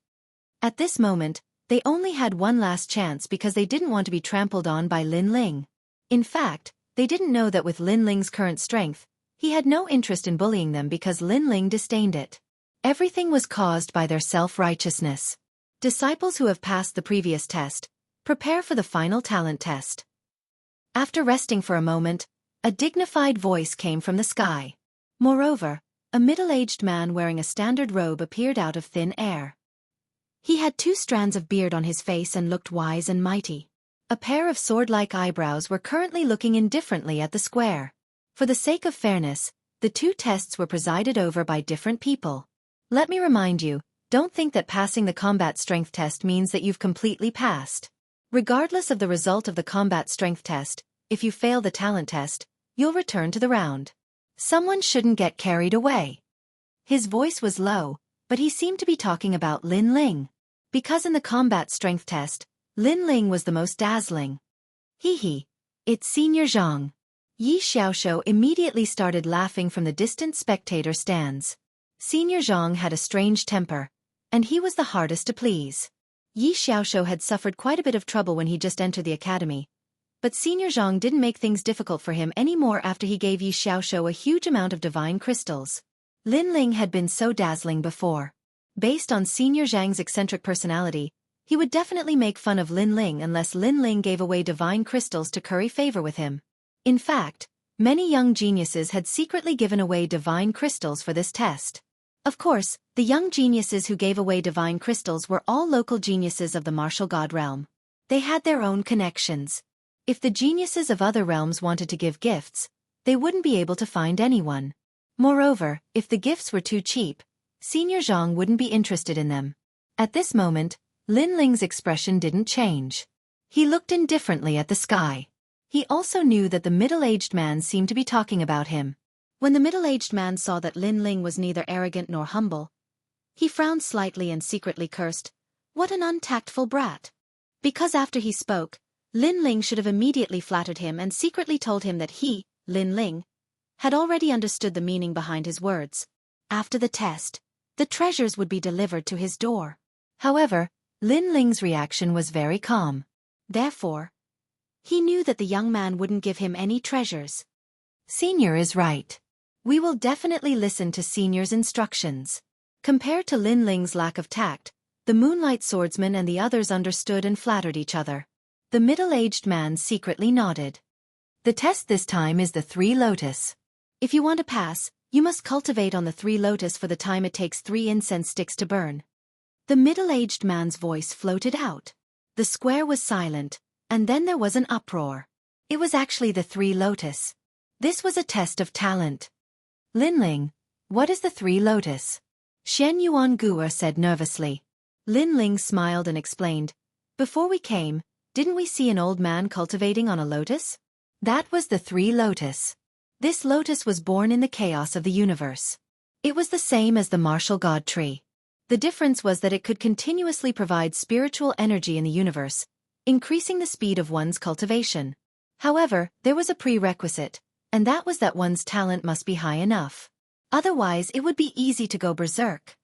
At this moment, they only had one last chance because they didn't want to be trampled on by Lin Ling. In fact, they didn't know that with Lin Ling's current strength, he had no interest in bullying them because Lin Ling disdained it. Everything was caused by their self-righteousness. Disciples who have passed the previous test, prepare for the final talent test. After resting for a moment, a dignified voice came from the sky. Moreover, a middle-aged man wearing a standard robe appeared out of thin air. He had 2 strands of beard on his face and looked wise and mighty. A pair of sword-like eyebrows were currently looking indifferently at the square. For the sake of fairness, the 2 tests were presided over by different people. Let me remind you, don't think that passing the combat strength test means that you've completely passed. Regardless of the result of the combat strength test, if you fail the talent test, you'll return to the round. Someone shouldn't get carried away. His voice was low, but he seemed to be talking about Lin Ling. Because in the combat strength test, Lin Ling was the most dazzling. Hee, it's Senior Zhang. Yi Xiaoxiu immediately started laughing from the distant spectator stands. Senior Zhang had a strange temper, and he was the hardest to please. Yi Xiaoxiu had suffered quite a bit of trouble when he just entered the academy, but Senior Zhang didn't make things difficult for him anymore after he gave Yi Xiaoxiu a huge amount of divine crystals. Lin Ling had been so dazzling before. Based on Senior Zhang's eccentric personality, he would definitely make fun of Lin Ling unless Lin Ling gave away divine crystals to curry favor with him. In fact, many young geniuses had secretly given away divine crystals for this test. Of course, the young geniuses who gave away divine crystals were all local geniuses of the martial god realm. They had their own connections. If the geniuses of other realms wanted to give gifts, they wouldn't be able to find anyone. Moreover, if the gifts were too cheap, Senior Zhang wouldn't be interested in them. At this moment, Lin Ling's expression didn't change. He looked indifferently at the sky. He also knew that the middle-aged man seemed to be talking about him. When the middle-aged man saw that Lin Ling was neither arrogant nor humble, he frowned slightly and secretly cursed, "What an untactful brat." Because after he spoke, Lin Ling should have immediately flattered him and secretly told him that he, Lin Ling, had already understood the meaning behind his words. After the test, the treasures would be delivered to his door. However, Lin Ling's reaction was very calm. Therefore, he knew that the young man wouldn't give him any treasures. Senior is right. We will definitely listen to Senior's instructions. Compared to Lin Ling's lack of tact, the Moonlight Swordsman and the others understood and flattered each other. The middle-aged man secretly nodded. The test this time is the 3 lotus. If you want to pass, you must cultivate on the 3 lotus for the time it takes 3 incense sticks to burn. The middle-aged man's voice floated out. The square was silent, and then there was an uproar. It was actually the 3 lotus. This was a test of talent. Lin Ling, what is the 3 lotus? Shen Yuanguo said nervously. Lin Ling smiled and explained, "Before we came, didn't we see an old man cultivating on a lotus? That was the 3 lotus. This lotus was born in the chaos of the universe. It was the same as the martial god tree. The difference was that it could continuously provide spiritual energy in the universe, increasing the speed of one's cultivation. However, there was a prerequisite, and that was that one's talent must be high enough. Otherwise it would be easy to go berserk."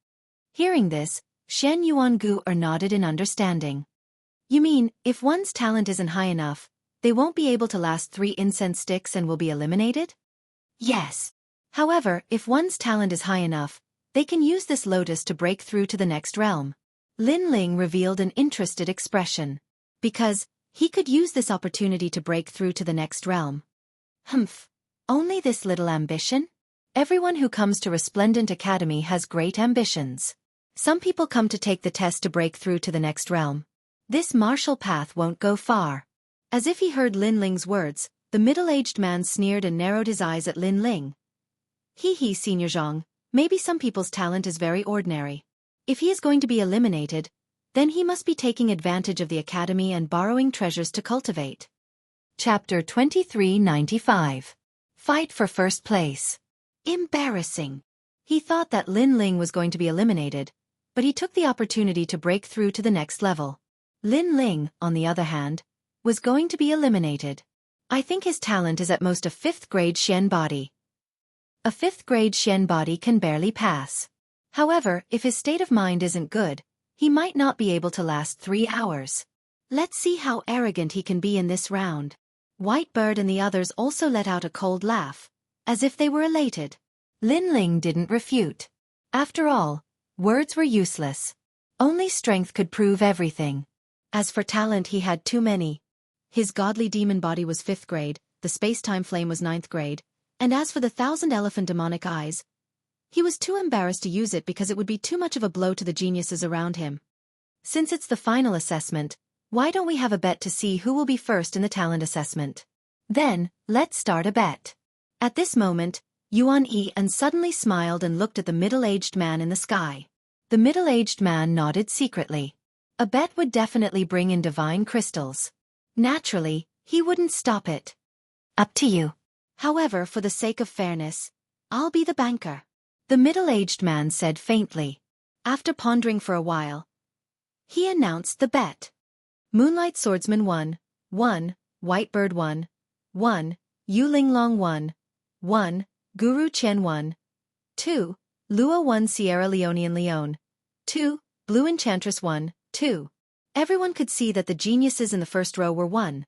Hearing this, Shen Yuangu nodded in understanding. "You mean, if one's talent isn't high enough, they won't be able to last 3 incense sticks and will be eliminated?" "Yes. However, if one's talent is high enough, they can use this lotus to break through to the next realm." Lin Ling revealed an interested expression. Because, he could use this opportunity to break through to the next realm. Humph. Only this little ambition? Everyone who comes to Resplendent Academy has great ambitions. Some people come to take the test to break through to the next realm. This martial path won't go far. As if he heard Lin Ling's words, the middle-aged man sneered and narrowed his eyes at Lin Ling. Hee, Senior Zhang, maybe some people's talent is very ordinary. If he is going to be eliminated, then he must be taking advantage of the academy and borrowing treasures to cultivate. Chapter 2395. Fight for first place. Embarrassing. He thought that Lin Ling was going to be eliminated, but he took the opportunity to break through to the next level. Lin Ling, on the other hand, was going to be eliminated. I think his talent is at most a 5th grade Xian body. A 5th grade Xian body can barely pass. However, if his state of mind isn't good, he might not be able to last 3 hours. Let's see how arrogant he can be in this round. Whitebird and the others also let out a cold laugh, as if they were elated. Lin Ling didn't refute. After all, words were useless. Only strength could prove everything. As for talent, he had too many. His godly demon body was 5th grade, the space-time flame was 9th grade, and as for the 1,000-elephant demonic eyes, he was too embarrassed to use it because it would be too much of a blow to the geniuses around him. Since it's the final assessment, why don't we have a bet to see who will be first in the talent assessment? Then, let's start a bet. At this moment, Yuan Yi suddenly smiled and looked at the middle-aged man in the sky. The middle-aged man nodded secretly. A bet would definitely bring in divine crystals. Naturally, he wouldn't stop it. Up to you. However, for the sake of fairness, I'll be the banker. The middle-aged man said faintly. After pondering for a while, he announced the bet. Moonlight Swordsman 1, 1, Whitebird 1, 1, Yu Linglong 1, 1, Guru Chen 1, 2, Lua 1 Sierra Leonean Leone, 2, Blue Enchantress 1, 2. Everyone could see that the geniuses in the first row were 1.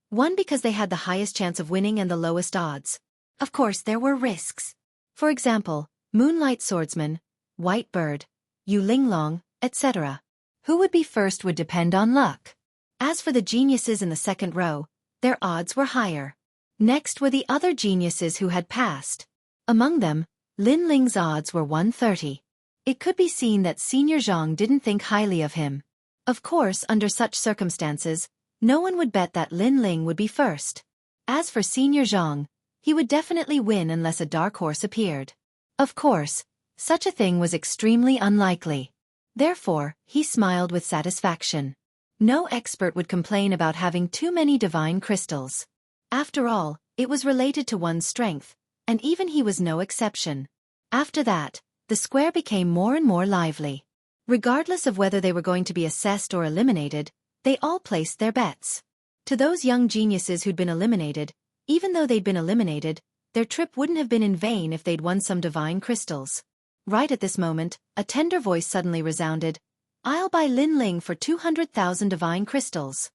1 because they had the highest chance of winning and the lowest odds. Of course, there were risks. For example, Moonlight Swordsman, Whitebird, Yu Linglong, etc. Who would be first would depend on luck. As for the geniuses in the second row, their odds were higher. Next were the other geniuses who had passed. Among them, Lin Ling's odds were 130. It could be seen that Senior Zhang didn't think highly of him. Of course, under such circumstances, no one would bet that Lin Ling would be first. As for Senior Zhang, he would definitely win unless a dark horse appeared. Of course, such a thing was extremely unlikely. Therefore, he smiled with satisfaction. No expert would complain about having too many divine crystals. After all, it was related to one's strength, and even he was no exception. After that, the square became more and more lively. Regardless of whether they were going to be assessed or eliminated, they all placed their bets. To those young geniuses who'd been eliminated, even though they'd been eliminated, their trip wouldn't have been in vain if they'd won some divine crystals. Right at this moment, a tender voice suddenly resounded, "I'll buy Lin Ling for 200,000 divine crystals."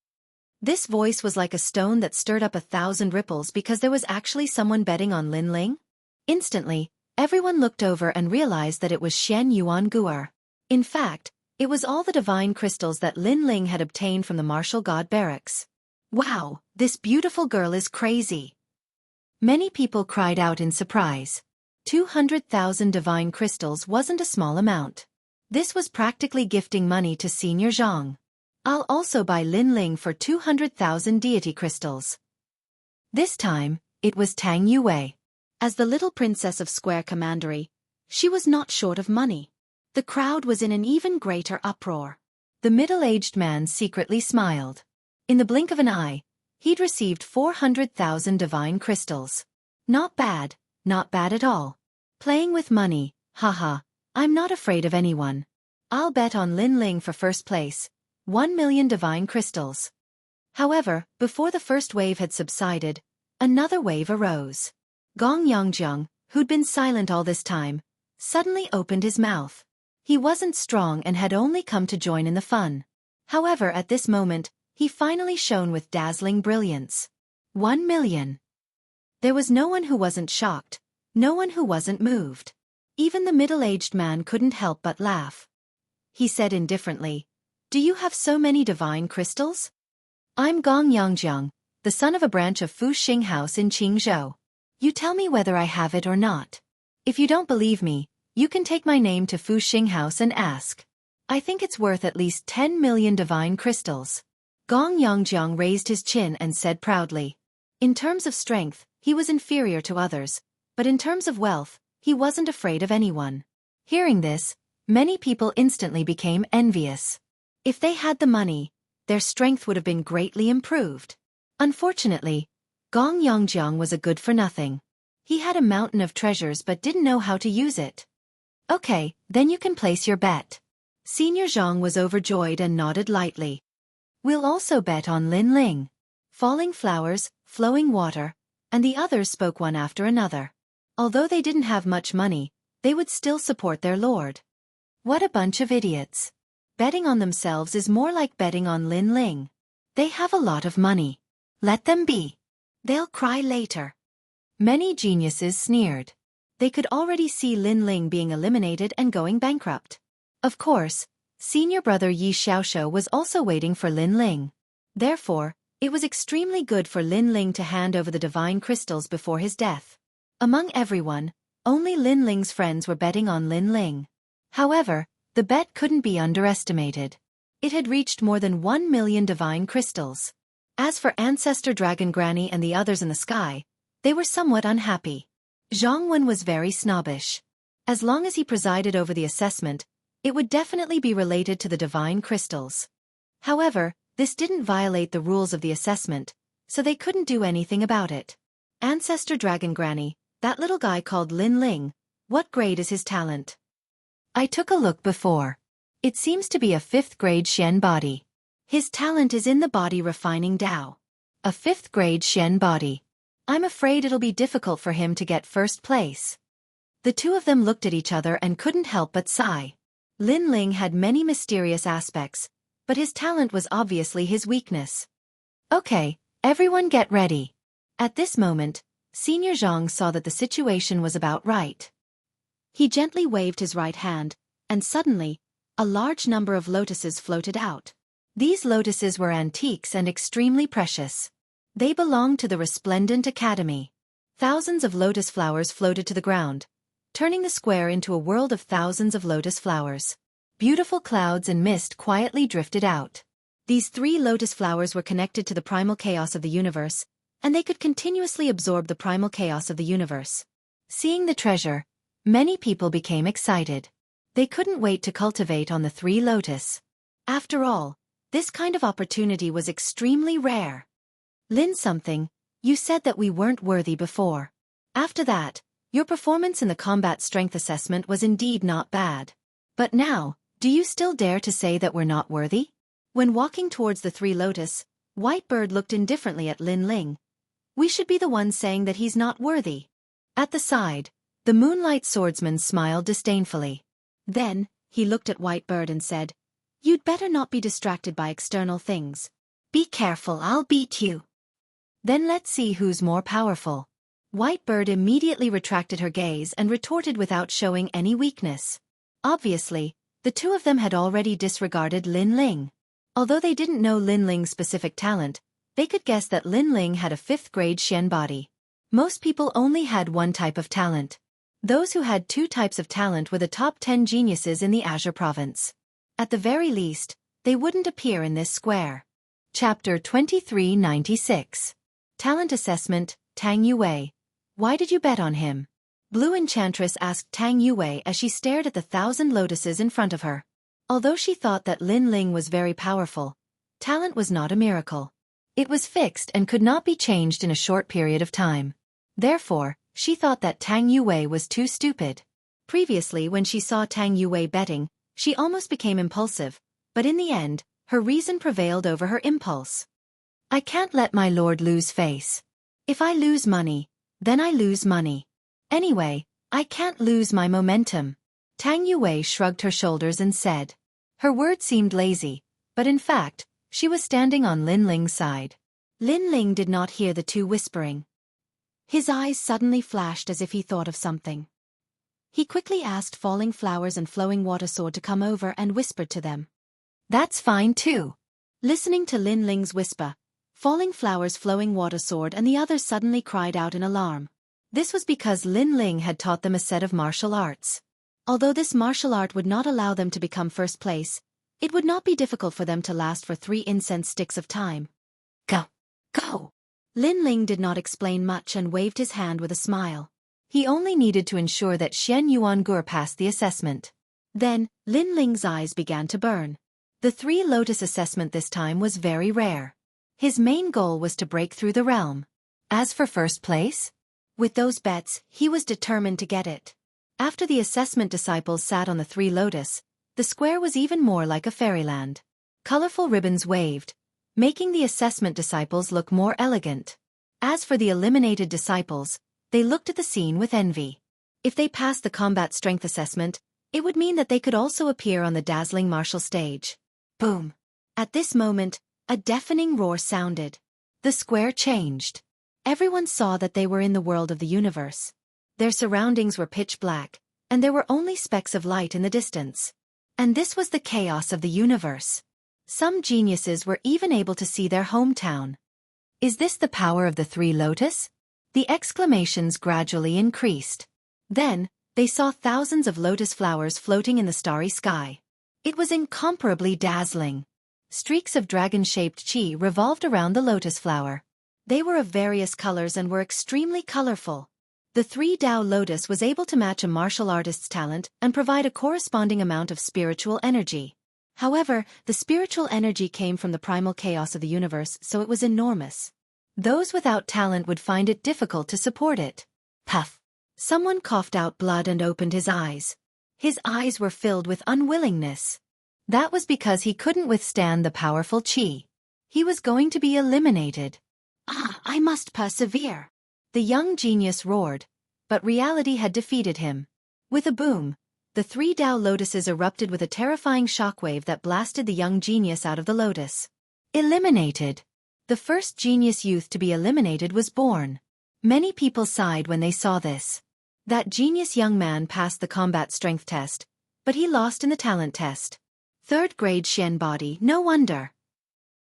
This voice was like a stone that stirred up 1,000 ripples because there was actually someone betting on Lin Ling. Instantly, everyone looked over and realized that it was Shen Yuan Guer. In fact, it was all the divine crystals that Lin Ling had obtained from the martial god barracks. Wow, this beautiful girl is crazy. Many people cried out in surprise. 200,000 divine crystals wasn't a small amount. This was practically gifting money to Senior Zhang. I'll also buy Lin Ling for 200,000 deity crystals. This time, it was Tang Yue. As the little princess of Square Commandery, she was not short of money. The crowd was in an even greater uproar. The middle-aged man secretly smiled. In the blink of an eye, he'd received 400,000 divine crystals. Not bad at all. Playing with money, haha, I'm not afraid of anyone. I'll bet on Lin Ling for first place, 1 million divine crystals. However, before the first wave had subsided, another wave arose. Gong Yongjiang, who'd been silent all this time, suddenly opened his mouth. He wasn't strong and had only come to join in the fun. However, at this moment, he finally shone with dazzling brilliance. 1 million. There was no one who wasn't shocked, no one who wasn't moved. Even the middle-aged man couldn't help but laugh. He said indifferently, "Do you have so many divine crystals?" "I'm Gong Yongjiang, the son of a branch of Fu Xing House in Qingzhou. You tell me whether I have it or not. If you don't believe me, you can take my name to Fu Xing House and ask. I think it's worth at least 10 million divine crystals." Gong Yongjiang raised his chin and said proudly. In terms of strength, he was inferior to others, but in terms of wealth, he wasn't afraid of anyone. Hearing this, many people instantly became envious. If they had the money, their strength would have been greatly improved. Unfortunately, Gong Yongjiang was a good-for-nothing. He had a mountain of treasures but didn't know how to use it. "Okay, then you can place your bet." Senior Zhang was overjoyed and nodded lightly. "We'll also bet on Lin Ling." Falling flowers, flowing water, and the others spoke one after another. Although they didn't have much money, they would still support their lord. What a bunch of idiots. Betting on themselves is more like betting on Lin Ling. They have a lot of money. Let them be. They'll cry later. Many geniuses sneered. They could already see Lin Ling being eliminated and going bankrupt. Of course, senior brother Yi Xiaoxiu was also waiting for Lin Ling. Therefore, it was extremely good for Lin Ling to hand over the divine crystals before his death. Among everyone, only Lin Ling's friends were betting on Lin Ling. However, the bet couldn't be underestimated. It had reached more than 1 million divine crystals. As for Ancestor Dragon Granny and the others in the sky, they were somewhat unhappy. Zhang Wen was very snobbish. As long as he presided over the assessment, it would definitely be related to the divine crystals. However, this didn't violate the rules of the assessment, so they couldn't do anything about it. Ancestor Dragon Granny, that little guy called Lin Ling, what grade is his talent? I took a look before. It seems to be a 5th grade Shen body. His talent is in the body refining Dao. A 5th grade Shen body. I'm afraid it'll be difficult for him to get first place. The two of them looked at each other and couldn't help but sigh. Lin Ling had many mysterious aspects, but his talent was obviously his weakness. Okay, everyone get ready. At this moment, Senior Zhang saw that the situation was about right. He gently waved his right hand, and suddenly, a large number of lotuses floated out. These lotuses were antiques and extremely precious. They belonged to the Resplendent Academy. Thousands of lotus flowers floated to the ground, turning the square into a world of thousands of lotus flowers. Beautiful clouds and mist quietly drifted out. These 3 lotus flowers were connected to the primal chaos of the universe, and they could continuously absorb the primal chaos of the universe. Seeing the treasure, many people became excited. They couldn't wait to cultivate on the 3 lotus. After all, this kind of opportunity was extremely rare. Lin something, you said that we weren't worthy before. After that, your performance in the combat strength assessment was indeed not bad. But now, do you still dare to say that we're not worthy? When walking towards the 3 lotus, Whitebird looked indifferently at Lin Ling. We should be the ones saying that he's not worthy. At the side, the Moonlight Swordsman smiled disdainfully. Then, he looked at Whitebird and said, "You'd better not be distracted by external things. Be careful, I'll beat you." Then let's see who's more powerful. Whitebird immediately retracted her gaze and retorted without showing any weakness. Obviously, the two of them had already disregarded Lin Ling. Although they didn't know Lin Ling's specific talent, they could guess that Lin Ling had a 5th grade Shen body. Most people only had one type of talent. Those who had 2 types of talent were the top 10 geniuses in the Azure province. At the very least, they wouldn't appear in this square. Chapter 2396. Talent Assessment, Tang Yue. Why did you bet on him? Blue Enchantress asked Tang Yue as she stared at the 1,000 lotuses in front of her. Although she thought that Lin Ling was very powerful, talent was not a miracle. It was fixed and could not be changed in a short period of time. Therefore, she thought that Tang Yue was too stupid. Previously, when she saw Tang Yue betting, she almost became impulsive, but in the end, her reason prevailed over her impulse. I can't let my lord lose face. If I lose money, then I lose money. Anyway, I can't lose my momentum. Tang Yue shrugged her shoulders and said. Her words seemed lazy, but in fact, she was standing on Lin Ling's side. Lin Ling did not hear the two whispering. His eyes suddenly flashed as if he thought of something. He quickly asked Falling Flowers and Flowing Water Sword to come over and whispered to them. That's fine too. Listening to Lin Ling's whisper, Falling Flowers, Flowing Water Sword and the others suddenly cried out in alarm. This was because Lin Ling had taught them a set of martial arts. Although this martial art would not allow them to become first place, it would not be difficult for them to last for 3 incense sticks of time. Go! Go! Lin Ling did not explain much and waved his hand with a smile. He only needed to ensure that Shen Yuangur passed the assessment. Then, Lin Ling's eyes began to burn. The 3 Lotus assessment this time was very rare. His main goal was to break through the realm. As for first place? With those bets, he was determined to get it. After the assessment disciples sat on the 3 Lotus, the square was even more like a fairyland. Colorful ribbons waved, making the assessment disciples look more elegant. As for the eliminated disciples, they looked at the scene with envy. If they passed the combat strength assessment, it would mean that they could also appear on the dazzling martial stage. Boom! At this moment, a deafening roar sounded. The square changed. Everyone saw that they were in the world of the universe. Their surroundings were pitch black, and there were only specks of light in the distance. And this was the chaos of the universe. Some geniuses were even able to see their hometown. Is this the power of the three lotus? The exclamations gradually increased. Then, they saw thousands of lotus flowers floating in the starry sky. It was incomparably dazzling. Streaks of dragon-shaped chi revolved around the lotus flower. They were of various colors and were extremely colorful. The three-Tao lotus was able to match a martial artist's talent and provide a corresponding amount of spiritual energy. However, the spiritual energy came from the primal chaos of the universe, so it was enormous. Those without talent would find it difficult to support it. Puff! Someone coughed out blood and opened his eyes. His eyes were filled with unwillingness. That was because he couldn't withstand the powerful chi. He was going to be eliminated. I must persevere. The young genius roared, but reality had defeated him. With a boom, the three Tao lotuses erupted with a terrifying shockwave that blasted the young genius out of the lotus. Eliminated. The first genius youth to be eliminated was born. Many people sighed when they saw this. That genius young man passed the combat strength test, but he lost in the talent test. Third grade Shen body, no wonder.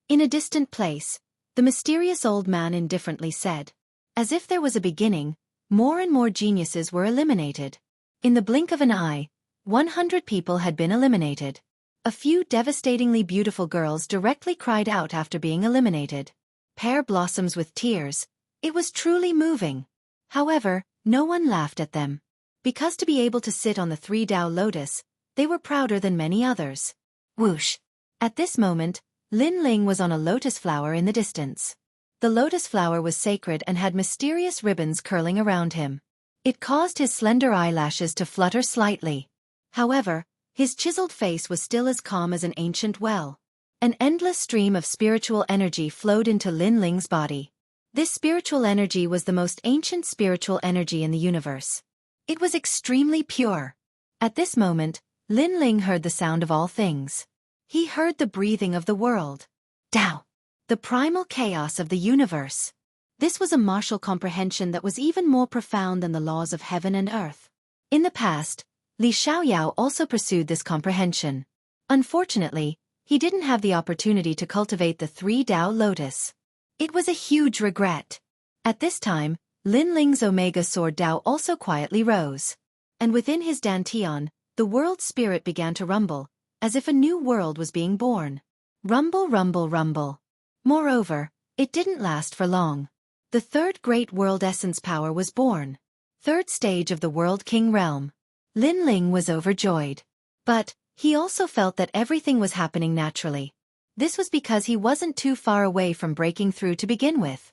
In a distant place, the mysterious old man indifferently said. As if there was a beginning, more and more geniuses were eliminated. In the blink of an eye, 100 people had been eliminated. A few devastatingly beautiful girls directly cried out after being eliminated. Pear blossoms with tears. It was truly moving. However, no one laughed at them. Because to be able to sit on the three Tao lotus, they were prouder than many others. Whoosh! At this moment, Lin Ling was on a lotus flower in the distance. The lotus flower was sacred and had mysterious ribbons curling around him. It caused his slender eyelashes to flutter slightly. However, his chiseled face was still as calm as an ancient well. An endless stream of spiritual energy flowed into Lin Ling's body. This spiritual energy was the most ancient spiritual energy in the universe. It was extremely pure. At this moment, Lin Ling heard the sound of all things. He heard the breathing of the world. Tao. The primal chaos of the universe. This was a martial comprehension that was even more profound than the laws of heaven and earth. In the past, Li Xiaoyao also pursued this comprehension. Unfortunately, he didn't have the opportunity to cultivate the three Tao lotus. It was a huge regret. At this time, Lin Ling's Omega Sword Tao also quietly rose. And within his dantian, the world spirit began to rumble, as if a new world was being born. Rumble, rumble, rumble. Moreover, it didn't last for long. The third great world essence power was born. Third stage of the World King realm. Lin Ling was overjoyed. But, he also felt that everything was happening naturally. This was because he wasn't too far away from breaking through to begin with.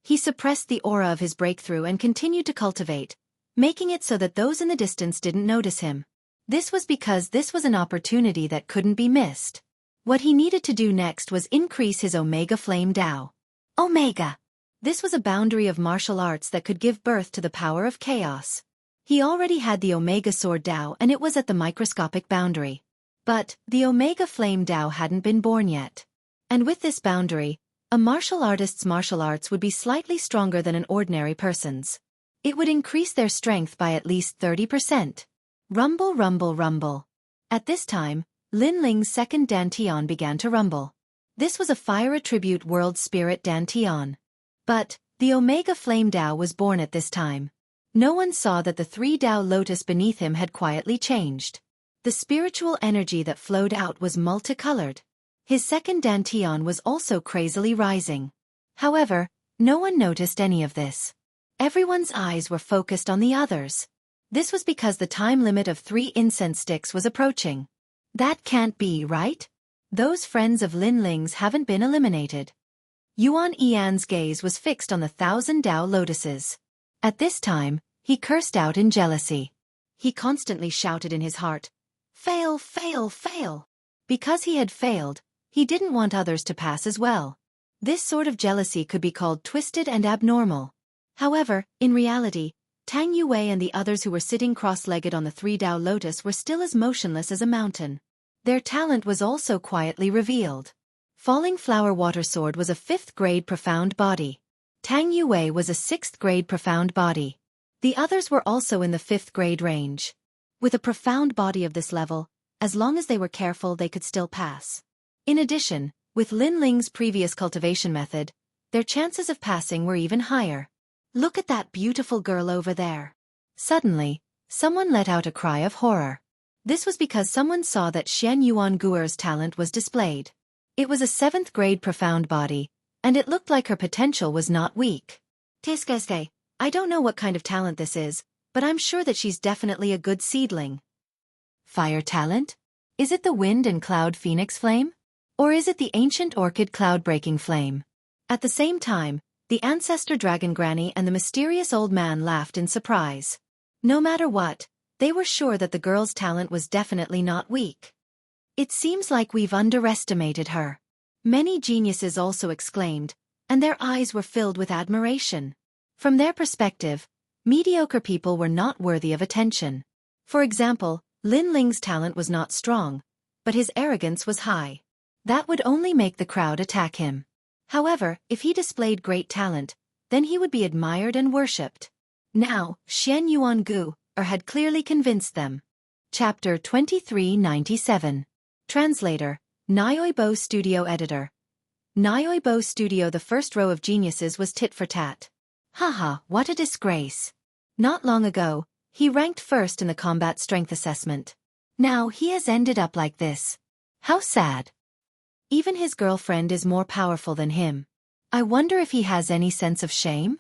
He suppressed the aura of his breakthrough and continued to cultivate, making it so that those in the distance didn't notice him. This was because this was an opportunity that couldn't be missed. What he needed to do next was increase his Omega Flame Tao. Omega! This was a boundary of martial arts that could give birth to the power of chaos. He already had the Omega Sword Tao and it was at the microscopic boundary. But, the Omega Flame Tao hadn't been born yet. And with this boundary, a martial artist's martial arts would be slightly stronger than an ordinary person's. It would increase their strength by at least 30%. Rumble, rumble, rumble. At this time, Lin Ling's second dantian began to rumble. This was a fire attribute world spirit dantian. But, the Omega Flame Tao was born at this time. No one saw that the three Tao lotus beneath him had quietly changed. The spiritual energy that flowed out was multicolored. His second dantian was also crazily rising. However, no one noticed any of this. Everyone's eyes were focused on the others. This was because the time limit of 3 incense sticks was approaching. That can't be, right? Those friends of Lin Ling's haven't been eliminated. Yuan Yan's gaze was fixed on the 1,000 Tao lotuses. At this time, he cursed out in jealousy. He constantly shouted in his heart, "Fail, fail, fail!" Because he had failed, he didn't want others to pass as well. This sort of jealousy could be called twisted and abnormal. However, in reality, Tang Yue and the others who were sitting cross-legged on the three-Dao lotus were still as motionless as a mountain. Their talent was also quietly revealed. Falling Flower Water Sword was a 5th grade profound body. Tang Yue was a 6th grade profound body. The others were also in the 5th grade range. With a profound body of this level, as long as they were careful they could still pass. In addition, with Lin Ling's previous cultivation method, their chances of passing were even higher. Look at that beautiful girl over there. Suddenly, someone let out a cry of horror. This was because someone saw that Xian Yuanguer's talent was displayed. It was a 7th grade profound body, and it looked like her potential was not weak. Tiskeske, I don't know what kind of talent this is, but I'm sure that she's definitely a good seedling. Fire talent? Is it the wind and cloud phoenix flame? Or is it the ancient orchid cloud-breaking flame? At the same time, the ancestor dragon granny and the mysterious old man laughed in surprise. No matter what, they were sure that the girl's talent was definitely not weak. It seems like we've underestimated her. Many geniuses also exclaimed, and their eyes were filled with admiration. From their perspective, mediocre people were not worthy of attention. For example, Lin Ling's talent was not strong, but his arrogance was high. That would only make the crowd attack him. However, if he displayed great talent, then he would be admired and worshipped. Now, Xian Yuangu had clearly convinced them. Chapter 2397. Translator, Nyoibo Studio Editor. Nyoibo Studio. The first row of geniuses was tit for tat. Haha, what a disgrace. Not long ago, he ranked first in the combat strength assessment. Now he has ended up like this. How sad. Even his girlfriend is more powerful than him. I wonder if he has any sense of shame?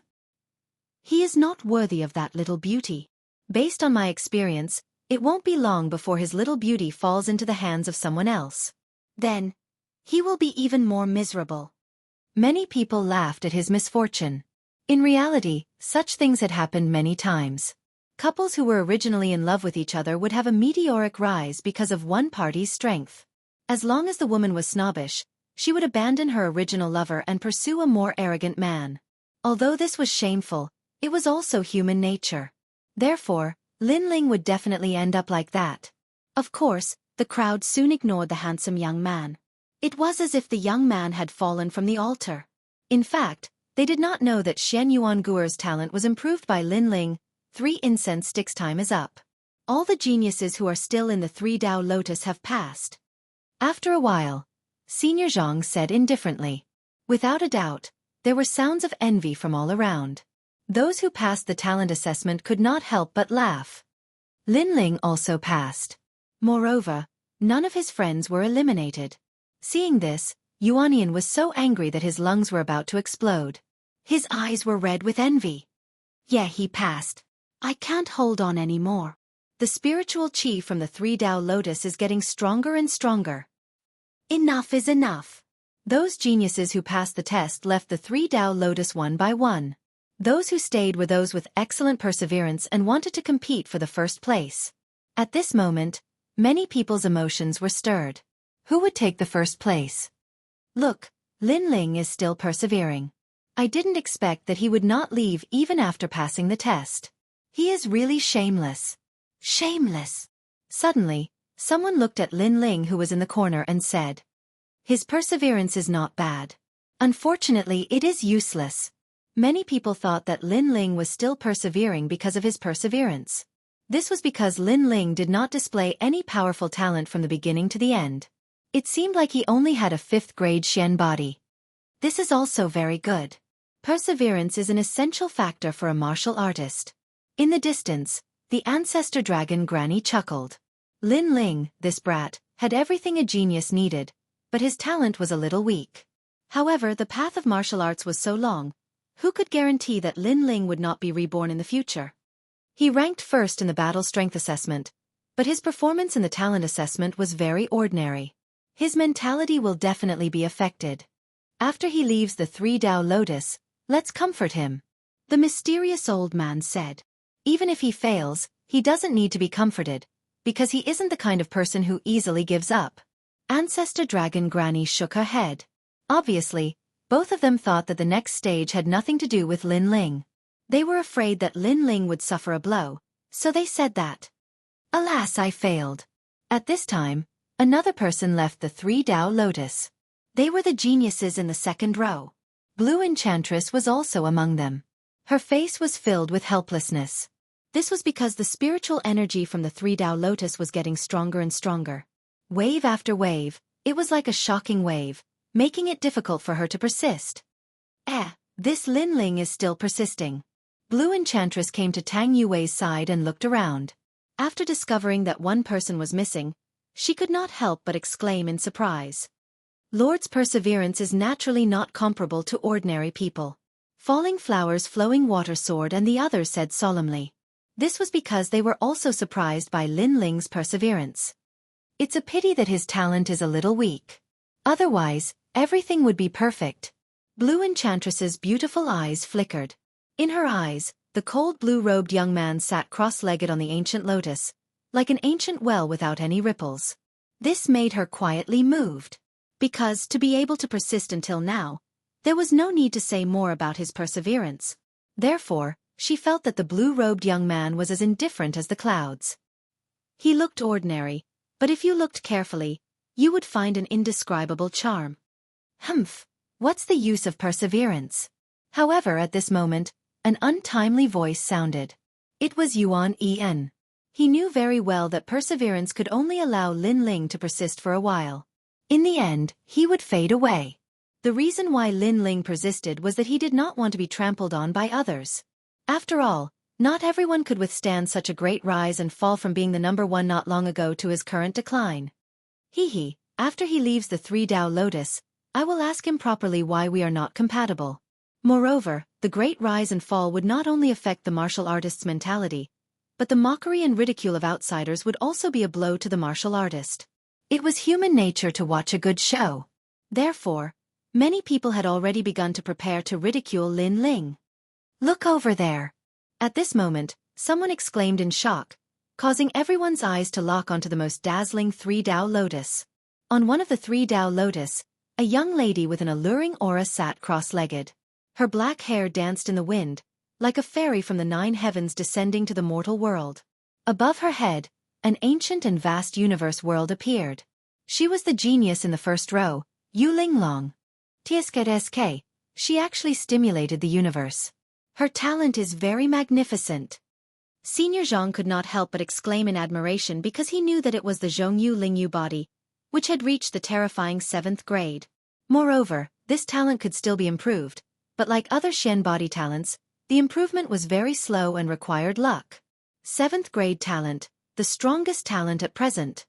He is not worthy of that little beauty. Based on my experience, it won't be long before his little beauty falls into the hands of someone else. Then, he will be even more miserable. Many people laughed at his misfortune. In reality, such things had happened many times. Couples who were originally in love with each other would have a meteoric rise because of one party's strength. As long as the woman was snobbish, she would abandon her original lover and pursue a more arrogant man. Although this was shameful, it was also human nature. Therefore, Lin Ling would definitely end up like that. Of course, the crowd soon ignored the handsome young man. It was as if the young man had fallen from the altar. In fact, they did not know that Xian Yuanguer's talent was improved by Lin Ling. 3 incense sticks. Time is up. All the geniuses who are still in the 3-Dao lotus have passed. After a while, Senior Zhang said indifferently. Without a doubt, there were sounds of envy from all around. Those who passed the talent assessment could not help but laugh. Lin Ling also passed. Moreover, none of his friends were eliminated. Seeing this, Yuanian was so angry that his lungs were about to explode. His eyes were red with envy. Yeah, he passed. I can't hold on anymore. The spiritual chi from the 3-Dao lotus is getting stronger and stronger. Enough is enough. Those geniuses who passed the test left the 3-Dao lotus one by one. Those who stayed were those with excellent perseverance and wanted to compete for the first place. At this moment, many people's emotions were stirred. Who would take the first place? Look, Lin Ling is still persevering. I didn't expect that he would not leave even after passing the test. He is really shameless. Shameless. Suddenly, someone looked at Lin Ling who was in the corner and said, his perseverance is not bad. Unfortunately, it is useless. Many people thought that Lin Ling was still persevering because of his perseverance. This was because Lin Ling did not display any powerful talent from the beginning to the end. It seemed like he only had a 5th grade Xian body. This is also very good. Perseverance is an essential factor for a martial artist. In the distance, the ancestor dragon Granny chuckled. Lin Ling, this brat, had everything a genius needed, but his talent was a little weak. However, the path of martial arts was so long, who could guarantee that Lin Ling would not be reborn in the future? He ranked first in the battle strength assessment, but his performance in the talent assessment was very ordinary. His mentality will definitely be affected. After he leaves the 3-Dao lotus, let's comfort him. The mysterious old man said. Even if he fails, he doesn't need to be comforted, because he isn't the kind of person who easily gives up. Ancestor Dragon Granny shook her head. Obviously, Both of them thought that the next stage had nothing to do with Lin Ling. They were afraid that Lin Ling would suffer a blow, so they said that. Alas, I failed. At this time, another person left the 3 Dao Lotus. They were the geniuses in the second row. Blue Enchantress was also among them. Her face was filled with helplessness. This was because the spiritual energy from the 3 Dao Lotus was getting stronger and stronger. Wave after wave, it was like a shocking wave, making it difficult for her to persist. This Lin Ling is still persisting. Blue Enchantress came to Tang Yuwei's side and looked around. After discovering that one person was missing, she could not help but exclaim in surprise. Lord's perseverance is naturally not comparable to ordinary people. Falling Flowers, Flowing Water Sword and the others said solemnly. This was because they were also surprised by Lin Ling's perseverance. It's a pity that his talent is a little weak. Otherwise, everything would be perfect. Blue Enchantress's beautiful eyes flickered. In her eyes, the cold blue-robed young man sat cross-legged on the ancient lotus, like an ancient well without any ripples. This made her quietly moved. Because, to be able to persist until now, there was no need to say more about his perseverance. Therefore, she felt that the blue-robed young man was as indifferent as the clouds. He looked ordinary, but if you looked carefully, you would find an indescribable charm. Humph, what's the use of perseverance? However, at this moment, an untimely voice sounded. It was Yuan En. He knew very well that perseverance could only allow Lin Ling to persist for a while. In the end, he would fade away. The reason why Lin Ling persisted was that he did not want to be trampled on by others. After all, not everyone could withstand such a great rise and fall from being the number one not long ago to his current decline. After he leaves the 3 Dao Lotus, I will ask him properly why we are not compatible. Moreover, the great rise and fall would not only affect the martial artist's mentality, but the mockery and ridicule of outsiders would also be a blow to the martial artist. It was human nature to watch a good show. Therefore, many people had already begun to prepare to ridicule Lin Ling. Look over there. At this moment, someone exclaimed in shock, causing everyone's eyes to lock onto the most dazzling 3 Dao Lotus. On one of the 3 Dao Lotus, a young lady with an alluring aura sat cross-legged. Her black hair danced in the wind, like a fairy from the 9 heavens descending to the mortal world. Above her head, an ancient and vast universe world appeared. She was the genius in the first row, Yu Linglong. TSK, she actually stimulated the universe. Her talent is very magnificent. Senior Zhang could not help but exclaim in admiration because he knew that it was the Zhongyu Lingyu body, which had reached the terrifying 7th grade. Moreover, this talent could still be improved, but like other Xian body talents, the improvement was very slow and required luck. 7th grade talent, the strongest talent at present.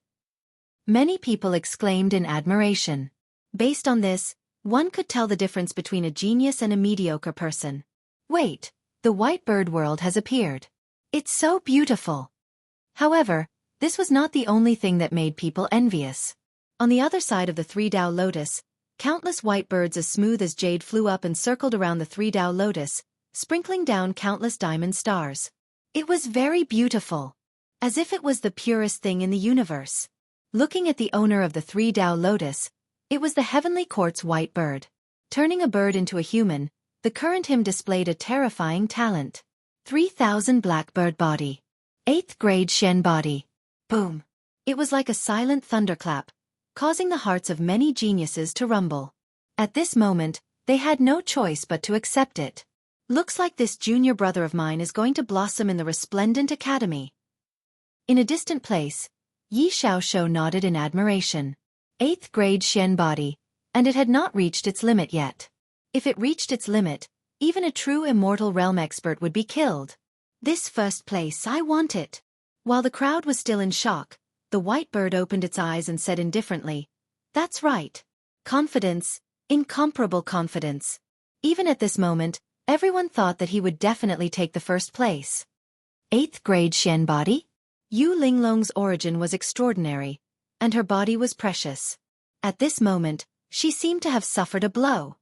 Many people exclaimed in admiration. Based on this, one could tell the difference between a genius and a mediocre person. Wait, the white bird world has appeared. It's so beautiful. However, this was not the only thing that made people envious. On the other side of the 3 Dao Lotus, countless white birds as smooth as jade flew up and circled around the 3 Dao Lotus, sprinkling down countless diamond stars. It was very beautiful, as if it was the purest thing in the universe. Looking at the owner of the 3 Dao Lotus, it was the heavenly quartz white bird. Turning a bird into a human, the current him displayed a terrifying talent. 3000 blackbird body. 8th grade Shen body. Boom. It was like a silent thunderclap, causing the hearts of many geniuses to rumble. At this moment, they had no choice but to accept it. Looks like this junior brother of mine is going to blossom in the resplendent academy. In a distant place, Yi Xiaoshou nodded in admiration. 8th grade Shen body, and it had not reached its limit yet. If it reached its limit, even a true immortal realm expert would be killed. This first place, I want it. While the crowd was still in shock, the white bird opened its eyes and said indifferently, "That's right. Confidence, incomparable confidence." Even at this moment, everyone thought that he would definitely take the first place. 8th grade Shen body? Yu Linglong's origin was extraordinary, and her body was precious. At this moment, she seemed to have suffered a blow.